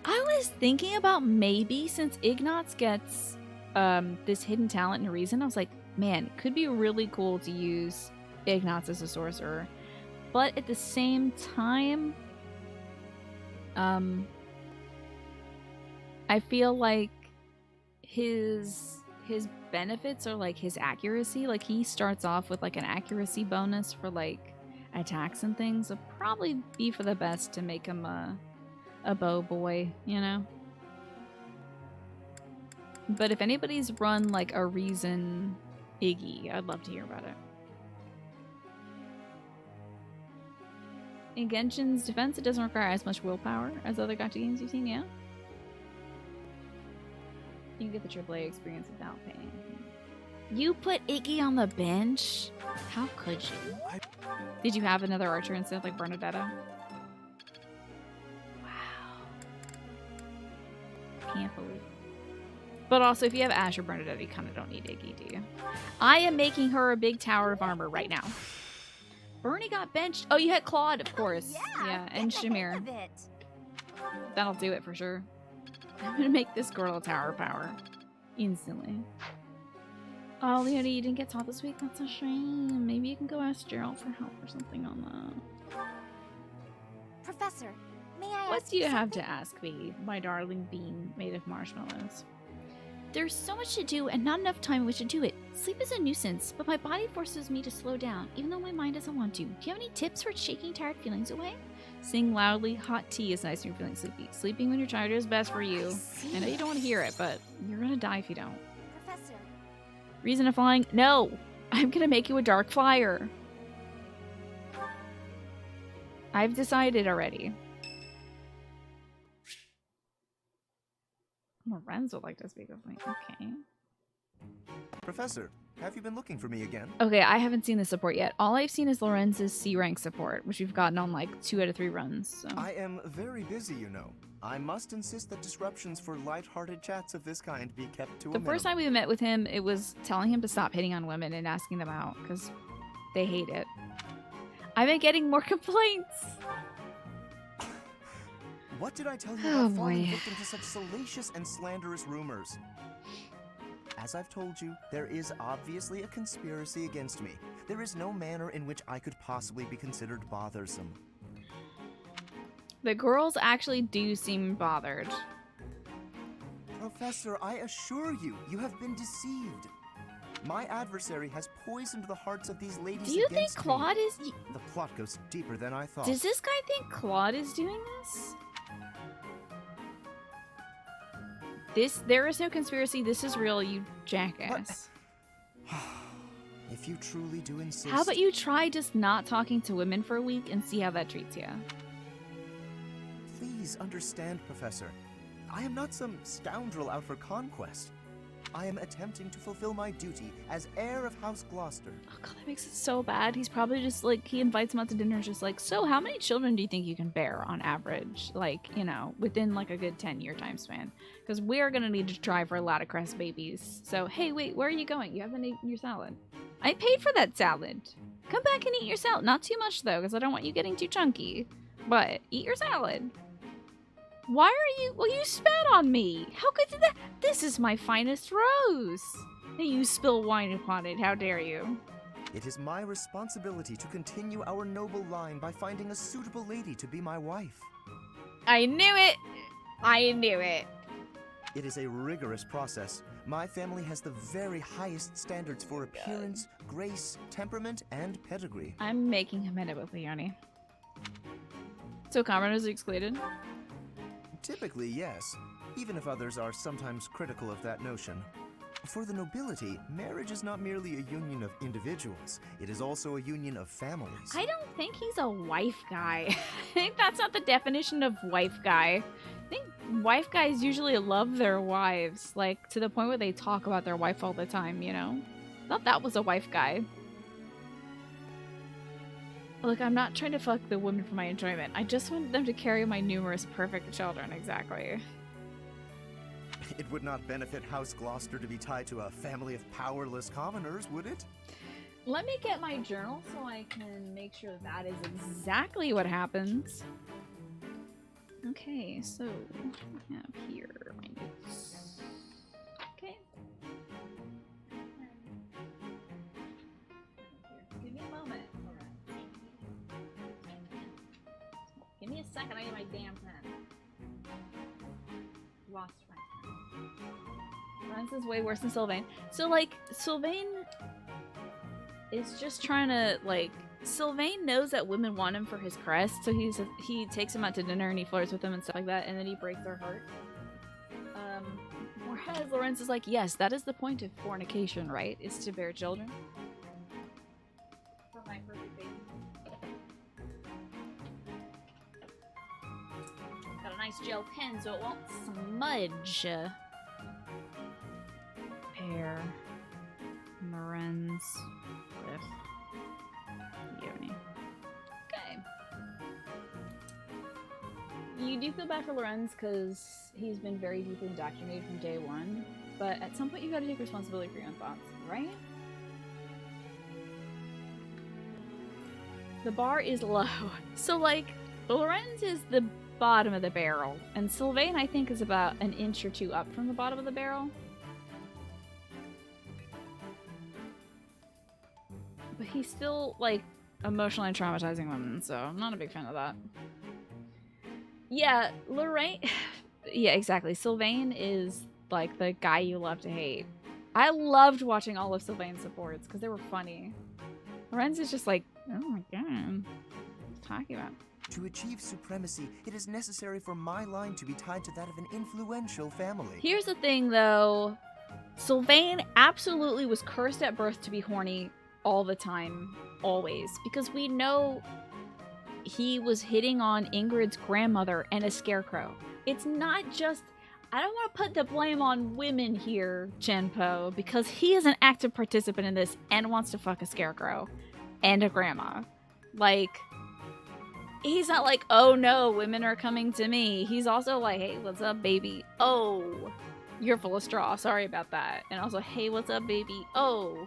I was thinking about maybe, since Ignatz gets this hidden talent and a reason, I was like, man, it could be really cool to use Ignatz as a sorcerer. But at the same time, I feel like his benefits are like his accuracy. Like he starts off with like an accuracy bonus for like attacks and things. So probably be for the best to make him a bow boy, you know? But if anybody's run like a reason Iggy, I'd love to hear about it. In Genshin's defense, it doesn't require as much willpower as other gacha games you've seen, yeah? You can get the AAA experience without paying. You put Iggy on the bench? How could you? Did you have another archer instead, like Bernadetta? Wow. Can't believe it. But also, if you have Ash or Bernadetta, you kind of don't need Iggy, do you? I am making her a big tower of armor right now. Bernie got benched. Oh, you had Claude, of course. Yeah, and Shamir. That'll do it for sure. I'm gonna make this girl a tower of power. Instantly. Oh, Leonie, you didn't get taught this week? That's a shame. Maybe you can go ask Gerald for help or something on that. Professor, may I ask What do you have to ask me, my darling bean made of marshmallows? There's so much to do and not enough time in which to do it. Sleep is a nuisance, but my body forces me to slow down, even though my mind doesn't want to. Do you have any tips for shaking tired feelings away? Sing loudly. Hot tea is nice when you're feeling sleepy. Sleeping when you're tired is best for you. I know you don't want to hear it, but you're gonna die if you don't. Professor. Reason of flying? No! I'm gonna make you a dark flyer. I've decided already. Lorenz would like to speak with me. Okay. Professor, have you been looking for me again? Okay, I haven't seen the support yet. All I've seen is Lorenz's C rank support, which we've gotten on like 2 out of 3 runs. So. I am very busy, you know. I must insist that disruptions for light-hearted chats of this kind be kept to a minimum. The first time we met with him, it was telling him to stop hitting on women and asking them out, because they hate it. I've been getting more complaints. What did I tell you about falling victim to such salacious and slanderous rumors? As I've told you, there is obviously a conspiracy against me. There is no manner in which I could possibly be considered bothersome. The girls actually do seem bothered. Professor, I assure you, you have been deceived. My adversary has poisoned the hearts of these ladies. Do you think Claude is... The plot goes deeper than I thought. Does this guy think Claude is doing this? There is no conspiracy. This is real, you jackass. If you truly do insist... How about you try just not talking to women for a week and see how that treats you? Please understand, Professor. I am not some scoundrel out for conquest. I am attempting to fulfill my duty as heir of House Gloucester. Oh god, that makes it so bad. He's probably just like, he invites him out to dinner just like, so how many children do you think you can bear on average? Like, you know, within like a good 10-year time span. Because we're gonna need to try for a lot of crest babies. So, hey, wait, where are you going? You haven't eaten your salad. I paid for that salad. Come back and eat your salad. Not too much, though, because I don't want you getting too chunky. But eat your salad. Why are you... Well, you spat on me. How could that... This is my finest rose. And you spill wine upon it. How dare you? It is my responsibility to continue our noble line by finding a suitable lady to be my wife. I knew it. I knew it. It is a rigorous process. My family has the very highest standards for appearance, grace, temperament, and pedigree. I'm making him end up with Leonie. So commoners are excluded? Typically, yes. Even if others are sometimes critical of that notion. For the nobility, marriage is not merely a union of individuals. It is also a union of families. I don't think he's a wife guy. I think that's not the definition of wife guy. I think wife guys usually love their wives, like, to the point where they talk about their wife all the time, you know? I thought that was a wife guy. Look, I'm not trying to fuck the women for my enjoyment. I just want them to carry my numerous perfect children, exactly. It would not benefit House Gloucester to be tied to a family of powerless commoners, would it? Let me get my journal so I can make sure that is exactly what happens. Okay, so I have here my notes. Okay. Give me a moment. Give me a second, I need my damn pen. Lost my pen. Lorenz is way worse than Sylvain. So, like, Sylvain is just trying to, like, Sylvain knows that women want him for his crest, so he takes him out to dinner and he flirts with them and stuff like that, and then he breaks their heart. Whereas Lorenz is like, yes, that is the point of fornication, right? Is to bear children. For my perfect baby. Got a nice gel pen so it won't smudge. Pear. Lorenz. Cliff. Yoni. Okay. You do feel bad for Lorenz because he's been very deeply indoctrinated from day one, but at some point you gotta take responsibility for your own thoughts, right? The bar is low. So, like, Lorenz is the bottom of the barrel, and Sylvain, I think, is about an inch or two up from the bottom of the barrel. But he's still, like, emotionally traumatizing women, so I'm not a big fan of that. Yeah, Lorraine... yeah, exactly. Sylvain is, like, the guy you love to hate. I loved watching all of Sylvain's supports, because they were funny. Lorenz is just like, oh my god, what are you talking about? To achieve supremacy, it is necessary for my line to be tied to that of an influential family. Here's the thing, though. Sylvain absolutely was cursed at birth to be horny all the time, always. Because we know he was hitting on Ingrid's grandmother and a scarecrow. It's not just... I don't want to put the blame on women here, Chenpo, because he is an active participant in this and wants to fuck a scarecrow and a grandma. Like... he's not like, oh no, women are coming to me. He's also like, hey, what's up, baby? Oh, you're full of straw. Sorry about that. And also, hey, what's up, baby? Oh,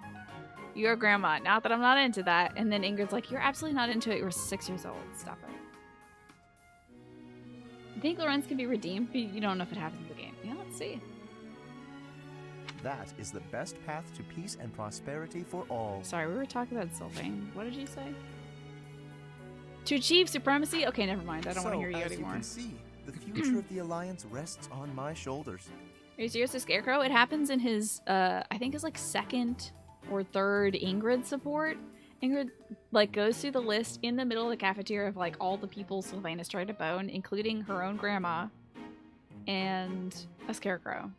you're a grandma. Not that I'm not into that. And then Ingrid's like, you're absolutely not into it. You're 6 years old. Stop it. I think Lorenz can be redeemed, but you don't know if it happens in the game. Yeah, let's see. That is the best path to peace and prosperity for all. Sorry, we were talking about Sylvain. What did you say? To achieve supremacy? Okay, never mind. I don't want to hear you anymore. As you can see, the future of the Alliance rests on my shoulders. Are you serious? The Scarecrow? It happens in his, I think his, like, second or third Ingrid support. Ingrid, like, goes through the list in the middle of the cafeteria of, like, all the people Sylvain has tried to bone, including her own grandma and a Scarecrow.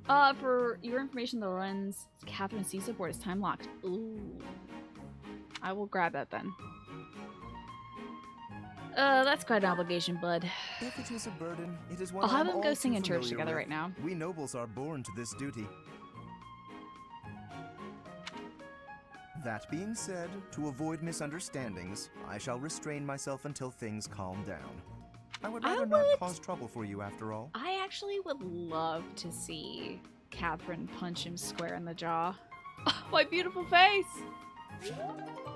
Yeah. For your information, the Lorenz Catherine C support is time locked. Ooh. I will grab that then. That's quite an obligation, bud. If it is a burden, it is one I'll have I'm them go all sing too in church familiar together with. right now. We nobles are born to this duty. That being said, to avoid misunderstandings, I shall restrain myself until things calm down. I would rather not cause trouble for you after all. I actually would love to see Catherine punch him square in the jaw. Oh, my beautiful face!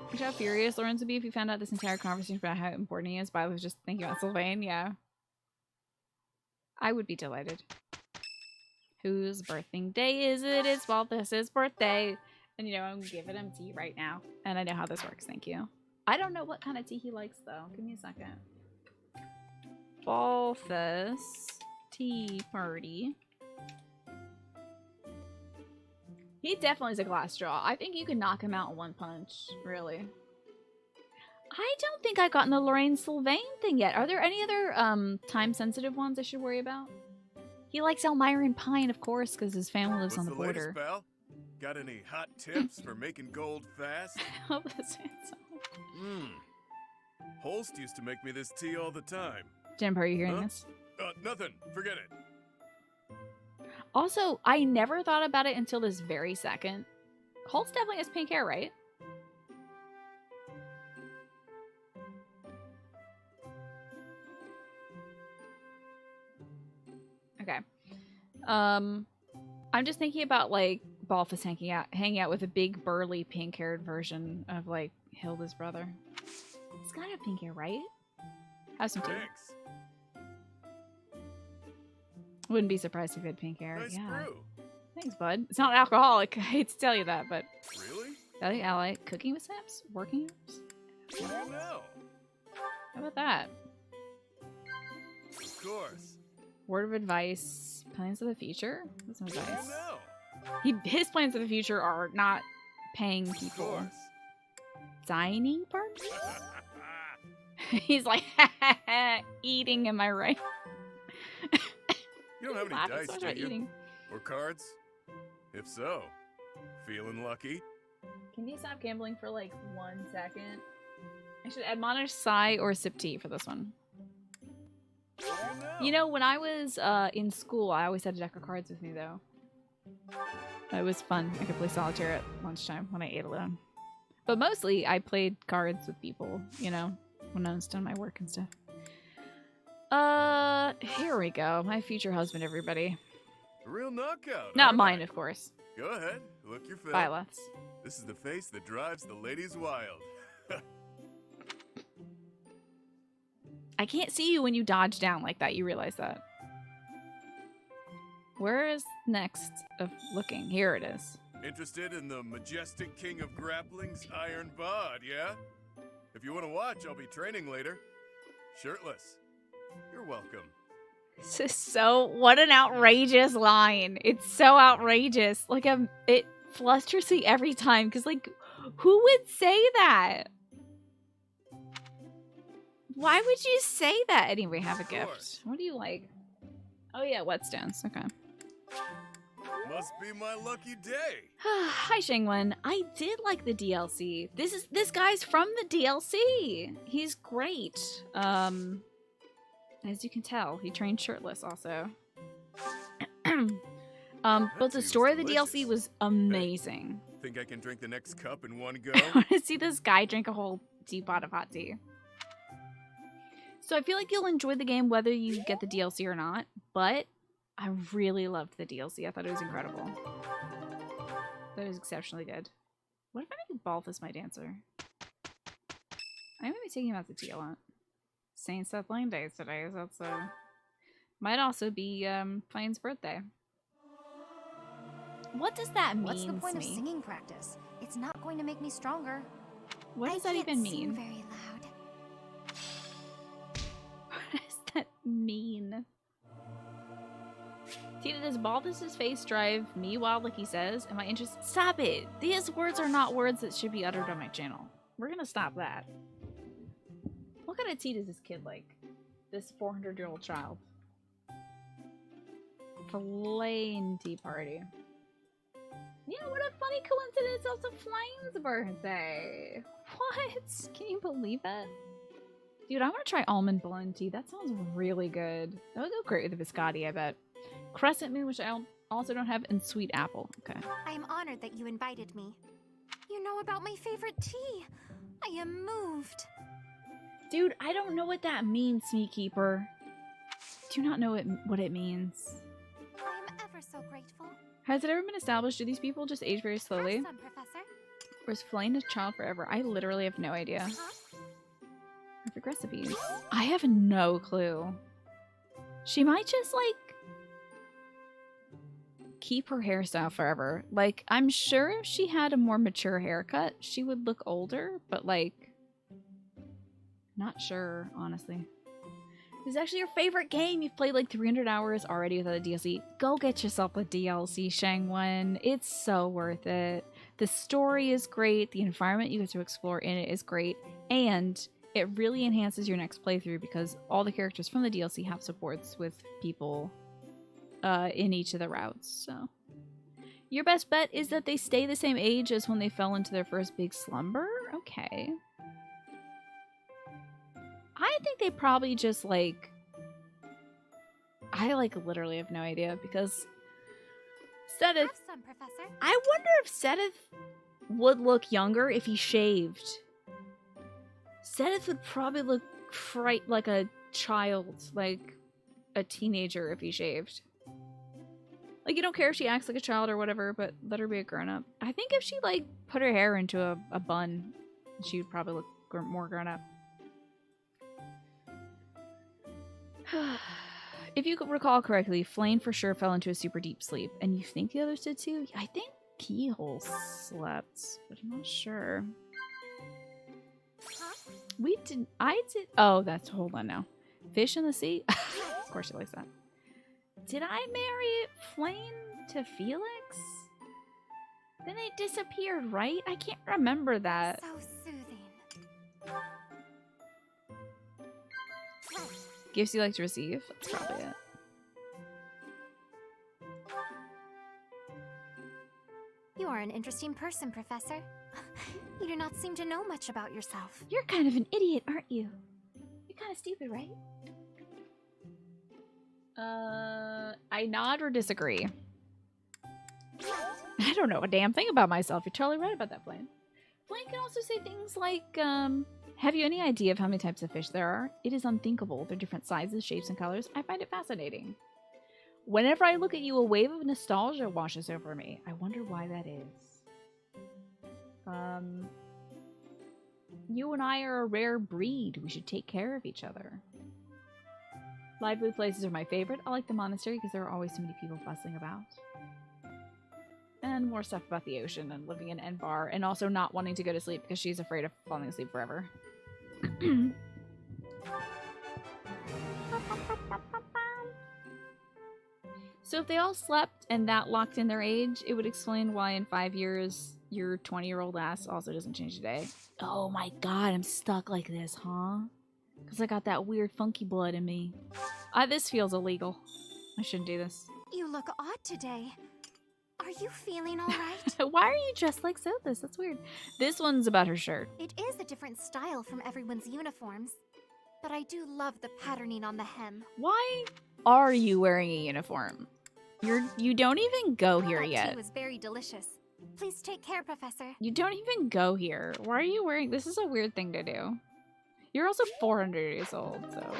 Which how furious Lawrence would be if he found out this entire conversation about how important he is, but I was just thinking about Sylvain, yeah. I would be delighted. Whose birthing day is it? It's Balthus' birthday. And you know, I'm giving him tea right now. And I know how this works, thank you. I don't know what kind of tea he likes, though. Give me a second. Balthus tea party. He definitely is a glass straw. I think you can knock him out in one punch, really. I don't think I've gotten the Lorraine Sylvain thing yet. Are there any other time-sensitive ones I should worry about? He likes Elmira Pine, of course, because his family lives on the border. Latest, pal? Got any hot tips for making gold fast? Holst used to make me this tea all the time. Jennifer, are you hearing this? Nothing. Forget it. Also, I never thought about it until this very second. Holst definitely has pink hair, right? Okay. I'm just thinking about like Balthus hanging out with a big burly pink-haired version of like Hilda's brother. He's gotta have pink hair, right? Have some tea. Thanks. Wouldn't be surprised if he had pink hair. Nice yeah. brew. Thanks, bud. It's not alcoholic. I hate to tell you that, but Really? Valley Ally, cooking with snaps, working hours. What do you know? How about that? Of course. Word of advice, plans of the future. That's no What do advice. you know? His plans of the future are not paying people. Dining party? He's like, eating, am I right? You don't have any Laughing dice, so much do about you? eating. Or cards? If so, feeling lucky? Can you stop gambling for like 1 second? I should admonish Sai or sip tea for this one. You know, when I was in school, I always had a deck of cards with me, though. It was fun. I could play solitaire at lunchtime when I ate alone. But mostly, I played cards with people, you know, when I was done my work and stuff. Here we go. My future husband, everybody. A real knockout. Not all mine, right. of course. Go ahead. Look your fill. Balthus. This is the face that drives the ladies wild. I can't see you when you dodge down like that. You realize that. Where is next of looking? Here it is. Interested in the majestic king of grappling's iron bod, yeah? If you want to watch, I'll be training later. Shirtless. You're welcome. This is so... What an outrageous line. It's so outrageous. Like, it flusters me every time. Because, like, who would say that? Why would you say that? Anyway, have a gift. What do you like? Oh, yeah, whetstones. Okay. Must be my lucky day. Hi, Shangwen. I did like the DLC. This guy's from the DLC. He's great. As you can tell, he trained shirtless also. But the story of the DLC was amazing. Think I can drink the next cup in one go? I want to see this guy drink a whole teapot of hot tea. So I feel like you'll enjoy the game whether you get the DLC or not, but I really loved the DLC. I thought it was incredible. That was exceptionally good. What if I make Balthus my dancer? I might be taking him out to tea a lot. Saint Seth Lane Days today, so that's might also be Plane's birthday. What does that mean? What's the point of Smee? singing practice? It's not going to make me stronger. What does I that can't even sing mean? very loud. What does that mean? Tina, does Balthus' face drive me wild like he says? Am I interested? Stop it! These words are not words that should be uttered on my channel. We're gonna stop that. What kind of tea does this kid like? This 400-year-old child. Plain tea party. Yeah, what a funny coincidence. It's also Flame's birthday. What? Can you believe it? Dude, I want to try almond blend tea. That sounds really good. That would go great with the biscotti, I bet. Crescent moon, which I also don't have, and sweet apple. Okay. I am honored that you invited me. You know about my favorite tea. I am moved. Dude, I don't know what that means, Sneak Keeper. Do you not know what it means? I am ever so grateful. Has it ever been established? Do these people just age very slowly? Some, Professor. Or is Flame a child forever? I literally have no idea. Perfect recipes. I have no clue. She might just, like, keep her hairstyle forever. Like, I'm sure if she had a more mature haircut, she would look older, but, like, not sure, honestly. This is actually your favorite game. You've played like 300 hours already without a DLC. Go get yourself a DLC, Shangwen. It's so worth it. The story is great. The environment you get to explore in it is great. And it really enhances your next playthrough because all the characters from the DLC have supports with people in each of the routes. So your best bet is that they stay the same age as when they fell into their first big slumber? Okay. I think they probably just, like... I, like, literally have no idea, because... Sedith... Some, Professor. I wonder if Sedith would look younger if he shaved. Sedith would probably look like a child, like a teenager if he shaved. Like, you don't care if she acts like a child or whatever, but let her be a grown-up. I think if she, like, put her hair into a bun, she would probably look more grown-up. If you could recall correctly, Flame for sure fell into a super deep sleep. And you think the others did too? I think Keyhole slept, but I'm not sure. I did. Oh, that's, hold on now. Fish in the sea? Of course she likes that. Did I marry Flame to Felix? Then they disappeared, right? I can't remember that. So soothing. Gifts you like to receive? That's probably it. You are an interesting person, Professor. You do not seem to know much about yourself. You're kind of an idiot, aren't you? You're kind of stupid, right? I nod or disagree. I don't know a damn thing about myself. You're totally right about that, Flame. Flame can also say things like, have you any idea of how many types of fish there are? It is unthinkable. They're different sizes, shapes, and colors. I find it fascinating. Whenever I look at you, a wave of nostalgia washes over me. I wonder why that is. You and I are a rare breed. We should take care of each other. Lively places are my favorite. I like the monastery because there are always so many people bustling about. And more stuff about the ocean and living in Enbar, and also not wanting to go to sleep because she's afraid of falling asleep forever. So if they all slept and that locked in their age, it would explain why in 5 years your 20-year-old ass also doesn't change today. Oh my god, I'm stuck like this, huh? Because I got that weird funky blood in me. This feels illegal. I shouldn't do this. You look odd today. Are you feeling all right? Why are you dressed like Sothis? That's weird. This one's about her shirt. It is a different style from everyone's uniforms, but I do love the patterning on the hem. Why are you wearing a uniform? You don't even go here yet. It was very delicious. Please take care, Professor. You don't even go here. Why are you wearing... This is a weird thing to do. You're also 400 years old, so...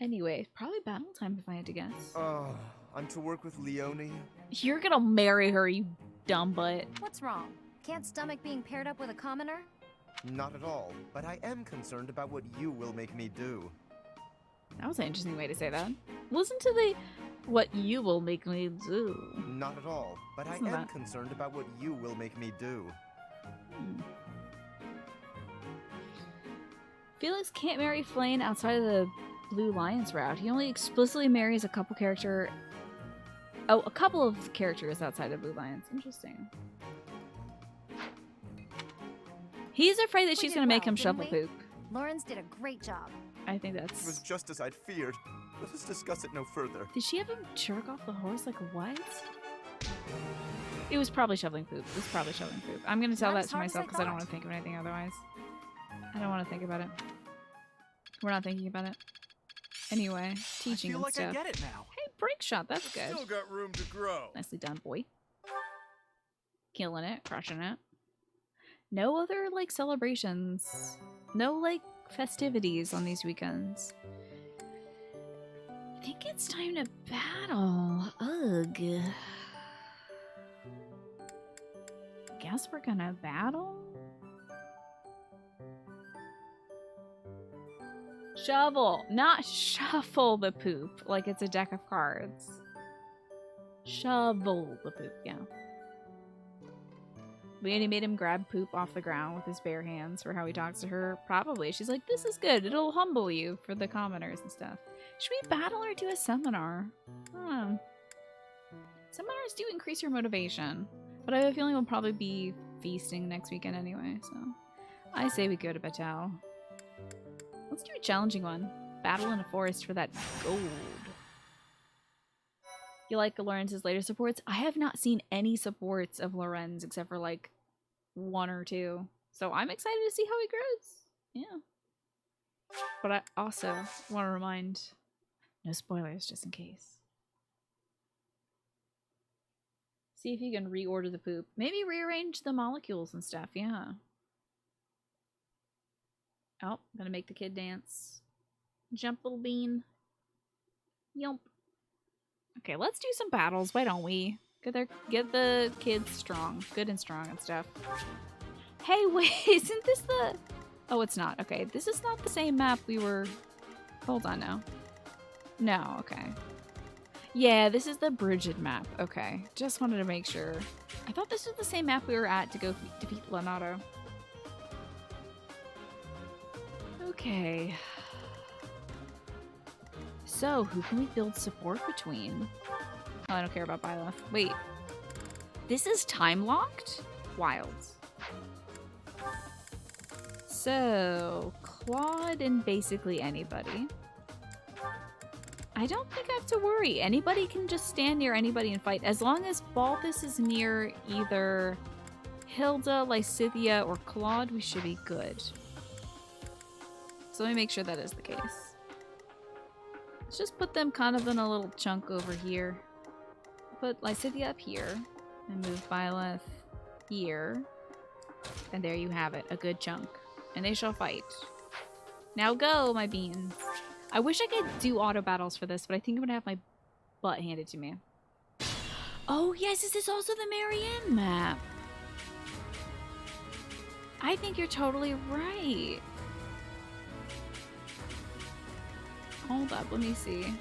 Anyway, probably battle time if I had to guess. I'm to work with Leonie. You're gonna marry her, you dumb butt. What's wrong? Can't stomach being paired up with a commoner? Not at all, but I am concerned about what you will make me do. That was an interesting way to say that. Listen to the what you will make me do. Not at all, but I am concerned about what you will make me do. Felix can't marry Flame outside of the Blue Lions route. He only explicitly marries a couple of characters outside of Blue Lions. Interesting. He's afraid that she's going to make him shovel poop. Lawrence did a great job. I think that's... It was just as I'd feared. Let us discuss it no further. Did she have him jerk off the horse? Like, what? It was probably shoveling poop. It was probably shoveling poop. I'm going to tell that to myself because I don't want to think of anything otherwise. I don't want to think about it. We're not thinking about it. Anyway, teaching and stuff. I get it now. Hey, break shot. That's good. Still got room to grow. Nicely done, boy. Killing it. Crushing it. No other, like, celebrations. No, like, festivities on these weekends. think it's time to battle. Ugh. Guess we're gonna battle? Shovel, not shuffle the poop like it's a deck of cards. Shovel the poop, yeah. We only made him grab poop off the ground with his bare hands for how he talks to her. Probably. She's like, this is good. It'll humble you for the commoners and stuff. Should we battle or do a seminar? I don't know. Seminars do increase your motivation. But I have a feeling we'll probably be feasting next weekend anyway, so I say we go to battle. Let's do a challenging one. Battle in a forest for that gold. You like Lorenz's later supports? I have not seen any supports of Lorenz except for like 1 or 2. So I'm excited to see how he grows. Yeah. But I also want to remind, no spoilers just in case. See if you can reorder the poop. Maybe rearrange the molecules and stuff, yeah. Oh, gonna make the kid dance. Jump, little bean. Yelp. Okay, let's do some battles, why don't we? Get the kids strong. Good and strong and stuff. Hey, wait, isn't this the... Oh, it's not. Okay, this is not the same map we were... Hold on now. No, okay. Yeah, this is the Bridget map. Okay, just wanted to make sure. I thought this was the same map we were at to go defeat Leonardo. Okay. So, who can we build support between? Oh, I don't care about Byleth. Wait. This is time-locked? Wild. So, Claude and basically anybody. I don't think I have to worry. Anybody can just stand near anybody and fight. As long as Balthus is near either Hilda, Lysithea, or Claude, we should be good. So let me make sure that is the case. Let's just put them kind of in a little chunk over here. Put Lysithea up here. And move Byleth here. And there you have it. A good chunk. And they shall fight. Now go, my beans. I wish I could do auto battles for this, but I think I'm gonna have my butt handed to me. Oh yes, this is also the Marianne map. I think you're totally right. Hold up, let me see.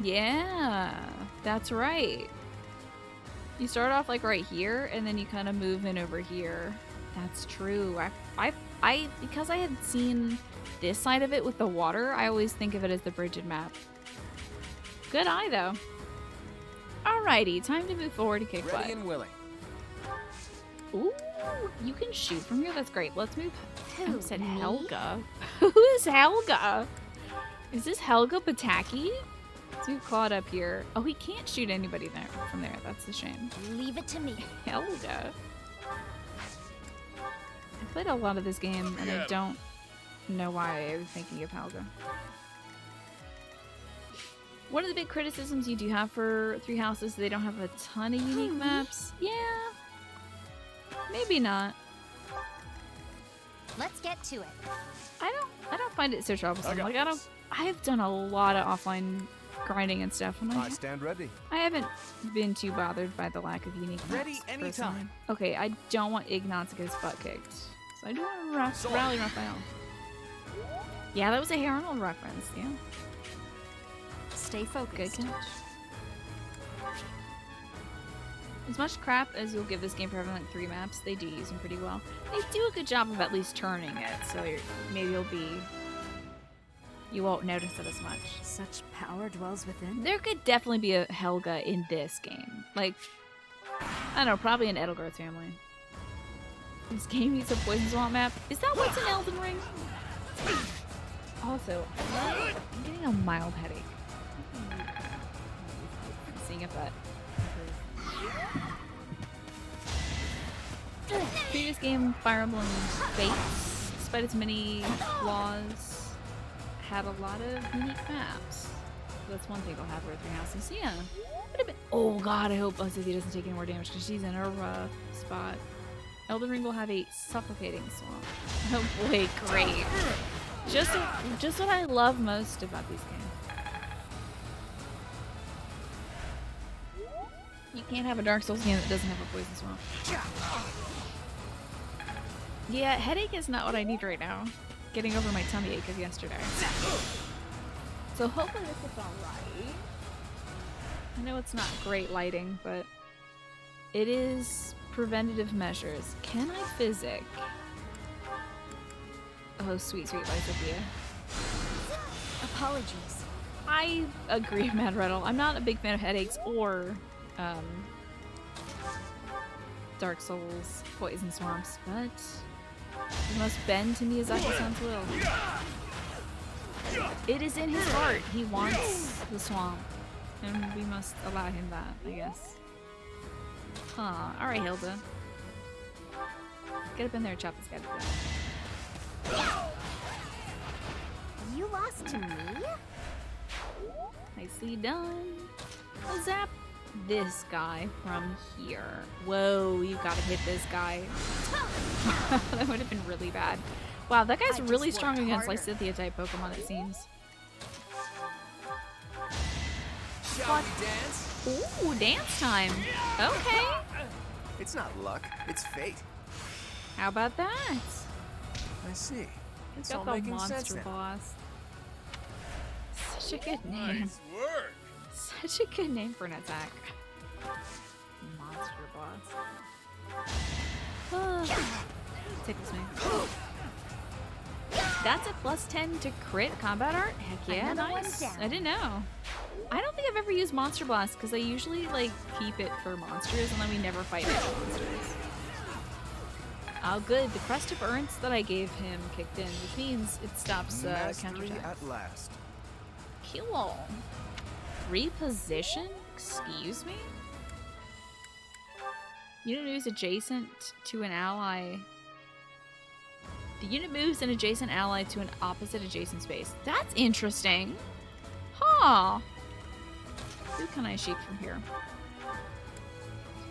Yeah, that's right. You start off like right here, and then you kind of move in over here. That's true. I because I had seen this side of it with the water, I always think of it as the Bridget map. Good eye, though. Alrighty, time to move forward and kick butt. Ready and willing. Ooh, you can shoot from here. That's great. Let's move. Who said me? Helga? Who is Helga? Is this Helga Pataki? Let's move Claude up here. Oh, he can't shoot anybody there from there. That's a shame. Leave it to me. Helga. I played a lot of this game, and I don't know why I was thinking of Helga. One of the big criticisms you do have for Three Houses, they don't have a ton of unique maps. Yeah. Maybe not. Let's get to it. I don't find it so troublesome. Like I've done a lot of offline grinding and stuff, and I stand ready. I haven't been too bothered by the lack of unique maps. Ready anytime. Okay, I don't want Ignatz to get his butt kicked. So I do want to rally Raphael. Yeah, that was a Harold reference, yeah. Stay focused. Good catch. As much crap as you'll give this game for having like 3 maps, they do use them pretty well. They do a good job of at least turning it, so maybe you won't notice it as much. Such power dwells within. There could definitely be a Helga in this game. Like, I don't know, probably an Edelgar's family. This game needs a Poison Swamp map. Is that what's in Elden Ring? Also, I'm getting a mild headache. Seeing if that improves. Previous game, Fire Emblem Fates, despite its many flaws, had a lot of unique maps. That's one thing I'll have with Three Houses. Yeah. Oh god, I hope Lysithea doesn't take any more damage because she's in a rough spot. Elden Ring will have a suffocating swamp. Oh boy, great. Just what I love most about these games. You can't have a Dark Souls game that doesn't have a Poison Swamp. Yeah, headache is not what I need right now. Getting over my tummy ache of yesterday. So hopefully this is alright. I know it's not great lighting, but it is preventative measures. Can I physic? Oh, sweet, sweet Lysophia. Apologies. I agree, Mad Riddle. I'm not a big fan of headaches or Dark Souls, Poison Swamps, but you must bend to Miyazaki-san's will. It is in his heart. He wants the swamp, and we must allow him that, I guess. Huh. Alright, Hilda. Get up in there and chop this guy down. You lost to me? Nicely done. I'll zap this guy from here. Whoa, you gotta hit this guy. That would have been really bad. Wow, that guy's really strong against Lysithea type Pokemon, it seems. Shall we dance? Ooh, dance time. Okay. It's not luck, it's fate. How about that? I see. It's all got the making sense monster now. boss. Such a good name. Nice work. Such a good name for an attack. Monster boss. Tickles me. That's a +10 to crit combat art? Heck yeah, nice. I didn't know. I don't think I've ever used Monster Blast because I usually like keep it for monsters and then we never fight any monsters. Oh good, the Crest of Ernst that I gave him kicked in, which means it stops counterattacks. At last. Cool. Reposition? Excuse me? Unit moves adjacent to an ally. The unit moves an adjacent ally to an opposite adjacent space. That's interesting. Huh. Who can I shake from here?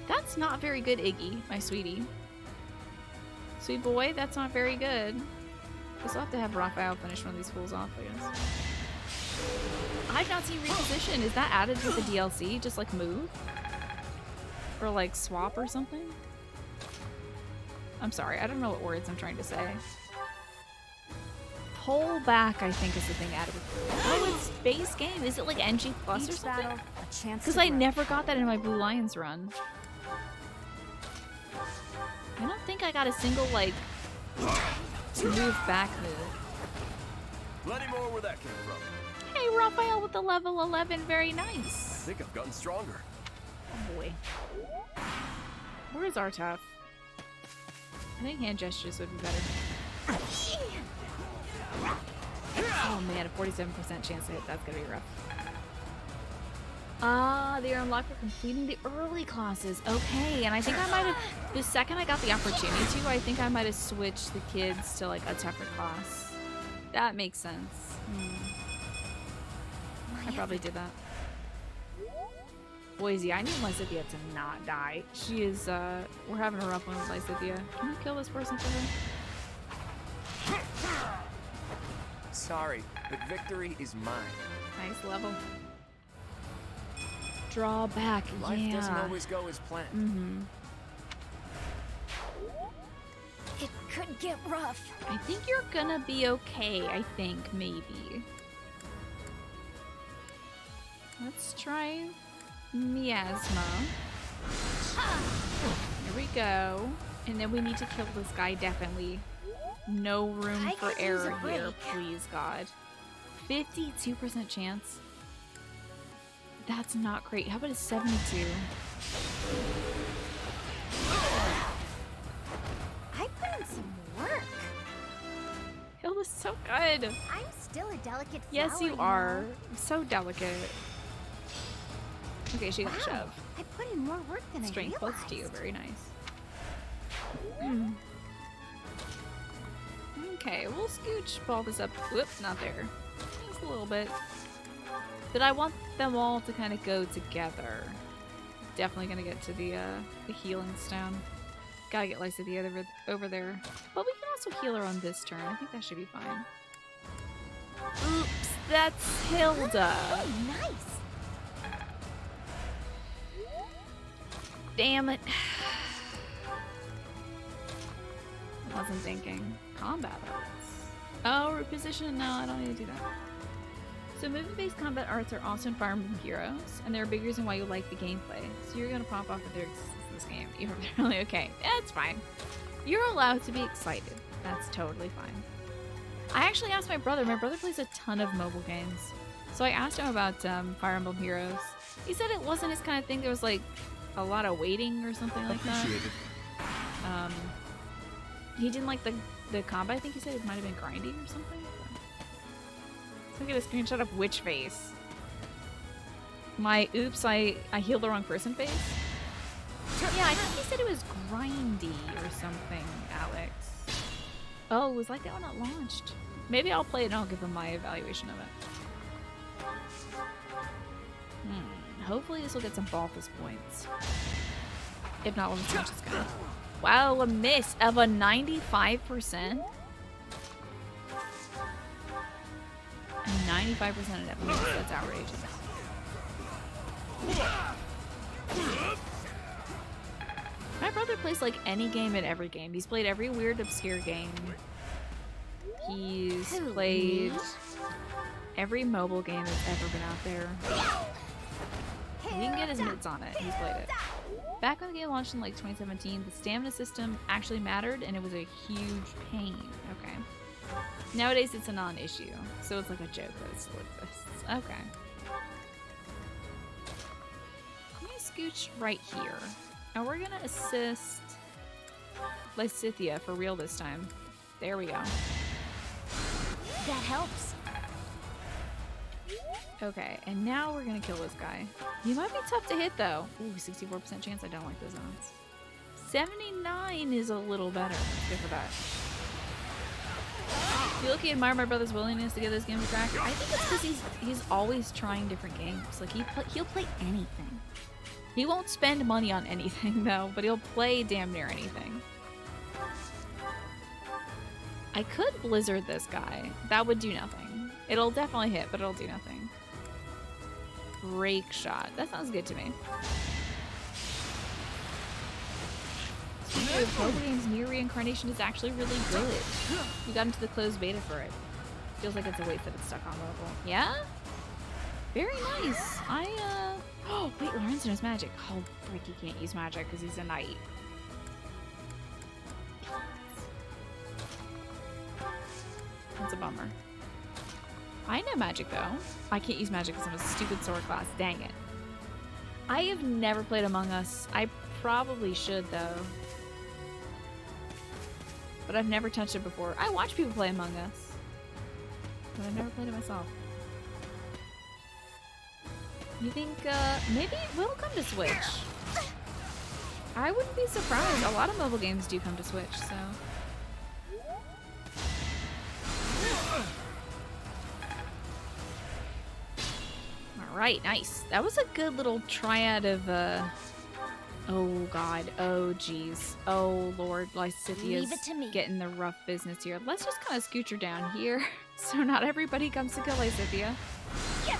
That's not very good, Iggy, my sweetie. Sweet boy, that's not very good. Guess I'll have to have Raphael finish one of these fools off, I guess. I've not seen reposition. Is that added to the DLC? Just like move? Or like swap or something? I'm sorry, I don't know what words I'm trying to say. Pull back, I think, is the thing added with. Oh, it's base game. Is it like NG Plus or something? Because I never got that in my Blue Lions run. I don't think I got a single, like, move back move. Plenty more where that came from. Hey, Raphael with the level 11. Very nice. I think I've gotten stronger. Oh boy. Where's Artaf? I think hand gestures would be better. Oh man, a 47% chance to hit. That's gonna be rough. They are unlocked for completing the early classes. Okay, and I think I might have, the second I got the opportunity to, I think I might have switched the kids to like a tougher class. That makes sense. I probably did that. Boise, I need Lysithea to not die. She is, we're having a rough one with Lysithea. Can you kill this person for her? Sorry, but victory is mine. Nice level. Draw back, Life doesn't always go as planned. It could get rough. I think you're gonna be okay, I think, maybe. Let's try Miasma. Here we go. And then we need to kill this guy, definitely. No room for error here, please, God. 52% chance. That's not great. How about a 72? I put in some work. Hilda's so good. I'm still a delicate flower. Yes, you are. So delicate. Okay, she got a shove. I put in more work than Strength I realized. plus 2, very nice. Okay, we'll scooch Balthus up. Whoop, not there. Just a little bit. But I want them all to kind of go together. Definitely gonna get to the healing stone. Gotta get Lysithea over there. But we can also heal her on this turn. I think that should be fine. Oops, that's Hilda. Oh, nice. Damn it. I wasn't thinking. Combat arts. Oh, reposition? No, I don't need to do that. So movement-based combat arts are also in Fire Emblem Heroes, and they're a big reason why you like the gameplay. So you're gonna pop off with their existence in this game. You're really okay. That's fine. You're allowed to be excited. That's totally fine. I actually asked my brother. My brother plays a ton of mobile games. So I asked him about Fire Emblem Heroes. He said it wasn't his kind of thing. There was like a lot of waiting or something like that. He didn't like the combat. I think he said it might have been grindy or something. Let's look at a screenshot of which face. My oops, I healed the wrong person face. Yeah, I think he said it was grindy or something, Alex. Oh, it was like that when it launched. Maybe I'll play it and I'll give him my evaluation of it. Hopefully this will get some Balthus points. If not, we'll just smash this guy. Wow, a miss of a 95%? A 95% of that miss. That's outrageous. My brother plays like any game in every game. He's played every weird, obscure game. He's played every mobile game that's ever been out there. He can get his mitts on it. He's played it. Back when the game launched in like 2017, the stamina system actually mattered and it was a huge pain. Okay. Nowadays it's a non-issue. So it's like a joke that it still exists. Okay. Let me scooch right here. And we're gonna assist Lysithea for real this time. There we go. That helps. Okay, and now we're gonna kill this guy. He might be tough to hit though. Ooh, 64% chance. I don't like those odds. 79 is a little better. Let's go for that. You look, admire my brother's willingness to get this game to crack. I think it's because he's always trying different games. Like he'll play anything. He won't spend money on anything though, but he'll play damn near anything. I could blizzard this guy. That would do nothing. It'll definitely hit, but it'll do nothing. Break shot. That sounds good to me. Mobile games near reincarnation is actually really good. We got into the closed beta for it. Feels like it's a waste that it's stuck on mobile. Yeah? Very nice. Oh, wait, Lorenzo knows magic. Oh, frick, he can't use magic because he's a knight. That's a bummer. I know magic, though. I can't use magic because I'm a stupid sword class. Dang it. I have never played Among Us. I probably should, though. But I've never touched it before. I watch people play Among Us. But I've never played it myself. You think, maybe it will come to Switch? I wouldn't be surprised. A lot of mobile games do come to Switch, so... Alright, nice. That was a good little triad of, oh god, oh jeez. Oh lord, Lysithea's getting the rough business here. Let's just kind of scooch her down here, so not everybody comes to kill Lysithea. Yeah.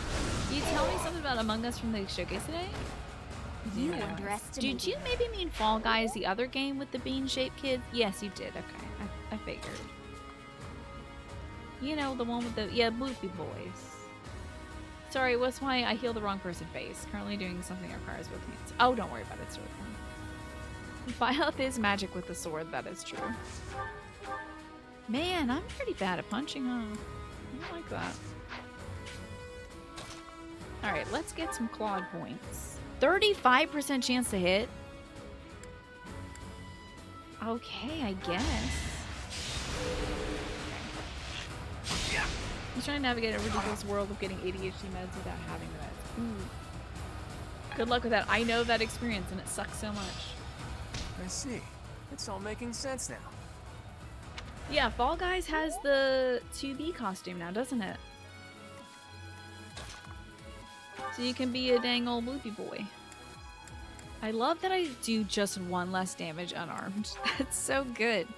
You tell me something about Among Us from the showcase today? You underestimated. Did you maybe mean Fall Guys, the other game with the bean-shaped kids? Yes, you did. Okay, I figured. You know, the one with the, yeah, Boopy Boys. Sorry, what's why I healed the wrong person face? Currently doing something that requires both hands. Oh, don't worry about it, sword. Balthus is magic with the sword, that is true. Man, I'm pretty bad at punching, huh? I don't like that. Alright, let's get some Claude points. 35% chance to hit. Okay, I guess. He's trying to navigate a ridiculous world of getting ADHD meds without having the meds. Ooh. Good luck with that. I know that experience and it sucks so much. I see. It's all making sense now. Yeah, Fall Guys has the 2B costume now, doesn't it? So you can be a dang old loopy boy. I love that I do just one less damage unarmed. That's so good.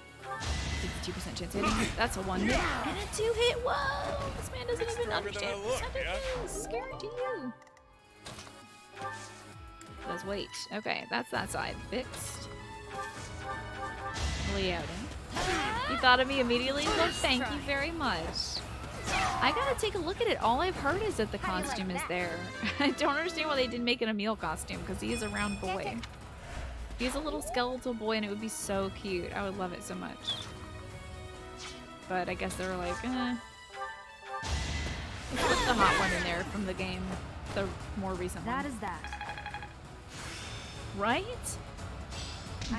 52% chance hitting. That's a 1 hit and a 2 hit. Whoa! This man doesn't even understand percentages. Scared to you. Does weight. Okay, that's that side fixed. Leoning. You thought of me immediately? Well, thank you very much. I gotta take a look at it. All I've heard is that the costume is there. I don't understand why they didn't make it a meal costume, because he is a round boy. He's a little skeletal boy, and it would be so cute. I would love it so much. But I guess they were like, eh. Let's put the hot one in there from the game. The more recent one. That is that. Right?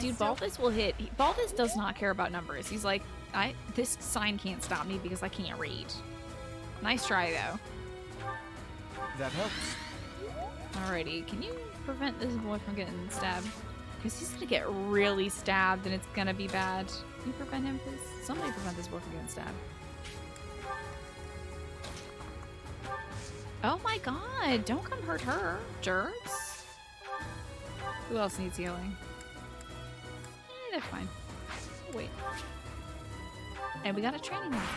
Dude, Balthus will hit. Balthus does not care about numbers. He's like, this sign can't stop me because I can't read. Nice try, though. That helps. Alrighty, can you prevent this boy from getting stabbed? Because he's gonna get really stabbed and it's gonna be bad. Can you prevent him, please? Somebody prevent this boy from getting stabbed. Oh my god, don't come hurt her, jerks. Who else needs healing? They're fine. Wait. And we got a training monster.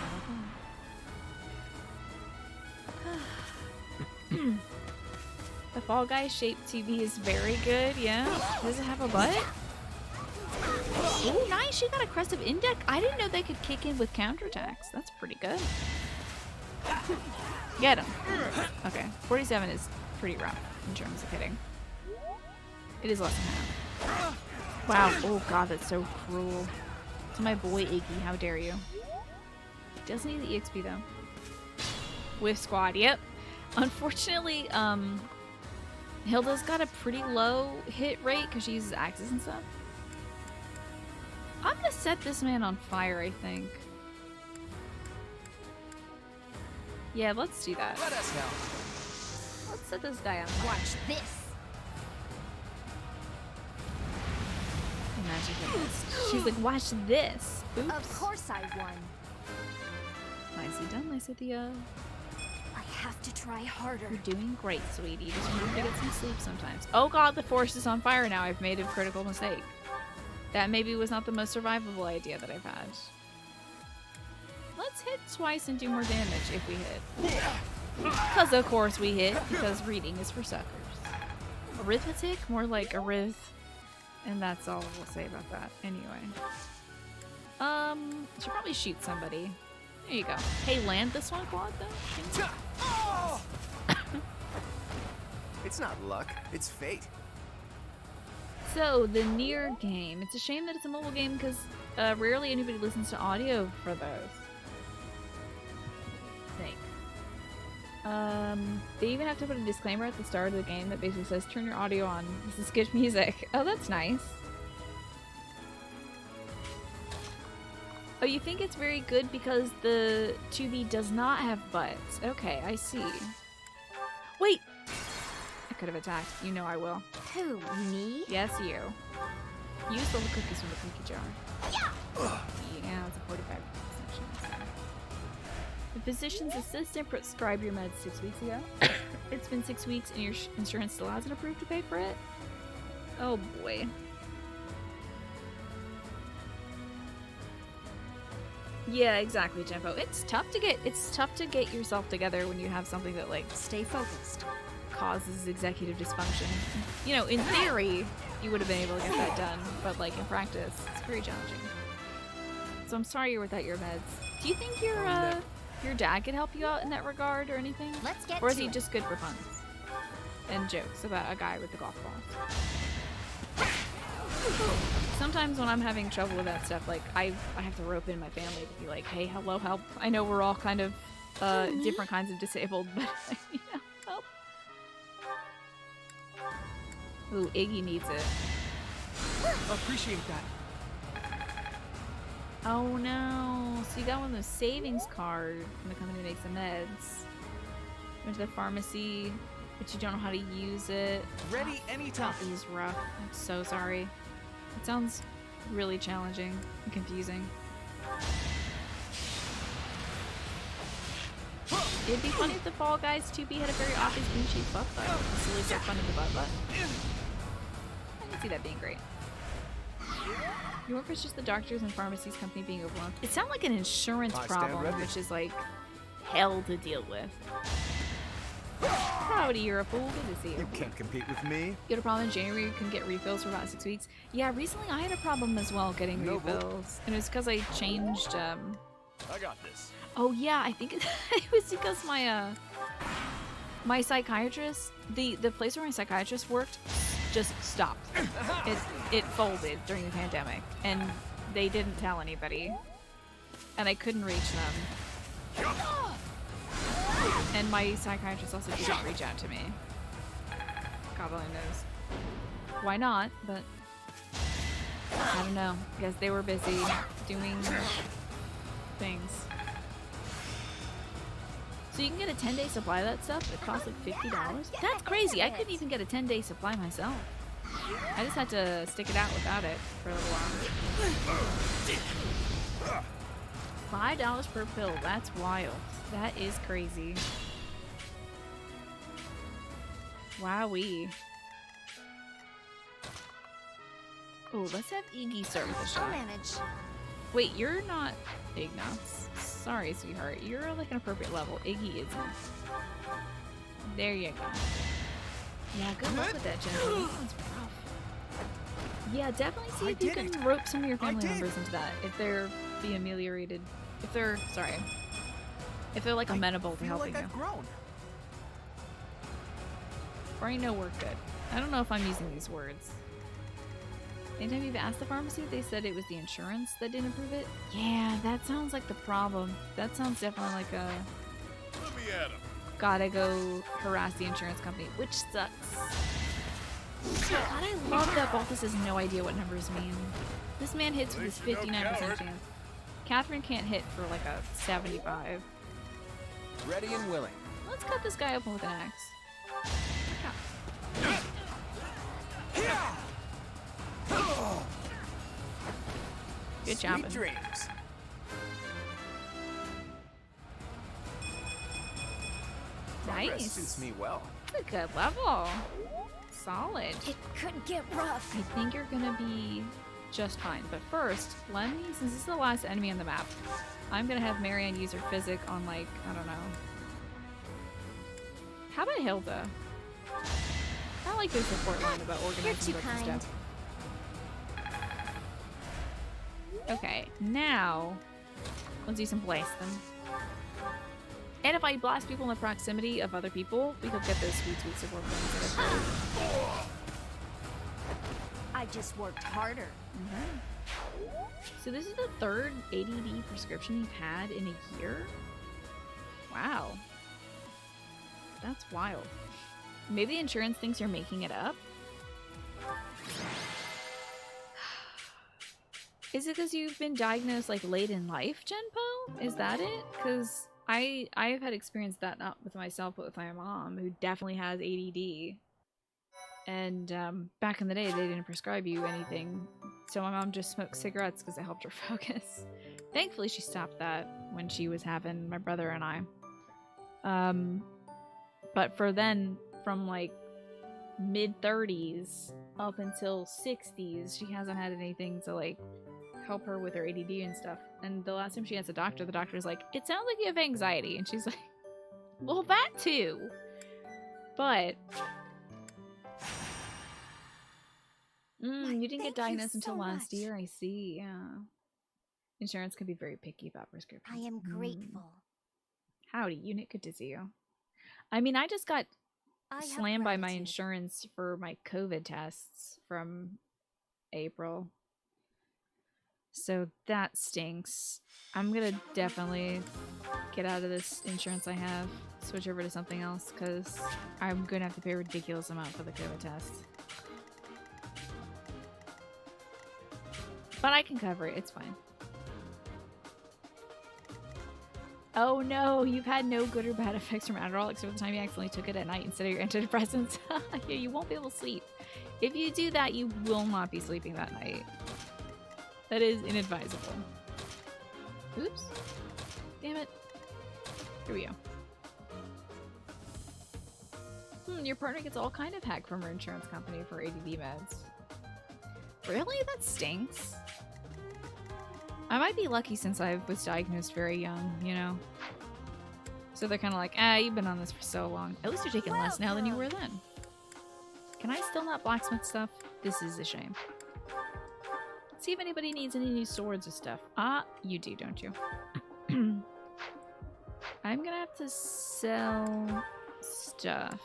The Fall Guy shaped TV is very good, yeah. Does it have a butt? Ooh, nice, she got a crest of index. I didn't know they could kick in with counterattacks. That's pretty good. Get him. Okay, 47 is pretty rough in terms of hitting. It is less than half. Wow, oh god, that's so cruel. To my boy Iggy, how dare you. Does need the EXP though. Whiff squad, yep. Unfortunately, Hilda's got a pretty low hit rate because she uses axes and stuff. I'm gonna set this man on fire, I think. Yeah, let's do that. Let us help. Let's set this guy on fire. Watch this. Magic missed. She's like, watch this. Oops. Of course I won. Nicely done, Lycithia. I have to try harder. You're doing great, sweetie. Just remember to get some sleep sometimes. Oh god, the forest is on fire now. I've made a critical mistake. That maybe was not the most survivable idea that I've had. Let's hit twice and do more damage if we hit. Because of course we hit, because reading is for suckers. Arithmetic? More like arith. And that's all we'll say about that. Anyway. Should probably shoot somebody. There you go. Hey, land this one, Claude, though? It's not luck, it's fate. So, the Nier game. It's a shame that it's a mobile game because rarely anybody listens to audio for those. They even have to put a disclaimer at the start of the game that basically says, turn your audio on. This is good music. Oh, that's nice. Oh, you think it's very good because the 2B does not have butts. Okay, I see. Wait! I could have attacked. You know I will. Who, me? Yes, you. Use the cookies from the cookie jar. Yeah, it's a 45 section. The physician's assistant prescribed your meds 6 weeks ago. It's been 6 weeks and your insurance still hasn't approved to pay for it? Oh boy. Yeah, exactly, Jimbo. It's tough to get yourself together when you have something that like stay focused causes executive dysfunction. You know, in theory, you would have been able to get that done, but like in practice, it's very challenging. So I'm sorry you're without your meds. Do you think your dad could help you out in that regard or anything? Let's get Or is he just good for puns and jokes about a guy with the golf balls? Sometimes when I'm having trouble with that stuff, like I have to rope in my family to be like, hey, hello, help. I know we're all kind of different kinds of disabled, but you know, help. Ooh, Iggy needs it. Appreciate that. Oh no. So you got one of those savings cards from the company that makes the meds. Went to the pharmacy, but you don't know how to use it. Ready anytime. He's rough. I'm so sorry. It sounds really challenging and confusing. It'd be funny if the Fall Guys 2B had a very obvious bean-shaped butt though. It's really so fun in the butt. I can see that being great. You work for just the doctors and pharmacies company being overwhelmed. It sounds like an insurance problem, which is like hell to deal with. Howdy, you're a fool. Good to see you. You can't compete with me. You had a problem in January, you couldn't get refills for about 6 weeks. Yeah, recently I had a problem as well getting refills. And it was because I changed, I got this. Oh yeah, I think it was because my, my psychiatrist, the place where my psychiatrist worked, just stopped. It folded during the pandemic. And they didn't tell anybody. And I couldn't reach them. And my psychiatrist also didn't reach out to me. God only knows. Why not? But I don't know. I guess they were busy doing things. So you can get a 10-day supply of that stuff. It costs like $50. That's crazy. I couldn't even get a 10-day supply myself. I just had to stick it out without it for a little while. $5 per pill. That's wild. That is crazy. Wowee. Oh, let's have Iggy start with a shot. I'll manage. Wait, you're not Ignaz. Sorry, sweetheart. You're like an appropriate level. Iggy isn't. There you go. Yeah, good luck with that, Jen. That sounds rough. Yeah, definitely see if you can rope some of your family members into that. If they're be ameliorated. If they're, sorry. If they're like amenable to helping you. Or I know we're good. I don't know if I'm using these words. Anytime you've asked the pharmacy, they said it was the insurance that didn't approve it. Yeah, that sounds like the problem. That sounds definitely like a... Let me at him. Gotta go harass the insurance company, which sucks. God, I love that Balthus has no idea what numbers mean. This man hits with his 59% chance. Catherine can't hit for like a 75. Ready and willing. Let's cut this guy open with an axe. Good job. Sweet dreams. Nice. Suits me well. That's a good level. Solid. It could get rough. I think you're gonna be just fine. But first, let me, since this is the last enemy on the map, I'm gonna have Marianne use her physic on like, I don't know. How about Hilda? I like your support line about organizing stuff. Okay, now let's do some blasting. And if I blast people in the proximity of other people, we could get those sweet, sweet support points. I just worked harder. So this is the third ADD prescription you've had in a year? Wow. That's wild. Maybe the insurance thinks you're making it up? Is it because you've been diagnosed like late in life, Genpo? Is that it? Because I've had experienced that, not with myself, but with my mom, who definitely has ADD. And back in the day, they didn't prescribe you anything. So my mom just smoked cigarettes because it helped her focus. Thankfully, she stopped that when she was having my brother and I. But for then, from like mid-30s up until 60s, she hasn't had anything to like help her with her ADD and stuff. And the last time she has a doctor, the doctor was like, it sounds like you have anxiety. And she's like, well, that too. But you didn't get diagnosed until last year. I see. Yeah. Insurance can be very picky about prescriptions. I am grateful. Howdy, unit. Good to see you. I mean, I just got slammed by my insurance for my COVID tests from April. So that stinks. I'm gonna definitely get out of this insurance I have, switch over to something else, because I'm gonna have to pay a ridiculous amount for the COVID test. But I can cover it, it's fine. Oh no, you've had no good or bad effects from Adderall except for the time you accidentally took it at night instead of your antidepressants. Yeah, you won't be able to sleep. If you do that, you will not be sleeping that night. That is inadvisable. Oops. Damn it. Here we go. Your partner gets all kind of hack from her insurance company for ADD meds. Really? That stinks. I might be lucky since I was diagnosed very young, you know? So they're kind of like, ah, you've been on this for so long. At least you're taking less now than you were then. Can I still not blacksmith stuff? This is a shame. See if anybody needs any new swords or stuff. Ah, you do, don't you? I'm gonna have to sell stuff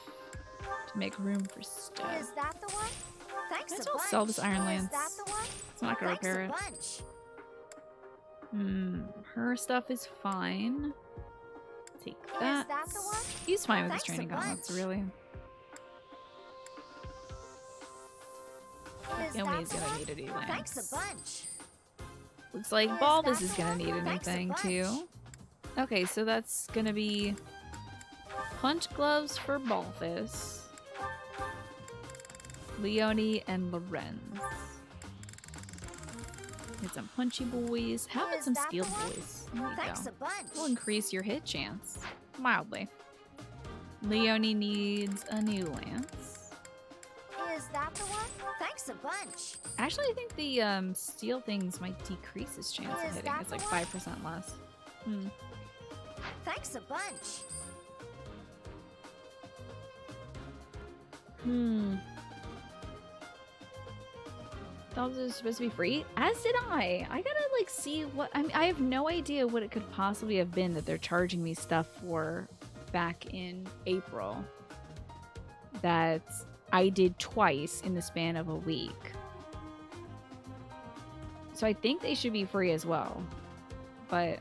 to make room for stuff. Is that the one? Thanks Might a as well bunch. sell this iron lance. Is that the one? It's not gonna repair it. Her stuff is fine. Take that. Is that the one? He's fine with his Thanks a training gauntlets, bunch. really. Is Naomi's that the gonna one? need a new lance. Thanks a bunch. Looks like Is Balthus that is the gonna one? need a new Thanks a thing bunch. too. Okay, so that's gonna be punch gloves for Balthus, Leonie, and Lorenz. Get some punchy boys. How about Is some that steel the one? boys? There you Thanks go. a bunch. Will increase your hit chance mildly. Leonie needs a new lance. Is that the one? Thanks a bunch. Actually, I think the steel things might decrease his chance of Is hitting. that It's the like one? 5% less. Thanks a bunch. Thought this was supposed to be free? As did I. I gotta like see what I have no idea what it could possibly have been that they're charging me stuff for back in April that I did twice in the span of a week. So I think they should be free as well. But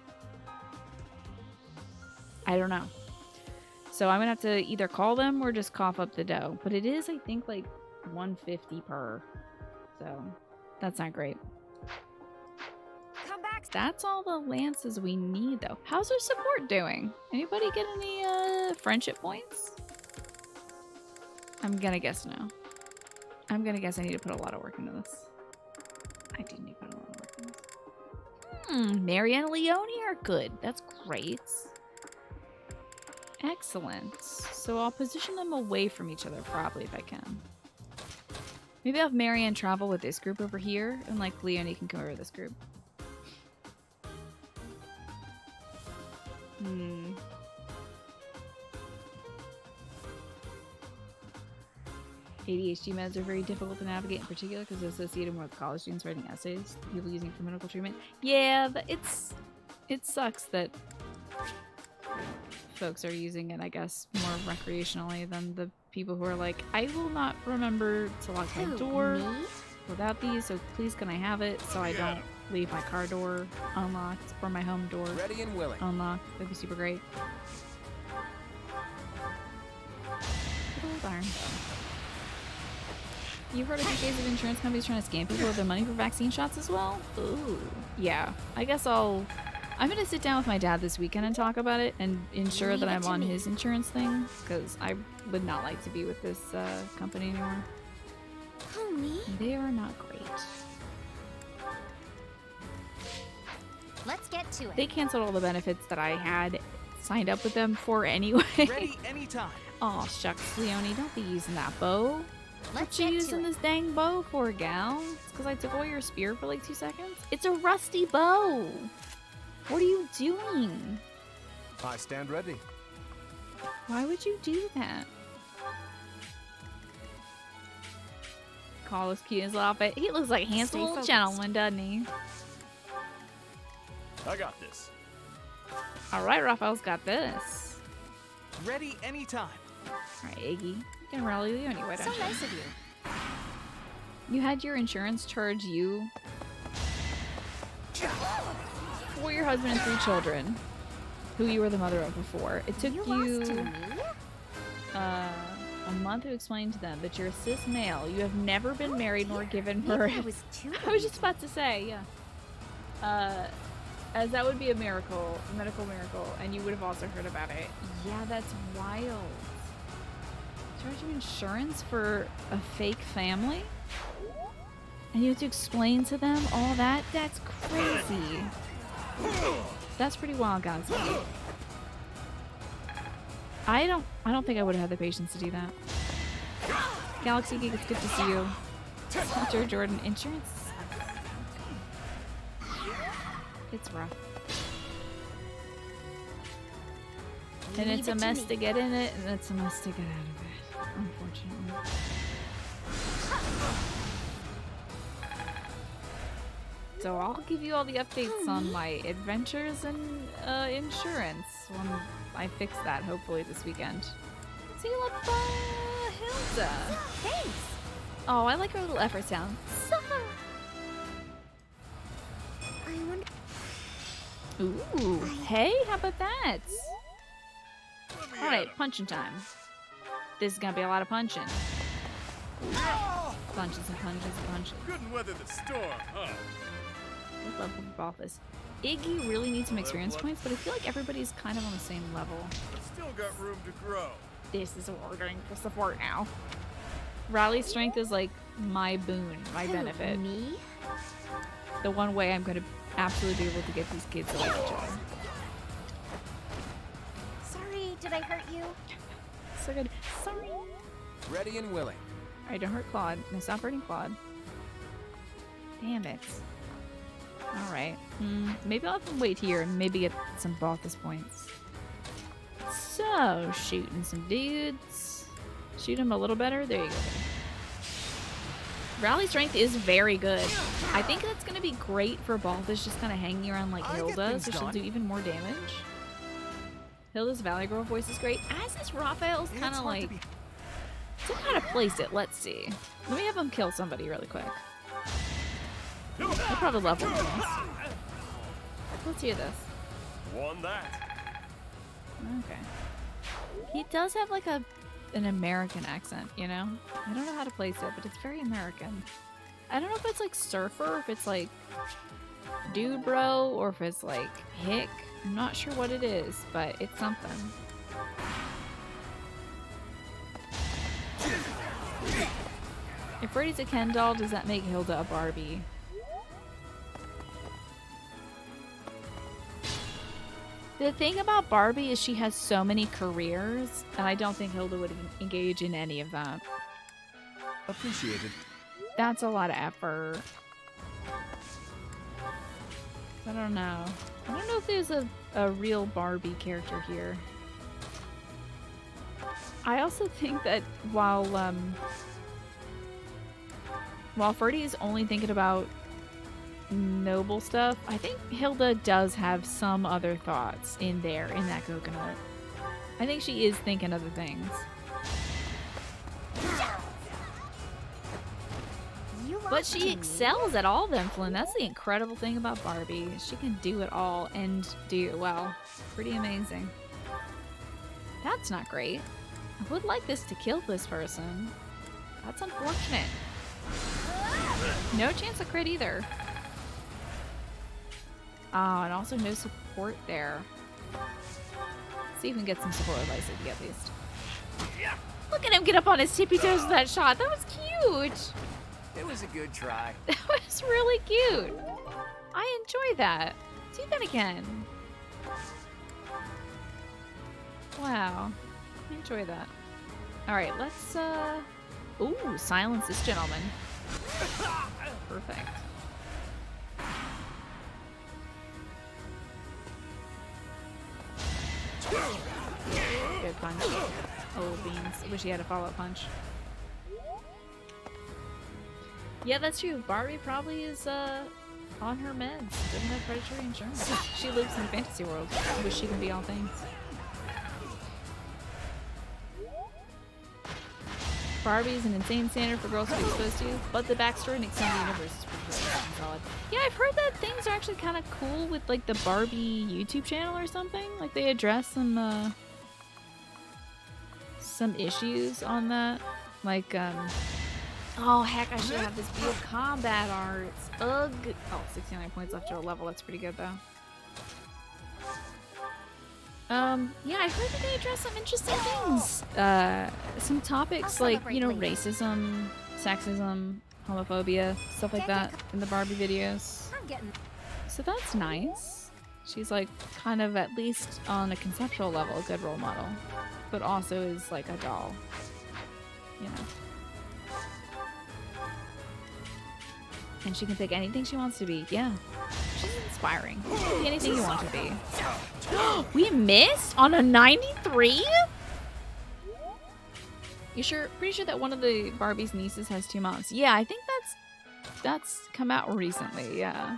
I don't know. So I'm gonna have to either call them or just cough up the dough. But it is, I think, like $150 per. So that's not great. Come back. That's all the lances we need, though. How's our support doing? Anybody get any friendship points? I'm gonna guess no. I'm gonna guess I need to put a lot of work into this. I do need to put a lot of work into this. Mary and Leonie are good. That's great. Excellent. So I'll position them away from each other probably if I can. Maybe I'll have Marianne travel with this group over here, and like Leonie can come over with this group. ADHD meds are very difficult to navigate, in particular because they're associated more with college students writing essays, people using it for medical treatment. Yeah, it sucks that folks are using it, I guess, more recreationally than the people who are like, I will not remember to lock my door without these, so please can I have it so I don't leave my car door unlocked or my home door Ready and willing. unlocked. That'd be super great. Good old iron. You've heard of the case of insurance companies trying to scam people with their money for vaccine shots as well? Ooh. Yeah. I guess I'm gonna sit down with my dad this weekend and talk about it and ensure that I'm on his insurance thing, because I would not like to be with this company anymore. They are not great. Let's get to it. They canceled all the benefits that I had signed up with them for anyway. Ready anytime. Oh shucks, Leonie, don't be using that bow. Let's What you get using to this dang bow for, gal? It's because I took away your spear for like 2 seconds? It's a rusty bow! What are you doing? I stand ready. Why would you do that? Call us cute as little outfit. He looks like a handsome Stay little focused. gentleman, doesn't he? I got this. Alright, Raphael's got this. Ready anytime. Alright, Iggy. You can rally Leonie, why don't So you? nice of you. You had your insurance charge you for your husband and 3 children, who you were the mother of before. It took you a month to explain to them that you're a cis male. You have never been married nor given birth. I was just about to say, yeah. As that would be a miracle, a medical miracle, and you would have also heard about it. Yeah, that's wild. Charge you insurance for a fake family? And you have to explain to them all that? That's crazy. That's pretty wild, guys. I don't think I would have had the patience to do that. Galaxy Geek, it's good to see you. Hunter Jordan, insurance sucks. It's rough. And it's a mess to get in it, and it's a mess to get out of it, unfortunately. So I'll give you all the updates on my adventures and insurance when I fix that, hopefully this weekend. See you, Hilda. Thanks. Oh, I like her little effort sound. I wonder. Ooh, hey, how about that? All right, punching time. This is gonna be a lot of punching. Punches and punches and punches. Couldn't weather the storm, huh? Good level for Balthus. Iggy really needs some experience points, but I feel like everybody's kind of on the same level. But still got room to grow. This is what we're doing for support now. Rally strength is like my boon, my benefit. Me? The one way I'm going to absolutely be able to get these kids to like each other. Sorry, did I hurt you? So good. Sorry. Ready and willing. Alright, don't hurt Claude. No, stop hurting Claude. Damn it. Alright. Maybe I'll have to wait here and maybe get some Balthus points. So, shooting some dudes. Shoot him a little better. There you go. Rally strength is very good. I think that's going to be great for Balthus just kind of hanging around like Hilda, so she'll do even more damage. Hilda's Valley Girl voice is great, as is Raphael's kind of like... To kind of place it, let's see. Let me have him kill somebody really quick. They'll probably level this. Let's hear this. Won that. Okay. He does have like an American accent, you know? I don't know how to place it, but it's very American. I don't know if it's like surfer, or if it's like dude bro, or if it's like hick. I'm not sure what it is, but it's something. If Freddy's a Ken doll, does that make Hilda a Barbie? The thing about Barbie is she has so many careers, and I don't think Hilda would engage in any of that. Appreciated. That's a lot of effort. I don't know. I don't know if there's a real Barbie character here. I also think that while Ferdy is only thinking about noble stuff, I think Hilda does have some other thoughts in there, in that coconut. I think she is thinking other things. But she excels at all of them, Flynn. That's the incredible thing about Barbie. She can do it all and do it well. Pretty amazing. That's not great. I would like this to kill this person. That's unfortunate. No chance of crit either. Oh, and also no support there. See if we can get some support with Lysa at least. Look at him get up on his tippy toes with that shot. That was cute. It was a good try. That was really cute. I enjoy that. Do that again. Wow. I enjoy that. Alright, let's ooh, silence this gentleman. Perfect. Good punch. Oh, beans. I wish he had a follow-up punch. Yeah, that's true. Barbie probably is on her meds. Doesn't have predatory insurance. She lives in a fantasy world. I wish she can be all things. Barbie is an insane standard for girls to be exposed to, but the backstory and extended universe is pretty solid. Yeah, I've heard that things are actually kind of cool with like the Barbie YouTube channel or something. Like they address some issues on that. Like oh heck, I should have this Beal combat art. Ugh. Oh, 69 points left to a level. That's pretty good though. Yeah, I heard that they address some interesting things. Some topics like, you know, racism, sexism, homophobia, stuff like that in the Barbie videos. So that's nice. She's like kind of at least on a conceptual level a good role model, but also is like a doll, you know. And she can pick anything she wants to be. Yeah, she's inspiring. It can be anything you want to be. We missed on a 93? You sure? Pretty sure that one of the Barbie's nieces has 2 moms. Yeah, I think that's come out recently, yeah.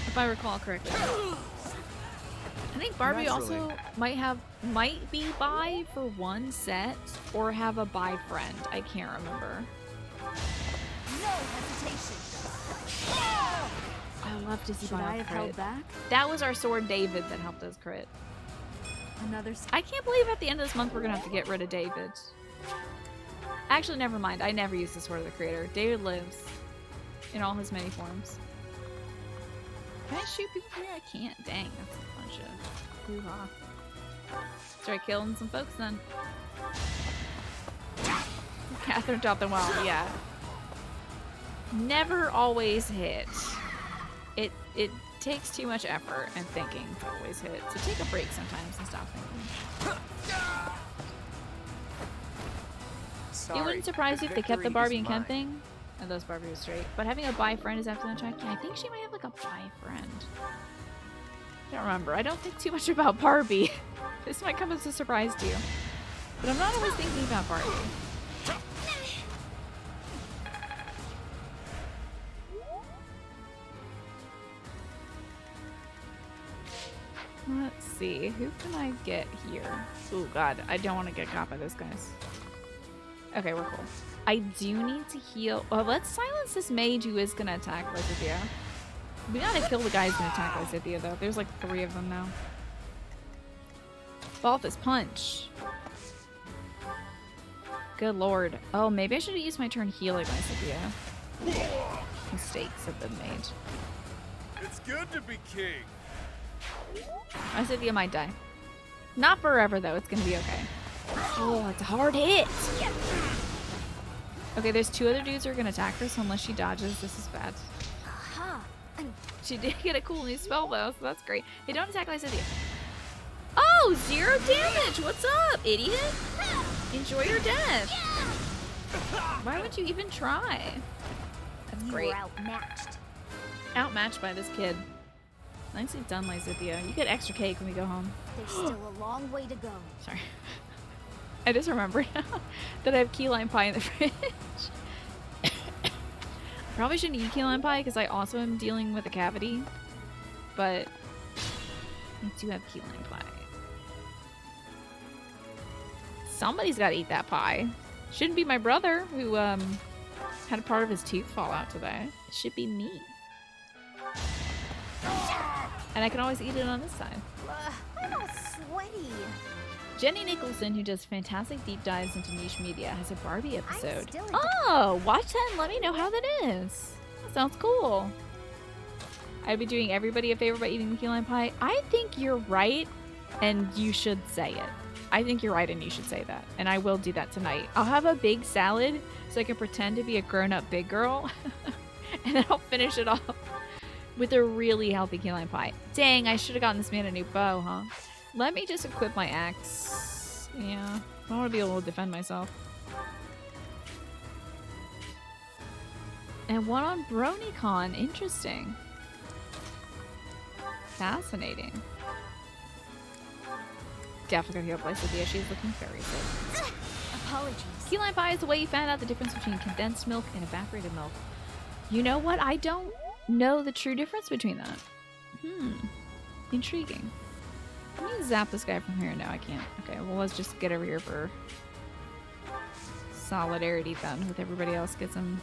If I recall correctly. I think Barbie also might be bi for one set or have a bi friend. I can't remember. No hesitation. I love to see Should I have held back? That was our sword David that helped us crit. Another. I can't believe at the end of this month we're gonna have to get rid of David. Actually, never mind. I never use the sword of the creator. David lives in all his many forms. Can I shoot people here? I can't. Dang, that's a bunch of hoo-ha. Start killing some folks then. Catherine dropped them well, yeah. Never always hit. It takes too much effort and thinking to always hit. So take a break sometimes and stop thinking. Sorry, it wouldn't surprise you if they kept the Barbie and Ken thing. And those Barbie was straight. But having a bi friend is absolutely attractive. I think she might have like a bi friend. I don't remember. I don't think too much about Barbie. This might come as a surprise to you. But I'm not always thinking about Barbie. Let's see. Who can I get here? Oh god, I don't want to get caught by those guys. Okay, we're cool. I do need to heal. Oh, let's silence this mage who is going to attack Lysithea. We gotta kill the guy who's going to attack Lysithea, though. There's like 3 of them now. Balthus, punch. Good lord. Oh, maybe I should have used my turn healing Lysithea. Mistakes have been made. It's good to be king. Lysithea might die. Not forever, though. It's going to be okay. Oh, it's a hard hit. Okay, there's 2 other dudes who are going to attack her, so unless she dodges, this is bad. She did get a cool new spell, though, so that's great. Hey, don't attack Lysithea. Oh, 0 damage! What's up, idiot? Enjoy your death. Why would you even try? That's great. You were outmatched. Outmatched by this kid. Nicely done, Lysithea. You get extra cake when we go home. There's still a long way to go. Sorry. I just remembered that I have key lime pie in the fridge. Probably shouldn't eat key lime pie because I also am dealing with a cavity. But I do have key lime pie. Somebody's got to eat that pie. Shouldn't be my brother who had a part of his tooth fall out today. It should be me. And I can always eat it on this side. I'm all sweaty. Jenny Nicholson, who does fantastic deep dives into niche media, has a Barbie episode. Oh, watch that and let me know how that is. That sounds cool. I'd be doing everybody a favor by eating the key lime pie. I think you're right, and you should say it. I think you're right, and you should say that. And I will do that tonight. I'll have a big salad so I can pretend to be a grown-up big girl, and then I'll finish it off with a really healthy key lime pie. Dang, I should have gotten this man a new bow, huh? Let me just equip my axe. Yeah, I want to be able to defend myself. And one on BronyCon. Interesting. Fascinating. Definitely gonna heal Lysithea. She's looking very sick. Apologies. Key lime pie is the way you found out the difference between condensed milk and evaporated milk. You know what? I don't know the true difference between that. Intriguing. Let me zap this guy from here. No, I can't. Okay, well, let's just get over here for solidarity then with everybody else. Get some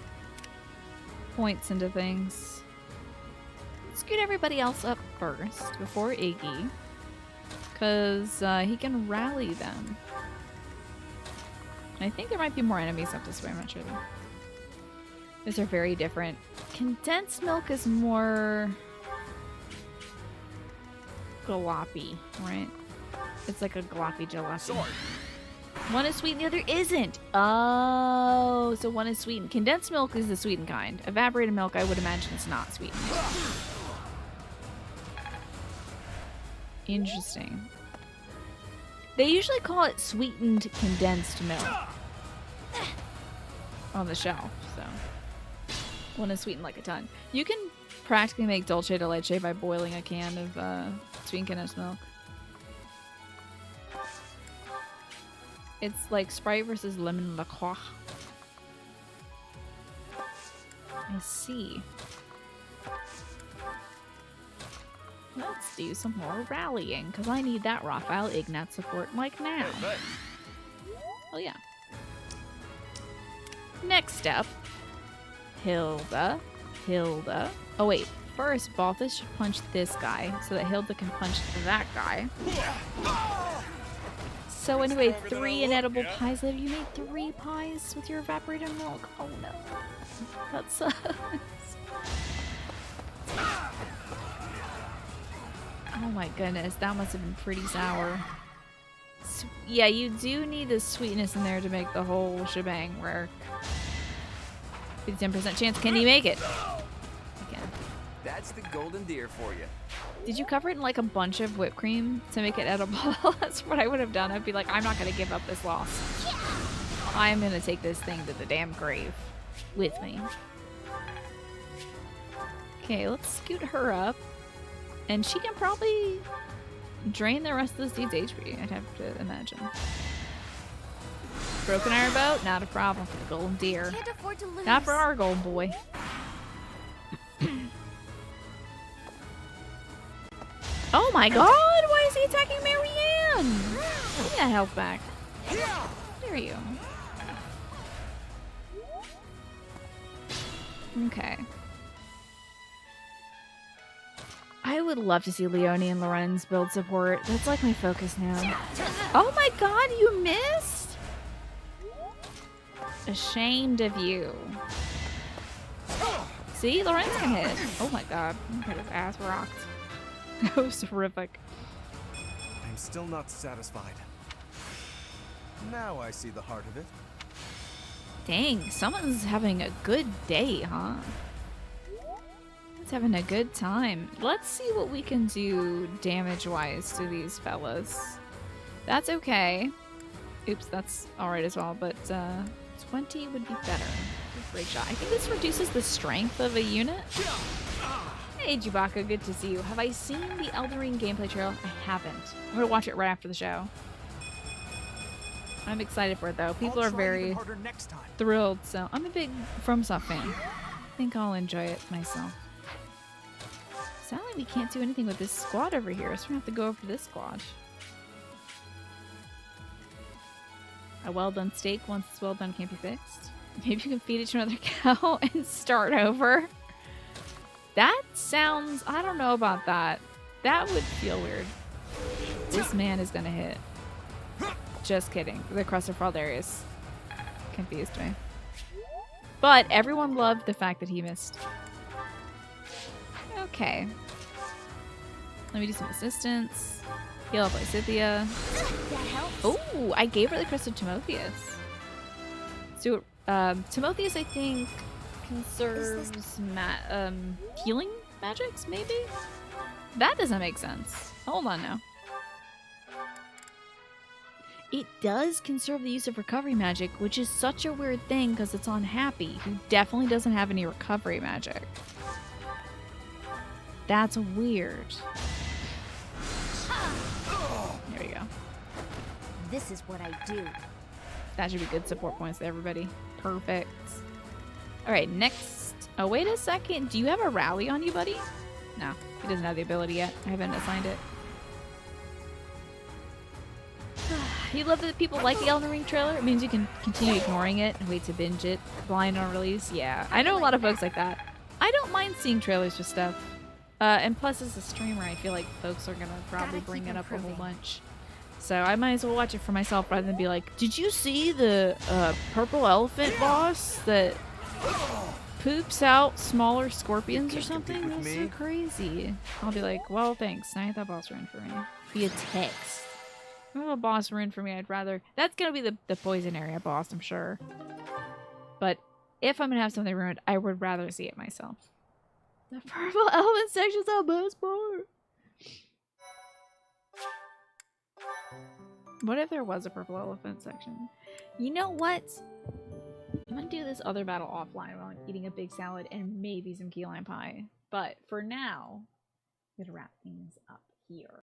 points into things. Let's get everybody else up first before Iggy. Because he can rally them. I think there might be more enemies up this way. I'm not sure though. These are very different. Condensed milk is more gloppy, right? It's like a gloppy jalopy. One is sweet and the other isn't. Oh, so one is sweetened. Condensed milk is the sweetened kind. Evaporated milk, I would imagine, is not sweetened. Interesting. They usually call it sweetened condensed milk on the shelf, so. One is sweetened like a ton. You can practically make dulce de leche by boiling a can of sweetened condensed milk. It's like Sprite versus lemon LaCroix. I see. Let's do some more rallying, because I need that Raphael Ignat support like now. Oh yeah. Next up, Hilda. Oh wait, first Balthus should punch this guy so that Hilda can punch that guy. So anyway, 3 inedible pies live. You made 3 pies with your evaporated milk. Oh no. That sucks. Oh my goodness, that must have been pretty sour. Yeah, you do need the sweetness in there to make the whole shebang work. 10% chance. Can you make it? Again. That's the golden deer for you. Did you cover it in like a bunch of whipped cream to make it edible? That's what I would have done. I'd be like, I'm not going to give up this loss. I'm going to take this thing to the damn grave with me. Okay, let's scoot her up. And she can probably drain the rest of this dude's HP, I'd have to imagine. Broken iron boat? Not a problem for the golden deer. Can't afford to lose. Not for our golden boy. Oh my god! Why is he attacking Marianne? Give me that health back. There you go. Okay. I would love to see Leone and Lorenz build support. That's like my focus now. Oh my god, you missed? Ashamed of you. See, Lorenz can hit. Oh my god, he got his ass rocked. That was horrific. I'm still not satisfied. Now I see the heart of it. Dang, someone's having a good day, huh? It's having a good time. Let's see what we can do damage-wise to these fellas. That's okay. Oops, that's alright as well, but 20 would be better. Great shot. I think this reduces the strength of a unit. Hey, Chewbacca, good to see you. Have I seen the Elden Ring gameplay trailer? I haven't. I'm gonna watch it right after the show. I'm excited for it, though. People are very thrilled, so I'm a big FromSoft fan. I think I'll enjoy it myself. Sadly, we can't do anything with this squad over here, so we have to go over to this squad. A well-done steak, once it's well done, can't be fixed. Maybe you can feed it to another cow and start over. That sounds... I don't know about that. That would feel weird. This man is gonna hit. Just kidding. The Crusted Fraldarius confused me. But everyone loved the fact that he missed. Okay. Let me do some assistance. Heal up Lysithea. Oh, I gave her the Crystal Timotheus. So, Timotheus, I think, conserves healing magics, maybe? That doesn't make sense. Hold on now. It does conserve the use of recovery magic, which is such a weird thing because it's on Happy, who definitely doesn't have any recovery magic. That's weird. There we go. This is what I do. That should be good support points to everybody. Perfect. Alright, next. Oh, wait a second. Do you have a rally on you, buddy? No, he doesn't have the ability yet. I haven't assigned it. You love that people like the Elden Ring trailer? It means you can continue ignoring it and wait to binge it. Blind on release? Yeah. I know a lot of folks like that. I don't mind seeing trailers for stuff. And plus, as a streamer, I feel like folks are gonna probably bring it up a whole bunch. So I might as well watch it for myself rather than be like, did you see the purple elephant boss that poops out smaller scorpions or something? That's so crazy. I'll be like, well, thanks. Now I have that boss run for me. Via text. If I have a boss run for me, I'd rather... That's gonna be the poison area boss, I'm sure. But if I'm gonna have something ruined, I would rather see it myself. The purple elephant section's the best part. What if there was a purple elephant section? You know what? I'm gonna do this other battle offline while I'm eating a big salad and maybe some key lime pie. But for now, I'm gonna wrap things up here.